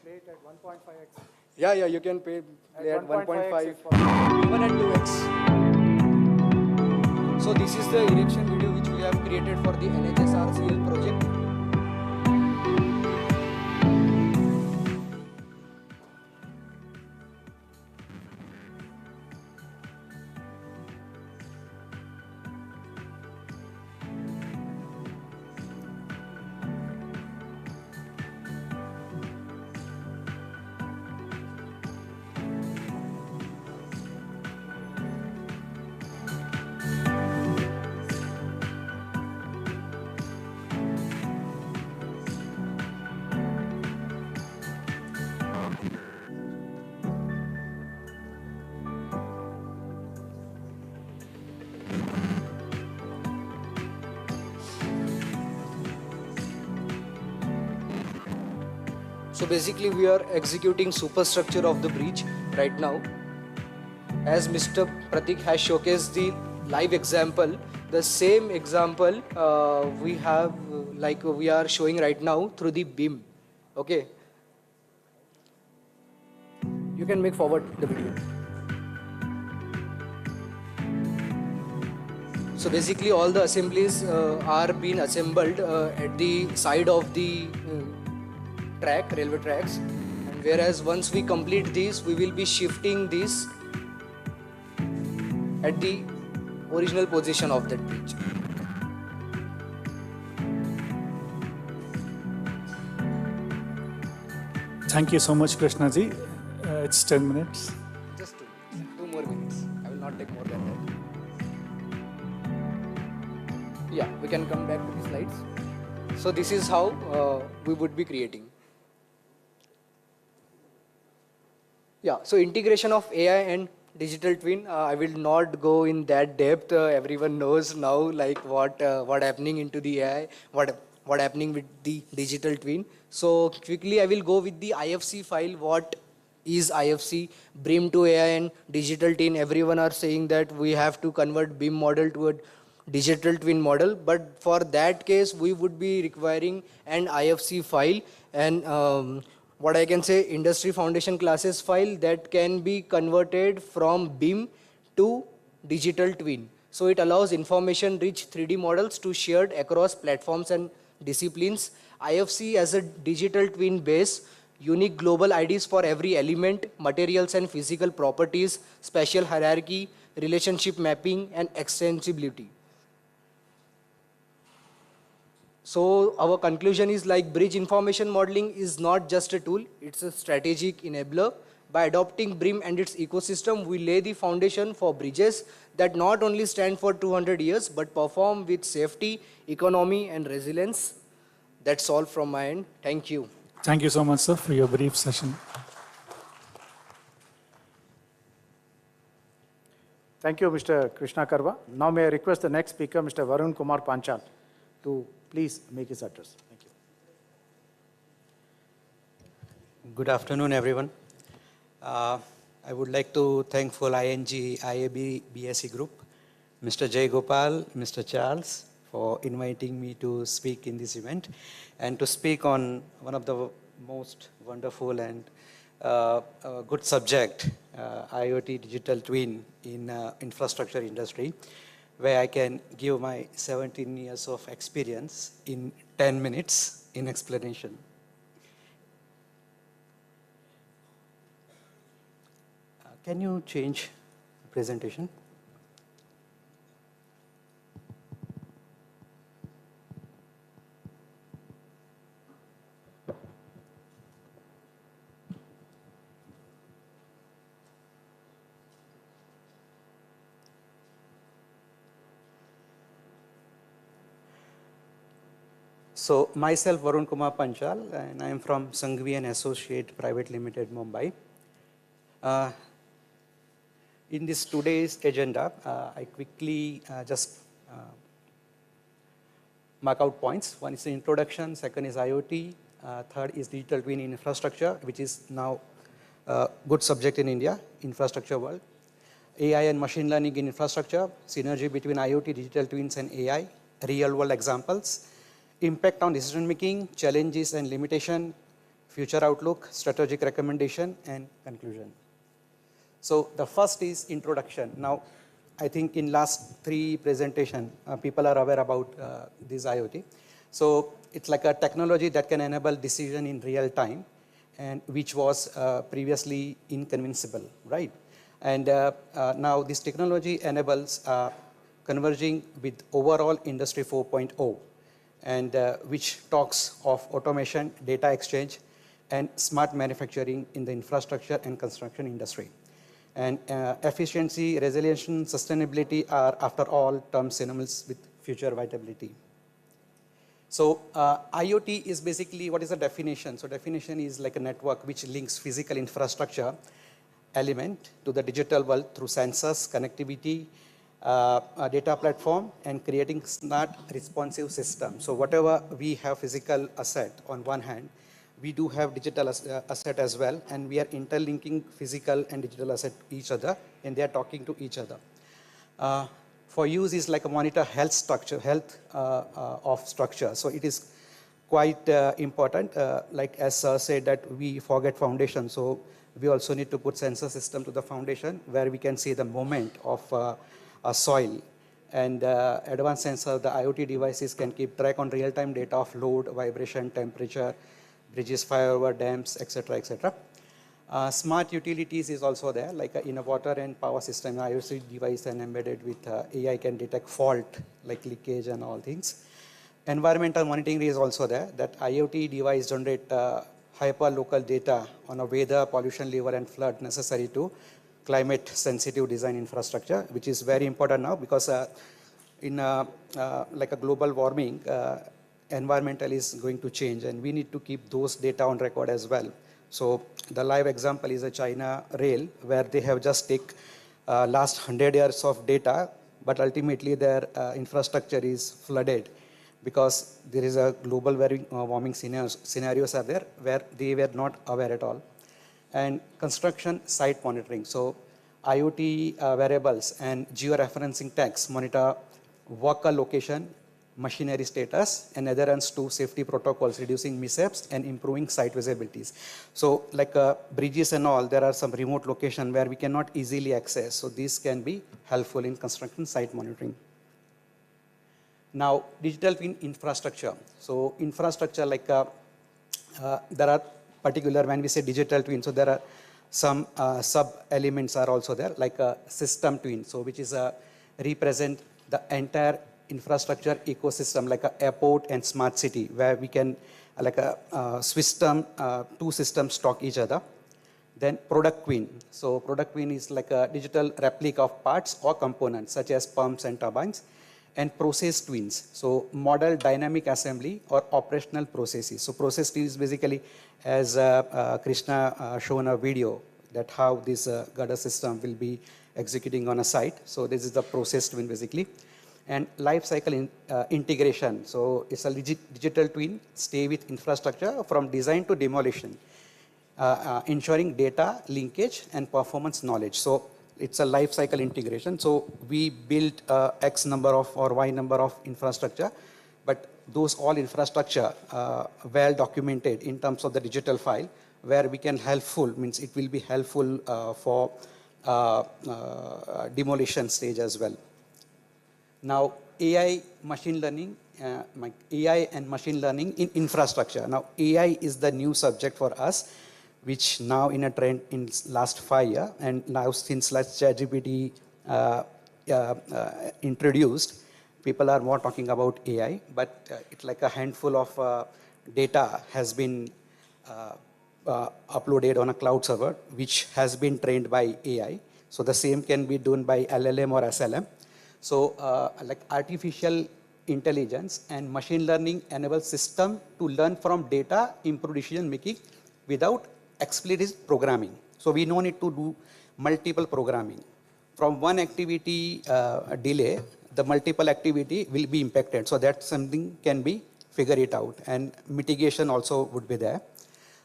Speaker 2: Play it at 1.5x.
Speaker 4: Yeah, you can play at 1.5,
Speaker 2: is
Speaker 4: even at 2x. So this is the erection video which we have created for the NHSRCL project. So basically we are executing superstructure of the bridge right now. As Mr. Pratik has showcased the live example, the same example we have we are showing right now through the beam. Okay. You can make forward the video. So basically all the assemblies are being assembled at the side of the railway tracks, and whereas once we complete this, we will be shifting this at the original position of that bridge.
Speaker 3: Thank you so much, Krishna ji. It's 10 minutes.
Speaker 4: Just two more minutes. I will not take more than that. Yeah, we can come back to the slides. So this is how we would be creating. Yeah, so integration of AI and digital twin, I will not go in that depth. Everyone knows now what happening into the AI, what happening with the digital twin. So quickly I will go with the IFC file. What is IFC? BRIM to AI and digital twin. Everyone are saying that we have to convert BIM model to a digital twin model, but for that case we would be requiring an IFC file and what I can say, industry foundation classes file that can be converted from BIM to digital twin. So it allows information rich 3D models to shared across platforms and disciplines. IFC as a digital twin base, unique global IDs for every element, materials and physical properties, spatial hierarchy, relationship mapping and extensibility. So our conclusion is bridge information modeling is not just a tool, it's a strategic enabler. By adopting BRIM and its ecosystem, we lay the foundation for bridges that not only stand for 200 years, but perform with safety, economy and resilience. That's all from my end. Thank you.
Speaker 3: Thank you so much, sir, for your brief session.
Speaker 2: Thank you, Mr. Krishna Karwa. Now may I request the next speaker, Mr. Varun Kumar Panchal, to please make his address. Thank you.
Speaker 8: Good afternoon, everyone. I would like to thank ING-IABSE Group, Mr. Jay Gopal, Mr. Charles, for inviting me to speak in this event and to speak on one of the most wonderful and good subject, IoT digital twin in infrastructure industry, where I can give my 17 years of experience in 10 minutes in explanation. Can you change the presentation? So myself, Varun Kumar Panchal, and I am from Sanghvi and Associate Private Limited, Mumbai. In this today's agenda, I quickly just mark out points. One is the introduction, second is IoT, Third is digital twin in infrastructure, which is now a good subject in India, infrastructure world. AI and machine learning in infrastructure, synergy between IoT, digital twins, and AI, real world examples, impact on decision making, challenges and limitation, future outlook, strategic recommendation, and conclusion. So the first is introduction. Now, I think in last 3 presentation, people are aware about this IoT. So it's like a technology that can enable decision in real time, and which was previously inconceivable, right? And now this technology enables converging with overall Industry 4.0, and which talks of automation, data exchange, and smart manufacturing in the infrastructure and construction industry. And efficiency, resilience, sustainability are, after all, terms synonymous with future viability. So IoT is basically, what is the definition? So definition is like a network which links physical infrastructure element to the digital world through sensors, connectivity, a data platform, and creating smart responsive system. So whatever we have physical asset on one hand, we do have digital asset as well, and we are interlinking physical and digital asset to each other, and they are talking to each other. For use is like a monitor health structure, of structure. So it is quite important. Like as Sir said that we forget foundation, so we also need to put sensor system to the foundation where we can see the movement of a soil. And advanced sensor, the IoT devices can keep track on real-time data of load, vibration, temperature, bridges, flyover, dams, etc., etc. Smart utilities is also there, like in a water and power system, IoT device and embedded with AI can detect fault, like leakage and all things. Environmental monitoring is also there, that IoT device generate hyper-local data on a weather, pollution level, and flood necessary to climate-sensitive design infrastructure, which is very important now because in like a global warming, environmental is going to change, and we need to keep those data on record as well. So the live example is a China rail, where they have just take last 100 years of data, but ultimately their infrastructure is flooded because there is a global warming scenarios are there where they were not aware at all. And construction site monitoring. So IoT variables and georeferencing tags monitor worker location, machinery status, and adherence to safety protocols, reducing mishaps and improving site visibilities. So like bridges and all, there are some remote location where we cannot easily access. So this can be helpful in construction site monitoring. Now, digital twin infrastructure. So infrastructure, like there are particular, when we say digital twin, so there are some sub-elements are also there, like a system twin, so which is represent the entire infrastructure ecosystem, like a airport and smart city, where we can, like a system, two systems talk each other. Then product twin. So product twin is like a digital replica of parts or components, such as pumps and turbines. And process twins, so model dynamic assembly or operational processes. So process twin is basically, as Krishna shown a video, that how this Gada system will be executing on a site. So this is the process twin basically. And life cycle integration. So it's a digital twin, stay with infrastructure from design to demolition, ensuring data linkage and performance knowledge. So it's a life cycle integration. So we built X number of or Y number of infrastructure, but those all infrastructure well documented in terms of the digital file, where we can helpful, means it will be helpful for demolition stage as well. Now AI machine learning, AI and machine learning in infrastructure. Now AI is the new subject for us, which now in a trend in last 5 years, and now since last ChatGPT introduced, people are more talking about AI, but it's like a handful of data has been uploaded on a cloud server, which has been trained by AI. So the same can be done by LLM or SLM. So like artificial intelligence and machine learning enable system to learn from data, improve decision making without explicit programming. So we no need to do multiple programming. From one activity delay, the multiple activity will be impacted. So that something can be figure it out, and mitigation also would be there.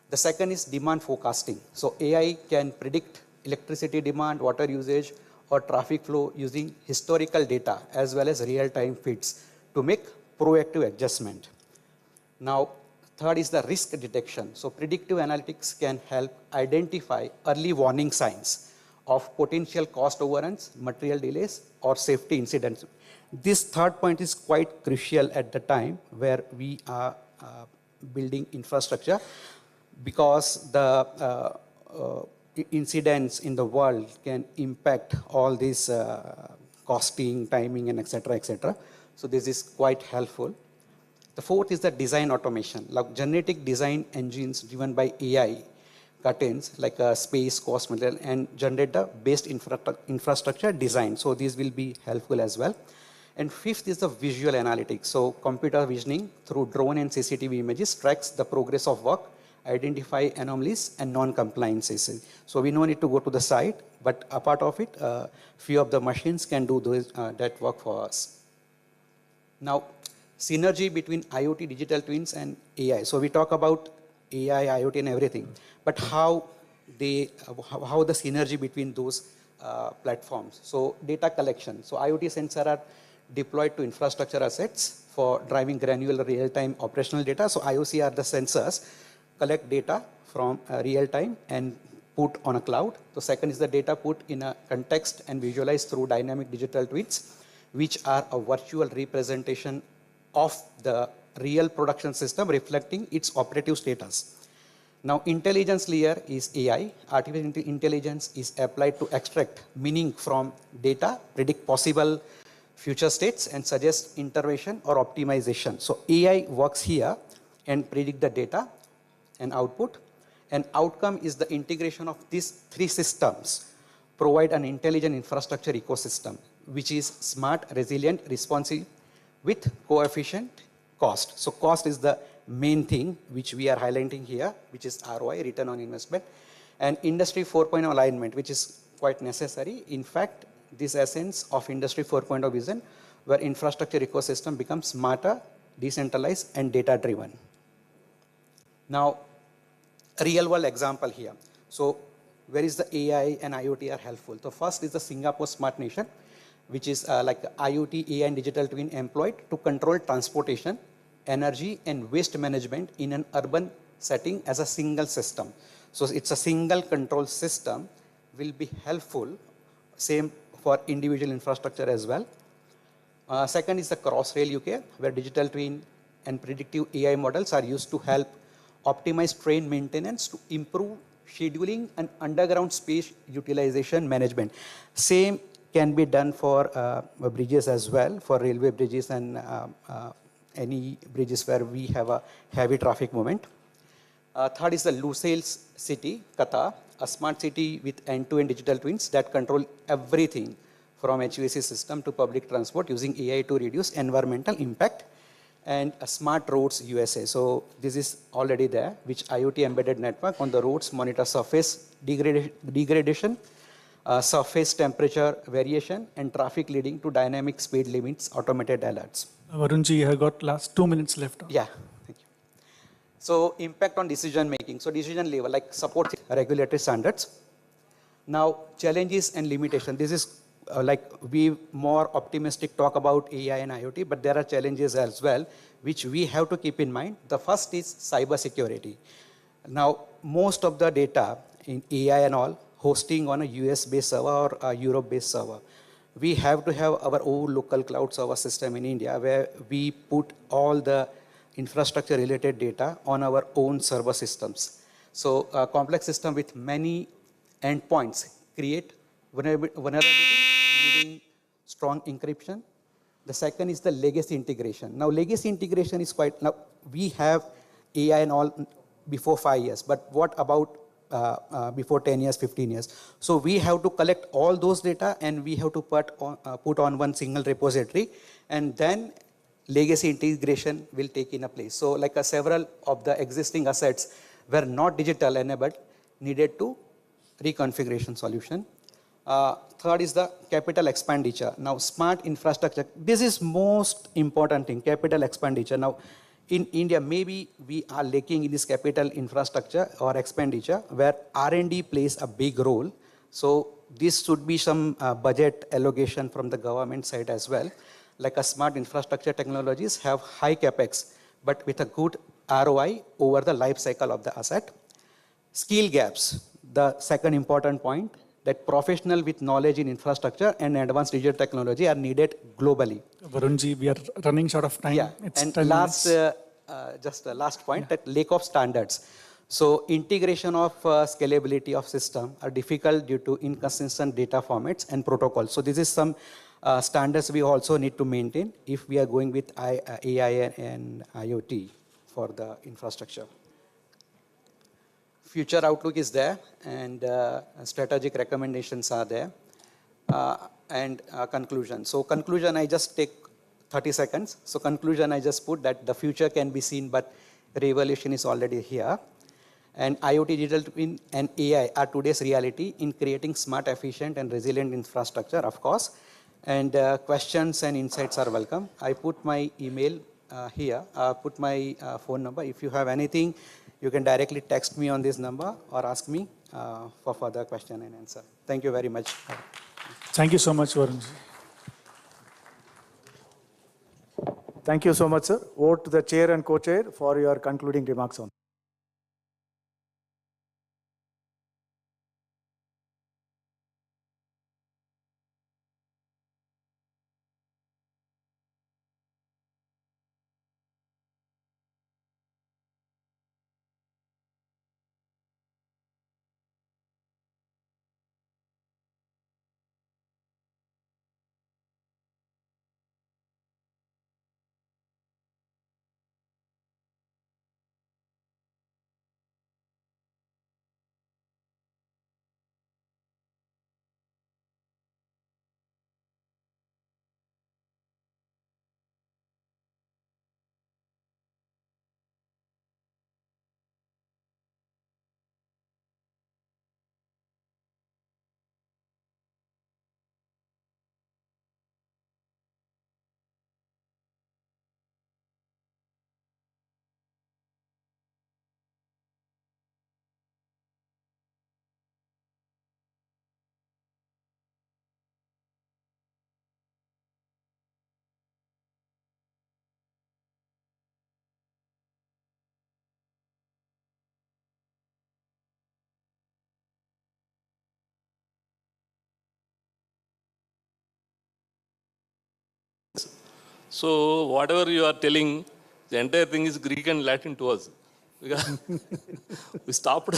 Speaker 8: The second is demand forecasting. So AI can predict electricity demand, water usage, or traffic flow using historical data as well as real-time feeds to make proactive adjustment. Now, third is the risk detection. So predictive analytics can help identify early warning signs of potential cost overruns, material delays, or safety incidents. This third point is quite crucial at the time where we are building infrastructure, because the incidents in the world can impact all these costing, timing, and etc., etc. So this is quite helpful. The fourth is the design automation. Like genetic design engines driven by AI curtains like space, cost, material, and generate the best infrastructure design. So these will be helpful as well. And fifth is the visual analytics. So computer visioning through drone and CCTV images tracks the progress of work, identify anomalies and non-compliances. So we don't need to go to the site, but a part of it, few of the machines can do that work for us. Now, synergy between IoT, digital twins, and AI. So we talk about AI, IoT, and everything, but how the synergy between those platforms. So data collection. So IoT sensors are deployed to infrastructure assets for driving granular real-time operational data. So IOC are the sensors collect data from real-time and put on a cloud. The second is the data put in a context and visualized through dynamic digital twins, which are a virtual representation of the real production system reflecting its operative status. Now, intelligence layer is AI. Artificial intelligence is applied to extract meaning from data, predict possible future states, and suggest intervention or optimization. So AI works here and predict the data and output. And outcome is the integration of these three systems, provide an intelligent infrastructure ecosystem, which is smart, resilient, responsive, with coefficient cost. So cost is the main thing which we are highlighting here, which is ROI, return on investment, and Industry 4.0 alignment, which is quite necessary. In fact, this essence of Industry 4.0 vision, where infrastructure ecosystem becomes smarter, decentralized, and data-driven. Now, a real-world example here. So where is the AI and IoT are helpful? So first is the Singapore Smart Nation, which is like IoT, AI, and digital twin employed to control transportation, energy, and waste management in an urban setting as a single system. So it's a single control system will be helpful, same for individual infrastructure as well. Second is the Crossrail UK, where digital twin and predictive AI models are used to help optimize train maintenance to improve scheduling and underground space utilization management. Same can be done for bridges as well, for railway bridges and any bridges where we have a heavy traffic movement. Third is the Lusail's city, Qatar, a smart city with end-to-end digital twins that control everything from HVAC system to public transport using AI to reduce environmental impact. And a smart roads USA. So this is already there, which IoT embedded network on the roads monitor surface degradation, surface temperature variation, and traffic leading to dynamic speed limits, automated alerts.
Speaker 3: Varunji, you have got last 2 minutes left.
Speaker 8: Yeah, thank you. So impact on decision making. So decision level, like support regulatory standards. Now challenges and limitation. This is like we more optimistic talk about AI and IoT, but there are challenges as well, which we have to keep in mind. The first is cyber security. Now, most of the data in AI and all hosting on a US-based server or a Europe-based server. We have to have our own local cloud server system in India where we put all the infrastructure related data on our own server systems. So a complex system with many endpoints create vulnerability needing strong encryption. The second is the legacy integration. Now legacy integration is quite, now we have AI and all before 5 years, but what about before 10 years, 15 years? So we have to collect all those data and we have to put on one single repository, and then legacy integration will take in a place. So like several of the existing assets were not digital enabled, needed to reconfiguration solution. Third is the capital expenditure. Now smart infrastructure, this is most important thing, capital expenditure. Now in India, maybe we are lacking in this capital infrastructure or expenditure where R&D plays a big role. So this should be some budget allocation from the government side as well. Like a smart infrastructure technologies have high capex, but with a good ROI over the life cycle of the asset. Skill gaps, the second important point, that professional with knowledge in infrastructure and advanced digital technology are needed globally.
Speaker 3: Varunji, we are running short of time.
Speaker 8: Yeah,
Speaker 3: It's
Speaker 8: and
Speaker 3: 10
Speaker 8: last,
Speaker 3: minutes.
Speaker 8: just the last point, that lack of standards. So integration of scalability of system are difficult due to inconsistent data formats and protocols. So this is some standards we also need to maintain if we are going with AI and IoT for the infrastructure. Future outlook is there, and strategic recommendations are there, and conclusion. So conclusion, I just take 30 seconds. So conclusion, I just put that the future can be seen, but revolution is already here. And IoT, digital twin, and AI are today's reality in creating smart, efficient, and resilient infrastructure, of course. And questions and insights are welcome. I put my email here, put my phone number. If you have anything, you can directly text me on this number or ask me for further question and answer. Thank you very much.
Speaker 3: Thank you so much, Varunji.
Speaker 2: Thank you so much, sir. Over to the chair and co-chair for your concluding remarks on.
Speaker 21: So whatever you are telling, the entire thing is Greek and Latin to us. Because we stopped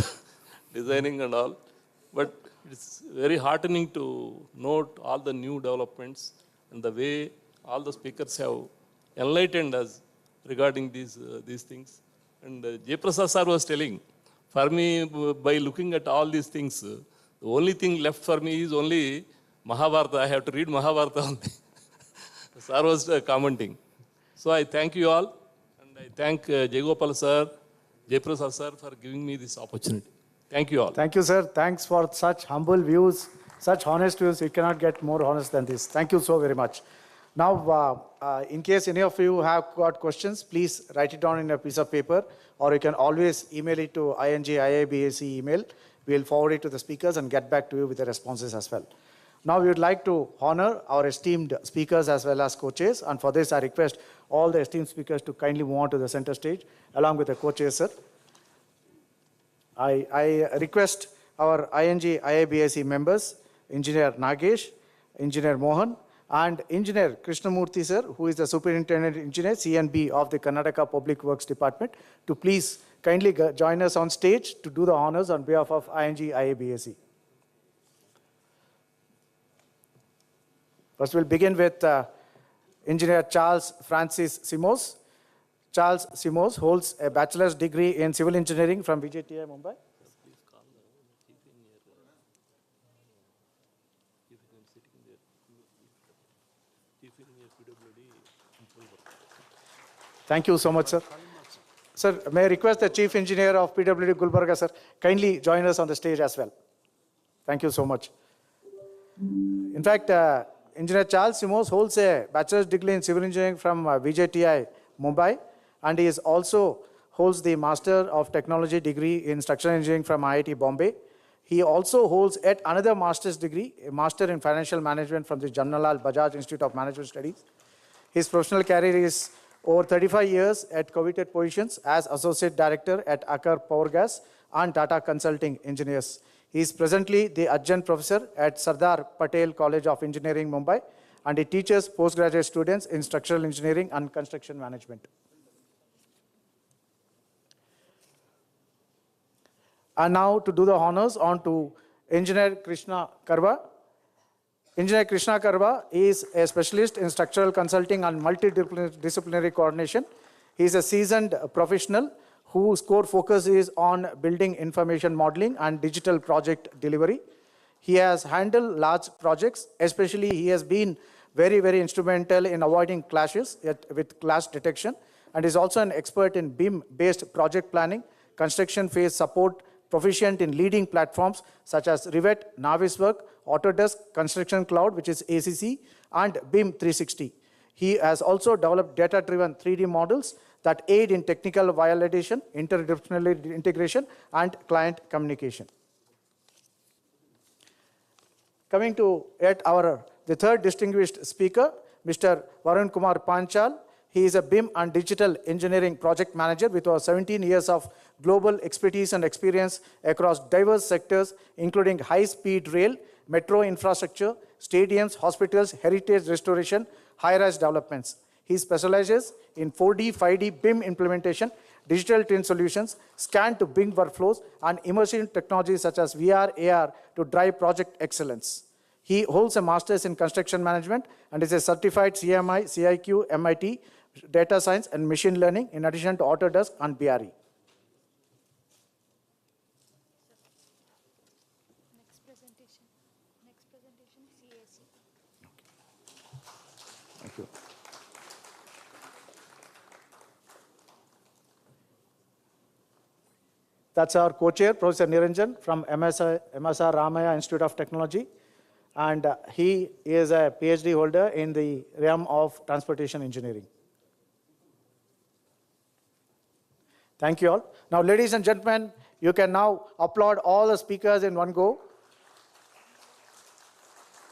Speaker 21: designing and all. But it's very heartening to note all the new developments and the way all the speakers have enlightened us regarding these things. And Jayaprasad sir was telling, for me, by looking at all these things, the only thing left for me is only Mahabharata. I have to read Mahabharata only. Sir was commenting. So I thank you all, and I thank Jayagopal sir, Jayaprasad sir for giving me this opportunity. Thank you all.
Speaker 2: Thank you, sir. Thanks for such humble views, such honest views. You cannot get more honest than this. Thank you so very much. Now, in case any of you have got questions, please write it down in a piece of paper, or you can always email it to ING-IABSE email. We'll forward it to the speakers and get back to you with the responses as well. Now, we would like to honor our esteemed speakers as well as co-chairs, and for this, I request all the esteemed speakers to kindly move on to the center stage, along with the co-chairs, sir. I request our ING-IABSE members, Engineer Nagesh, Engineer Mohan, and Engineer Krishnamurthy, sir, who is the Superintendent Engineer, CNB of the Karnataka Public Works Department, to please kindly join us on stage to do the honors on behalf of ING-IABSE. First, we'll begin with Engineer Charles Francis Simos. Charles Simos holds a bachelor's degree in civil engineering from VJTI, Mumbai. Thank you so much, sir. Sir, may I request the Chief Engineer of PWD Gulbarga, sir, kindly join us on the stage as well. Thank you so much. In fact, Engineer Charles Simos holds a bachelor's degree in civil engineering from VJTI, Mumbai, and he is also holds the Master of Technology degree in Structural Engineering from IIT Bombay. He also holds yet another master's degree, a Master in Financial Management from the Jamnalal Bajaj Institute of Management Studies. His professional career is over 35 years at coveted positions as Associate Director at Akar Power Gas and Tata Consulting Engineers. He is presently the Adjunct Professor at Sardar Patel College of Engineering, Mumbai, and he teaches postgraduate students in Structural Engineering and Construction Management. And now to do the honors on to Engineer Krishna Karva. Engineer Krishna Karva is a specialist in structural consulting and multidisciplinary coordination. He is a seasoned professional whose core focus is on building information modeling and digital project delivery. He has handled large projects, especially he has been very, very instrumental in avoiding clashes with clash detection, and is also an expert in BIM-based project planning, construction phase support, proficient in leading platforms such as Rivet, Naviswork, Autodesk, Construction Cloud, which is ACC, and BIM 360. He has also developed data-driven 3D models that aid in technical validation, interdisciplinary integration, and client communication. Coming to the third distinguished speaker, Mr. Varun Kumar Panchal. He is a BIM and digital engineering project manager with over 17 years of global expertise and experience across diverse sectors, including high-speed rail, metro infrastructure, stadiums, hospitals, heritage restoration, high-rise developments. He specializes in 4D, 5D BIM implementation, digital twin solutions, scan-to-BIM workflows, and immersive technologies such as VR, AR to drive project excellence. He holds a master's in construction management and is a certified CMI, CIQ, MIT, data science, and machine learning, in addition to Autodesk and BRE.
Speaker 9: Next presentation, CAC.
Speaker 2: Thank you. That's our co-chair, Professor Niranjan from MSR Ramaya Institute of Technology. And he is a PhD holder in the realm of transportation engineering. Thank you all. Now, ladies and gentlemen, you can now applaud all the speakers in one go.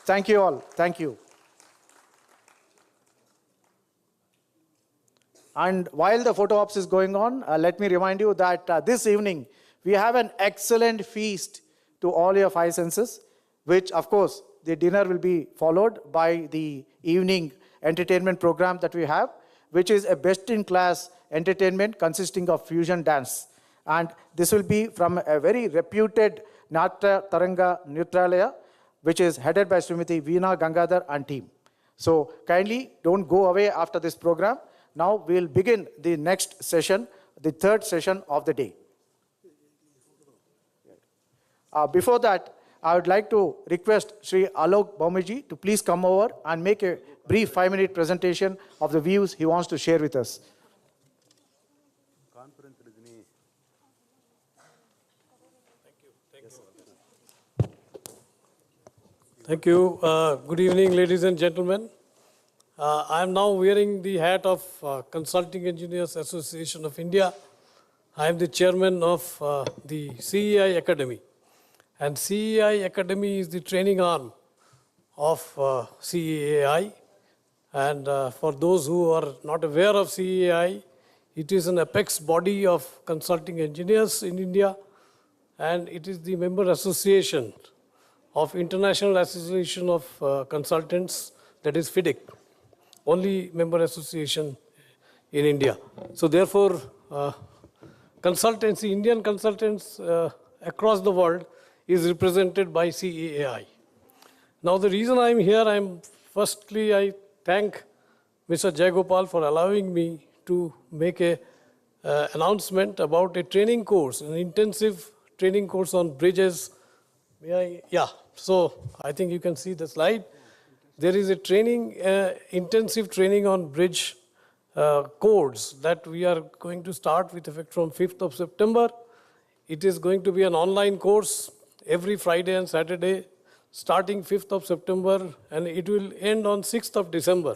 Speaker 2: Thank you all. Thank you. And while the photo ops is going on, let me remind you that this evening, we have an excellent feast to all your five senses, which, of course, the dinner will be followed by the evening entertainment program that we have, which is a best-in-class entertainment consisting of fusion dance. And this will be from a very reputed Natya Taranga Neutralaya, which is headed by Srimati Veena Gangadhar and team. So kindly don't go away after this program. Now we'll begin the next session, the third session of the day. Before that, I would like to request Sri Alok Baumiji to please come over and make a brief 5-minute presentation of the views he wants to share with us.
Speaker 17: Thank you. Good evening, ladies and gentlemen. I am now wearing the hat of Consulting Engineers Association of India. I am the chairman of the CEI Academy. And CEI Academy is the training arm of CEAI. And for those who are not aware of CEAI, it is an apex body of consulting engineers in India. And it is the member association of International Association of Consultants, that is FIDIC, only member association in India. So therefore, consultancy, Indian consultants across the world is represented by CEAI. Now the reason I'm here, firstly I thank Mr. Jayagopal for allowing me to make a announcement about a training course, an intensive training course on bridges. Yeah, so I think you can see the slide. There is a training, intensive training on bridge codes that we are going to start with effect from 5th of September. It is going to be an online course every Friday and Saturday, starting 5th of September, and it will end on 6th of December.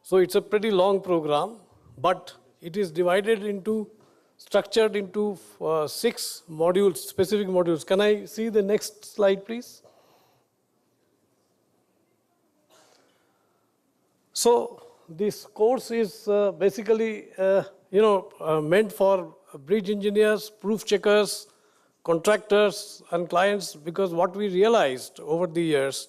Speaker 17: So it's a pretty long program, but It is divided into, structured into 6 modules, specific modules. Can I see the next slide, please? So this course is basically, meant for bridge engineers, proof checkers, contractors, and clients, because what we realized over the years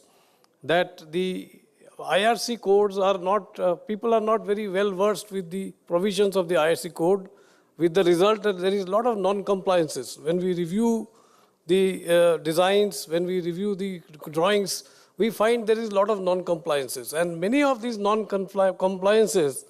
Speaker 17: that the IRC codes are not, people are not very well versed with the provisions of the IRC code, with the result that there is a lot of non-compliances. When we review the designs, when we review the drawings, we find there is a lot of non-compliances. And many of these non-compliances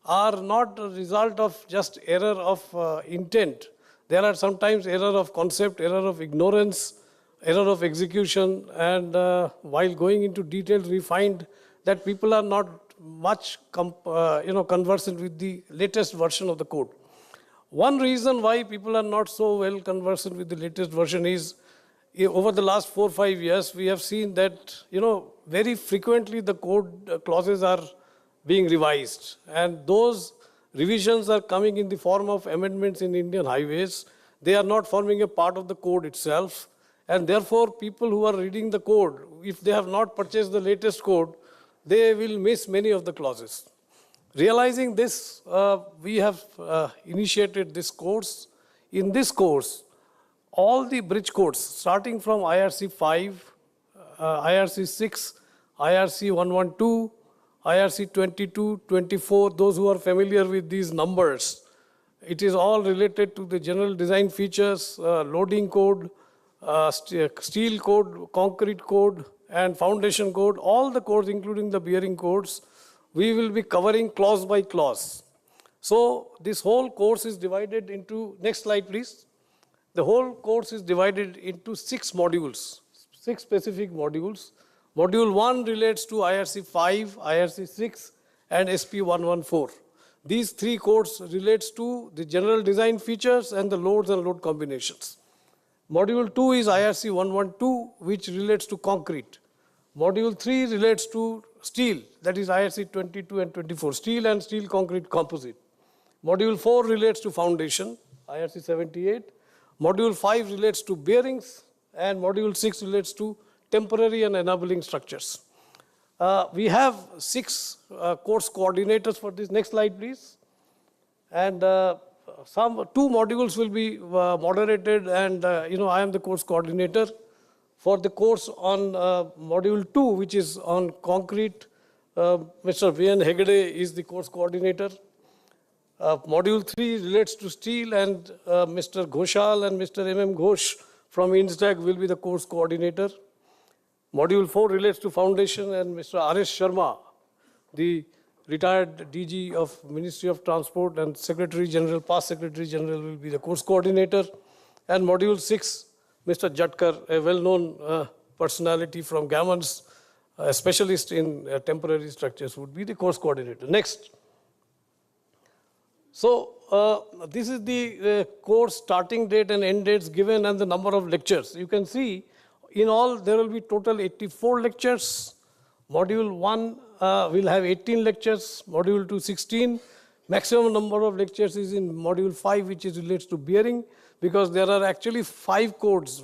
Speaker 17: are not a result of just error of intent. There are sometimes error of concept, error of ignorance, error of execution, and while going into details, we find that people are not much conversant with the latest version of the code. One reason why people are not so well conversant with the latest version is, over the last 4 or 5 years, we have seen that, very frequently the code clauses are being revised. And those revisions are coming in the form of amendments in Indian highways. They are not forming a part of the code itself. And therefore, people who are reading the code, if they have not purchased the latest code, they will miss many of the clauses. Realizing this, we have initiated this course. In this course, all the bridge codes, starting from IRC 5, IRC 6, IRC 112, IRC 22, 24, those who are familiar with these numbers, it is all related to the general design features, loading code, steel code, concrete code, and foundation code, all the codes, including the bearing codes, we will be covering clause by clause. So this whole course is divided into, next slide please. The whole course is divided into 6 modules, 6 specific modules. Module 1 relates to IRC 5, IRC 6, and SP 114. These 3 codes relates to the general design features and the loads and load combinations. Module 2 is IRC 112, which relates to concrete. Module 3 relates to steel, that is IRC 22 and 24, steel and steel concrete composite. Module 4 relates to foundation, IRC 78. Module 5 relates to bearings, and Module 6 relates to temporary and enabling structures. We have 6 course coordinators for this. Next slide, please. And 2 modules will be moderated, and I am the course coordinator. For the course on Module 2, which is on concrete, Mr. VN Hegde is the course coordinator. Module 3 relates to steel, and Mr. Ghoshal and Mr. M.M. Ghosh from INSTAG will be the course coordinator. Module 4 relates to foundation, and Mr. R.S. Sharma, the retired DG of Ministry of Transport and Secretary General, past Secretary General, will be the course coordinator. And Module 6, Mr. Jatkar, a well-known personality from Gammons, a specialist in temporary structures, would be the course coordinator. Next. So this is the course starting date and end dates given and the number of lectures. You can see in all there will be total 84 lectures. Module 1 will have 18 lectures, Module 2 16. Maximum number of lectures is in Module 5, which is relates to bearing, because there are actually 5 codes,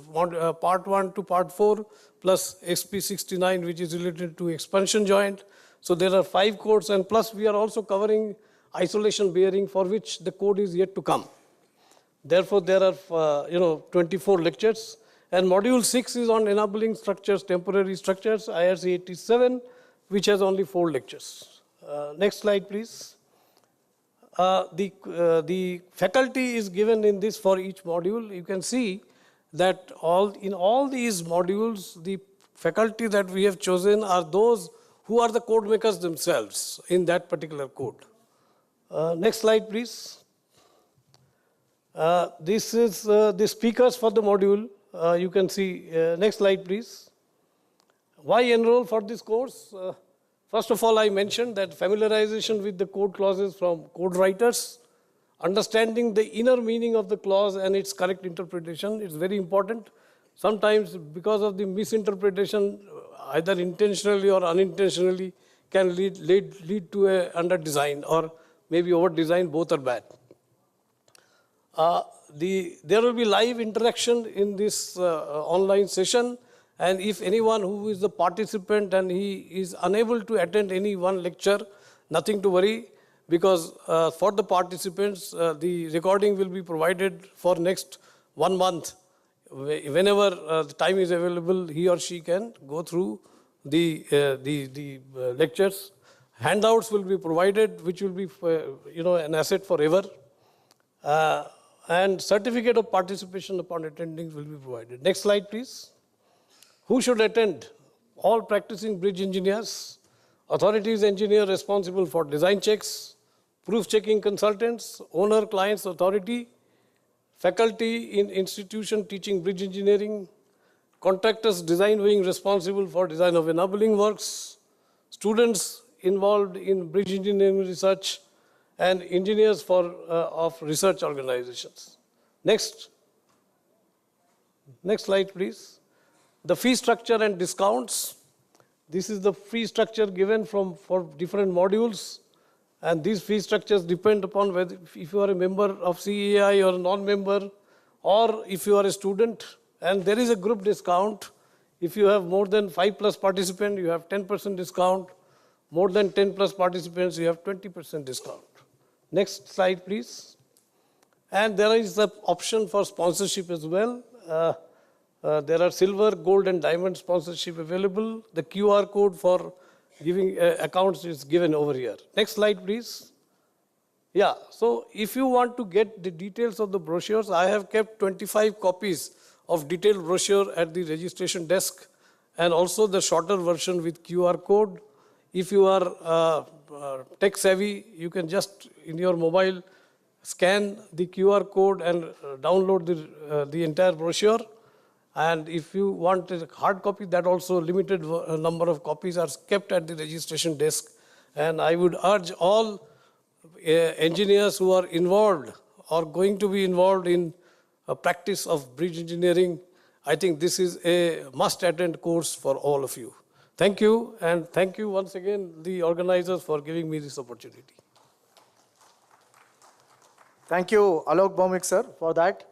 Speaker 17: part 1 to part 4, plus SP69, which is related to expansion joint. So there are 5 codes, and plus we are also covering isolation bearing, for which the code is yet to come. Therefore, there are 24 lectures. And Module 6 is on enabling structures, temporary structures, IRC 87, which has only 4 lectures. Next slide, please. The faculty is given in this for each module. You can see that in all these modules, the faculty that we have chosen are those who are the code makers themselves in that particular code. Next slide, please. This is the speakers for the module. You can see, next slide, please. Why enroll for this course? First of all, I mentioned that familiarization with the code clauses from code writers, understanding the inner meaning of the clause and its correct interpretation is very important. Sometimes because of the misinterpretation, either intentionally or unintentionally, can lead to a under design or maybe over-designed, both are bad. There will be live interaction in this online session, and if anyone who is the participant and he is unable to attend any one lecture, nothing to worry, because for the participants, the recording will be provided for next 1 month. Whenever the time is available, he or she can go through the lectures. Handouts will be provided, which will be an asset forever. And certificate of participation upon attending will be provided. Next slide, please. Who should attend? All practicing bridge engineers, authorities engineer responsible for design checks, proof checking consultants, owner, clients, authority, faculty in institution teaching bridge engineering, contractors design wing responsible for design of enabling works, students involved in bridge engineering research, and engineers of research organizations. Next slide, please. The fee structure and discounts. This is the fee structure given for different modules, and these fee structures depend upon whether if you are a member of CEI or a non-member, or if you are a student. And there is a group discount. If you have more than 5+ participants, you have 10% discount. More than 10+ participants, you have 20% discount. Next slide, please. And there is the option for sponsorship as well. There are silver, gold, and diamond sponsorship available. The QR code for giving accounts is given over here. Next slide, please. Yeah, so if you want to get the details of the brochures, I have kept 25 copies of detailed brochure at the registration desk, and also the shorter version with QR code. If you are tech savvy, you can just in your mobile scan the QR code and download the entire brochure. And if you want a hard copy, that also limited number of copies are kept at the registration desk. And I would urge all engineers who are involved or going to be involved in a practice of bridge engineering, I think this is a must-attend course for all of you. Thank you, and thank you once again, the organizers, for giving me this opportunity.
Speaker 2: Thank you, Alok Bhaumik, sir, for that.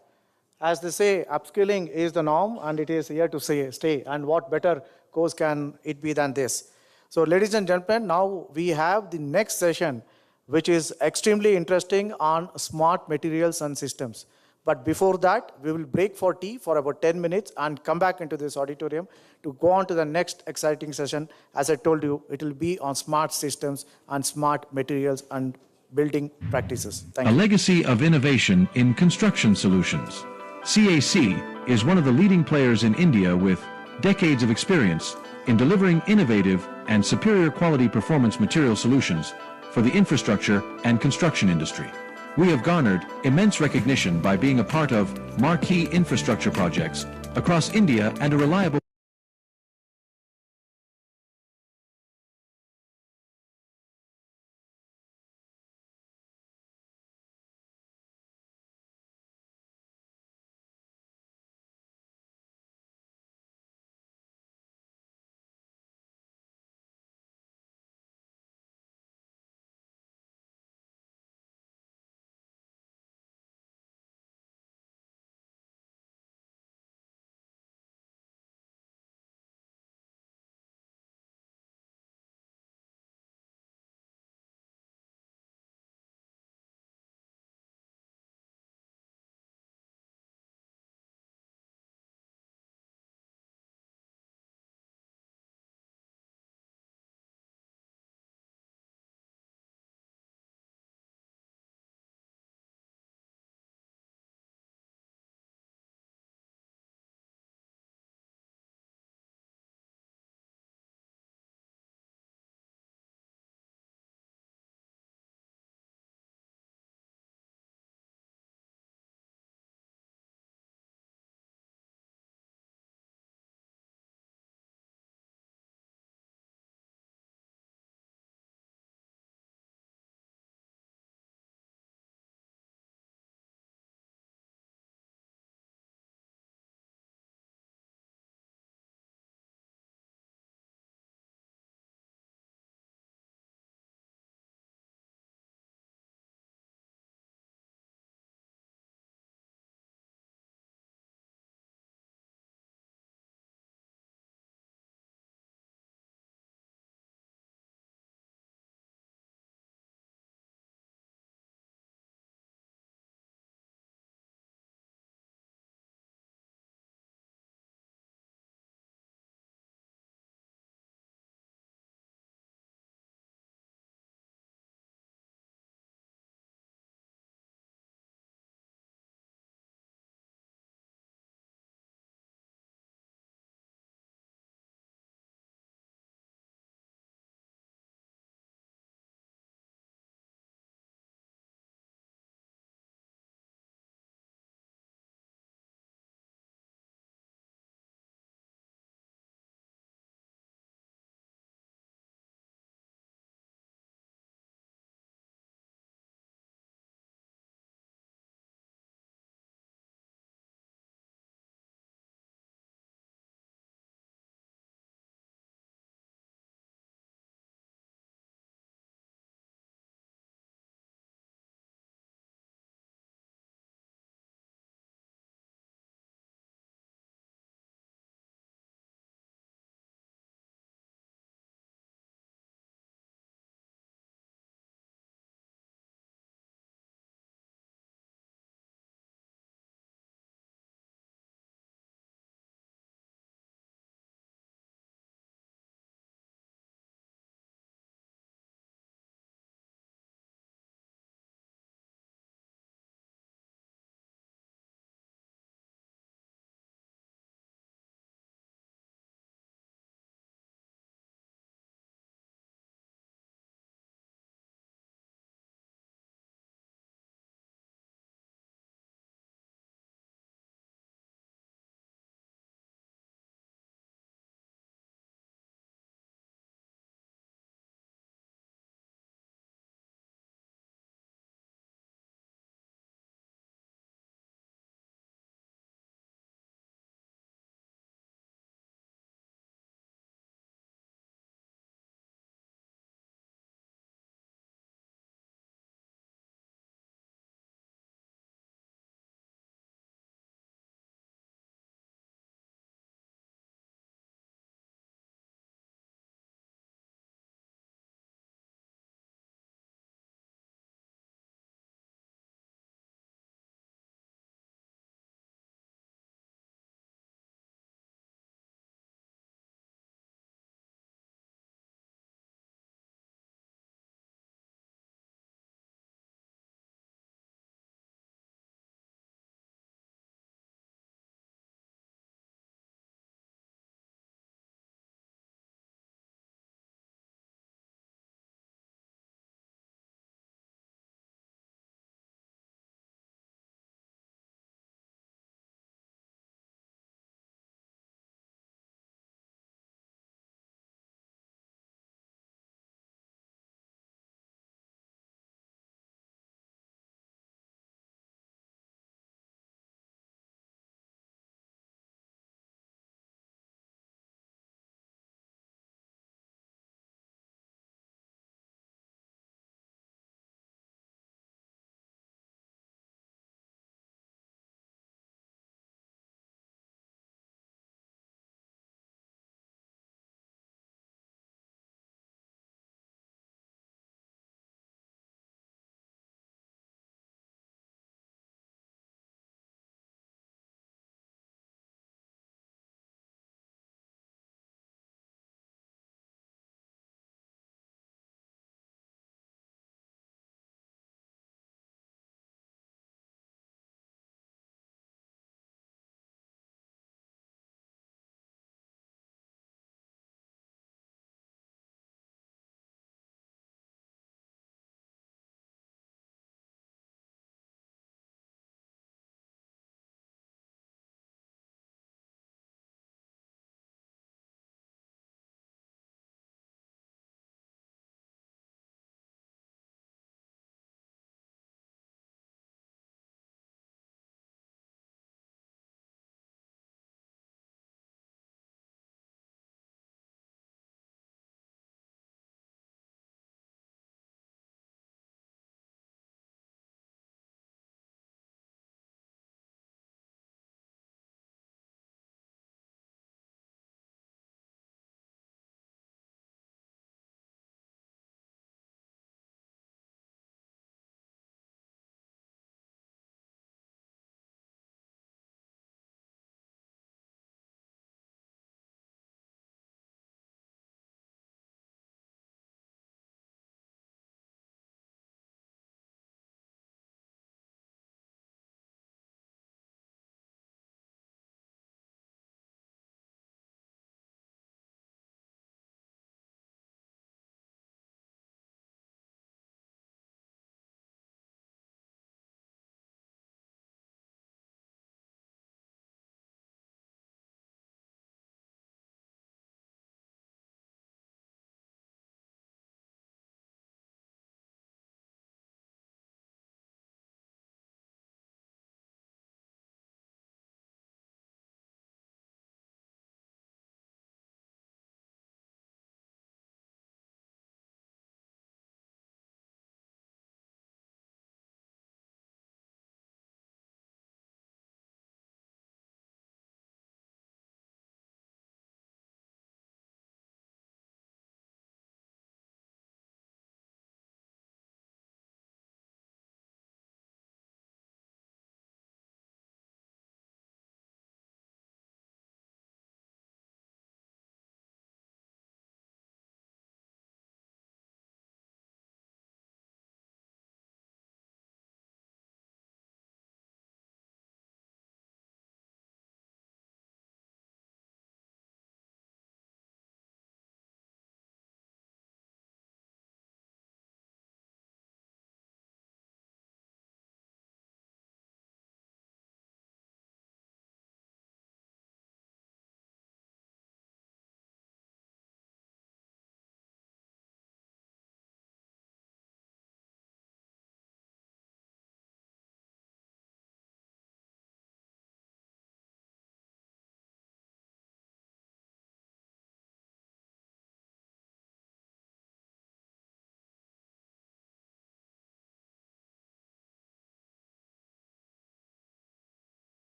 Speaker 2: As they say, upskilling is the norm, and it is here to stay. And what better course can it be than this? So, ladies and gentlemen, now we have the next session, which is extremely interesting on smart materials and systems. But before that, we will break for tea for about 10 minutes and come back into this auditorium to go on to the next exciting session. As I told you, it will be on smart systems and smart materials and building practices. Thank you.
Speaker 10: A legacy of innovation in construction solutions. CAC is one of the leading players in India with decades of experience in delivering innovative and superior quality performance material solutions for the infrastructure and construction industry. We have garnered immense recognition by being a part of marquee infrastructure projects across India and a reliable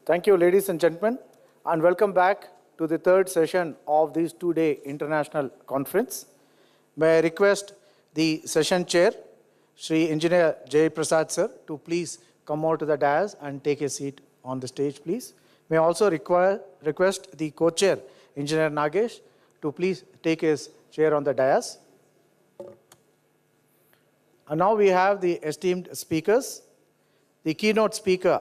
Speaker 2: Thank you, ladies and gentlemen, and welcome back to the third session of this two-day international conference. May I request the session chair, Sri Engineer Jay Prasad sir, to please come over to the dais and take a seat on the stage, please. May I also request the co-chair, Engineer Nagesh, to please take his chair on the dais. And now we have the esteemed speakers. The keynote speaker,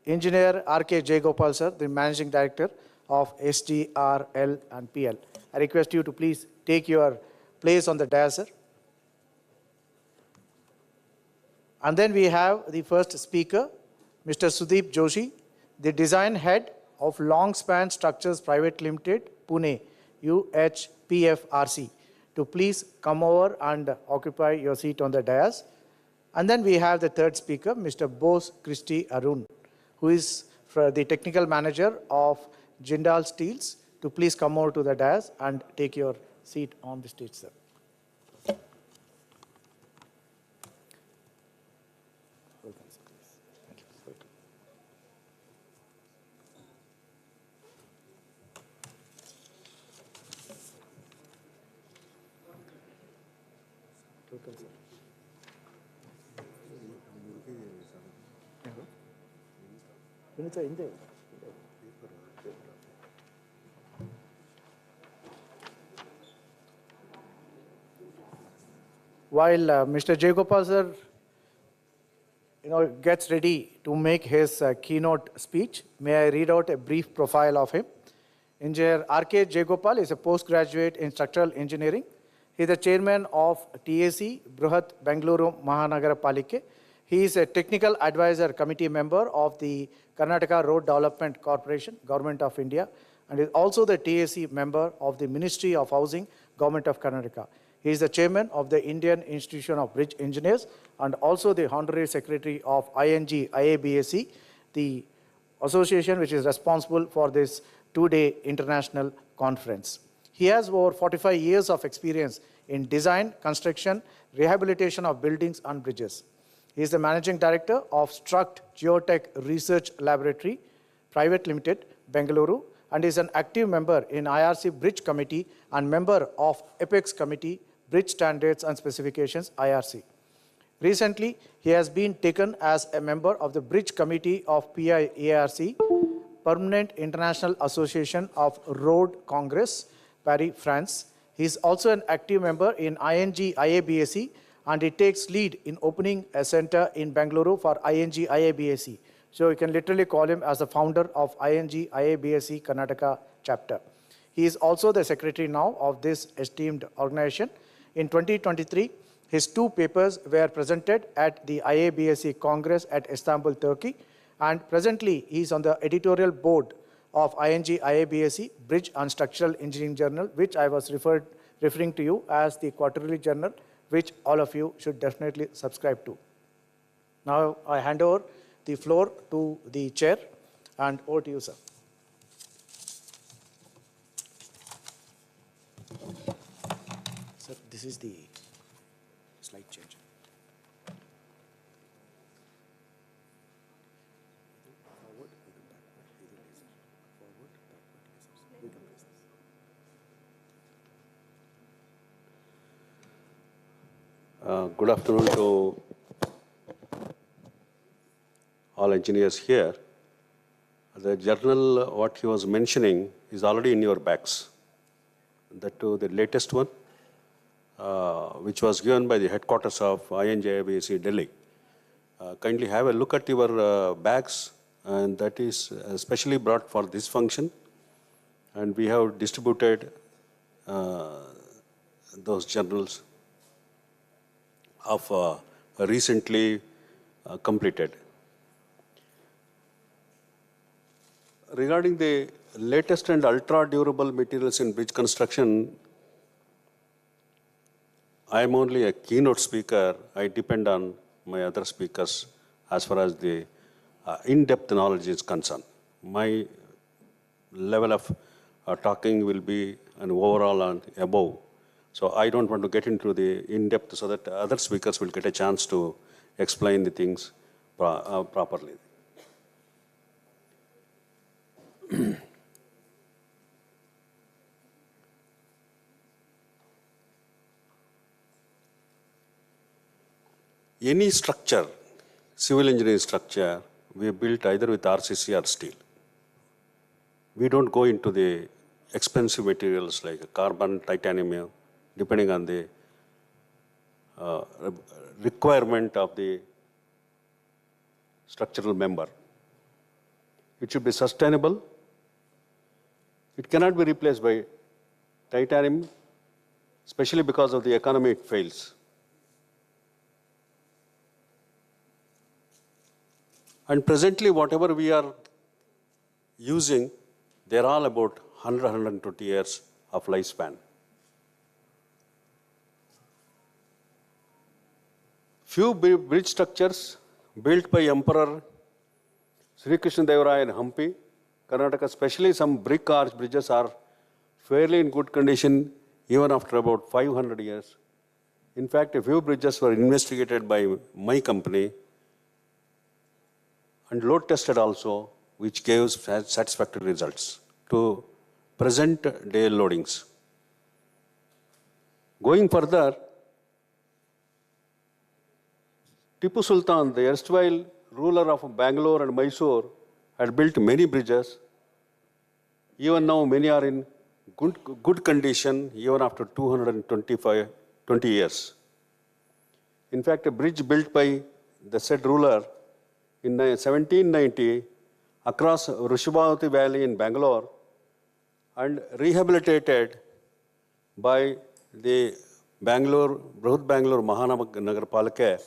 Speaker 2: Engineer R.K. Jayagopal sir, the Managing Director of SGRL and PL. I request you to please take your place on the dais, sir. And then we have the first speaker, Mr. Sudeep Joshi, the Design Head of Longspan Structures Private Limited, Pune, UHPFRC, to please come over and occupy your seat on the dais. And then we have the third speaker, Mr. Bose Christy Arun, who is the Technical Manager of Jindal Steels, to please come over to the dais and take your seat on the stage, sir. While Mr. Jayagopal sir, gets ready to make his keynote speech, may I read out a brief profile of him. Engineer R.K. Jayagopal is a postgraduate in structural engineering. He is the chairman of TAC, Bruhat Bengaluru Mahanagara Palike. He is a technical advisor committee member of the Karnataka Road Development Corporation, Government of India, and is also the TAC member of the Ministry of Housing, Government of Karnataka. He is the chairman of the Indian Institution of Bridge Engineers and also the honorary secretary of ING-IABSE, the association which is responsible for this two-day international conference. He has over 45 years of experience in design, construction, rehabilitation of buildings and bridges. He is the managing director of Struct Geotech Research Laboratory, Private Limited, Bengaluru, and is an active member in IRC Bridge Committee and member of Apex Committee, Bridge Standards and Specifications, IRC. Recently, he has been taken as a member of the Bridge Committee of PIARC, Permanent International Association of Road Congress, Paris, France. He is also an active member in ING-IABSE, and he takes lead in opening a center in Bengaluru for ING-IABSE. So you can literally call him as the founder of ING-IABSE Karnataka chapter. He is also the secretary now of this esteemed organization. In 2023, his two papers were presented at the IABSE Congress at Istanbul, Turkey, and presently he is on the editorial board of ING-IABSE Bridge and Structural Engineering Journal, which I was referring to you as the quarterly journal, which all of you should definitely subscribe to. Now I hand over the floor to the chair, and over to you, sir. Sir, this is the slide change.
Speaker 5: Good afternoon to all engineers here. The journal, what he was mentioning, is already in your bags. That too, the latest one, which was given by the headquarters of ING-IABSE Delhi. Kindly have a look at your bags, and that is specially brought for this function. And we have distributed those journals of recently completed. Regarding the latest and ultra-durable materials in bridge construction, I am only a keynote speaker. I depend on my other speakers as far as the in-depth knowledge is concerned. My level of talking will be an overall and above. So I don't want to get into the in-depth so that other speakers will get a chance to explain the things properly. Any structure, civil engineering structure, we built either with RCC or steel. We don't go into the expensive materials like carbon, titanium, depending on the requirement of the structural member. It should be sustainable. It cannot be replaced by titanium, especially because of the economy it fails. And presently, whatever we are using, they're all about 100, 120 years of lifespan. Few bridge structures built by Emperor Sri Krishna Deva Raya in Hampi, Karnataka, especially some brick arch bridges are fairly in good condition even after about 500 years. In fact, a few bridges were investigated by my company and load tested also, which gave satisfactory results to present day loadings. Going further, Tipu Sultan, the erstwhile ruler of Bangalore and Mysore, had built many bridges. Even now, many are in good condition, even after 20 years. In fact, a bridge built by the said ruler in 1790 across Rishabhavati Valley in Bangalore and rehabilitated by the Brihad Bangalore Mahanagar Palake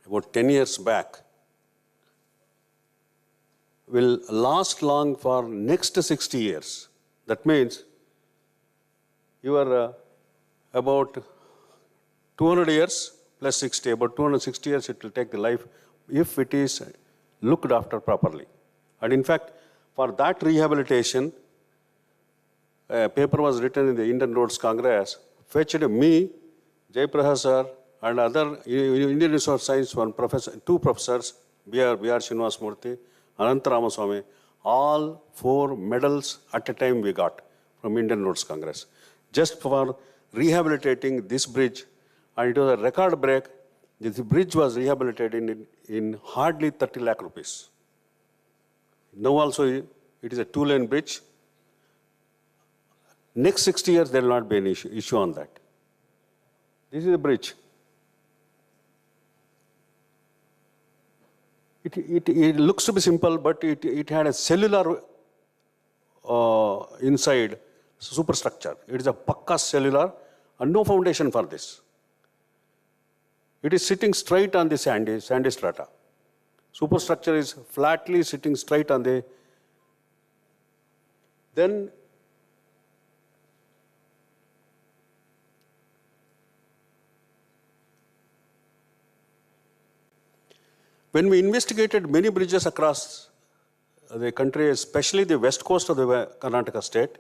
Speaker 5: about 10 years back, will last long for next 60 years. That means you are about 200 years plus 60, about 260 years it will take the life if it is looked after properly. And in fact, for that rehabilitation, a paper was written in the Indian Roads Congress, fetched me, Jayaprakash sir, and other Indian Resource Science two professors, B.R. Srinivas Murthy, Ananta Ramaswamy, all 4 medals at a time we got from Indian Roads Congress, just for rehabilitating this bridge. And it was a record break. This bridge was rehabilitated in hardly 30 lakh rupees. Now also it is a 2-lane bridge. Next 60 years there will not be any issue on that. This is a bridge. It looks to be simple, but it had a cellular inside superstructure. It is a pakka cellular and no foundation for this. It is sitting straight on the sandy strata. Superstructure is flatly sitting straight on the. Then when we investigated many bridges across the country, especially the west coast of the Karnataka state,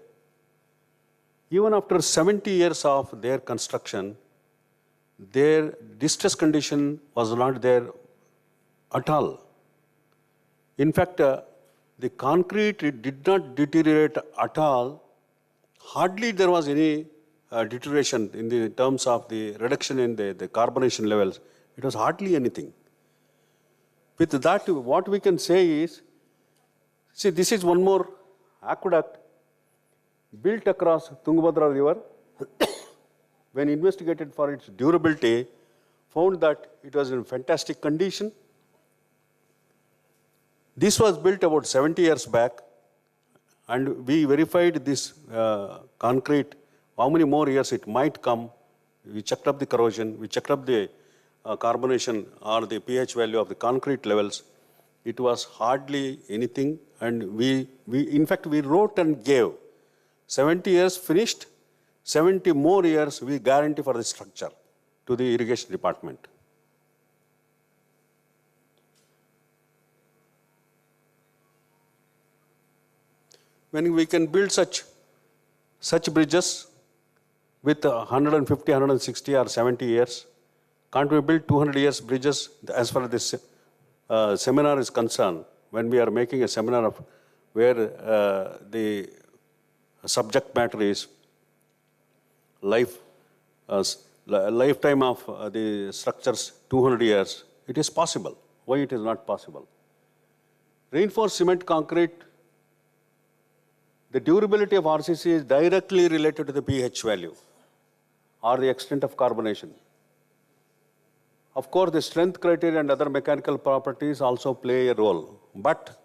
Speaker 5: even after 70 years of their construction, their distress condition was not there at all. In fact, the concrete did not deteriorate at all. Hardly there was any deterioration in the terms of the reduction in the carbonation levels. It was hardly anything. With that, what we can say is, see, this is one more aqueduct built across Tungabhadra River. When investigated for its durability, found that it was in fantastic condition. This was built about 70 years back, and we verified this concrete, how many more years it might come. We checked up the corrosion, we checked up the carbonation or the pH value of the concrete levels. It was hardly anything, and we in fact, we wrote and gave 70 years finished, 70 more years we guarantee for the structure to the irrigation department. When we can build such bridges with 150, 160 or 70 years, can't we build 200 years bridges? As far as this seminar is concerned, when we are making a seminar of where the subject matter is lifetime of the structures 200 years, it is possible. Why it is not possible? Reinforced cement concrete, the durability of RCC is directly related to the pH value or the extent of carbonation. Of course, the strength criteria and other mechanical properties also play a role. But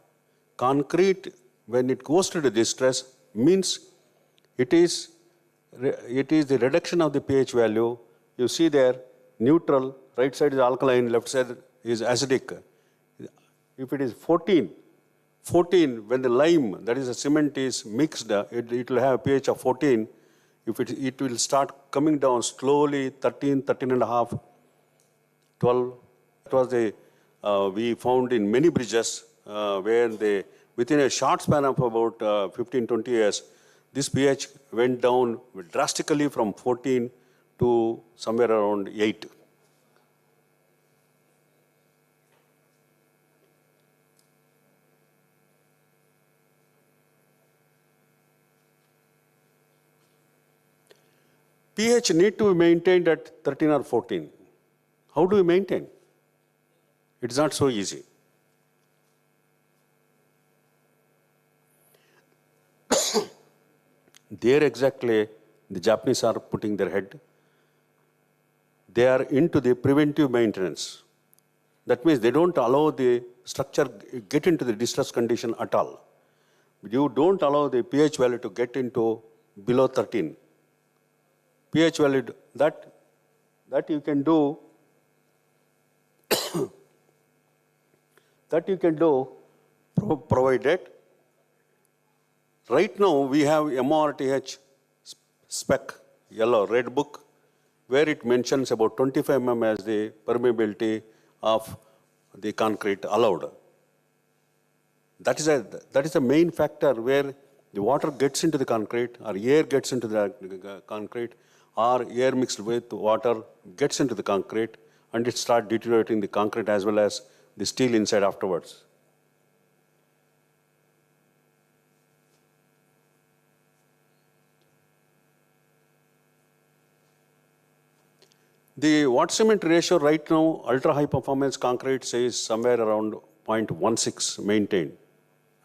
Speaker 5: concrete, when it goes to the distress, means it is the reduction of the pH value. You see there, neutral, right side is alkaline, left side is acidic. If it is 14, when the lime, that is the cement, is mixed, it will have a pH of 14. If it will start coming down slowly, 13, 13 and a half, 12. It was we found in many bridges where within a short span of about 15, 20 years, this pH went down drastically from 14 to somewhere around 8. pH need to be maintained at 13 or 14. How do we maintain? It's not so easy. There exactly the Japanese are putting their head. They are into the preventive maintenance. That means they don't allow the structure get into the distress condition at all. You don't allow the pH value to get into below 13. pH value, that you can do, provided. Right now, we have MORTH spec, yellow, red book, where it mentions about 25 mm as the permeability of the concrete allowed. That is the main factor where the water gets into the concrete, or air gets into the concrete, or air mixed with water gets into the concrete, and it starts deteriorating the concrete as well as the steel inside afterwards. The water cement ratio right now, ultra high performance concrete says somewhere around 0.16 maintained.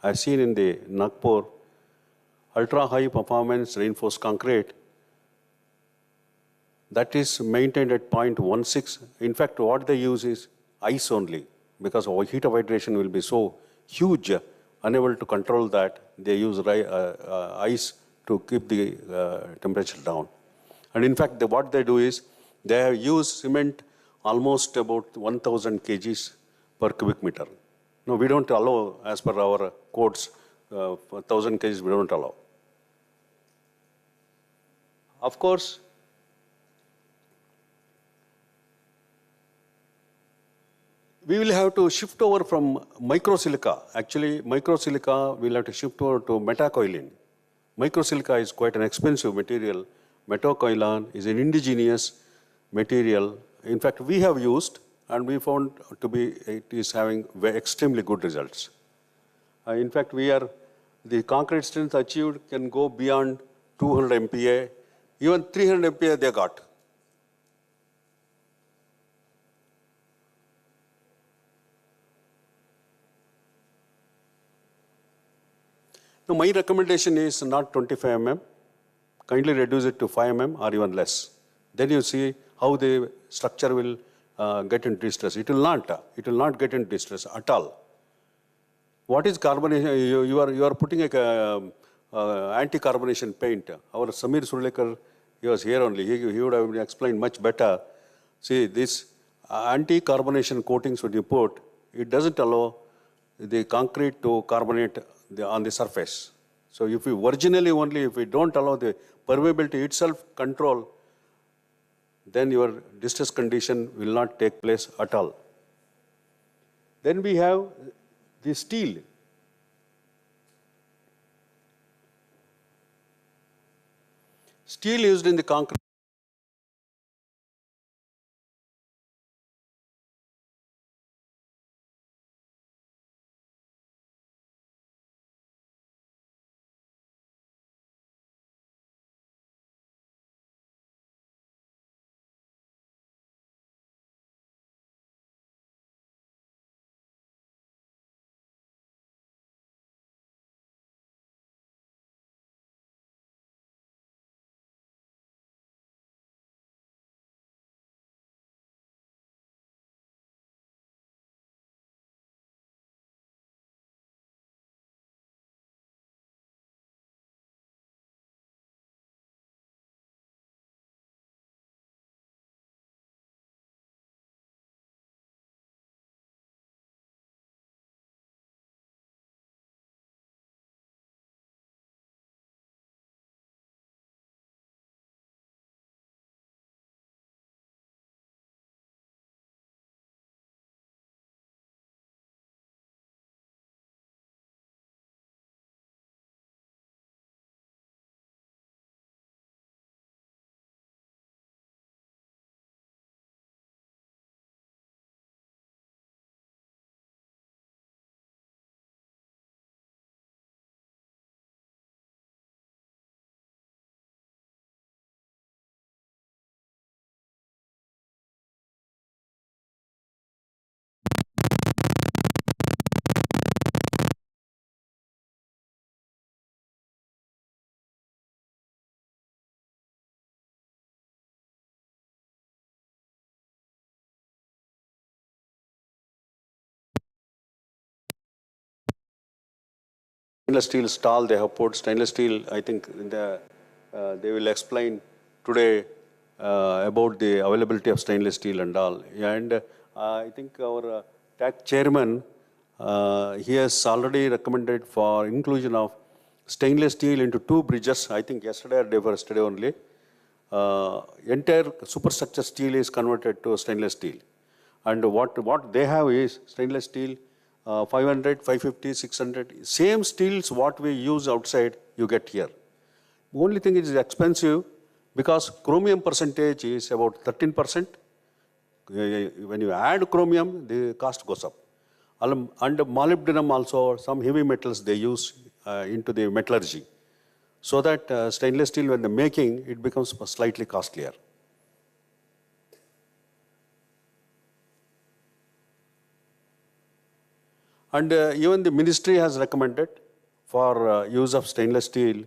Speaker 5: I've seen in the Nagpur, ultra high performance reinforced concrete, that is maintained at 0.16. In fact, what they use is ice only, because heat of hydration will be so huge, unable to control that, they use ice to keep the temperature down. And in fact, what they do is, they have used cement almost about 1,000 kgs per cubic meter. No, we don't allow, as per our codes, 1,000 kgs we don't allow. Of course, we will have to shift over from microsilica. Actually, microsilica will have to shift over to metacoiline. Microsilica is quite an expensive material. Metacoiline is an indigenous material. In fact, we have used, and we found it is having extremely good results. In fact, the concrete strength achieved can go beyond 200 MPa, even 300 MPa they got. Now, my recommendation is not 25 mm. Kindly reduce it to 5 mm or even less. Then you see how the structure will get into distress. It will not get into distress at all. What is carbonation? You are putting a anti-carbonation paint. Our Samir Surlekar, he was here only. He would have explained much better. See, this anti-carbonation coatings when you put, it doesn't allow the concrete to carbonate on the surface. So if we don't allow the permeability itself control, then your distress condition will not take place at all. Then we have the steel. Steel used in the concrete stainless steel stall they have put. Stainless steel, I think they will explain today about the availability of stainless steel and all. And I think our TAC chairman, he has already recommended for inclusion of stainless steel into 2 bridges. I think yesterday or day before yesterday only. Entire superstructure steel is converted to stainless steel. And what they have is stainless steel, 500, 550, 600. Same steels what we use outside, you get here. The only thing is expensive because chromium percentage is about 13%. When you add chromium, the cost goes up. And molybdenum also, some heavy metals they use into the metallurgy. So that stainless steel, when the making, it becomes slightly costlier. And even the ministry has recommended for use of stainless steel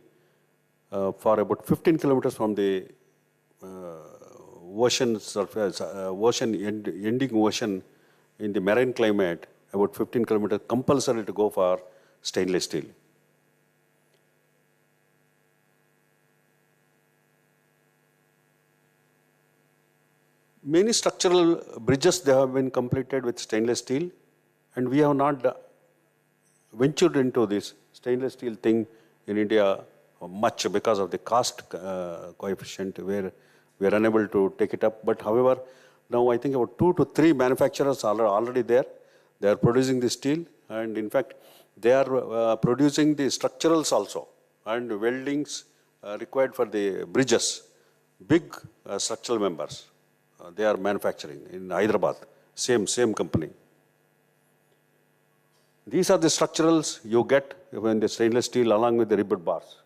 Speaker 5: for about 15 kilometers from the ocean surface, ending ocean in the marine climate, about 15 kilometers, compulsory to go for stainless steel. Many structural bridges, they have been completed with stainless steel, and we have not ventured into this stainless steel thing in India much because of the cost coefficient where we are unable to take it up. But however, now I think about 2 to 3 manufacturers are already there. They are producing the steel, and in fact, they are producing the structurals also and weldings required for the bridges, big structural members. They are manufacturing in Hyderabad, same company. These are the structurals you get when the stainless steel along with the ribbed bars.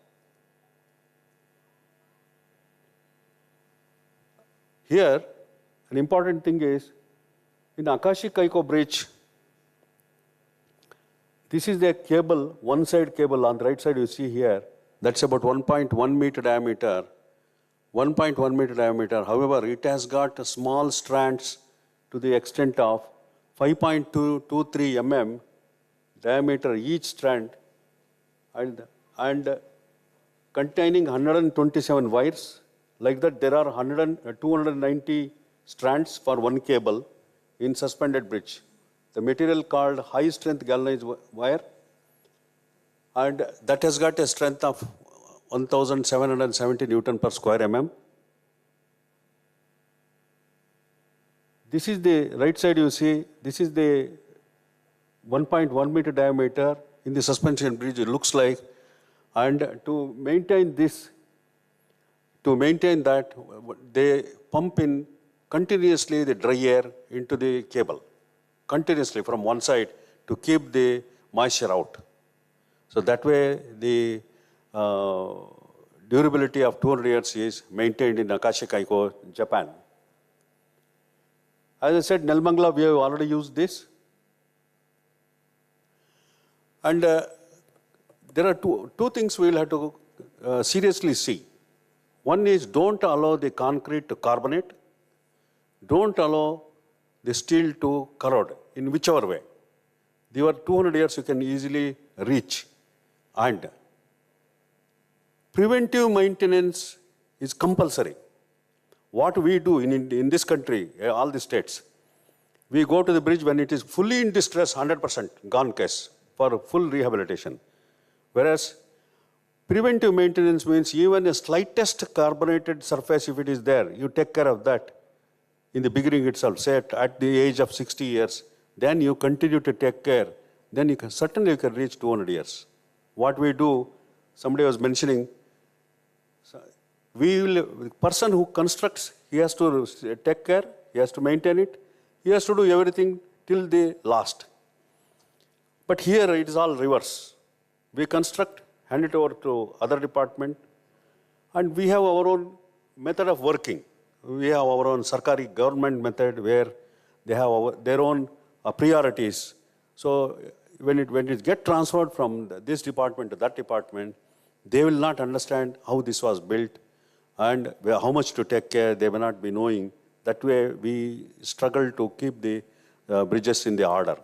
Speaker 5: Here, an important thing is, in Akashi-Kaiko bridge, this is the cable, one side cable on the right side you see here, that's about 1.1 meter diameter. 1.1 meter diameter. However, it has got small strands to the extent of 5.223 mm diameter each strand and containing 127 wires. Like that, there are 290 strands for one cable in suspended bridge. The material called high strength galvanized wire, and that has got a strength of 1,770 Newton per square mm. This is the right side you see, this is the 1.1 meter diameter in the suspension bridge it looks like. And to maintain this, to maintain that, they pump in continuously the dry air into the cable, continuously from one side to keep the moisture out. So that way the durability of 200 years is maintained in Akashi-Kaiko, Japan. As I said, Nelmangala, we have already used this. And there are two things we will have to seriously see. One is don't allow the concrete to carbonate. Don't allow the steel to corrode in whichever way. Your 200 years you can easily reach. And preventive maintenance is compulsory. What we do in this country, all the states, we go to the bridge when it is fully in distress, 100% gone case for full rehabilitation. Whereas preventive maintenance means even a slightest carbonated surface, if it is there, you take care of that in the beginning itself, say at the age of 60 years, then you continue to take care, then you can certainly reach 200 years. What we do, somebody was mentioning, the person who constructs, he has to take care, he has to maintain it, he has to do everything till the last. But here it is all reverse. We construct, hand it over to other department, and we have our own method of working. We have our own Sarkari government method where they have their own priorities. So when it gets transferred from this department to that department, they will not understand how this was built and how much to take care, they will not be knowing. That way we struggle to keep the bridges in the order.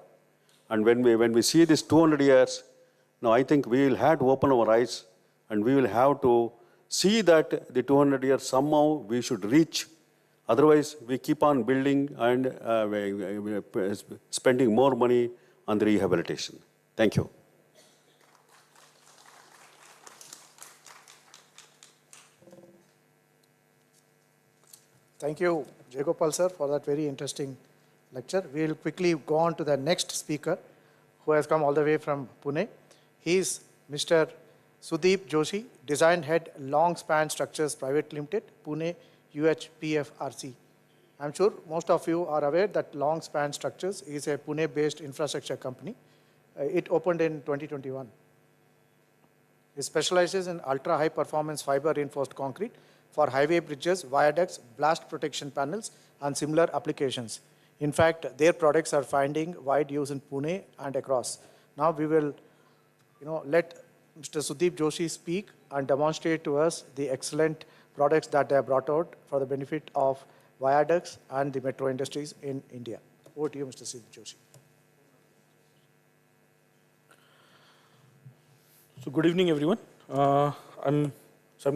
Speaker 5: And when we see this 200 years, Now, I think we will have to open our eyes and we will have to see that the 200 years somehow we should reach. Otherwise, we keep on building and spending more money on the rehabilitation. Thank you.
Speaker 2: Thank you, Jayagopal sir, for that very interesting lecture. We will quickly go on to the next speaker, who has come all the way from Pune. He is Mr. Sudeep Joshi, Design Head, Long Span Structures Private Limited, Pune, UHPFRC. I'm sure most of you are aware that Long Span Structures is a Pune-based infrastructure company. It opened in 2021. It specializes in ultra-high performance fiber reinforced concrete for highway bridges, viaducts, blast protection panels, and similar applications. In fact, their products are finding wide use in Pune and across. Now we will let Mr. Sudeep Joshi speak and demonstrate to us the excellent products that they have brought out for the benefit of viaducts and the metro industries in India. Over to you, Mr. Sudeep Joshi.
Speaker 12: So good evening, everyone. I'm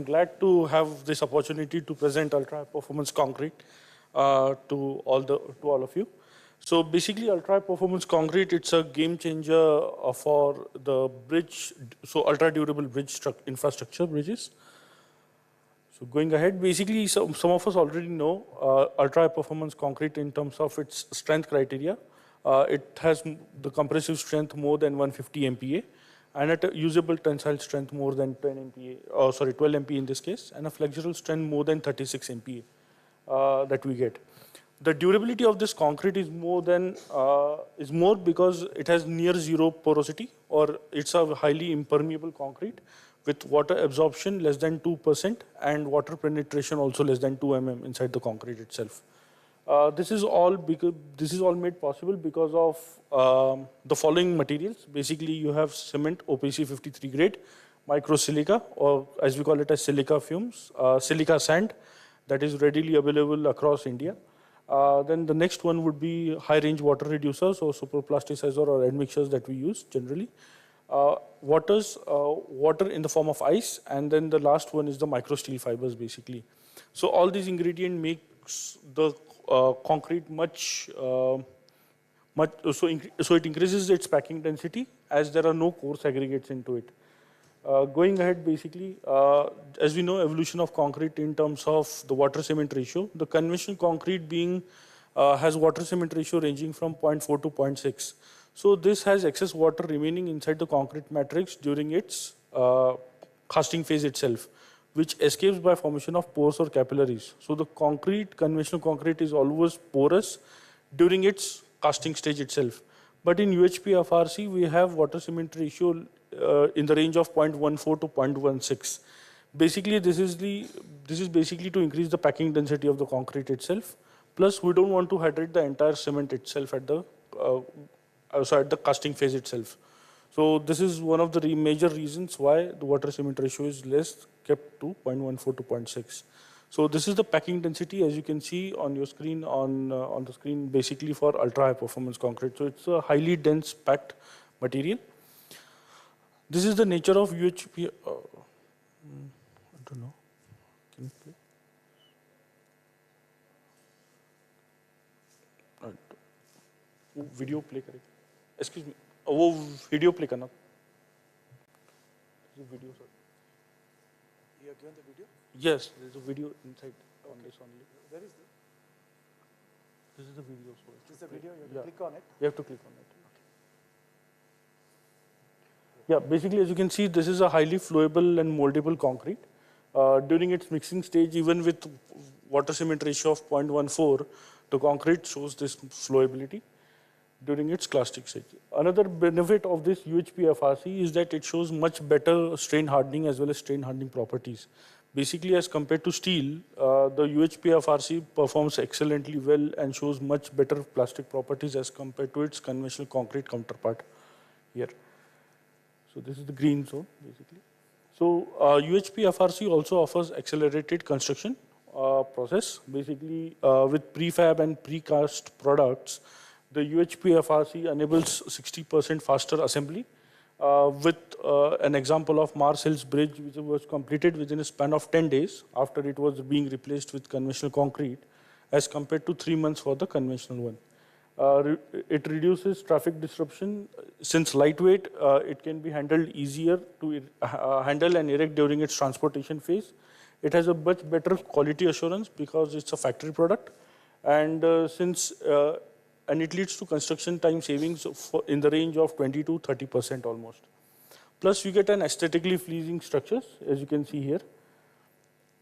Speaker 12: glad to have this opportunity to present ultra performance concrete to all of you. So basically, ultra performance concrete, it's a game changer for the bridge, so ultra durable bridge infrastructure bridges. So going ahead, basically, some of us already know ultra performance concrete in terms of its strength criteria. It has the compressive strength more than 150 MPa. And at a usable tensile strength more than 12 MPa in this case, and a flexural strength more than 36 MPa that we get. The durability of this concrete is more because it has near zero porosity, or it's a highly impermeable concrete with water absorption less than 2% and water penetration also less than 2 mm inside the concrete itself. This is all made possible because of the following materials. Basically, you have cement OPC 53 grade, micro silica, or as we call it as silica fumes, silica sand that is readily available across India. Then the next one would be high range water reducers or superplasticizer or admixtures that we use generally. Water in the form of ice, and then the last one is the micro steel fibers basically. So all these ingredients makes the concrete so it increases its packing density as there are no coarse aggregates into it. Going ahead, basically, as we know, evolution of concrete in terms of the water cement ratio, the conventional concrete has water cement ratio ranging from 0.4 to 0.6. So this has excess water remaining inside the concrete matrix during its casting phase itself, which escapes by formation of pores or capillaries. So the conventional concrete is always porous during its casting stage itself. But in UHPFRC, we have water cement ratio in the range of 0.14 to 0.16. Basically, this is basically to increase the packing density of the concrete itself. Plus, we don't want to hydrate the entire cement itself at the casting phase itself. So this is one of the major reasons why the water cement ratio is less, kept to 0.14 to 0.6. So this is the packing density, as you can see on your screen, on the screen, basically for ultra high performance concrete. So it's a highly dense packed material. This is the nature of UHP. I don't know. Can you play? Video play करेगा. Excuse me. वो video play करना. Video, sir.
Speaker 2: You have given the video?
Speaker 12: Yes, there is a video inside on this only.
Speaker 2: Where is it?
Speaker 12: This is the video. So
Speaker 2: this is the video. You have to click on it.
Speaker 12: You have to click on it. Okay. Yeah, basically, as you can see, this is a highly flowable and moldable concrete. During its mixing stage, even with water cement ratio of 0.14, the concrete shows this flowability during its casting stage. Another benefit of this UHPFRC is that it shows much better strain hardening as well as strain hardening properties. Basically, as compared to steel, the UHPFRC performs excellently well and shows much better plastic properties as compared to its conventional concrete counterpart here. So this is the green zone, basically. So UHPFRC also offers accelerated construction process. Basically, with prefab and precast products, the UHPFRC enables 60% faster assembly with an example of Mars Hills Bridge, which was completed within a span of 10 days after it was being replaced with conventional concrete, as compared to 3 months for the conventional one. It reduces traffic disruption. Since lightweight, it can be handled easier to handle and erect during its transportation phase. It has a much better quality assurance because it's a factory product, and and it leads to construction time savings in the range of 20 to 30% almost. Plus, you get an aesthetically pleasing structures, as you can see here.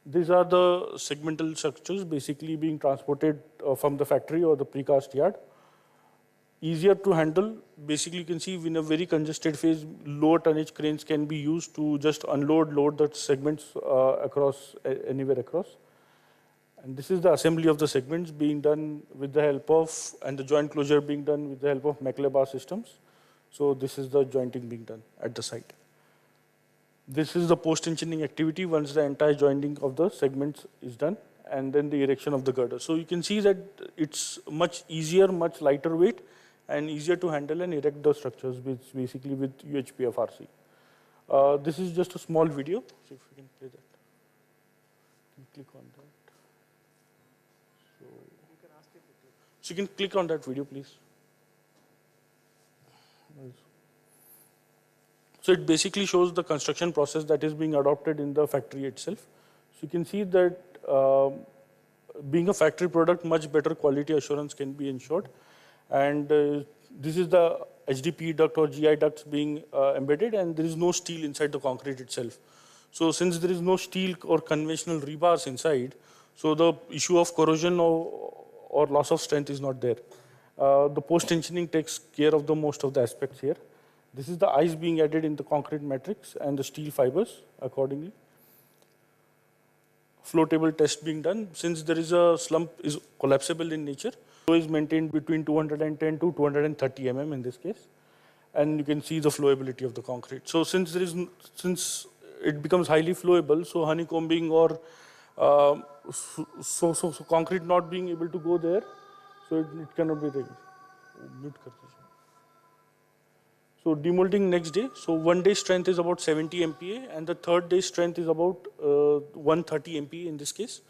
Speaker 12: These are the segmental structures basically being transported from the factory or the precast yard. Easier to handle. Basically, you can see in a very congested phase, lower tonnage cranes can be used to just load the segments anywhere across. And this is the assembly of the segments being done with the help of, and the joint closure being done with the help of McLebar systems. So this is the jointing being done at the site. This is the post-tensioning activity once the entire jointing of the segments is done, and then the erection of the girder. So you can see that it's much easier, much lighter weight, and easier to handle and erect the structures basically with UHPFRC. This is just a small video. So if we can play that. Click on that. So you can click on that video, please. So it basically shows the construction process that is being adopted in the factory itself. So you can see that being a factory product, much better quality assurance can be ensured. And this is the HDPE duct or GI ducts being embedded, and there is no steel inside the concrete itself. So since there is no steel or conventional rebars inside, so the issue of corrosion or loss of strength is not there. The post-tensioning takes care of the most of the aspects here. This is the ice being added in the concrete matrix and the steel fibers accordingly. Flow table test being done. Since there is a slump is collapsible in nature, flow is maintained between 210 to 230 mm in this case. And you can see the flowability of the concrete. So since it becomes highly flowable, so honeycombing or so concrete not being able to go there, so it cannot be ready. So demolding next day. So 1 day strength is about 70 MPa, and the third day strength is about 130 MPa in this case.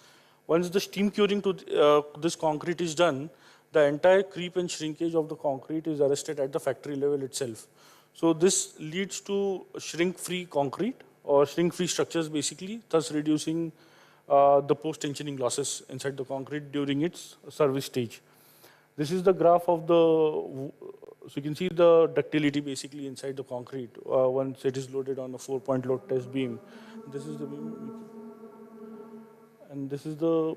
Speaker 12: Once the steam curing to this concrete is done, the entire creep and shrinkage of the concrete is arrested at the factory level itself. So this leads to shrink-free concrete or shrink-free structures basically, thus reducing the post-tensioning losses inside the concrete during its service stage. This is the graph of the, so you can see the ductility basically inside the concrete once it is loaded on a 4-point load test beam. This is the beam, and this is the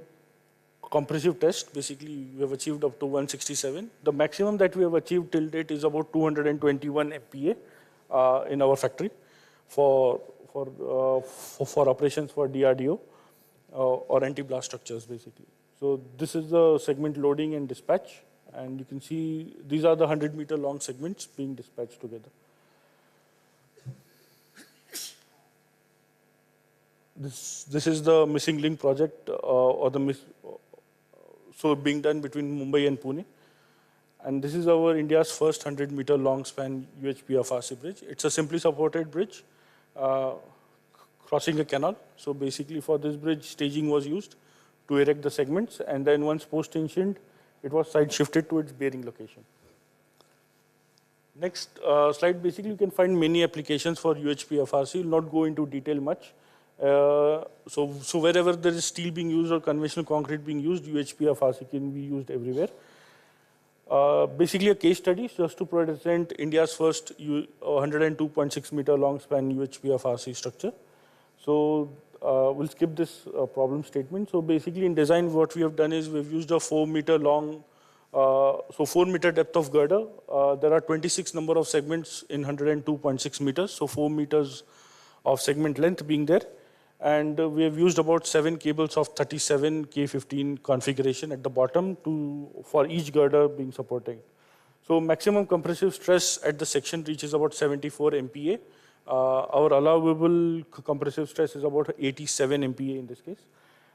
Speaker 12: compressive test. Basically, we have achieved up to 167. The maximum that we have achieved till date is about 221 MPa in our factory for operations for DRDO or anti-blast structures basically. So this is the segment loading and dispatch, and you can see these are the 100-meter long segments being dispatched together. This is the missing link project so being done between Mumbai and Pune. And this is our India's first 100-meter long span UHPFRC bridge. It's a simply supported bridge crossing a canal. So basically for this bridge, staging was used to erect the segments, and then once post-tensioned, it was side shifted to its bearing location. Next slide, basically you can find many applications for UHPFRC. Will not go into detail much. So wherever there is steel being used or conventional concrete being used, UHPFRC can be used everywhere. Basically a case study just to present India's first 102.6 meter long span UHPFRC structure. So we'll skip this problem statement. So basically in design what we have done is we've used a 4 meter long, 4 meter depth of girder. There are 26 number of segments in 102.6 meters, so 4 meters of segment length being there. And we have used about 7 cables of 37 K15 configuration at the bottom for each girder being supported. So maximum compressive stress at the section reaches about 74 MPa. Our allowable compressive stress is about 87 MPa in this case.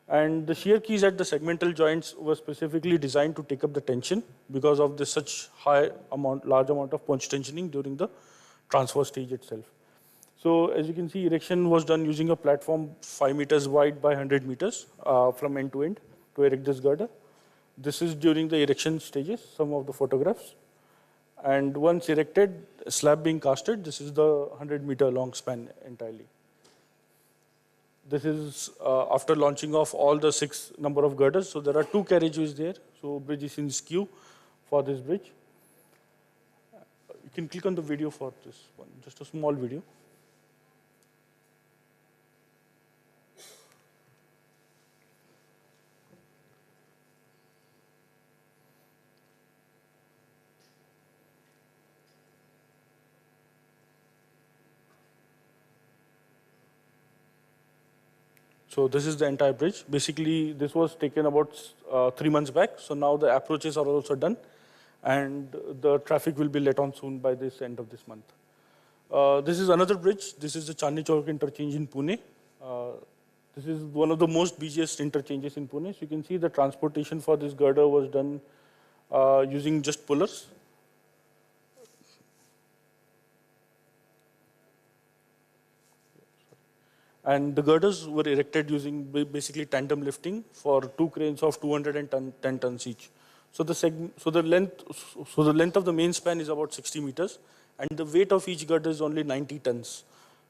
Speaker 12: And the shear keys at the segmental joints were specifically designed to take up the tension because of the such large amount of punch tensioning during the transfer stage itself. So as you can see, erection was done using a platform 5 meters wide by 100 meters from end to end to erect this girder. This is during the erection stages, some of the photographs. And once erected, slab being casted, this is the 100-meter long span entirely. This is after launching of all the 6 number of girders. So there are 2 carriageways there. So bridge is in skew for this bridge. You can click on the video for this one, just a small video. So this is the entire bridge. Basically, this was taken about 3 months back. So now the approaches are also done, and the traffic will be let on soon by this end of this month. This is another bridge. This is the Chandni Chowk interchange in Pune. This is one of the most busiest interchanges in Pune. So you can see the transportation for this girder was done using just pullers. And the girders were erected using basically tandem lifting for 2 cranes of 210 tons each. So the length of the main span is about 60 meters, and the weight of each girder is only 90 tons.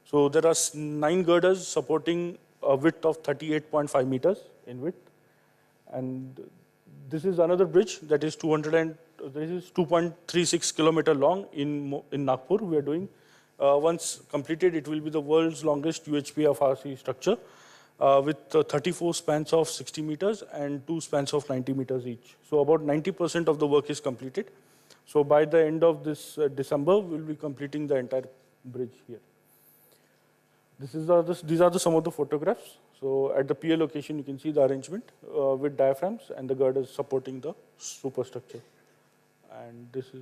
Speaker 12: So there are 9 girders supporting a width of 38.5 meters in width. And this is another bridge that is 2.36 kilometer long in Nagpur. We are doing. Once completed, it will be the world's longest UHPFRC structure with 34 spans of 60 meters and 2 spans of 90 meters each. So about 90% of the work is completed. So by the end of this December, we'll be completing the entire bridge here. These are some of the photographs. So at the pier location, you can see the arrangement with diaphragms and the girders supporting the superstructure. And this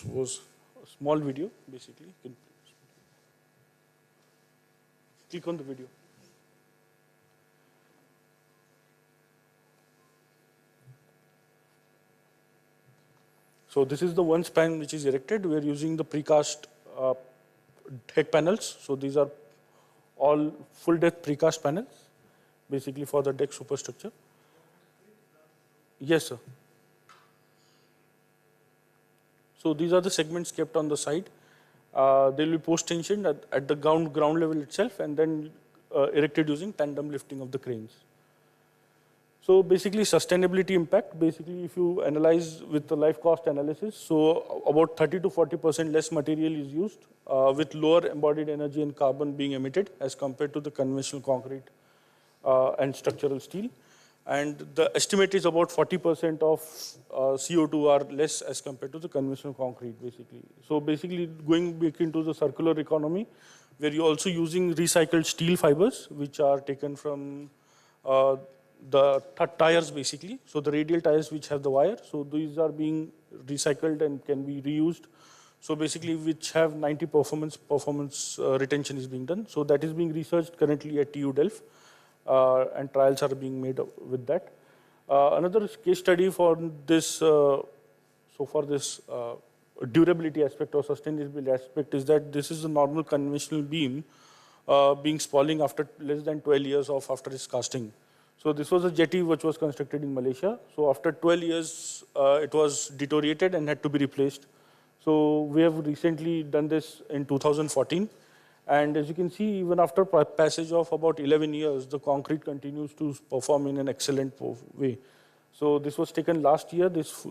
Speaker 12: was a small video, basically. You can click on the video. So this is the one span which is erected. We are using the precast deck panels. So these are all full depth precast panels, basically for the deck superstructure. Yes, sir. So these are the segments kept on the side. They will be post-tensioned at the ground level itself, and then erected using tandem lifting of the cranes. So basically sustainability impact, basically if you analyze with the life cost analysis, so about 30 to 40% less material is used with lower embodied energy and carbon being emitted as compared to the conventional concrete and structural steel. And the estimate is about 40% of CO2 are less as compared to the conventional concrete, basically. So basically going back into the circular economy, where you're also using recycled steel fibers, which are taken from the tires, basically. So the radial tires which have the wire, so these are being recycled and can be reused. So basically which have 90 performance retention is being done. So that is being researched currently at TU Delft. And trials are being made with that. Another case study for this, durability aspect or sustainability aspect is that this is a normal conventional beam being spalling after less than 12 years after its casting. So this was a jetty which was constructed in Malaysia. So after 12 years, it was deteriorated and had to be replaced. So we have recently done this in 2014. And as you can see, even after passage of about 11 years, the concrete continues to perform in an excellent way. So this was taken last year, this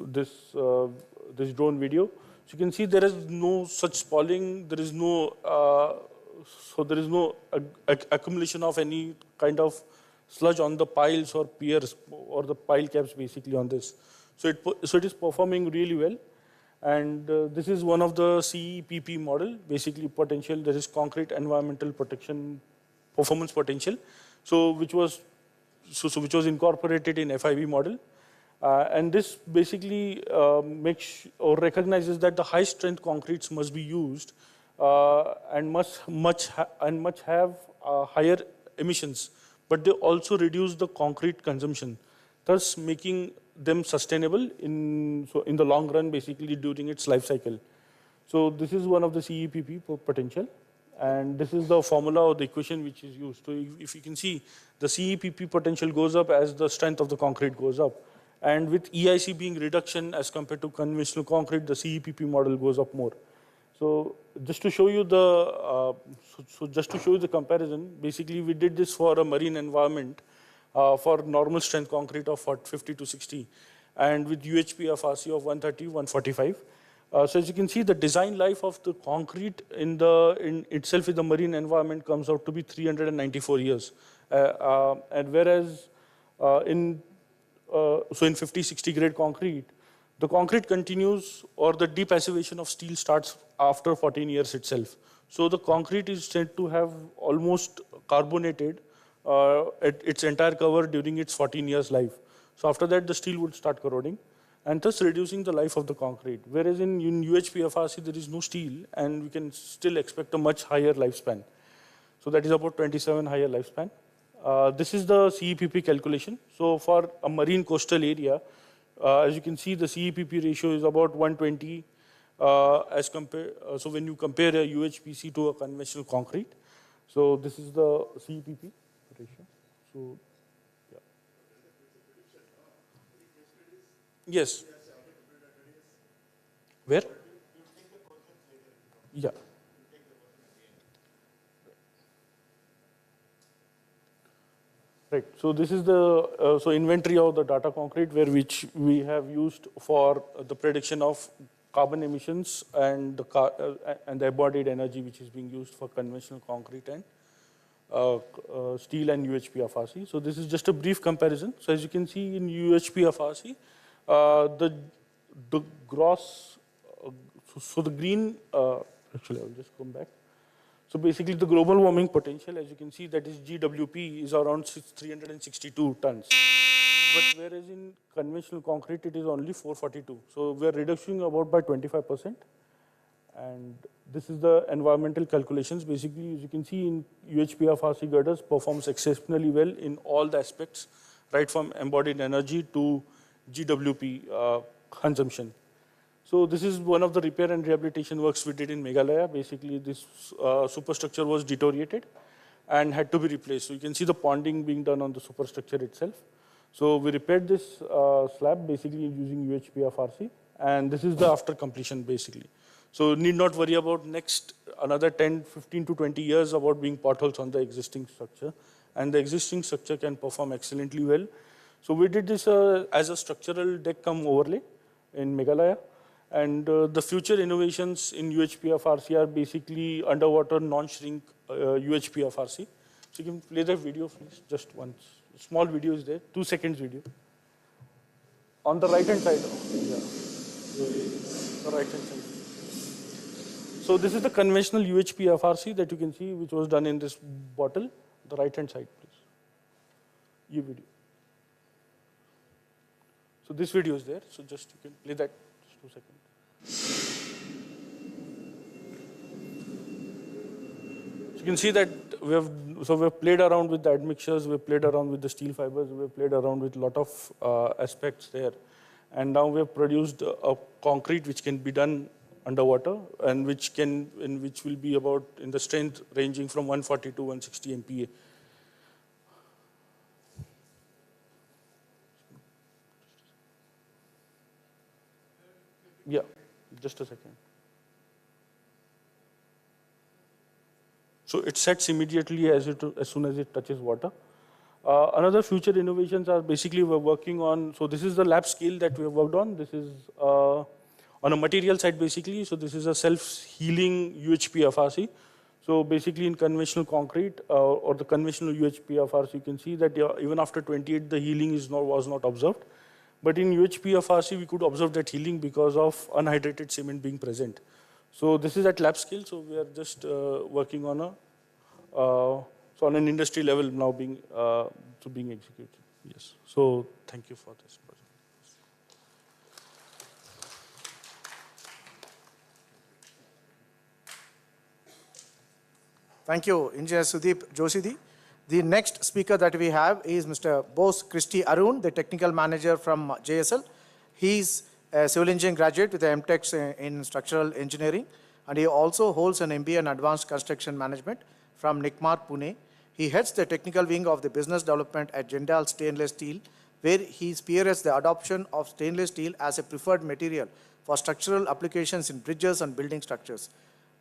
Speaker 12: drone video. So you can see there is no such spalling, there is no, accumulation of any kind of sludge on the piles or piers or the pile caps basically on this. So it is performing really well. And this is one of the CEPP model, basically potential, there is concrete environmental protection performance potential, so which was incorporated in FIB model. And this basically makes or recognizes that the high strength concretes must be used and must have higher emissions, but they also reduce the concrete consumption, thus making them sustainable in the long run, basically during its life cycle. So this is one of the CEPP potential, and this is the formula or the equation which is used. So if you can see, the CEPP potential goes up as the strength of the concrete goes up. And with EIC being reduction as compared to conventional concrete, the CEPP model goes up more. So just to show you the comparison, basically we did this for a marine environment for normal strength concrete of 50 to 60, and with UHP FRC of 130, 145. So as you can see, the design life of the concrete in itself in the marine environment comes out to be 394 years. And whereas in 50-60 grade concrete, the concrete continues, or the depassivation of steel starts after 14 years itself. So the concrete is said to have almost carbonated its entire cover during its 14 years life. So after that, the steel would start corroding, and thus reducing the life of the concrete. Whereas in UHP FRC, there is no steel, and we can still expect a much higher lifespan. So that is about 27 higher lifespan. This is the CEPP calculation. So for a marine coastal area, as you can see, the CEPP ratio is about 120 as compared. So when you compare a UHPC to a conventional concrete, so this is the CEPP ratio. So yeah. Yes. Where? Yeah. Right. So this is the inventory of the data concrete which we have used for the prediction of carbon emissions and the embodied energy which is being used for conventional concrete and steel and UHP FRC. So this is just a brief comparison. So as you can see in UHP FRC, the gross, so the green, actually I will just come back. So basically the global warming potential, as you can see, that is GWP, is around 362 tons. But whereas in conventional concrete, it is only 442. So we are reducing about by 25%. And this is the environmental calculations. Basically, as you can see in UHP FRC girders performs exceptionally well in all the aspects, right from embodied energy to GWP consumption. So this is one of the repair and rehabilitation works we did in Meghalaya. Basically, this superstructure was deteriorated and had to be replaced. So you can see the ponding being done on the superstructure itself. So we repaired this slab basically using UHP FRC, and this is the after completion basically. So need not worry about next another 10, 15 to 20 years about being potholes on the existing structure, and the existing structure can perform excellently well. So we did this as a structural deck cum overlay in Meghalaya. And the future innovations in UHP FRC are basically underwater non-shrink UHP FRC. So you can play the video, please, just once. Small video is there, 2 seconds video. On the right hand side, the right hand side. So this is the conventional UHP FRC that you can see, which was done in this bottle. The right hand side, please. You video. So this video is there. So just you can play that. Just 2 seconds. So you can see that we have played around with the admixtures, we have played around with the steel fibers, we have played around with a lot of aspects there, and now we have produced a concrete which can be done underwater and which will be about in the strength ranging from 140 to 160 MPa. Yeah. Just a second. So it sets immediately as soon as it touches water. Another future innovations are basically we're working on, so this is the lab scale that we have worked on. This is on a material side basically. So this is a self-healing UHP FRC. So basically in conventional concrete or the conventional UHP FRC, you can see that even after 28, the healing was not observed. But in UHP FRC, we could observe that healing because of unhydrated cement being present. So this is at lab scale. So we are just working on on an industry level now being executed. Yes. So thank you for this project.
Speaker 2: Thank you, Engineer Sudeep Joshidi. The next speaker that we have is Mr. Bose Christy Arun, the Technical Manager from JSL. He's a civil engineering graduate with an MTech in structural engineering, and he also holds an MBA in advanced construction management from NICMAR, Pune. He heads the technical wing of the business development at Jindal Stainless Steel, where he spearheads the adoption of stainless steel as a preferred material for structural applications in bridges and building structures.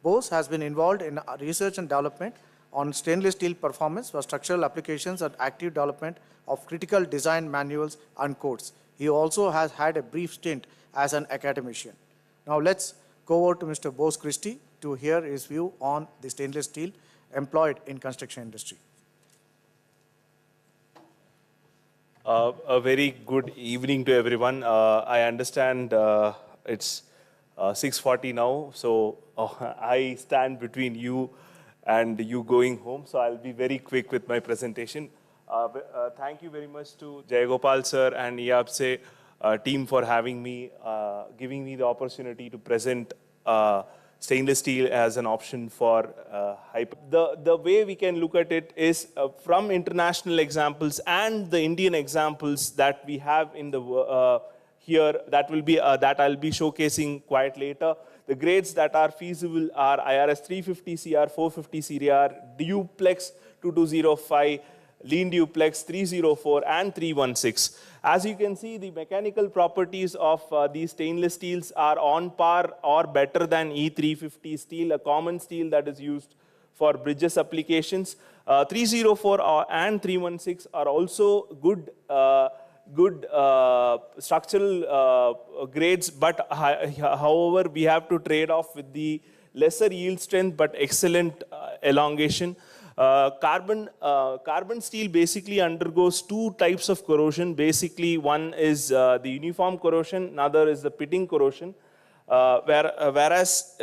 Speaker 2: Bose has been involved in research and development on stainless steel performance for structural applications and active development of critical design manuals and codes. He also has had a brief stint as an academician. Now let's go over to Mr. Bose Christie to hear his view on the stainless steel employed in construction industry.
Speaker 15: A very good evening to everyone. I understand it's 6:40 now, so I stand between you and you going home, so I'll be very quick with my presentation. Thank you very much to Jayagopal sir and IABSE team for having me, giving me the opportunity to present stainless steel as an option for the way we can look at it is from international examples and the Indian examples that we have in the here that will be that I'll be showcasing quite later. The grades that are feasible are IRS 350 CR, 450 CR, Duplex 2205, Lean Duplex 304 and 316. As you can see, the mechanical properties of these stainless steels are on par or better than E350 steel, a common steel that is used for bridges applications. 304 and 316 are also good structural grades, but however, we have to trade off with the lesser yield strength but excellent elongation. Carbon steel basically undergoes two types of corrosion. Basically, one is the uniform corrosion, another is the pitting corrosion. Whereas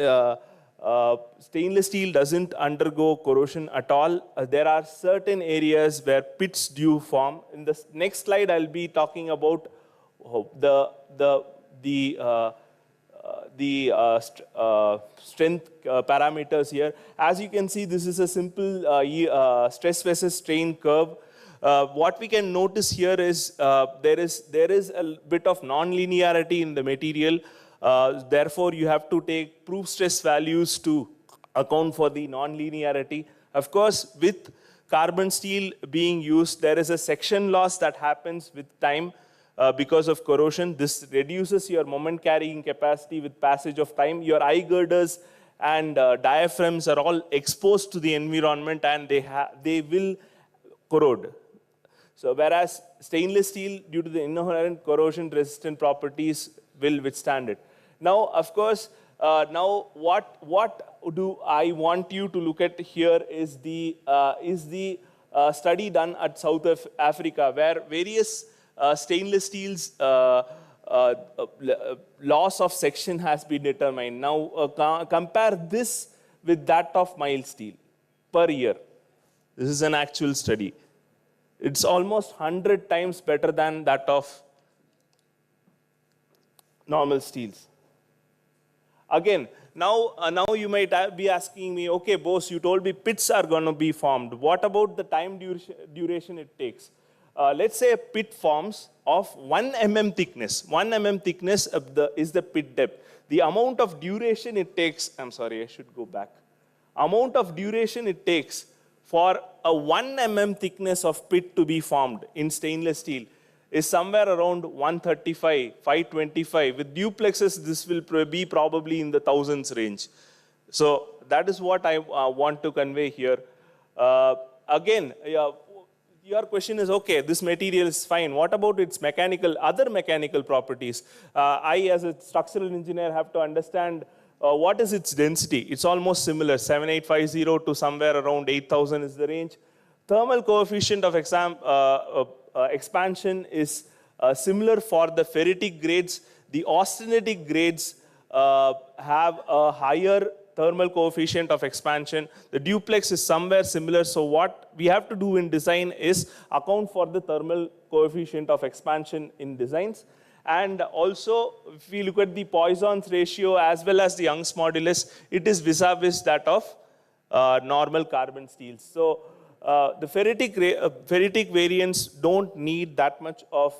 Speaker 15: stainless steel doesn't undergo corrosion at all. There are certain areas where pits do form. In the next slide, I'll be talking about the strength parameters here. As you can see, this is a simple stress versus strain curve. What we can notice here is there is a bit of non-linearity in the material. Therefore, you have to take proof stress values to account for the non-linearity. Of course, with carbon steel being used, there is a section loss that happens with time. Because of corrosion. This reduces your moment carrying capacity with passage of time. Your eye girders and diaphragms are all exposed to the environment and they will corrode. So whereas stainless steel, due to the inherent corrosion resistant properties, will withstand it. Now, of course, now what do I want you to look at here is the study done at South Africa, where various stainless steel's loss of section has been determined. Now compare this with that of mild steel per year. This is an actual study. It's almost 100 times better than that of normal steels. Again, now you might be asking me, okay, Bose, you told me pits are going to be formed. What about the time duration it takes? Let's say a pit forms of 1 mm thickness. 1 mm thickness is the pit depth. The amount of duration it takes, I'm sorry, I should go back. Amount of duration it takes for a 1 mm thickness of pit to be formed in stainless steel is somewhere around 135, 525. With duplexes, this will be probably in the thousands range. So that is what I want to convey here. Again, your question is, okay, this material is fine. What about its other mechanical properties? I, as a structural engineer, have to understand what is its density. It's almost similar, 7850 to somewhere around 8000 is the range. Thermal coefficient of expansion is similar for the ferritic grades. The austenitic grades have a higher thermal coefficient of expansion. The duplex is somewhere similar. So what we have to do in design is account for the thermal coefficient of expansion in designs. And also, if we look at the Poisson's ratio as well as the Young's modulus, it is vis-a-vis that of normal carbon steels. So the ferritic variants don't need that much of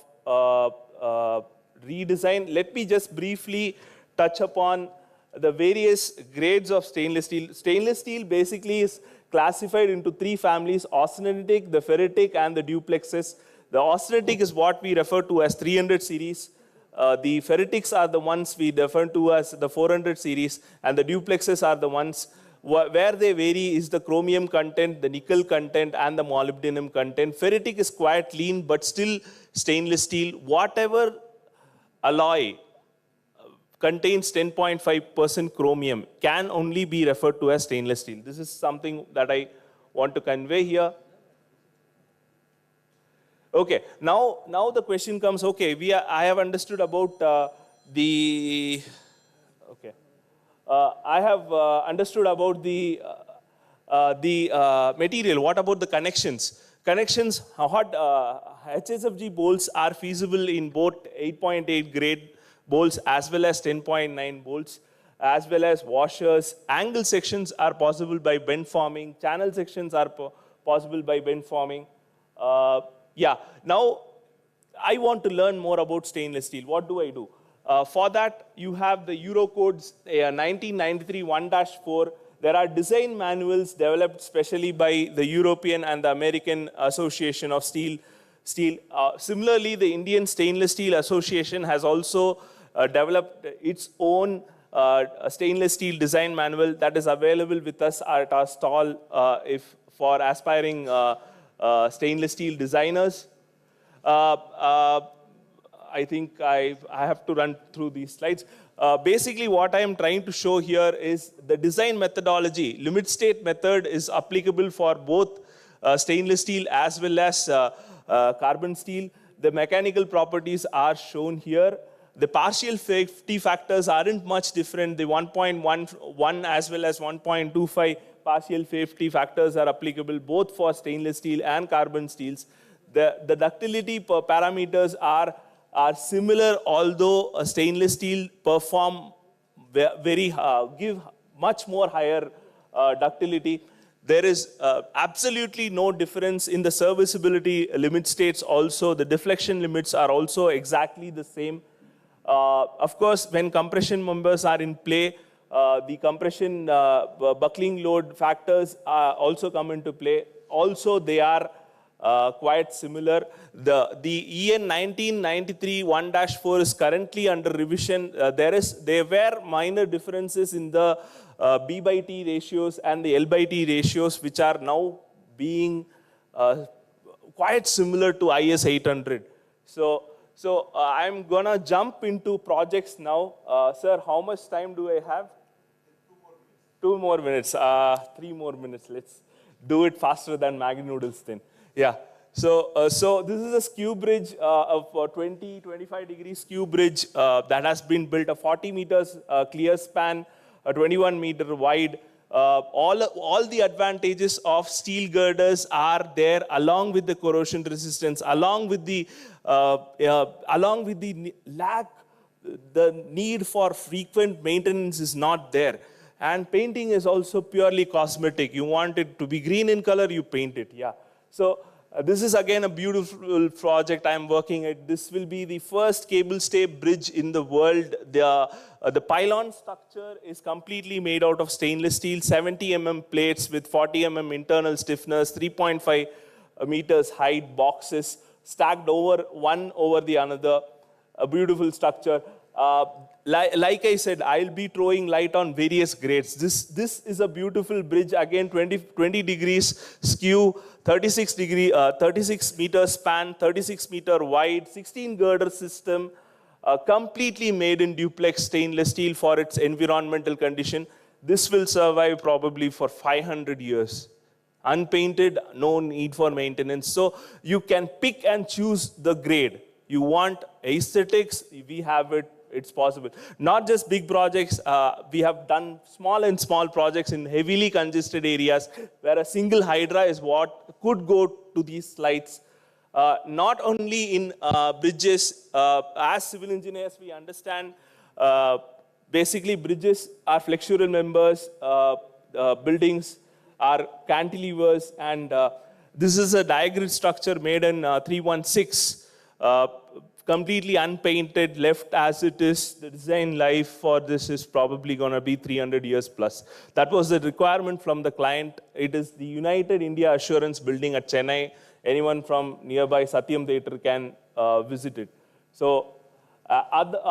Speaker 15: redesign. Let me just briefly touch upon the various grades of stainless steel. Stainless steel basically is classified into three families: austenitic, the ferritic, and the duplexes. The austenitic is what we refer to as 300 series. The ferritics are the ones we refer to as the 400 series, and the duplexes are the ones where they vary is the chromium content, the nickel content, and the molybdenum content. Ferritic is quite lean, but still stainless steel. Whatever alloy contains 10.5% chromium can only be referred to as stainless steel. This is something that I want to convey here. Okay, now the question comes, okay, I have understood about I have understood about the material. What about the connections? Connections, HSFG bolts are feasible in both 8.8 grade bolts as well as 10.9 bolts, as well as washers. Angle sections are possible by bend forming. Channel sections are possible by bend forming. Now I want to learn more about stainless steel. What do I do? For that, you have the Eurocodes 1993 1-4. There are design manuals developed specially by the European and the American Association of Steel. Similarly, the Indian Stainless Steel Association has also developed its own stainless steel design manual that is available with us at our stall for aspiring stainless steel designers. I think I have to run through these slides. Basically, what I am trying to show here is the design methodology. Limit state method is applicable for both stainless steel as well as carbon steel. The mechanical properties are shown here. The partial safety factors aren't much different. The 1.11 as well as 1.25 partial safety factors are applicable both for stainless steel and carbon steels. The ductility parameters are similar, although stainless steel perform give much more higher ductility. There is absolutely no difference in the serviceability limit states also. The deflection limits are also exactly the same. Of course, when compression members are in play, the compression buckling load factors also come into play. Also, they are quite similar. The EN 1993 1-4 is currently under revision. There were minor differences in the B/T ratios and the L/T ratios, which are now being quite similar to IS 800. So I'm gonna jump into projects now. Sir, how much time do I have? 2 more minutes. 3 more minutes. Let's do it faster than Maggi noodles then. Yeah. So this is a skew bridge of 25 degrees skew bridge that has been built, a 40 meters clear span, a 21 meter wide. All the advantages of steel girders are there, along with the corrosion resistance, along with the the need for frequent maintenance is not there. And painting is also purely cosmetic. You want it to be green in color, you paint it. Yeah. So this is again a beautiful project I'm working at. This will be the first cable stay bridge in the world. The pylon structure is completely made out of stainless steel, 70 mm plates with 40 mm internal stiffness, 3.5 meters height boxes stacked one over the another. A beautiful structure. Like I said, I'll be throwing light on various grades. This is a beautiful bridge, again 20 degrees skew, 36 meter span, 36 meter wide, 16 girder system, completely made in duplex stainless steel for its environmental condition. This will survive probably for 500 years. Unpainted, no need for maintenance. So you can pick and choose the grade. You want aesthetics, we have it. It's possible. Not just big projects. We have done small projects in heavily congested areas where a single hydra is what could go to these slides. Not only in bridges. As civil engineers, we understand basically bridges are flexural members, buildings are cantilevers, and this is a diagrid structure made in 316. completely unpainted, left as it is. The design life for this is probably going to be 300 years plus. That was the requirement from the client. It is the United India Assurance building at Chennai. Anyone from nearby Satyam Theatre can visit it. So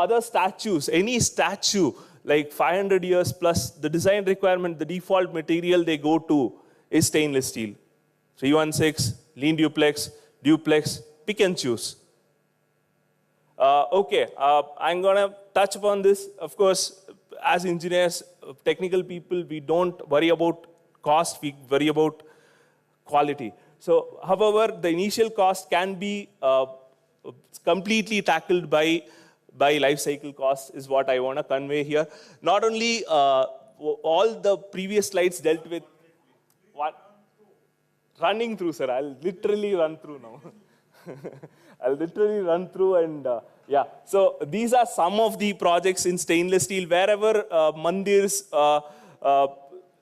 Speaker 15: other statues, any statue like 500 years plus, the design requirement, the default material they go to is stainless steel. 316, lean duplex, pick and choose. Okay, I'm going to touch upon this. Of course, as engineers, technical people, we don't worry about cost, we worry about quality. So, however, the initial cost can be completely tackled by life cycle costs is what I want to convey here. Not only all the previous slides dealt with what? Running through, sir. I'll literally run through now. I'll literally run through and yeah. So these are some of the projects in stainless steel. Wherever mandirs,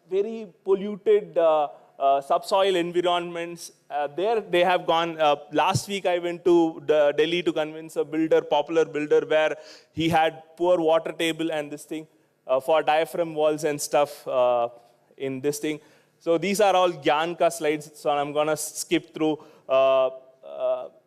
Speaker 15: very polluted subsoil environments, there they have gone. Last week I went to Delhi to convince a builder, popular builder, where he had poor water table and this thing for diaphragm walls and stuff in this thing. So these are all Gyan ka slides, so I'm going to skip through.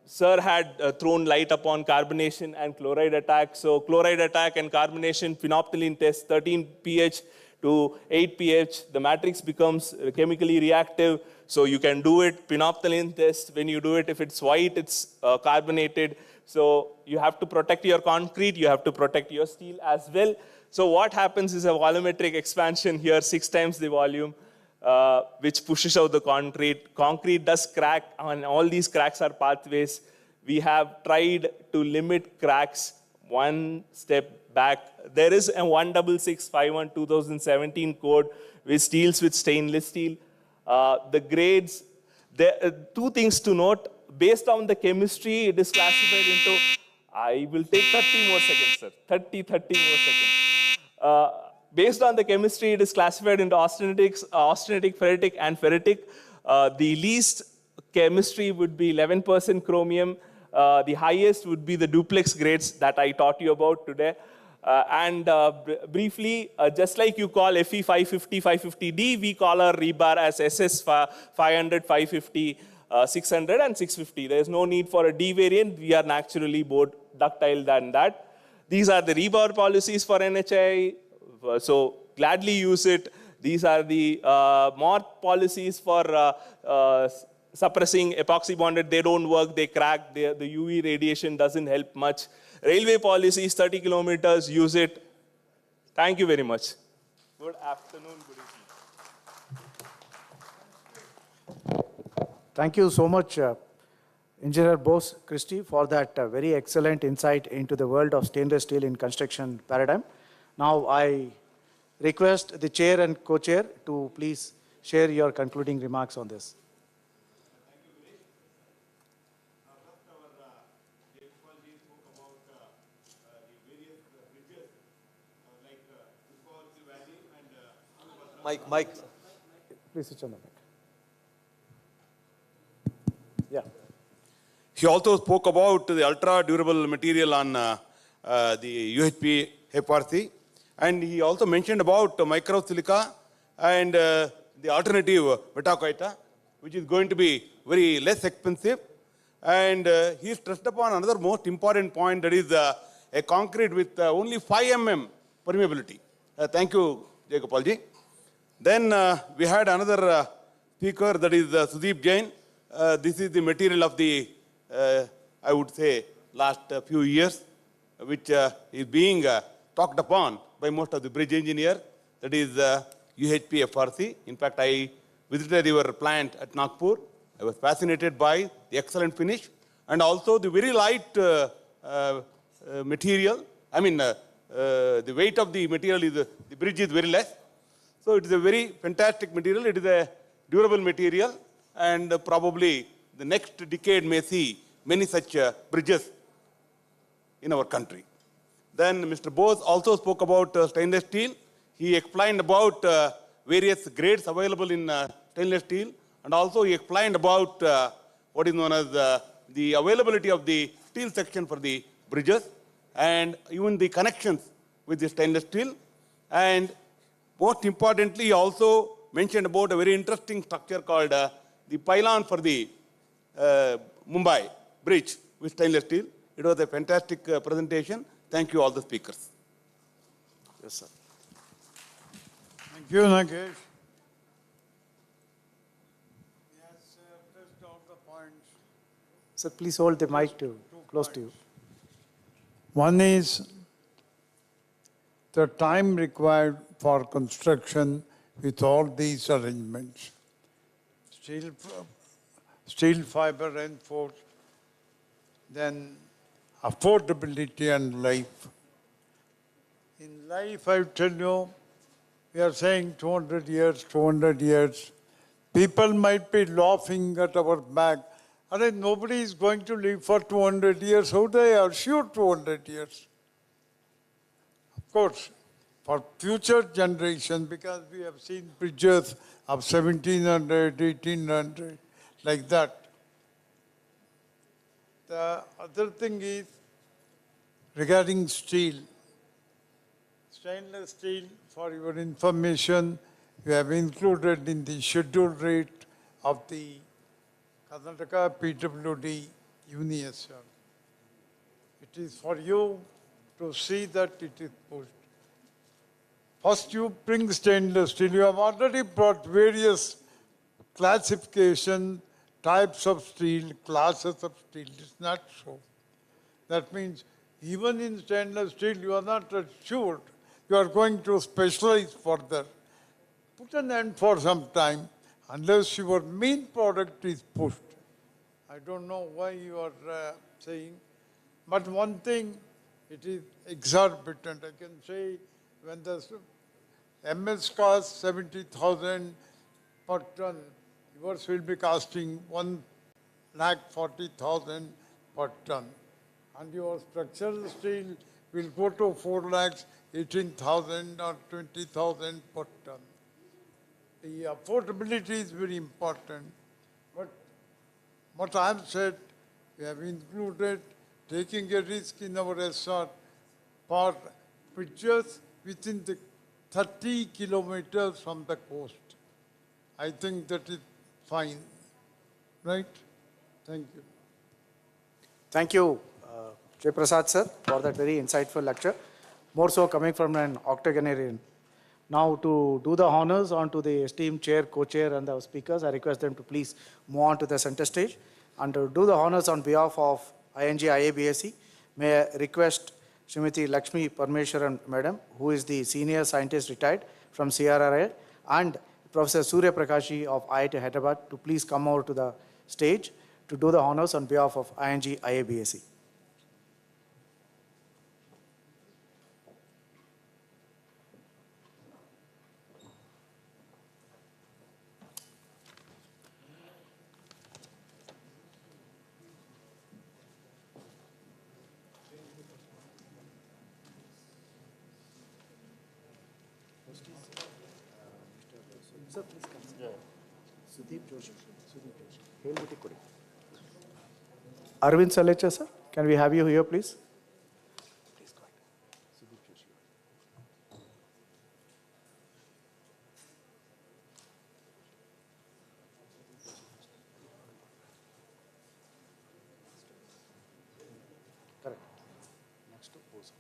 Speaker 15: Sir had thrown light upon carbonation and chloride attack. So chloride attack and carbonation, phenolphthalein test, 13 pH to 8 pH. The matrix becomes chemically reactive, so you can do it. Phenolphthalein test, when you do it, if it's white, it's carbonated. So you have to protect your concrete, you have to protect your steel as well. So what happens is a volumetric expansion here, 6 times the volume. Which pushes out the concrete. Concrete does crack, and all these cracks are pathways. We have tried to limit cracks one step back. There is a 16651 2017 code which deals with stainless steel. The grades, two things to note. Based on the chemistry, it is classified into, I will take 30 more seconds, sir. 30 more seconds. Based on the chemistry, it is classified into austenitic, ferritic, and ferritic. The least chemistry would be 11% chromium. The highest would be the duplex grades that I taught you about today. Briefly, just like you call FE 550, 550D, we call our rebar as SS 500, 550, 600, and 650. There is no need for a D variant. We are naturally more ductile than that. These are the rebar policies for NHI. So gladly use it. These are the more policies for suppressing epoxy bonded. They don't work, they crack. The UV radiation doesn't help much. Railway policies, 30 kilometers, use it. Thank you very much. Good afternoon, good evening.
Speaker 2: Thank you so much, Engineer Bose Christie, for that very excellent insight into the world of stainless steel in construction paradigm. Now I request the chair and co-chair to please share your concluding remarks on this.
Speaker 6: Mike.
Speaker 2: Please switch on the mic. Yeah.
Speaker 6: He also spoke about the ultra durable material on the UHP FRC, and he also mentioned about microsilica and the alternative metacoita, which is going to be very less expensive. And he stressed upon another most important point, that is a concrete with only 5 mm permeability. Thank you, Jay Gopalji. Then we had another speaker, that is Sudeep Jain. This is the material of the, I would say, last few years, which is being talked upon by most of the bridge engineers. That is UHP FRC. In fact, I visited your plant at Nagpur. I was fascinated by the excellent finish and also the very light material. I mean, the weight of the material is, the bridge is very less. So it is a very fantastic material. It is a durable material, and probably the next decade may see many such bridges in our country. Then Mr. Bose also spoke about stainless steel. He explained about various grades available in stainless steel, and also he explained about what is known as the availability of the steel section for the bridges and even the connections with the stainless steel. And most importantly, he also mentioned about a very interesting structure called the pylon for the Mumbai bridge with stainless steel. It was a fantastic presentation. Thank you all the speakers.
Speaker 2: Yes, sir.
Speaker 13: Thank you, Nagesh.
Speaker 2: Sir, please hold the mic close to you.
Speaker 13: One is the time required for construction with all these arrangements. Steel fiber reinforced, then affordability and life. In life, I tell you, we are saying 200 years, 200 years. People might be laughing at our back. Nobody is going to live for 200 years. How they are sure 200 years? Of course, for future generations, because we have seen bridges of 1700, 1800, like that. The other thing is regarding steel. Stainless steel, for your information, we have included in the schedule rate of the Karnataka PWD UNISR. It is for you to see that it is pushed. First, you bring stainless steel. You have already brought various classification, types of steel, classes of steel. It's not so. That means even in stainless steel, you are not assured. You are going to specialize further. Put an end for some time unless your main product is pushed. I don't know why you are saying, but one thing, it is exorbitant. I can say when the MS costs 70,000 per ton, yours will be costing 1,40,000 per ton. And your structural steel will go to 4,18,000 or 20,000 per ton. The affordability is very important. But what I have said, we have included taking a risk in our SR for bridges within the 30 kilometers from the coast. I think that is fine, right? Thank you.
Speaker 2: Thank you, Jay Prasad sir, for that very insightful lecture. More so coming from an octogenarian. Now to do the honors onto the esteemed chair, co-chair and the speakers, I request them to please move on to the center stage. And to do the honors on behalf of ING-IABSE, may I request Srimati Lakshmi Parmeshwaran Madam, who is the Senior Scientist retired from CRRI, and Professor Surya Prakashi of IIT Hyderabad to please come over to the stage to do the honors on behalf of ING-IABSE. Sir, please come. Sudeep Joshi. Arvind Salecha, sir, can we have you here, please? Please go ahead. Sudeep Joshi. Correct. Next to pose.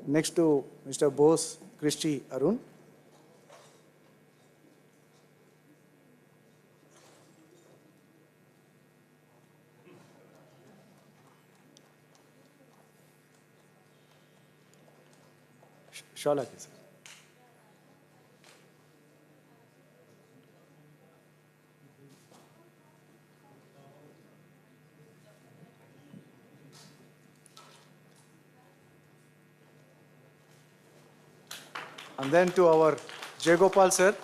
Speaker 2: Next to Mr. Bose Christy Arun. Sholaki, sir. And then to our Jay Gopal sir,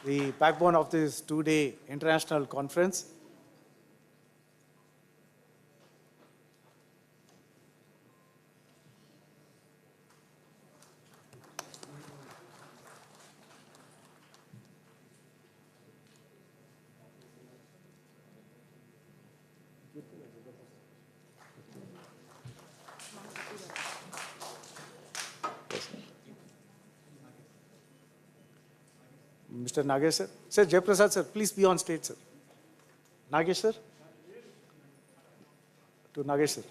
Speaker 2: the backbone of this two-day international conference. Mr. Nagesh sir. Sir, Jaiprasad sir, please be on stage, sir. Nagesh sir. To Nagesh sir.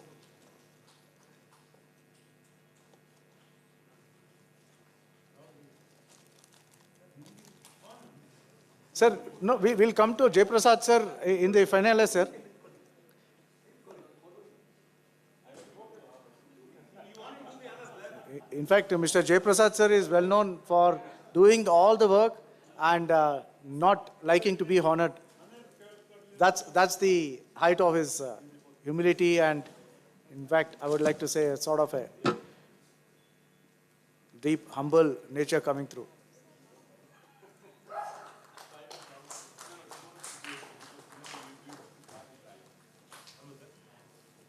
Speaker 2: Sir, no, we will come to Jaiprasad sir in the final, sir. In fact, Mr. Jaiprasad sir is well known for doing all the work and not liking to be honored. That's the height of his humility, and in fact, I would like to say a sort of a deep, humble nature coming through.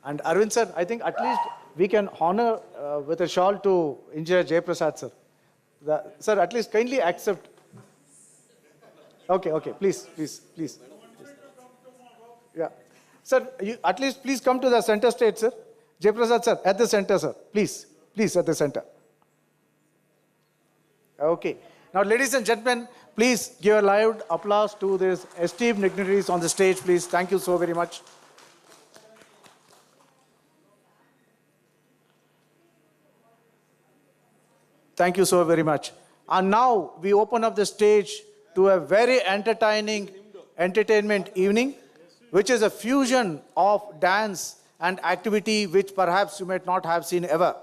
Speaker 2: And Arvind sir, I think at least we can honor with a shawl to Engineer Jaiprasad sir. Sir, at least kindly accept. Okay, please. Yeah. Sir, you, at least please come to the center stage, sir. Jaiprasad sir, at the center, sir. Please, at the center. Okay. Now, ladies and gentlemen, please give a loud applause to these esteemed dignitaries on the stage, please. Thank you so very much. Thank you so very much. And now we open up the stage to a very entertainment evening, which is a fusion of dance and activity which perhaps you might not have seen ever.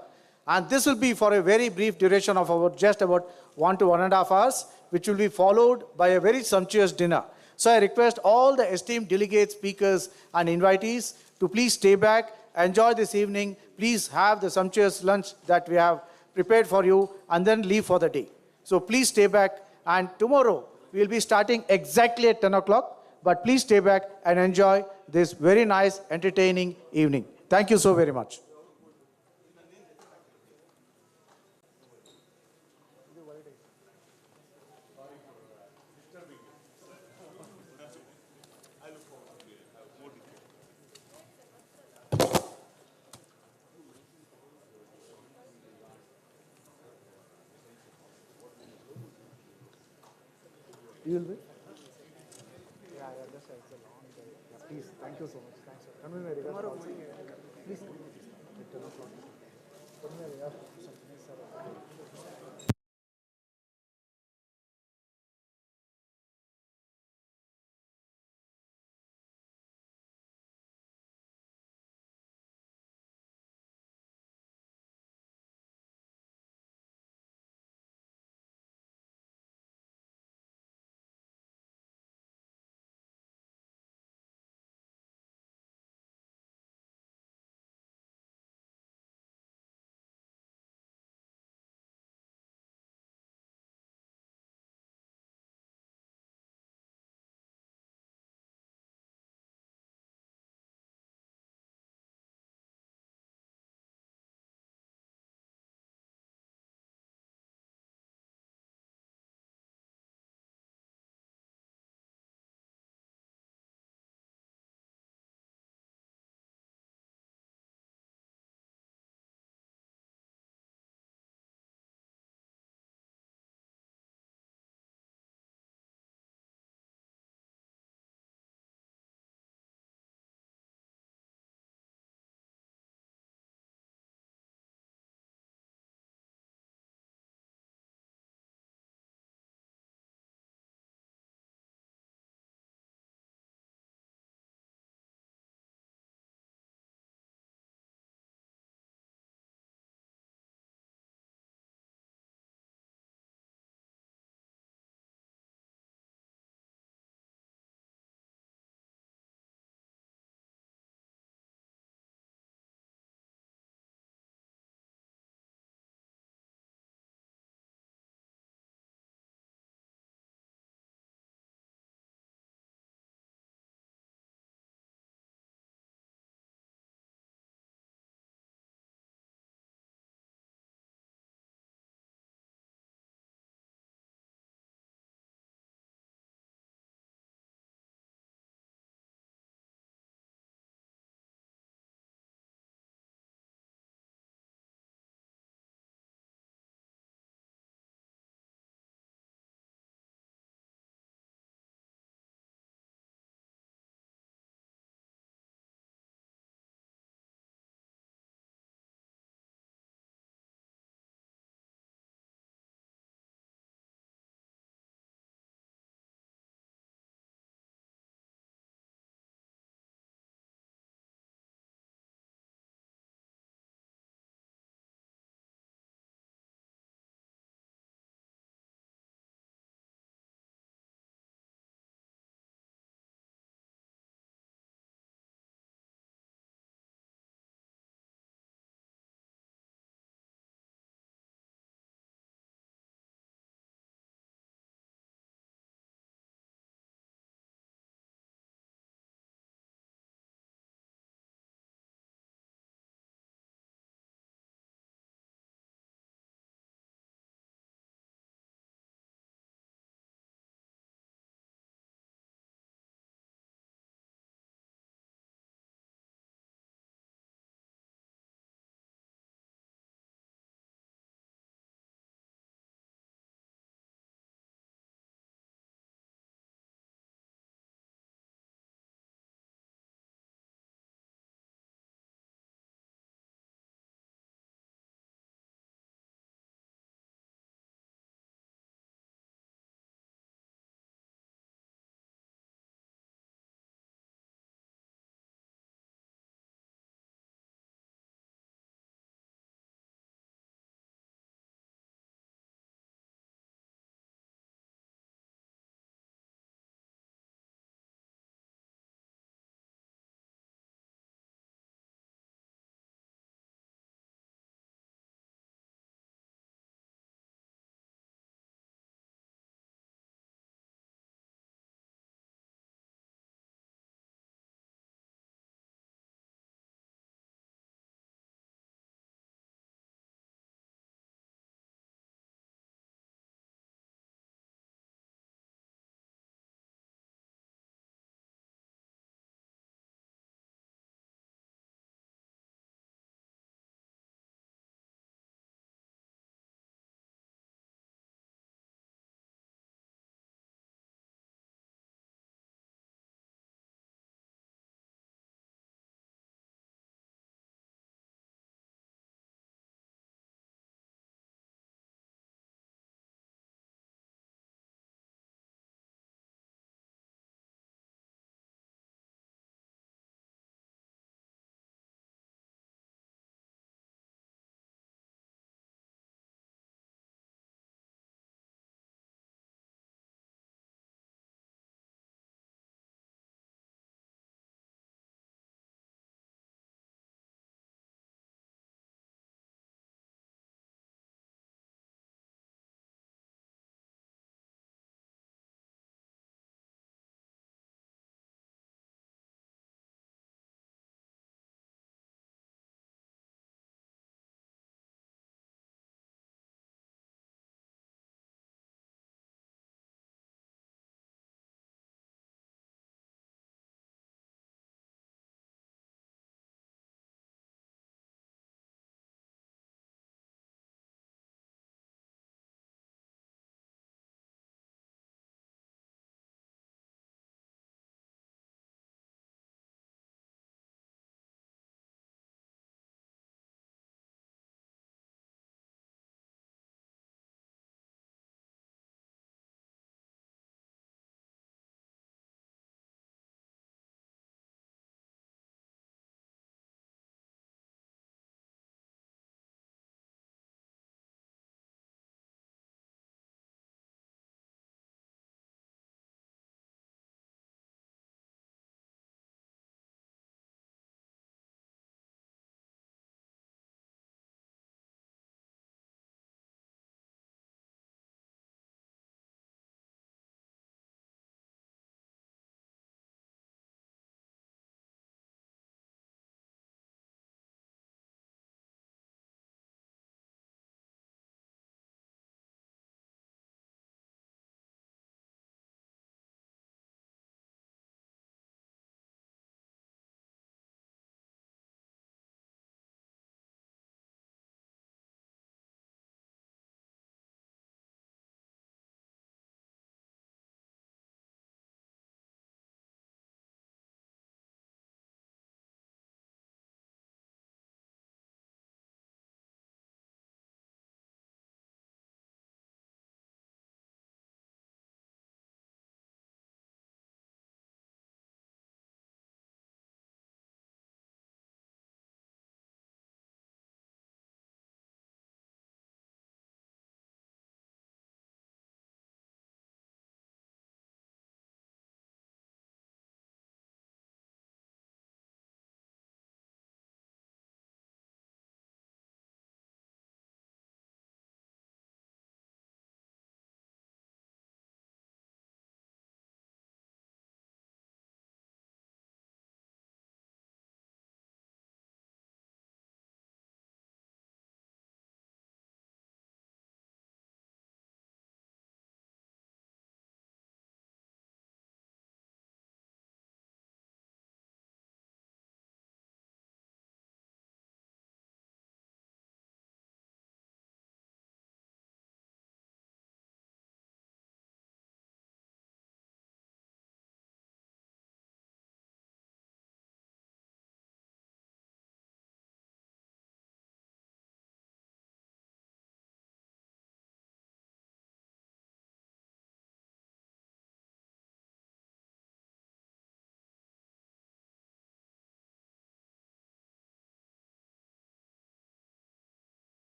Speaker 2: And this will be for a very brief duration of just about 1 to 1.5 hours, which will be followed by a very sumptuous dinner. So I request all the esteemed delegates, speakers, and invitees to please stay back, enjoy this evening. Please have the sumptuous lunch that we have prepared for you, and then leave for the day. So please stay back, and tomorrow we will be starting exactly at 10 o'clock, but please stay back and enjoy this very nice, entertaining evening. Thank you so very much. You will be? Yeah, that's right. It's a long day. Yeah, please, thank you so much. Thanks, sir. Convey my regards also. Please, at 10 o'clock. Convey my regards, sir.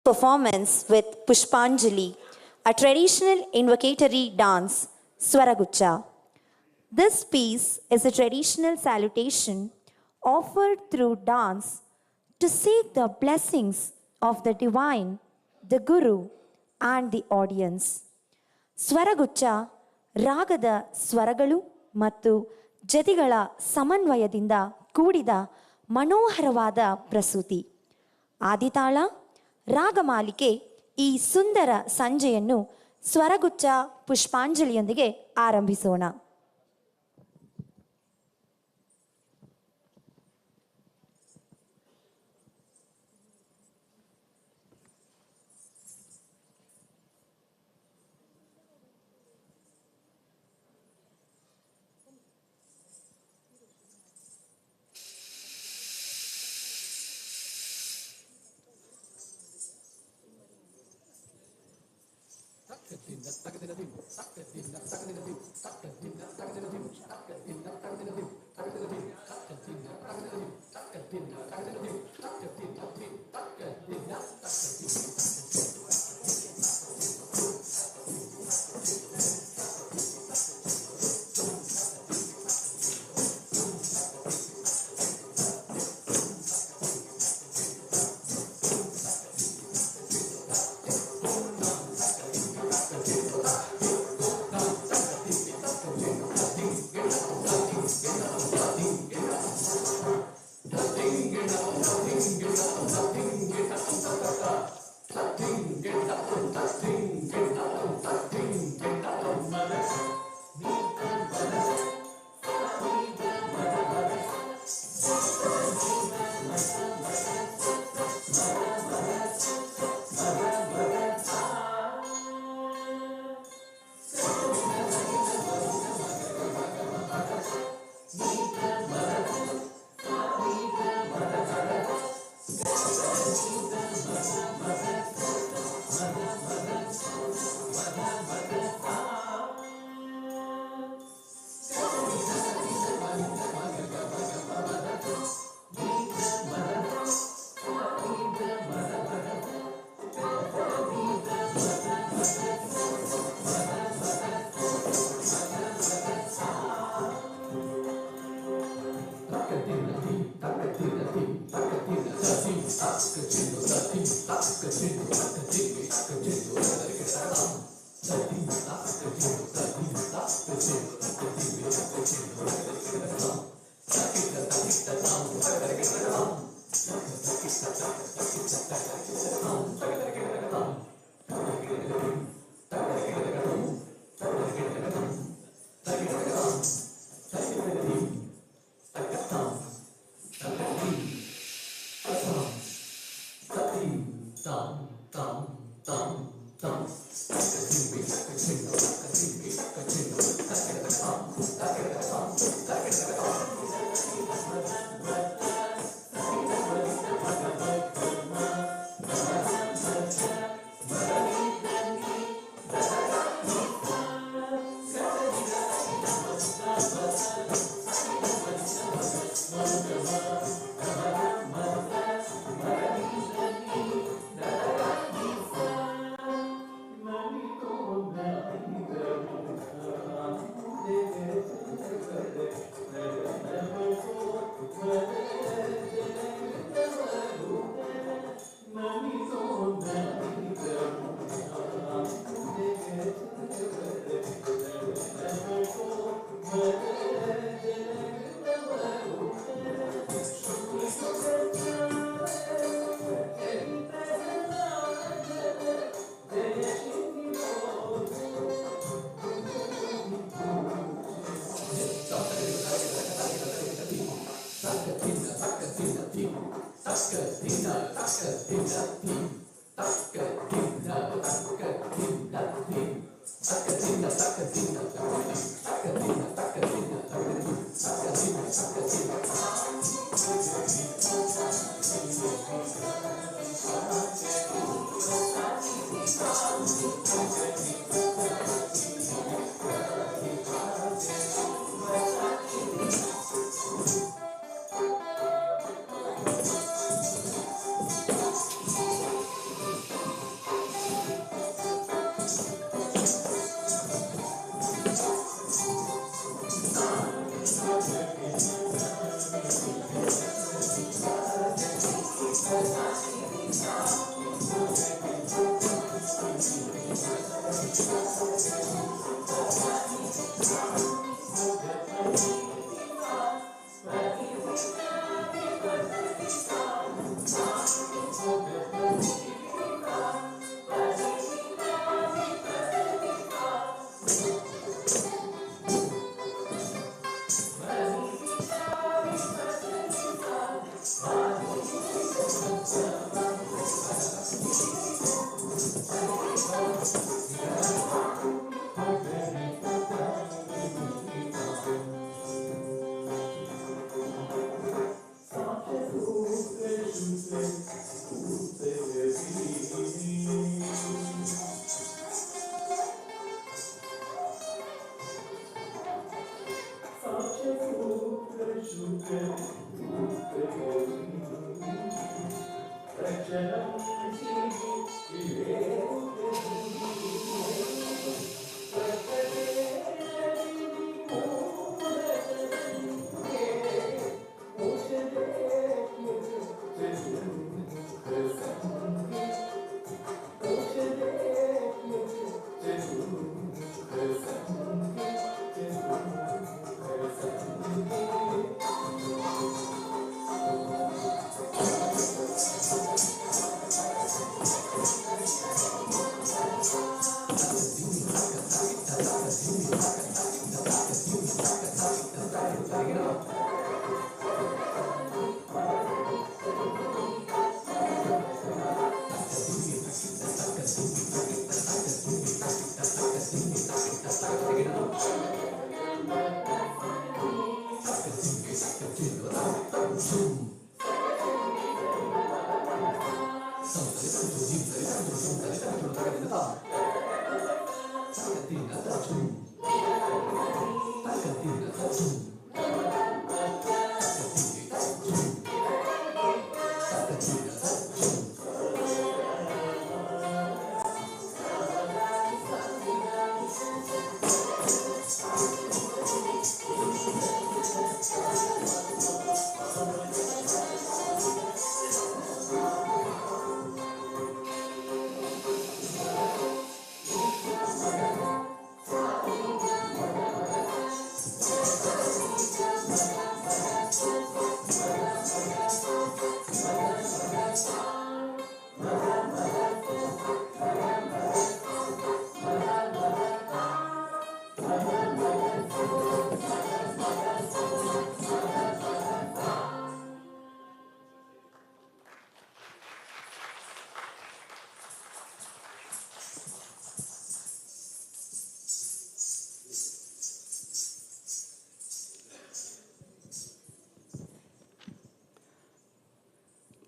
Speaker 7: performance with Pushpanjali, a traditional invocatory dance, Swaragucha. This piece is a traditional salutation offered through dance to seek the blessings of the divine, the Guru, and the audience. ಸ್ವರಗುಚ್ಛ ರಾಗದ ಸ್ವರಗಳು ಮತ್ತು ಜತಿಗಳ ಸಮನ್ವಯದಿಂದ ಕೂಡಿದ ಮನೋಹರವಾದ ಪ್ರಸ್ತುತಿ. ಆದಿತಾಳ ರಾಗಮಾಲಿಕೆ ಈ ಸುಂದರ ಸಂಜೆಯನ್ನು ಸ್ವರಗುಚ್ಛ ಪುಷ್ಪಾಂಜಲಿಯೊಂದಿಗೆ ಆರಂಭಿಸೋಣ.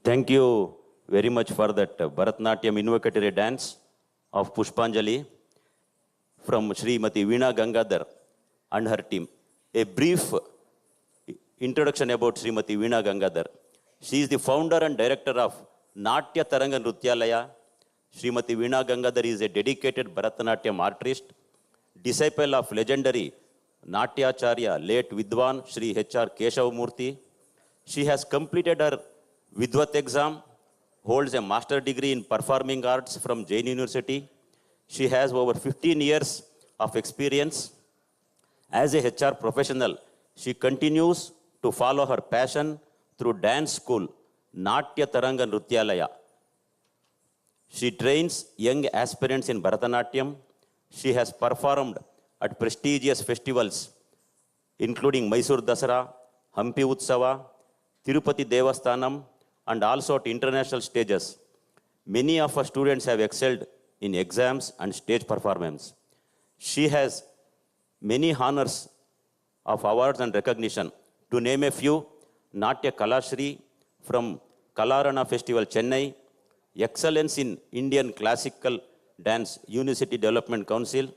Speaker 16: Thank you very much for that Bharatnatyam invocatory dance of Pushpanjali from Srimati Veena Gangadhar and her team. A brief introduction about Srimati Veena Gangadhar. She is the founder and director of Natya Taranga Nrutyalaya. Srimati Veena Gangadhar is a dedicated Bharatanatyam artist, disciple of legendary Natyacharya, late Vidwan Sri H.R. Keshavamurthy. She has completed her Vidvat exam, holds a master degree in performing arts from Jain University. She has over 15 years of experience as a HR professional. She continues to follow her passion through dance school, Natya Taranga Nrutyalaya. She trains young aspirants in Bharatanatyam. She has performed at prestigious festivals, including Mysore Dasara, Hampi Utsava, Tirupati Devasthanam, and also at international stages. Many of our students have excelled in exams and stage performance. She has many honors of awards and recognition. To name a few, Natya Kalashri from Kalarana Festival, Chennai, Excellence in Indian Classical Dance, University Development Council,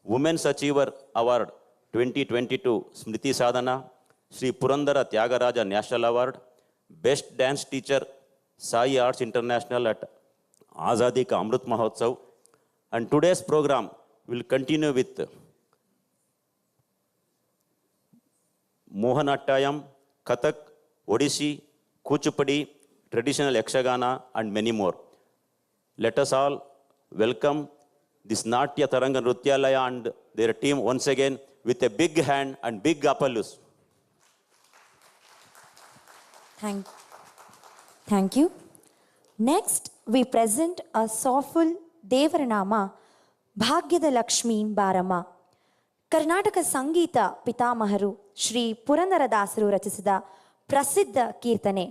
Speaker 16: Women's Achiever Award 2022, Smriti Sadhana, Sri Purandara Tyagaraja National Award, Best Dance Teacher, Sai Arts International at Azadi Ka Amrit Mahotsav. And today's program will continue with Mohanatayam, Kathak, Odissi, Kuchipudi, traditional Yakshagana, and many more. Let us all welcome this Natya Taranga Nrutyalaya and their team once again with a big hand and big applause.
Speaker 7: Thank you. Next, we present a soulful Devaranama, Bhagyada Lakshmi Barama. Karnataka Sangita Pitamaharu, Shri Purandaradasaru ರಚಿಸಿದ ಪ್ರಸಿದ್ಧ ಕೀರ್ತನೆ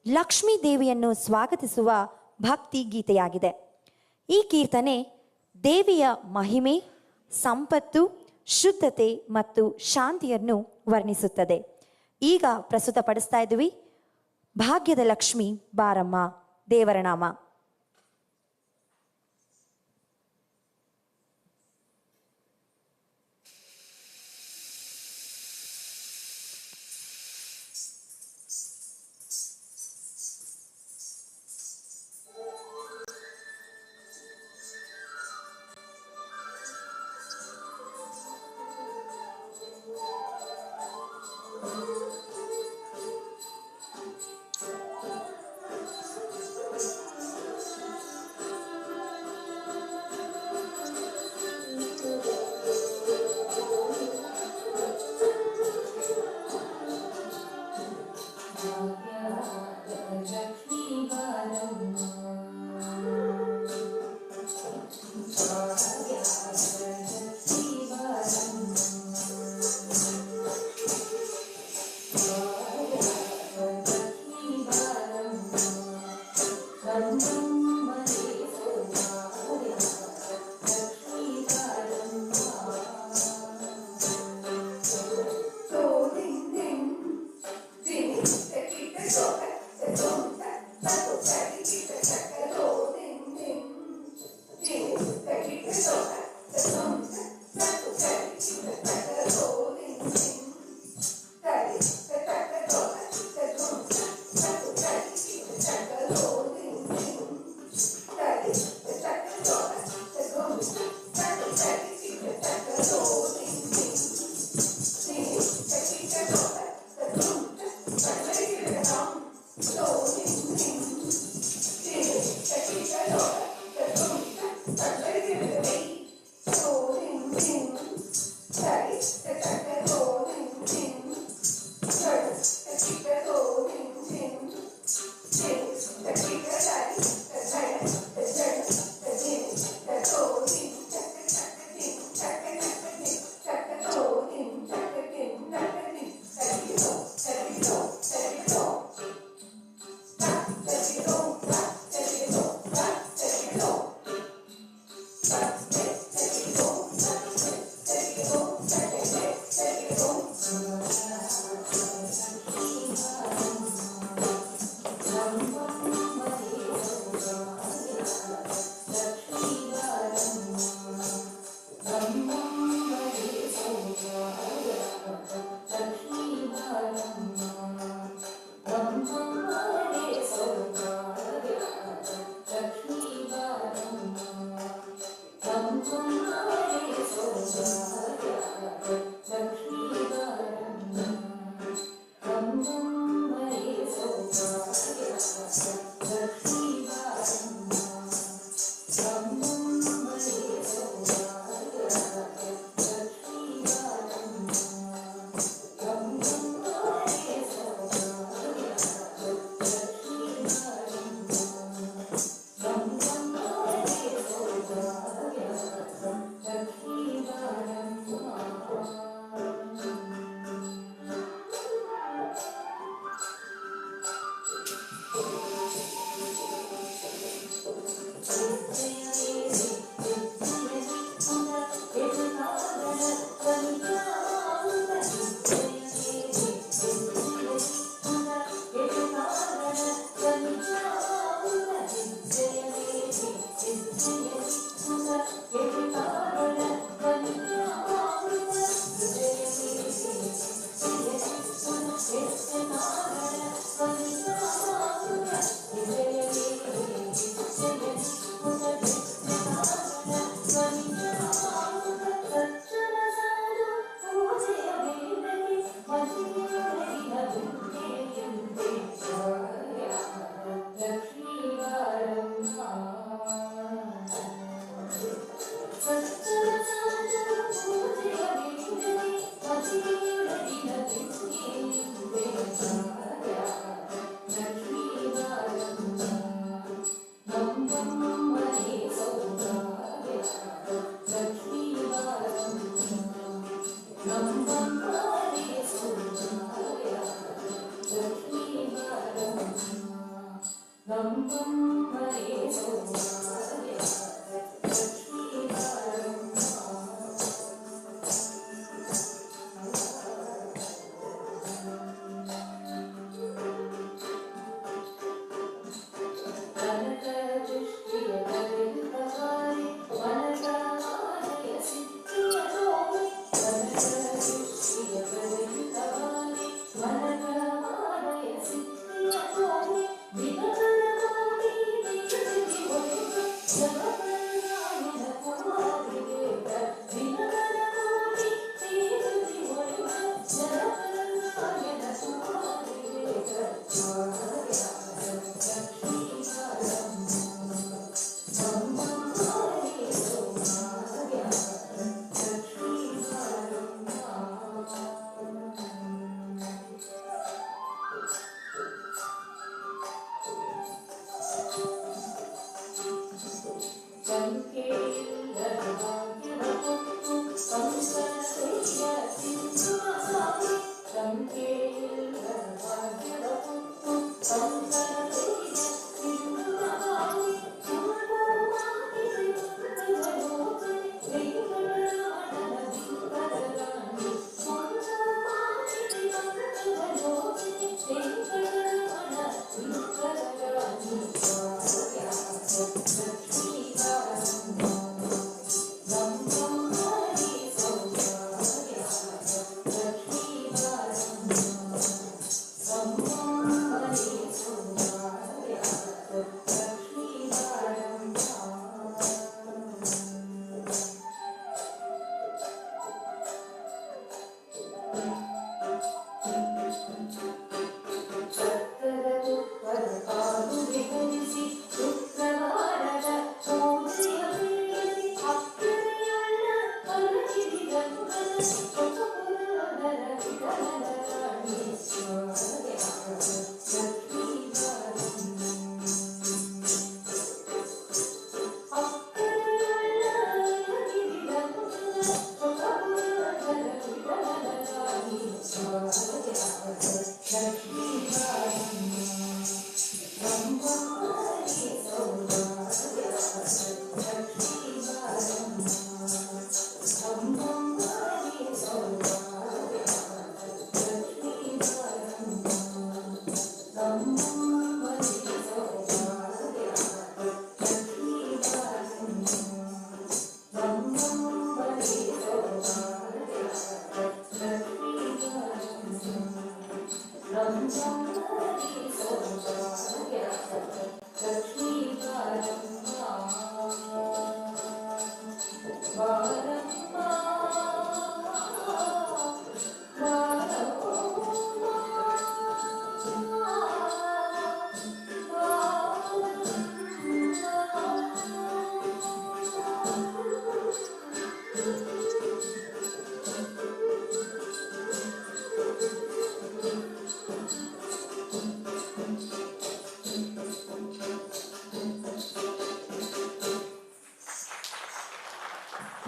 Speaker 7: ಲಕ್ಷ್ಮೀ ದೇವಿಯನ್ನು ಸ್ವಾಗತಿಸುವ ಭಕ್ತಿ ಗೀತೆಯಾಗಿದೆ. ಈ ಕೀರ್ತನೆ ದೇವಿಯ ಮಹಿಮೆ, ಸಂಪತ್ತು, ಶುದ್ಧತೆ ಮತ್ತು ಶಾಂತಿಯನ್ನು ವರ್ಣಿಸುತ್ತದೆ. ಈಗ ಪ್ರಸ್ತುತಪಡಿಸ್ತಾ ಇದ್ದೀವಿ ಭಾಗ್ಯದ ಲಕ್ಷ್ಮಿ ಬಾರಮ್ಮ ದೇವರ ನಾಮ.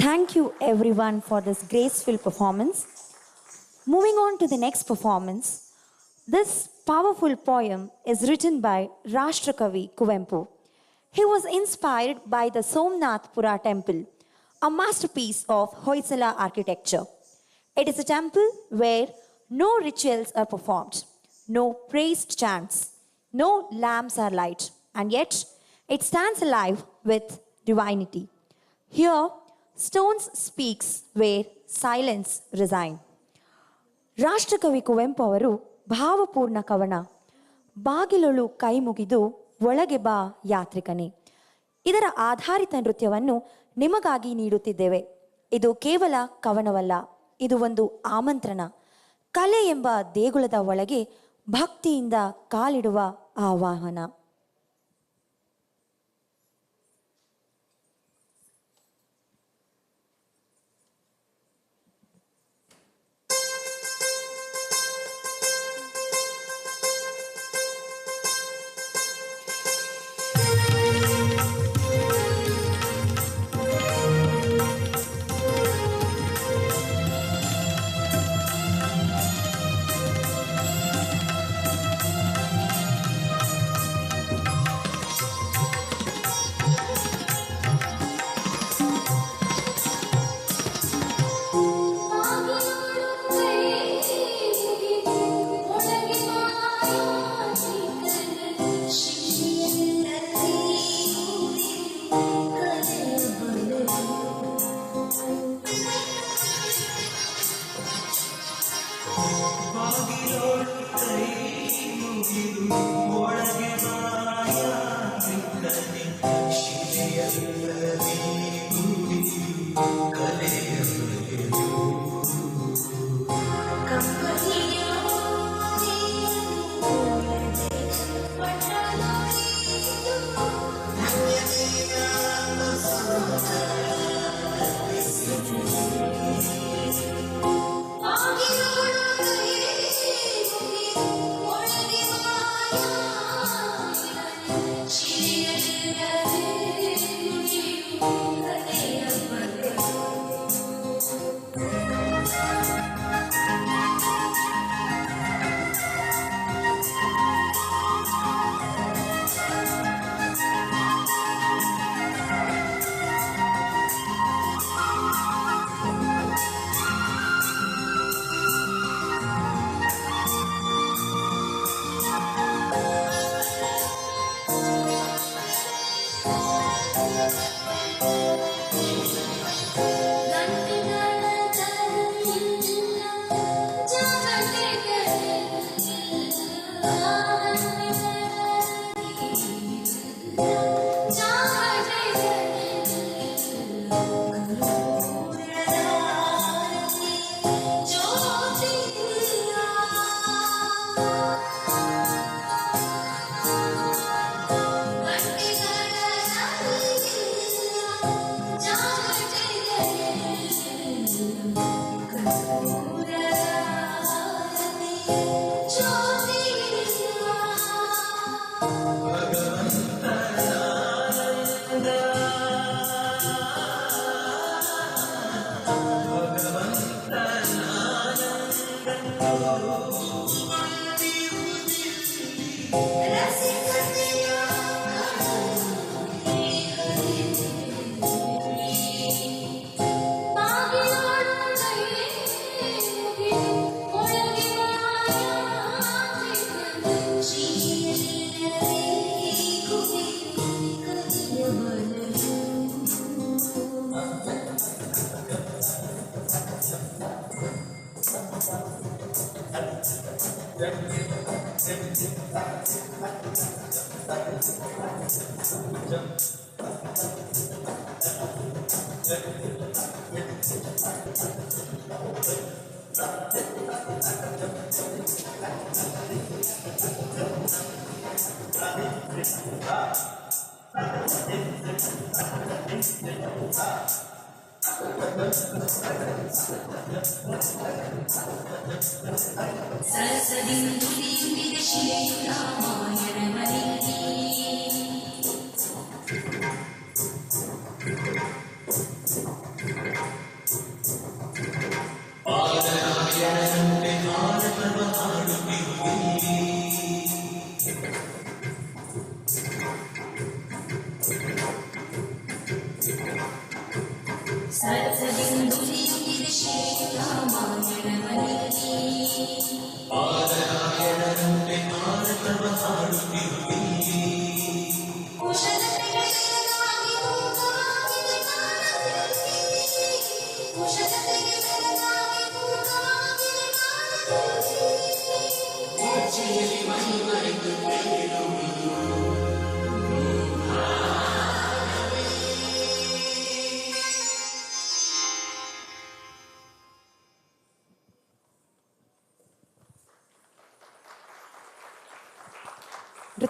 Speaker 7: Thank you everyone for this graceful performance. Moving on to the next performance, this powerful poem is written by Rashtrakavi Kuvempu. He was inspired by the Somnathpura temple, a masterpiece of Hoysala architecture. It is a temple where no rituals are performed, no praised chants, no lamps are lighted, and yet it stands alive with divinity. Here, stones speaks where silence resigns. ರಾಷ್ಟ್ರಕವಿ ಕುವೆಂಪು ಅವರು ಭಾವಪೂರ್ಣ ಕವನ ಬಾಗಿಲೊಳು ಕೈ ಮುಗಿದು ಒಳಗೆ ಬಾ ಯಾತ್ರಿಕನೇ, ಇದರ ಆಧಾರಿತ ನೃತ್ಯವನ್ನು ನಿಮಗಾಗಿ ನೀಡುತ್ತಿದ್ದೇವೆ. ಇದು ಕೇವಲ ಕವನವಲ್ಲ, ಇದು ಒಂದು ಆಮಂತ್ರಣ. ಕಲೆ ಎಂಬ ದೇಗುಲದ ಒಳಗೆ ಭಕ್ತಿಯಿಂದ ಕಾಲಿಡುವ ಆವಾಹನ.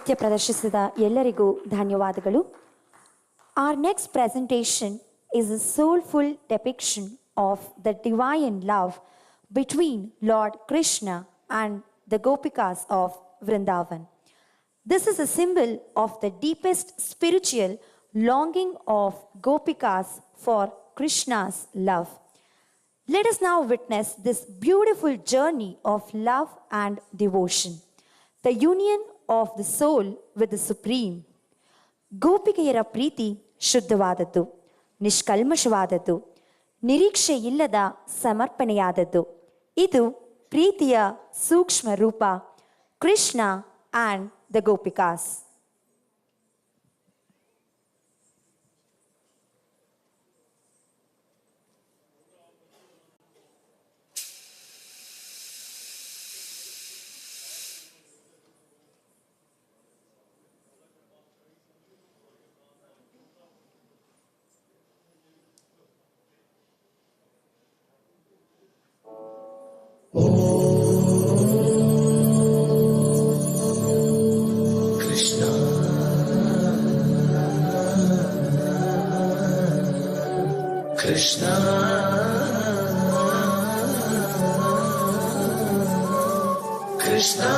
Speaker 7: ನೃತ್ಯ ಪ್ರದರ್ಶಿಸಿದ ಎಲ್ಲರಿಗೂ ಧನ್ಯವಾದಗಳು. Our next presentation is a soulful depiction of the divine love between Lord Krishna and the Gopikas of Vrindavan. This is a symbol of the deepest spiritual longing of Gopikas for Krishna's love. Let us now witness this beautiful journey of love and devotion, the union of the soul with the Supreme. ಗೋಪಿಕೆಯರ ಪ್ರೀತಿ ಶುದ್ಧವಾದದ್ದು, ನಿಷ್ಕಲ್ಮಶವಾದದ್ದು, ನಿರೀಕ್ಷೆ ಇಲ್ಲದ ಸಮರ್ಪಣೆಯಾದದ್ದು. ಇದು ಪ್ರೀತಿಯ ಸೂಕ್ಷ್ಮ ರೂಪ, Krishna and the gopikas.
Speaker 18: Krishna, Krishna,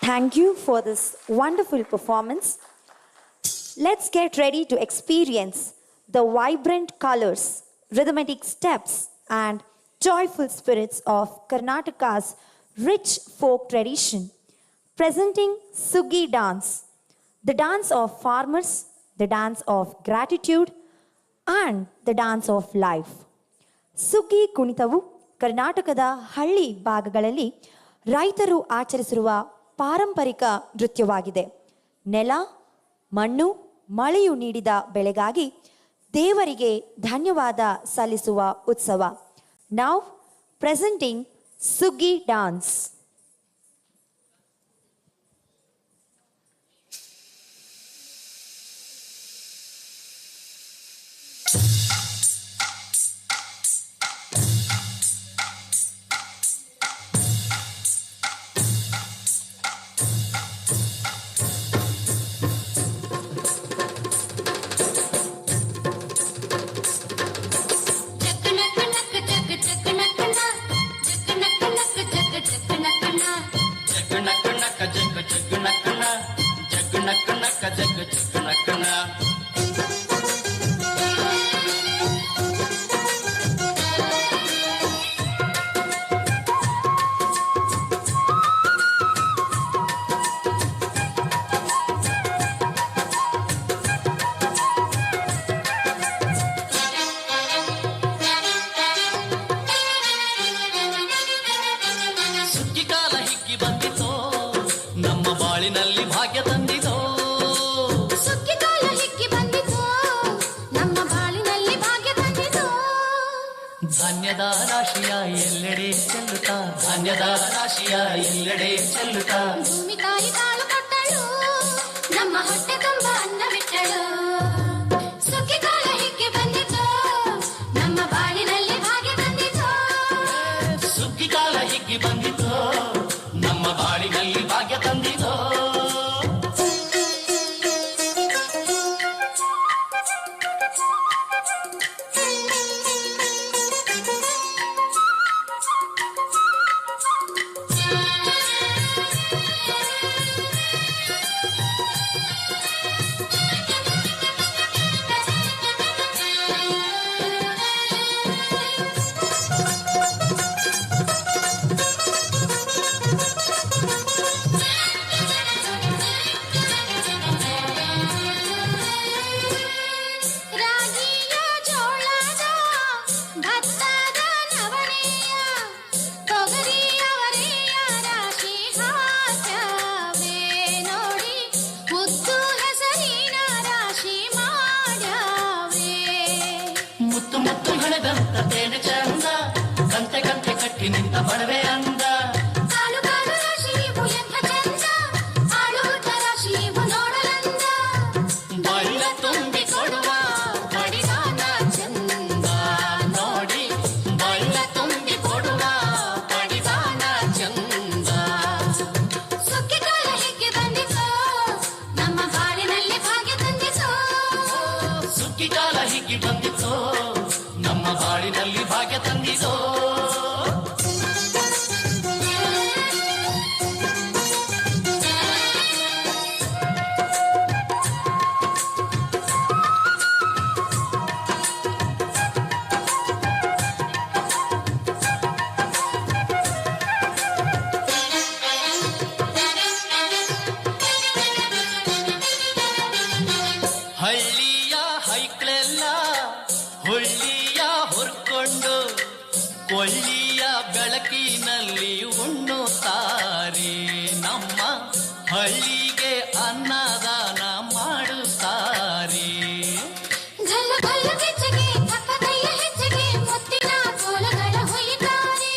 Speaker 7: Thank you for this wonderful performance. Let's get ready to experience the vibrant colors, rhythmic steps, and joyful spirits of Karnataka's rich folk tradition. Presenting Suggi dance, the dance of farmers, the dance of gratitude, and the dance of life. ಸುಗ್ಗಿ ಕುಣಿತವು ಕರ್ನಾಟಕದ ಹಳ್ಳಿ ಭಾಗಗಳಲ್ಲಿ ರೈತರು ಆಚರಿಸಿರುವ ಪಾರಂಪರಿಕ ನೃತ್ಯವಾಗಿದೆ. ನೆಲ, ಮಣ್ಣು, ಮಳೆಯು ನೀಡಿದ ಬೆಳೆಗಾಗಿ ದೇವರಿಗೆ ಧನ್ಯವಾದ ಸಲ್ಲಿಸುವ ಉತ್ಸವ. ನೌ ಪ್ರೆಸೆಂಟಿಂಗ್ ಸುಗ್ಗಿ ಡಾನ್ಸ್.
Speaker 18: ಧಾನ್ಯದ ರಾಶಿಯ ಎಲ್ಲೆಡೆ ಚೆಲ್ಲುತ್ತಾ ಧಾನ್ಯದ ರಾಶಿಯ ಎಲ್ಲೆಡೆ ಚೆಲ್ಲುತ್ತಾ
Speaker 19: ಭೂಮಿ ತಾಯಿ ತಾಳು ಕೊಟ್ಟಳು ನಮ್ಮ ಹೊಟ್ಟೆ ತುಂಬ ಅನ್ನ ಬಿಟ್ಟಳು ಸುಗ್ಗಿ ಕಾಲ ಹಿಗ್ಗಿ ಬಂದಿತು ನಮ್ಮ ಬಾಳಿನಲ್ಲಿ ಭಾಗ್ಯ ತಂದಿತು
Speaker 18: ಸುಗ್ಗಿ ಕಾಲ ಹಿಗ್ಗಿ ಬಂದಿತು ನಮ್ಮ ಬಾಳಿನಲ್ಲಿ ಭಾಗ್ಯ ತಂದಿತು ಮಳೆದಂತ ತೇನೆ ಚಂದ ಕಂತೆ ಕಂತೆ ಕಟ್ಟಿ ನಿಂತ ಬಡವೆ ಅಂದ
Speaker 19: ಕಾಳು ಕಾಳು ರಾಶಿ ಇವು ಎಂಥ ಚಂದ ಆಳುವುದ ರಾಶಿ ಇವು ನೋಡಲಂದ
Speaker 18: ಬಳ್ಳ ತುಂಬಿ ಕೊಡುವ ಪಡಿದಾನ ಚಂದ ನೋಡಿ ಬಳ್ಳ ತುಂಬಿ ಕೊಡುವ ಪಡಿದಾನ ಚಂದ
Speaker 19: ಸುಗ್ಗಿ ಕಾಲ ಹೇಗೆ ಬಂದಿತೋ ನಮ್ಮ ಬಾಳಿನಲ್ಲಿ ಭಾಗ್ಯ ತಂದಿತೋ
Speaker 18: ಸುಗ್ಗಿ ಕಾಲ ಹೀಗೆ ಬಂದಿತೋ ನಮ್ಮ ಬಾಳಿನಲ್ಲಿ ಭಾಗ್ಯ ತಂದಿತೋ ಹಳ್ಳಿಯ ಹೈಕ್ಳೆಲ್ಲ ಹುಳ್ಳಿಯ ಹುರ್ಕೊಂಡು ಕೊಳ್ಳಿಯ ಬೆಳಕಿನಲ್ಲಿ ಉಣ್ಣುತ್ತಾರೆ ನಮ್ಮ ಹಳ್ಳಿಗೆ ಅನ್ನದಾನ ಮಾಡುತ್ತಾರೆ
Speaker 19: ಗಲ್ಲ ಗಲ್ಲ ಗೆಜ್ಜೆಗೆ ತಕ್ಕ ಕೈಯ ಹೆಜ್ಜೆಗೆ ಮುತ್ತಿನ ಕೋಲಗಳ ಹೊಯ್ತಾರೆ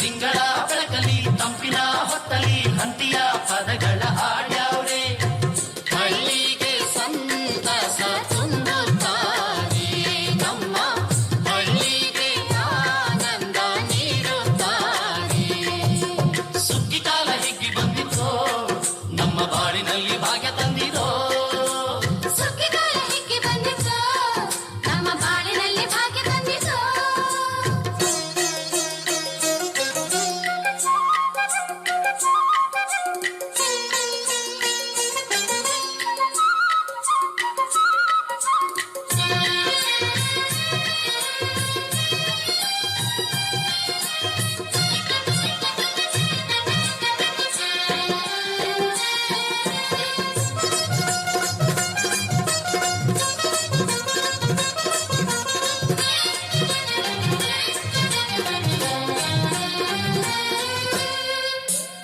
Speaker 18: ತಿಂಗಳ ಬೆಳಕಲಿ ತಂಪಿನ ಹೊತ್ತಲಿ ಹಂತಿಯ ಪದಗಳ ಹಾಡ್ಯಾವ್ರೆ ಹಳ್ಳಿಗೆ ಸಂತಸ ತುಂಬುತ್ತಾರೆ ನಮ್ಮ ಹಳ್ಳಿಗೆ ಆನಂದ ನೀಡುತ್ತಾರೆ ಸುಗ್ಗಿ ಕಾಲ ಹಿಗ್ಗಿ ಬಂದಿತೋ ನಮ್ಮ ಬಾಳಿನಲ್ಲಿ ಭಾಗ್ಯ ತಂದಿದೋ
Speaker 19: ಸುಗ್ಗಿ ಕಾಲ ಹೇಗೆ ಬಂದಿತೋ ನಮ್ಮ ಬಾಳಿನಲ್ಲಿ ಭಾಗ್ಯ ತಂದಿತೋ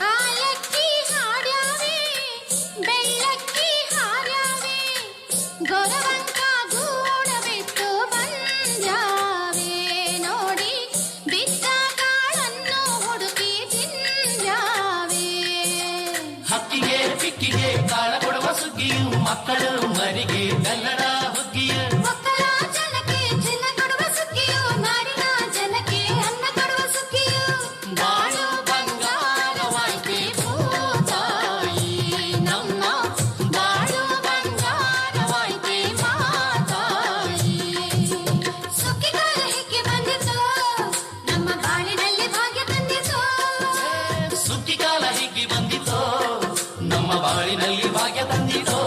Speaker 19: ಆಲಕ್ಕಿ ಹಾಡ್ಯಾವೆ ಬೆಳ್ಳಕ್ಕಿ ಹಾರ್ಯಾವೆ ಗೊರವಂಕ ಗೂಡ ಬಿಟ್ಟು ಬಂದ್ಯಾವೆ ನೋಡಿ ಬಿದ್ದ ಕಾಳನ್ನು ಹುಡುಕಿ ತಿಂದ್ಯಾವೆ
Speaker 18: ಹಕ್ಕಿಗೆ ಪಿಕ್ಕಿಗೆ ಕಾಳ ಕೊಡುವ ಸುಗ್ಗಿಯು ಮಕ್ಕಳು ಮರಿಗೆ ಕನ್ನಡ ಹುಗ್ಗಿಯು
Speaker 19: ಮಕ್ಕಳ ಜನಕ್ಕೆ ಚಿನ್ನ ಕೊಡುವ ಸುಗ್ಗಿಯು ನಾಡಿನ ಜನಕ್ಕೆ ಅನ್ನ ಕೊಡುವ ಸುಗ್ಗಿಯು
Speaker 18: ಬಾಳು ಬಂಗಾರವಾಯ್ತೆ ಭೂತಾಯಿ ನಮ್ಮ ಬಾಳು ಬಂಗಾರವಾಯ್ತೆ ಮಾತಾಯಿ
Speaker 19: ಸುಗ್ಗಿ ಕಾಲ ಹೇಗೆ ಬಂದಿತೋ ನಮ್ಮ ಬಾಳಿನಲ್ಲಿ ಭಾಗ್ಯ ತಂದಿತೋ
Speaker 18: ಸುಗ್ಗಿ ಕಾಲ ಹೀಗೆ ಬಂದಿತೋ ನಮ್ಮ ಬಾಳಿನಲ್ಲಿ ಭಾಗ್ಯ ತಂದಿತೋ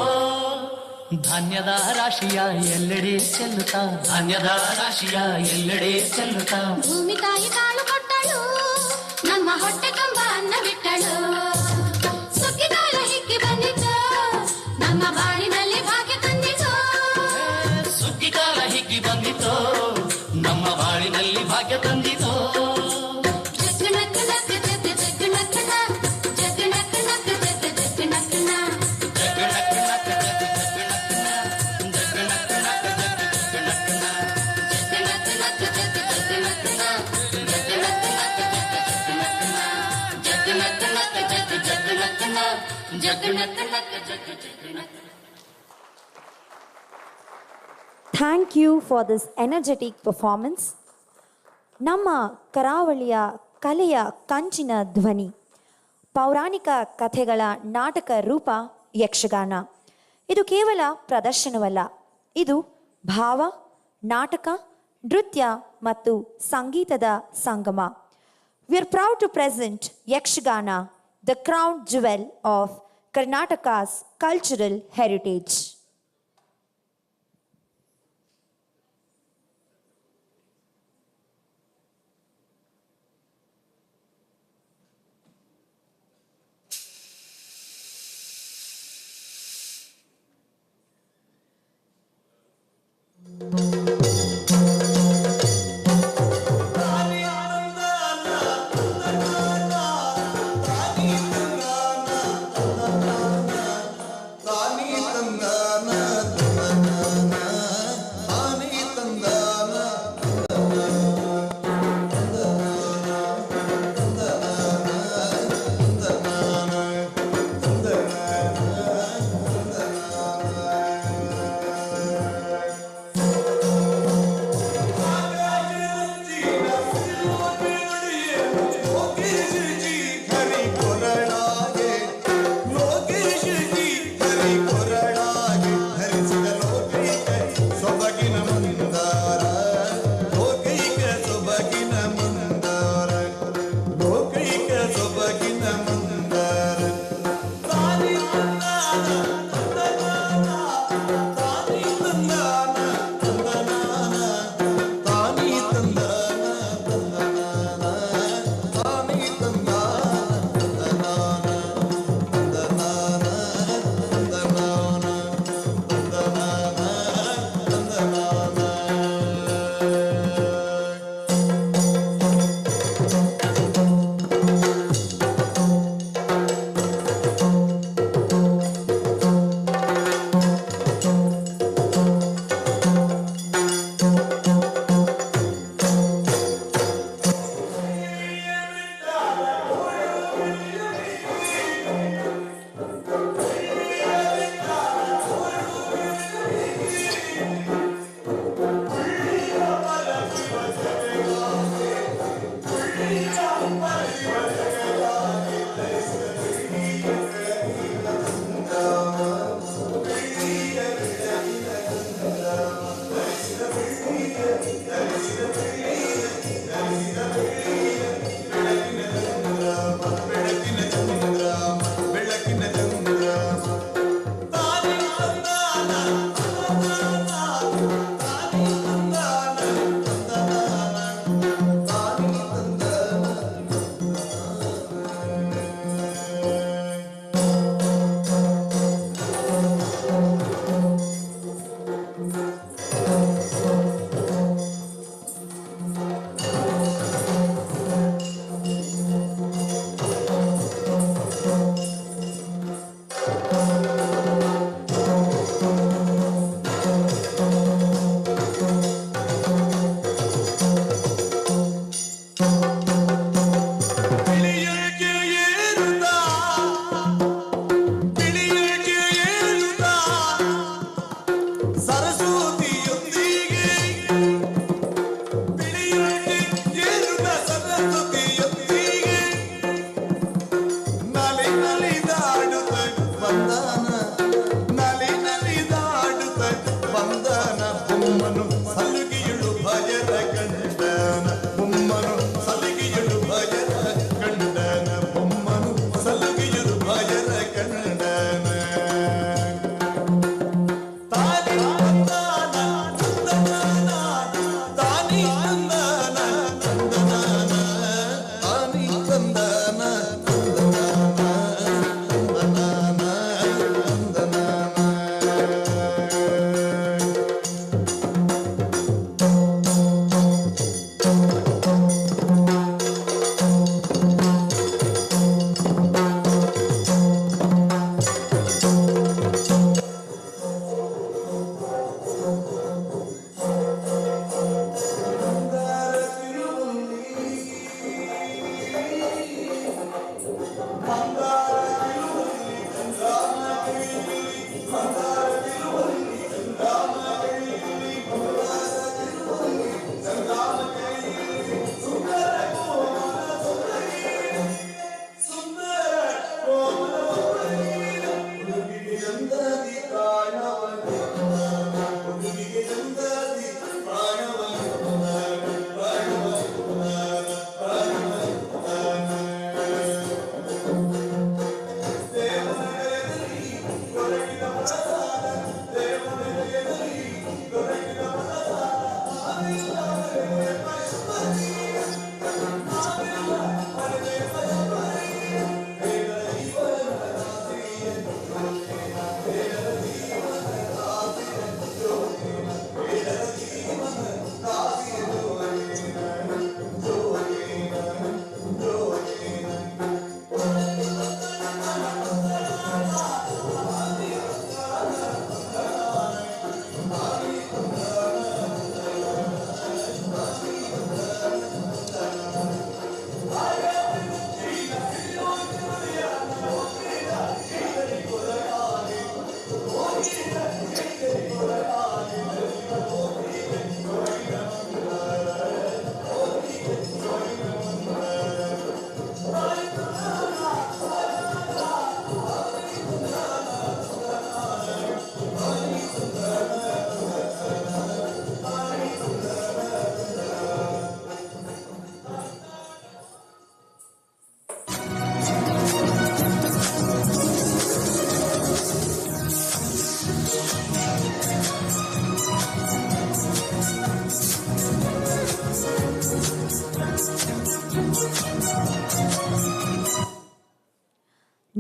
Speaker 18: ಧಾನ್ಯದ ರಾಶಿಯ ಎಲ್ಲೆಡೆ ಚೆಲ್ಲುತ್ತಾ ಧಾನ್ಯದ ರಾಶಿಯ ಎಲ್ಲೆಡೆ ಚೆಲ್ಲುತ್ತಾ
Speaker 19: ಭೂಮಿ ತಾಯಿ ಕಾಳು ಕೊಟ್ಟಳು ನಮ್ಮ ಹೊಟ್ಟೆ ತುಂಬ ಅನ್ನ ಬಿಟ್ಟಳು ಸುಗ್ಗಿ ಕಾಲ ಹೇಗೆ ಬಂದಿತೋ ನಮ್ಮ ಬಾಳಿನಲ್ಲಿ ಭಾಗ್ಯ ತಂದಿತೋ
Speaker 18: ಸುಗ್ಗಿ ಕಾಲ ಹೀಗೆ ಬಂದಿತೋ ನಮ್ಮ ಬಾಳಿನಲ್ಲಿ ಭಾಗ್ಯ ತಂದಿತೋ
Speaker 19: ಜಗ್ಗನಕ್ಕ ನಕ್ಕ ಜಗ್ಗ ಜಗ್ಗನಕ್ಕನ ಜಗ್ಗನಕ್ಕ ನಕ್ಕ ಜಗ್ಗ ಜಗ್ಗನಕ್ಕನ
Speaker 7: Thank you for this energetic performance. ನಮ್ಮ ಕರಾವಳಿಯ ಕಲೆಯ ಕಂಚಿನ ಧ್ವನಿ, ಪೌರಾಣಿಕ ಕಥೆಗಳ ನಾಟಕ ರೂಪ ಯಕ್ಷಗಾನ. ಇದು ಕೇವಲ ಪ್ರದರ್ಶನವಲ್ಲ, ಇದು ಭಾವ, ನಾಟಕ, ನೃತ್ಯ ಮತ್ತು ಸಂಗೀತದ ಸಂಗಮ. We are proud to present Yakshagana, the crown jewel of Karnataka's cultural heritage.
Speaker 11: Tanga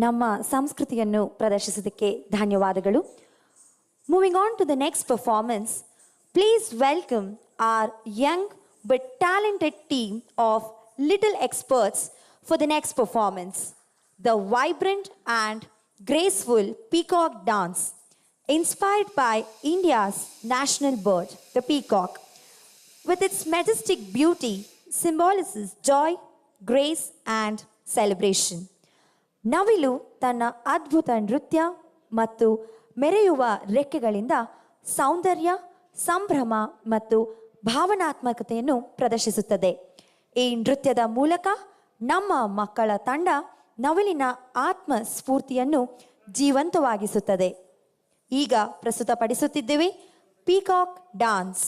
Speaker 7: ನಮ್ಮ ಸಂಸ್ಕೃತಿಯನ್ನು ಪ್ರದರ್ಶಿಸೋದಕ್ಕೆ ಧನ್ಯವಾದಗಳು. Moving on to the next performance, please welcome our young but talented team of little experts for the next performance, the vibrant and graceful peacock dance, inspired by India's national bird, the peacock. With its majestic beauty, symbolizes joy, grace and celebration. ನವಿಲು ತನ್ನ ಅದ್ಭುತ ನೃತ್ಯ ಮತ್ತು ಮೆರೆಯುವ ರೆಕ್ಕೆಗಳಿಂದ ಸೌಂದರ್ಯ, ಸಂಭ್ರಮ ಮತ್ತು ಭಾವನಾತ್ಮಕತೆಯನ್ನು ಪ್ರದರ್ಶಿಸುತ್ತದೆ. ಈ ನೃತ್ಯದ ಮೂಲಕ ನಮ್ಮ ಮಕ್ಕಳ ತಂಡ ನವಿಲಿನ ಆತ್ಮ ಸ್ಫೂರ್ತಿಯನ್ನು ಜೀವಂತವಾಗಿಸುತ್ತದೆ. ಈಗ ಪ್ರಸ್ತುತಪಡಿಸುತ್ತಿದ್ದೇವೆ peacock dance.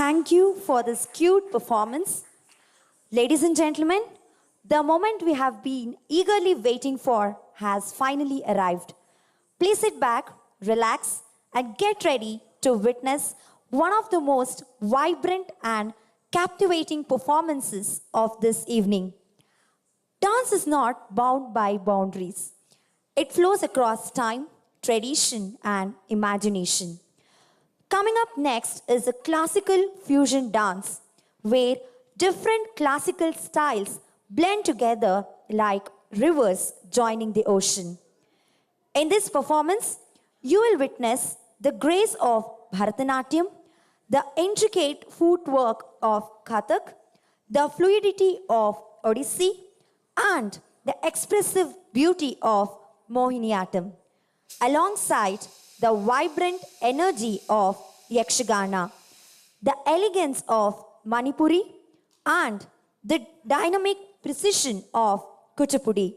Speaker 7: Thank you for this cute performance. Ladies and gentlemen, the moment we have been eagerly waiting for has finally arrived. Please sit back, relax, and get ready to witness one of the most vibrant and captivating performances of this evening. Dance is not bound by boundaries. It flows across time, tradition, and imagination. Coming up next is a classical fusion dance, where different classical styles blend together like rivers joining the ocean. In this performance, you will witness the grace of Bharatanatyam, the intricate footwork of Kathak, the fluidity of Odissi, and the expressive beauty of Mohiniyattam, alongside the vibrant energy of Yakshagana, the elegance of Manipuri, and the dynamic precision of Kuchipudi,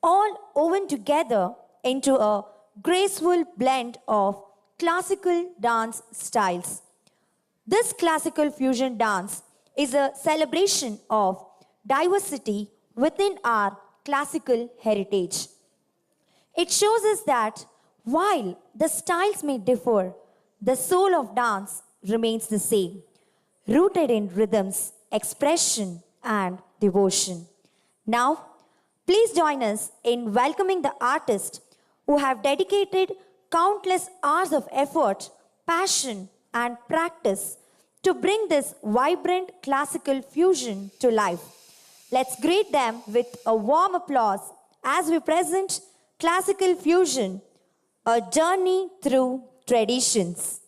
Speaker 7: all woven together into a graceful blend of classical dance styles. This classical fusion dance is a celebration of diversity within our classical heritage. It shows us that while the styles may differ, the soul of dance remains the same, rooted in rhythms, expression, and devotion. Now, please join us in welcoming the artists who have dedicated countless hours of effort, passion, and practice to bring this vibrant classical fusion to life. Let's greet them with a warm applause as we present Classical Fusion, a journey through traditions.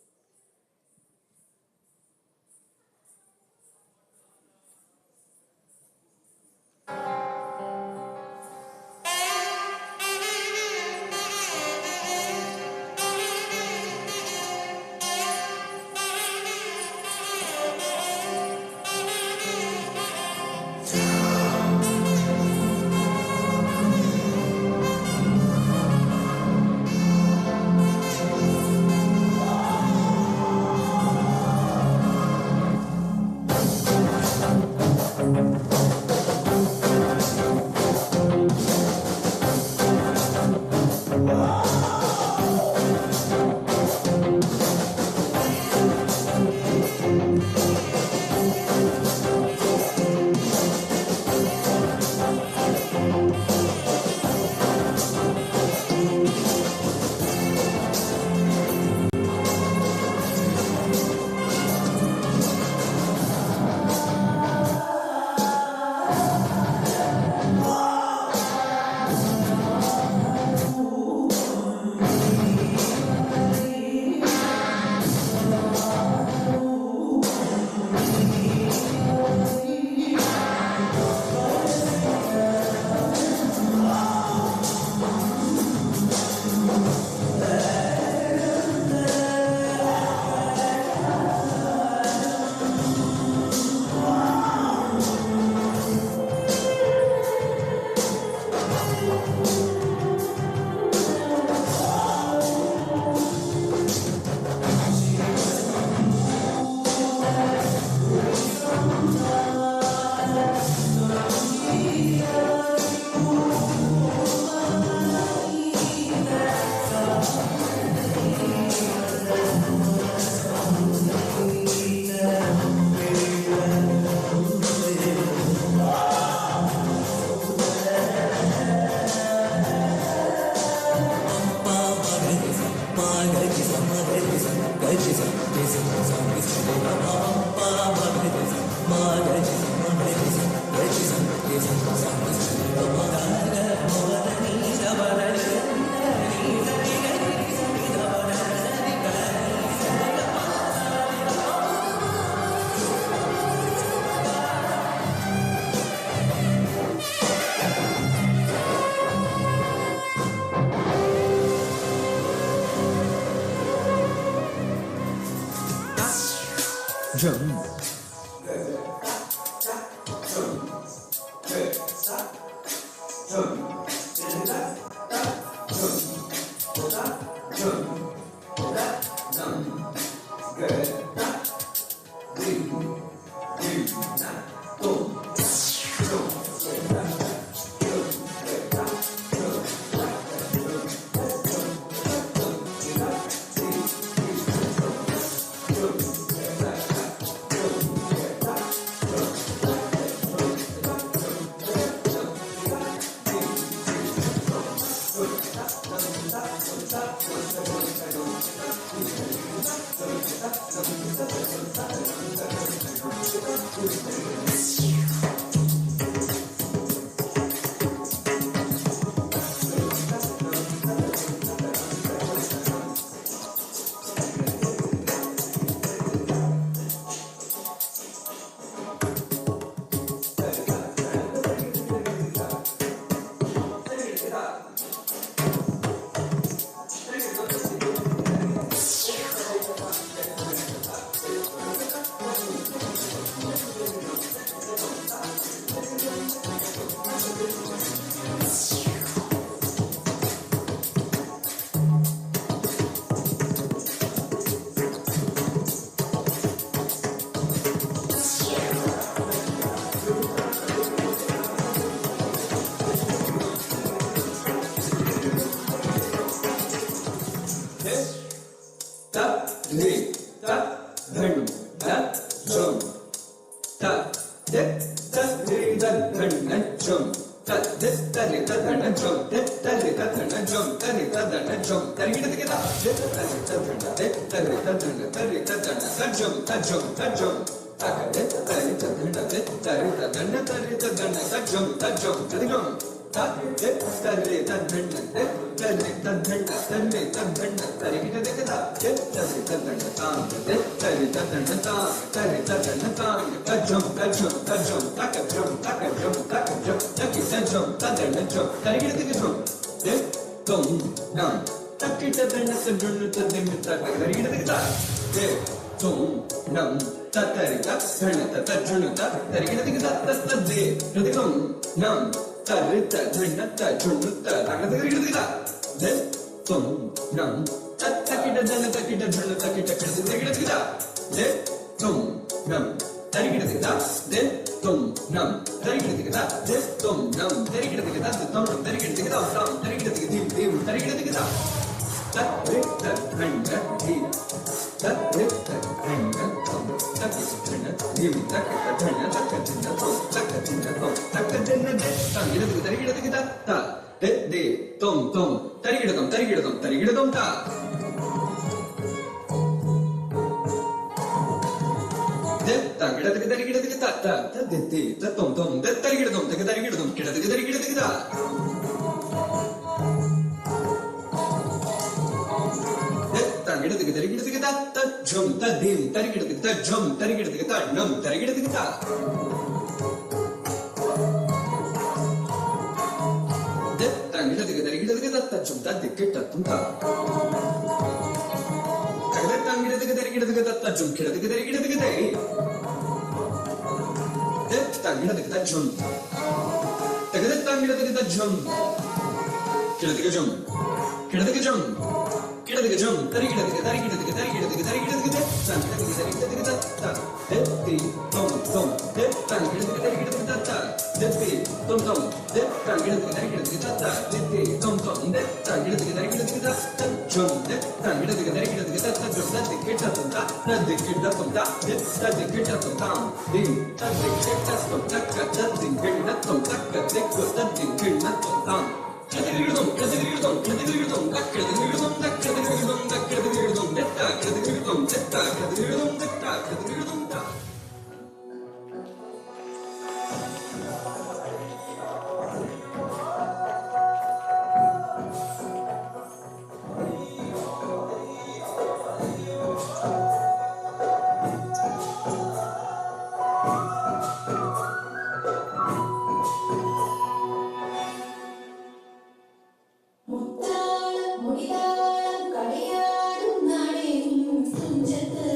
Speaker 19: കൊടിതാളം കളിയാടും നാടേറും തുഞ്ചത്ത്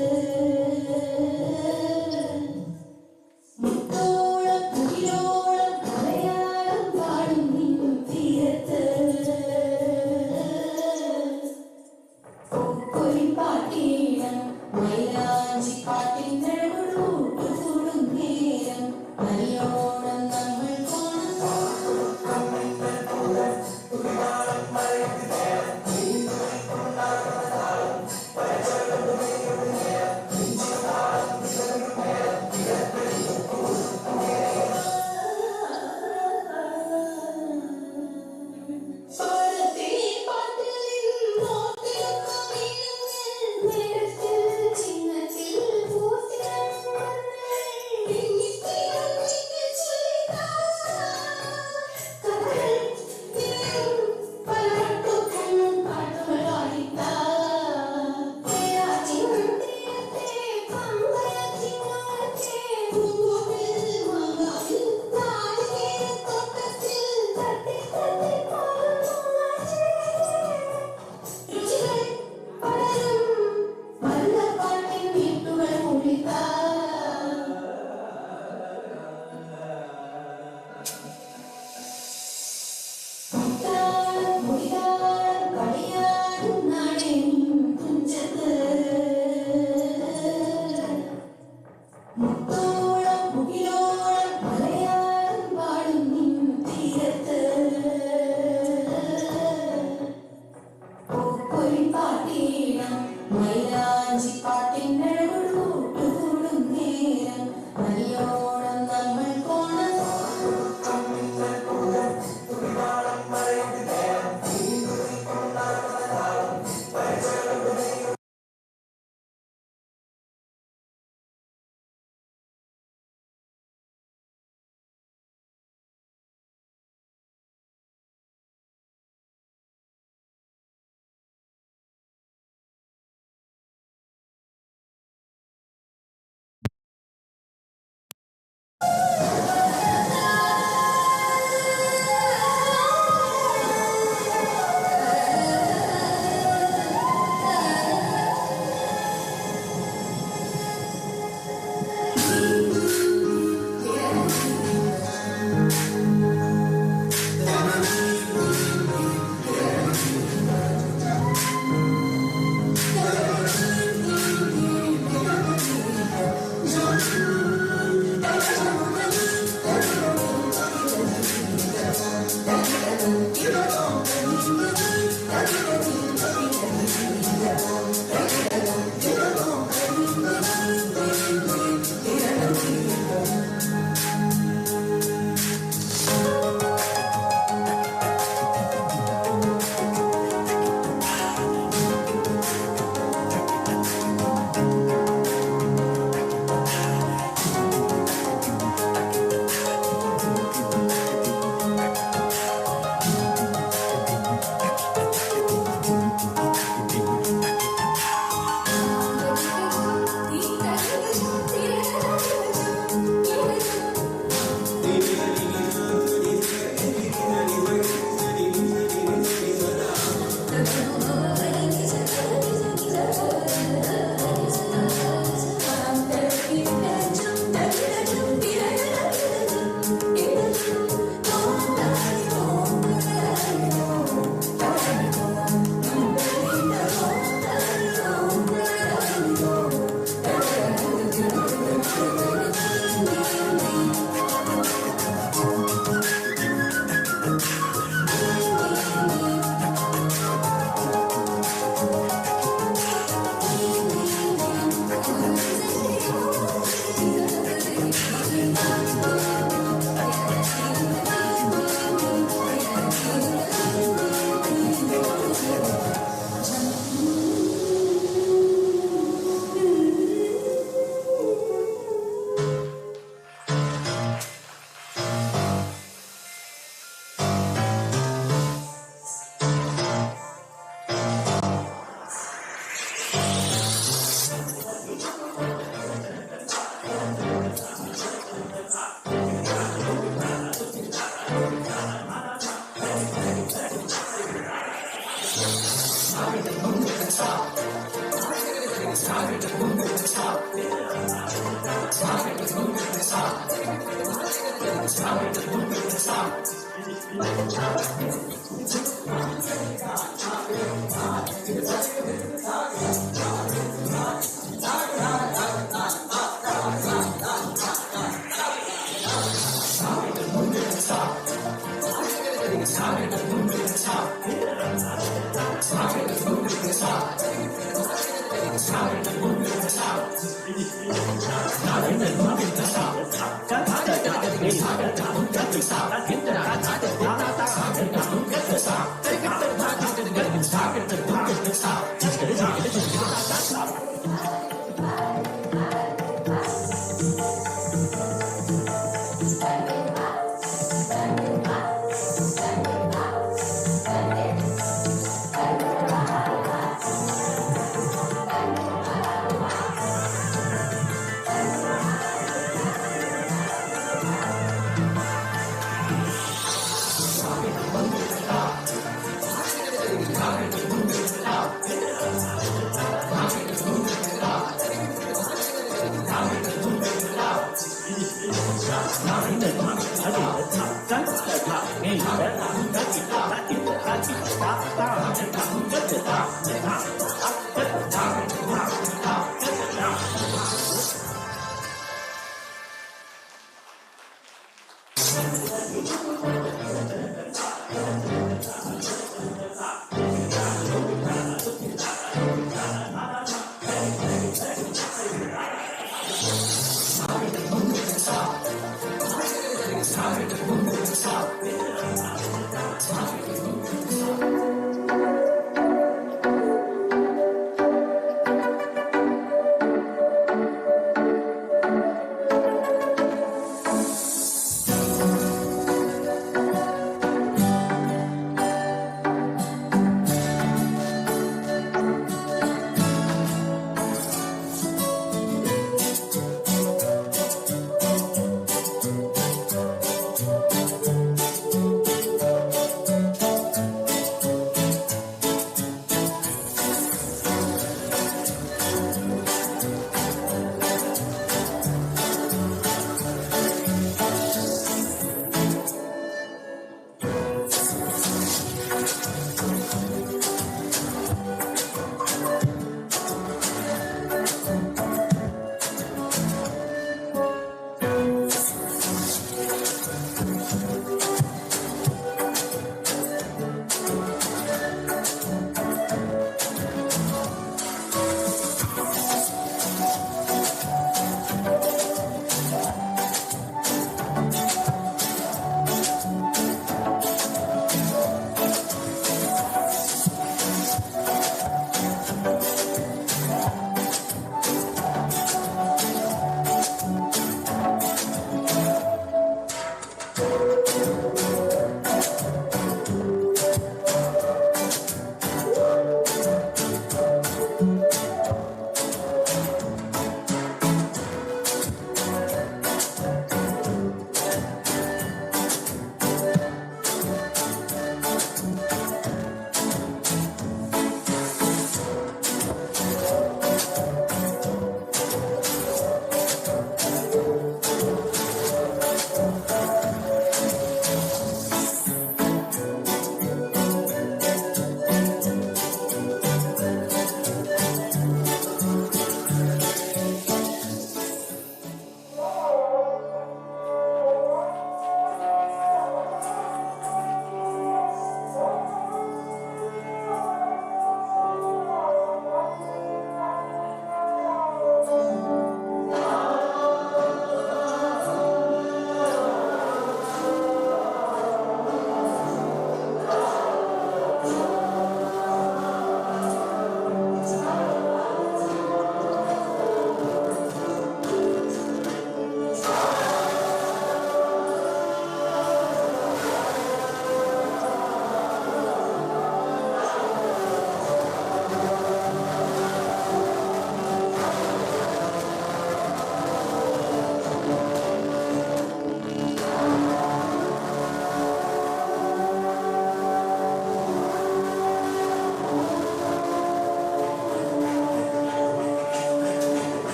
Speaker 19: മുത്തോളം മുകിലോളം മലയാളം പാടും തീരത്ത് പാട്ടീണം മൈലാഞ്ചി പാട്ടിൻ കൂടും നേരം നല്ലോണം നമ്മൾ കാണും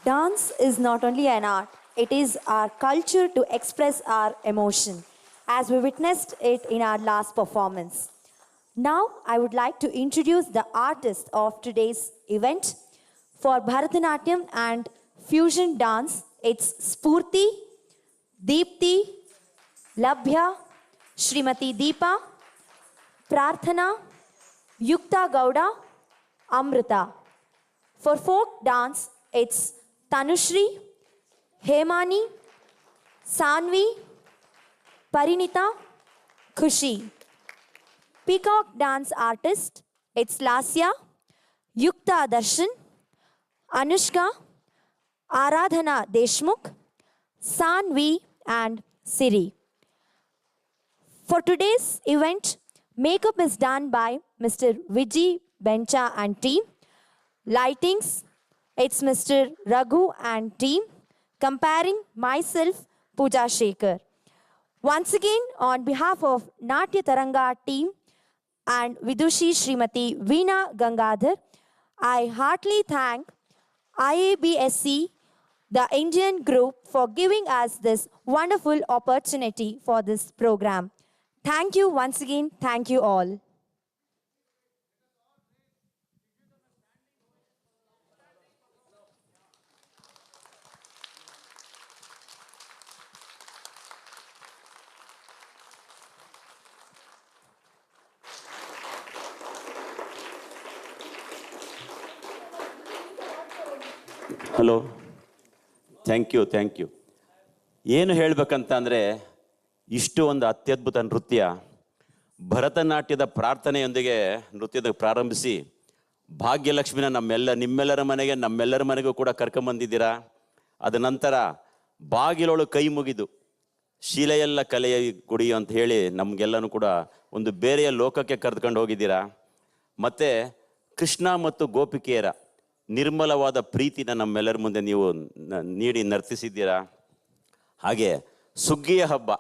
Speaker 7: Dance is not only an art, it is our culture to express our emotion, as we witnessed it in our last performance. Now, I would like to introduce the artist of today's event. For Bharatanatyam and fusion dance, it's Spurti, Deepti, Labhya, Srimati Deepa, Prarthana, Yukta Gowda, Amrita. For folk dance, it's Tanushri, Hemani, Sanvi, Parinita, Khushi. Peacock dance artist, it's Lasya, Yukta Darshan, Anushka, Aradhana Deshmukh, Sanvi, and Siri. For today's event, makeup is done by Mr. Vijay Bencha and team. Lightings, it's Mr. Raghu and team. Comparing myself, Pooja Shekhar. Once again, on behalf of Natya Taranga team and Vidushi Srimati Veena Gangadhar, I heartily thank IABSE, the Indian group, for giving us this wonderful opportunity for this program. Thank you once again. Thank you all.
Speaker 16: Hello, thank you. ಏನು ಹೇಳಬೇಕಂತ ಅಂದರೆ, ಇಷ್ಟು ಒಂದು ಅತ್ಯದ್ಭುತ ನೃತ್ಯ ಭರತನಾಟ್ಯದ ಪ್ರಾರ್ಥನೆಯೊಂದಿಗೆ ನೃತ್ಯದ ಪ್ರಾರಂಭಿಸಿ ಭಾಗ್ಯಲಕ್ಷ್ಮಿನ ನಿಮ್ಮೆಲ್ಲರ ಮನೆಗೂ ಕೂಡ ಕರ್ಕೊಂಬಂದಿದ್ದೀರಾ. ಅದ ನಂತರ ಬಾಗಿಲೊಳು ಕೈ ಮುಗಿದು ಶೀಲೆಯೆಲ್ಲ ಕಲೆಯ ಗುಡಿ ಅಂತ ಹೇಳಿ ನಮಗೆಲ್ಲನೂ ಕೂಡ ಒಂದು ಬೇರೆಯ ಲೋಕಕ್ಕೆ ಕರೆದುಕೊಂಡು ಹೋಗಿದ್ದೀರಾ. ಮತ್ತು ಕೃಷ್ಣ ಮತ್ತು ಗೋಪಿಕೆಯರ ನಿರ್ಮಲವಾದ ಪ್ರೀತಿನ ನಮ್ಮೆಲ್ಲರ ಮುಂದೆ ನೀವು ನೀಡಿ ನರ್ತಿಸಿದ್ದೀರಾ. ಹಾಗೆ ಸುಗ್ಗಿಯ ಹಬ್ಬ,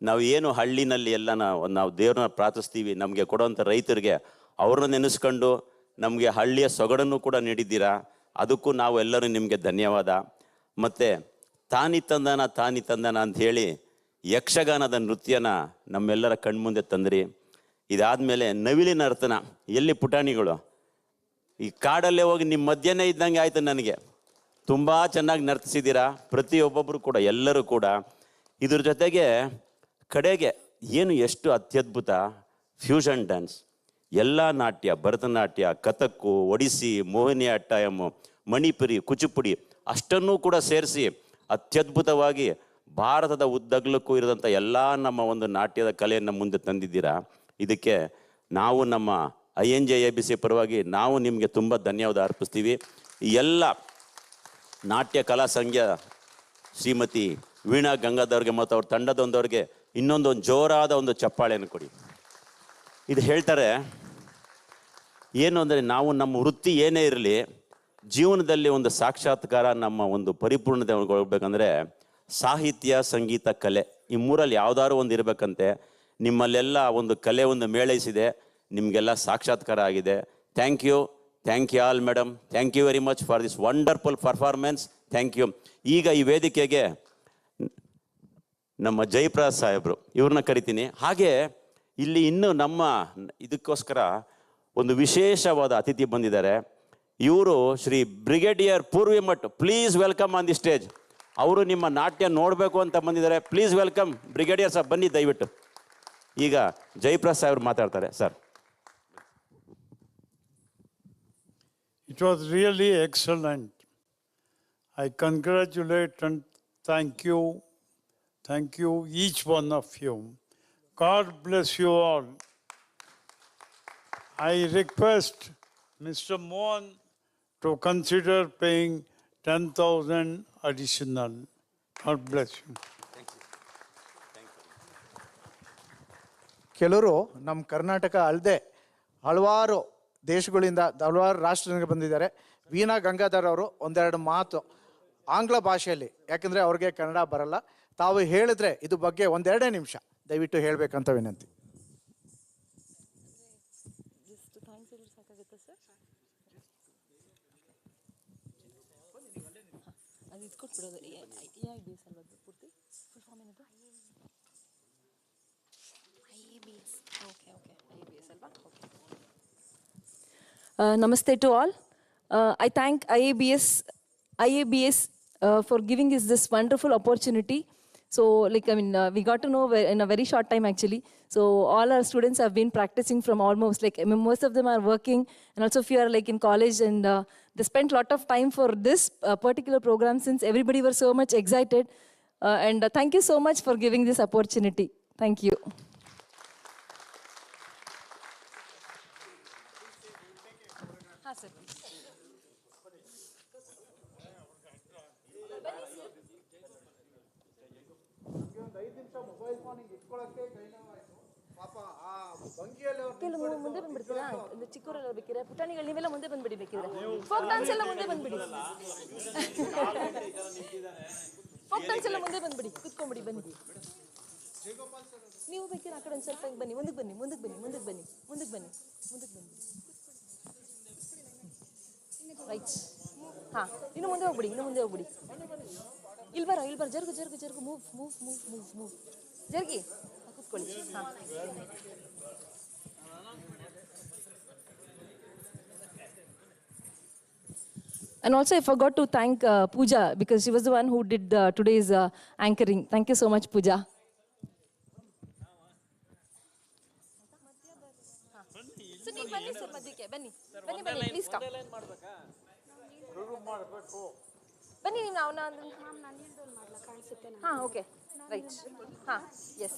Speaker 16: ನಾವು ಏನು ಹಳ್ಳಿನಲ್ಲಿ ಎಲ್ಲ ನಾವು ದೇವ್ರನ್ನ ಪ್ರಾರ್ಥಿಸ್ತೀವಿ, ನಮಗೆ ಕೊಡುವಂಥ ರೈತರಿಗೆ ಅವ್ರನ್ನ ನೆನೆಸ್ಕೊಂಡು ನಮಗೆ ಹಳ್ಳಿಯ ಸೊಗಡನ್ನು ಕೂಡ ನೀಡಿದ್ದೀರಾ. ಅದಕ್ಕೂ ನಾವು ಎಲ್ಲರೂ ನಿಮಗೆ ಧನ್ಯವಾದ. ಮತ್ತು ತಾನಿ ತಂದನ ಅಂಥೇಳಿ ಯಕ್ಷಗಾನದ ನೃತ್ಯನ ನಮ್ಮೆಲ್ಲರ ಕಣ್ಮುಂದೆ ತಂದ್ರಿ. ಇದಾದಮೇಲೆ ನವಿಲಿನ ನರ್ತನ, ಎಲ್ಲಿ ಪುಟಾಣಿಗಳು, ಈ ಕಾಡಲ್ಲೇ ಹೋಗಿ ನಿಮ್ಮ ಮಧ್ಯನೇ ಇದ್ದಂಗೆ ಆಯಿತು ನನಗೆ. ತುಂಬ ಚೆನ್ನಾಗಿ ನರ್ತಿಸಿದ್ದೀರಾ ಪ್ರತಿಯೊಬ್ಬೊಬ್ಬರು ಕೂಡ, ಎಲ್ಲರೂ ಕೂಡ. ಇದ್ರ ಜೊತೆಗೆ ಕಡೆಗೆ ಎಷ್ಟು ಅತ್ಯದ್ಭುತ ಫ್ಯೂಷನ್ ಡ್ಯಾನ್ಸ್, ಎಲ್ಲ ನಾಟ್ಯ, ಭರತನಾಟ್ಯ, ಕಥಕ್ಕು, ಒಡಿಸ್ಸಿ, ಮೋಹಿನಿಯಾಟ್ಟಂ, ಮಣಿಪುರಿ, ಕುಚಿಪುಡಿ ಅಷ್ಟನ್ನೂ ಕೂಡ ಸೇರಿಸಿ ಅತ್ಯದ್ಭುತವಾಗಿ ಭಾರತದ ಉದ್ದಗಲಕ್ಕೂ ಇರೋದಂಥ ಎಲ್ಲ ನಮ್ಮ ಒಂದು ನಾಟ್ಯದ ಕಲೆಯನ್ನು ಮುಂದೆ ತಂದಿದ್ದೀರಾ. ಇದಕ್ಕೆ ನಾವು ನಮ್ಮ ING-IABSE ಪರವಾಗಿ ನಾವು ನಿಮಗೆ ತುಂಬ ಧನ್ಯವಾದ ಅರ್ಪಿಸ್ತೀವಿ. ಈ ಎಲ್ಲ ನಾಟ್ಯ ಕಲಾ ಸಂಘ ಶ್ರೀಮತಿ ವೀಣಾ ಗಂಗಾಧರ್ಗೆ ಮತ್ತು ಅವ್ರ ತಂಡದೊಂದವ್ರಿಗೆ ಇನ್ನೊಂದು ಜೋರಾದ ಒಂದು ಚಪ್ಪಾಳೆಯನ್ನು ಕೊಡಿ. ಇದು ಹೇಳ್ತಾರೆ ಏನು ಅಂದರೆ, ನಾವು ನಮ್ಮ ವೃತ್ತಿ ಏನೇ ಇರಲಿ, ಜೀವನದಲ್ಲಿ ಒಂದು ಸಾಕ್ಷಾತ್ಕಾರ, ನಮ್ಮ ಒಂದು ಪರಿಪೂರ್ಣತೆ ಹೋಗ್ಬೇಕಂದ್ರೆ ಸಾಹಿತ್ಯ, ಸಂಗೀತ, ಕಲೆ, ಈ ಮೂರಲ್ಲಿ ಯಾವುದಾದ್ರು ಒಂದು ಇರಬೇಕಂತೆ. ನಿಮ್ಮಲ್ಲೆಲ್ಲ ಒಂದು ಕಲೆ ಒಂದು ಮೇಳೈಸಿದೆ, ನಿಮಗೆಲ್ಲ ಸಾಕ್ಷಾತ್ಕಾರ ಆಗಿದೆ. Thank you all madam. Thank you very much for this wonderful performance. Thank you. ಈಗ ಈ ವೇದಿಕೆಗೆ ನಮ್ಮ ಜಯಪ್ರಕಾಶ್ ಸಾಹೇಬರು, ಇವ್ರನ್ನ ಕರಿತೀನಿ. ಹಾಗೆ ಇಲ್ಲಿ ಇನ್ನೂ ನಮ್ಮ ಇದಕ್ಕೋಸ್ಕರ ಒಂದು ವಿಶೇಷವಾದ ಅತಿಥಿ ಬಂದಿದ್ದಾರೆ. ಇವರು Shri brigadier Purvi Math. Please welcome on the stage. ಅವರು ನಿಮ್ಮ ನಾಟ್ಯ ನೋಡಬೇಕು ಅಂತ ಬಂದಿದ್ದಾರೆ. ಪ್ಲೀಸ್ ವೆಲ್ಕಮ್ ಬ್ರಿಗೇಡಿಯರ್ ಸಾಹೇಬ್, ಬನ್ನಿ ದಯವಿಟ್ಟು. ಈಗ ಜಯಪ್ರಕಾಶ್ ಸಾಹೇಬರು ಮಾತಾಡ್ತಾರೆ. Sir,
Speaker 13: it was really excellent. I congratulate and thank you each one of you. God bless you all. I request Mr. Mohan to consider paying 10,000 additional. God bless you.
Speaker 2: ಕೆಲವರು ನಮ್ಮ ಕರ್ನಾಟಕ ಅಲ್ಲದೆ ಹಲವಾರು ದೇಶಗಳಿಂದ, ಹಲವಾರು ರಾಷ್ಟ್ರದಿಂದ ಬಂದಿದ್ದಾರೆ. ವೀಣಾ ಗಂಗಾಧರ್ ಅವರು ಒಂದೆರಡು ಮಾತು ಆಂಗ್ಲ ಭಾಷೆಯಲ್ಲಿ, ಯಾಕಂದರೆ ಅವ್ರಿಗೆ ಕನ್ನಡ ಬರಲ್ಲ, ತಾವು ಹೇಳಿದ್ರೆ ಇದು ಬಗ್ಗೆ ಒಂದೆರಡೇ ನಿಮಿಷ ದಯವಿಟ್ಟು ಹೇಳಬೇಕಂತ ವಿನಂತಿ.
Speaker 11: ಅದು ಇದು ಕೊಟ್ಬಿಡೋದು AIBS ಅಲ್ವಾ ಅದು ಪೂರ್ತಿ ಫುಲ್ ಫಾರ್ಮ್ ಏನದು IABS ಓಕೆ IABS ಅಲ್ವಾ okay
Speaker 20: Namaste to all. I thank IABS for giving us this wonderful opportunity. So, we got to know in a very short time actually. So, all our students have been practicing from almost, most of them are working, and also if you are in college, and they spent a lot of time for this particular program since everybody were so much excited. And thank you so much for giving this opportunity. Thank you.
Speaker 11: Sir
Speaker 20: ಕೆಲವು ಮುಂದೆ ಬಂದ್ಬಿಡ್ತೀರಾ ಚಿಕ್ಕವರೆಲ್ಲ ಬೇಕಿದ್ರೆ ಪುಟಾಣಿಗಳು ನೀವೆಲ್ಲ ಮುಂದೆ ಬಂದ್ಬಿಡಿ ಬೇಕಿದ್ರೆ folk dance ಎಲ್ಲ ಮುಂದೆ ಬಂದ್ಬಿಡಿ ಫೋಕ್ ಡಾನ್ಸ್ ಎಲ್ಲ ಮುಂದೆ ಬಂದ್ಬಿಡಿ ಕುತ್ಕೊಂಡ್ಬಿಡಿ ಬನ್ನಿ ನೀವು ಬೇಕಿದ್ರೆ ಆ ಕಡೆ ಒಂದು ಸ್ವಲ್ಪ ಬನ್ನಿ ಮುಂದಕ್ಕೆ ಬನ್ನಿ ರೈಟ್ ಹಾಂ ಇನ್ನು ಮುಂದೆ ಹೋಗ್ಬಿಡಿ ಇಲ್ಲಿ ಬರ ಜರುಗು ಮೂವ್ ಜರುಗಿ ಕೂತ್ಕೊಳ್ಳಿ ಹಾಂ And also I forgot to thank Pooja because she was the one who did today's anchoring. Thank you so much, Pooja. Please come. ಬನ್ನಿ ನೀವು ಹಾಂ ಓಕೆ ರೈಟ್ ಹಾಂ ಎಸ್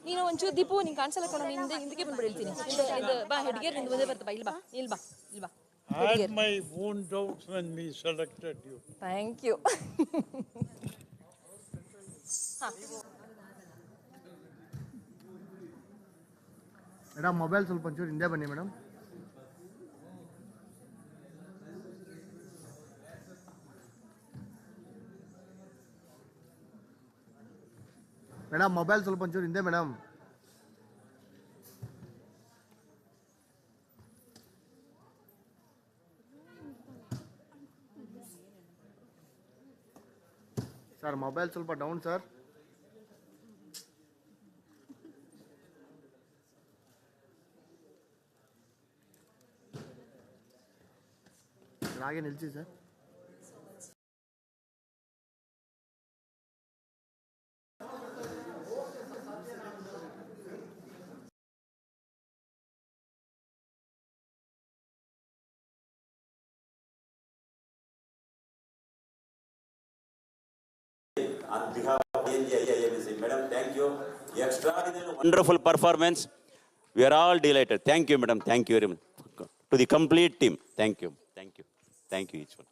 Speaker 20: ನೀನು ಒಂಚೂರು ದೀಪು ನಿಂಗೆ ಕಾಣಿಸಲ್ಲ ಕಣೋ ಹಿಂದಕ್ಕೆ ಬಂದ್ಬಿಡಿ ಹೇಳ್ತೀನಿ ಬಾ ಹೆಡ್ಗೇರ್ ನಿಂದು ಮುಂದೆ ಬರ್ತಾ ಇಲ್ಲಿ ಬಾ
Speaker 13: I had my own doubts when we selected you.
Speaker 20: Thank you.
Speaker 23: Madam mobile ಸ್ವಲ್ಪ ಒಂಚೂರು ಹಿಂದೆ ಬನ್ನಿ ಮೇಡಮ್ ಮೊಬೈಲ್ ಸ್ವಲ್ಪ ಒಂಚೂರು ಹಿಂದೆ ಮೇಡಮ್ ಸರ್ ಮೊಬೈಲ್ ಸ್ವಲ್ಪ ಡೌನ್ ಸರ್ ಹಾಗೆ ನಿಲ್ಸಿ sir
Speaker 16: On behalf of ING-IABSE, Madam, thank you. Extraordinary, wonderful performance. We are all delighted. Thank you, Madam. Thank you very much. To the complete team, thank you. Thank you. Thank you, each one.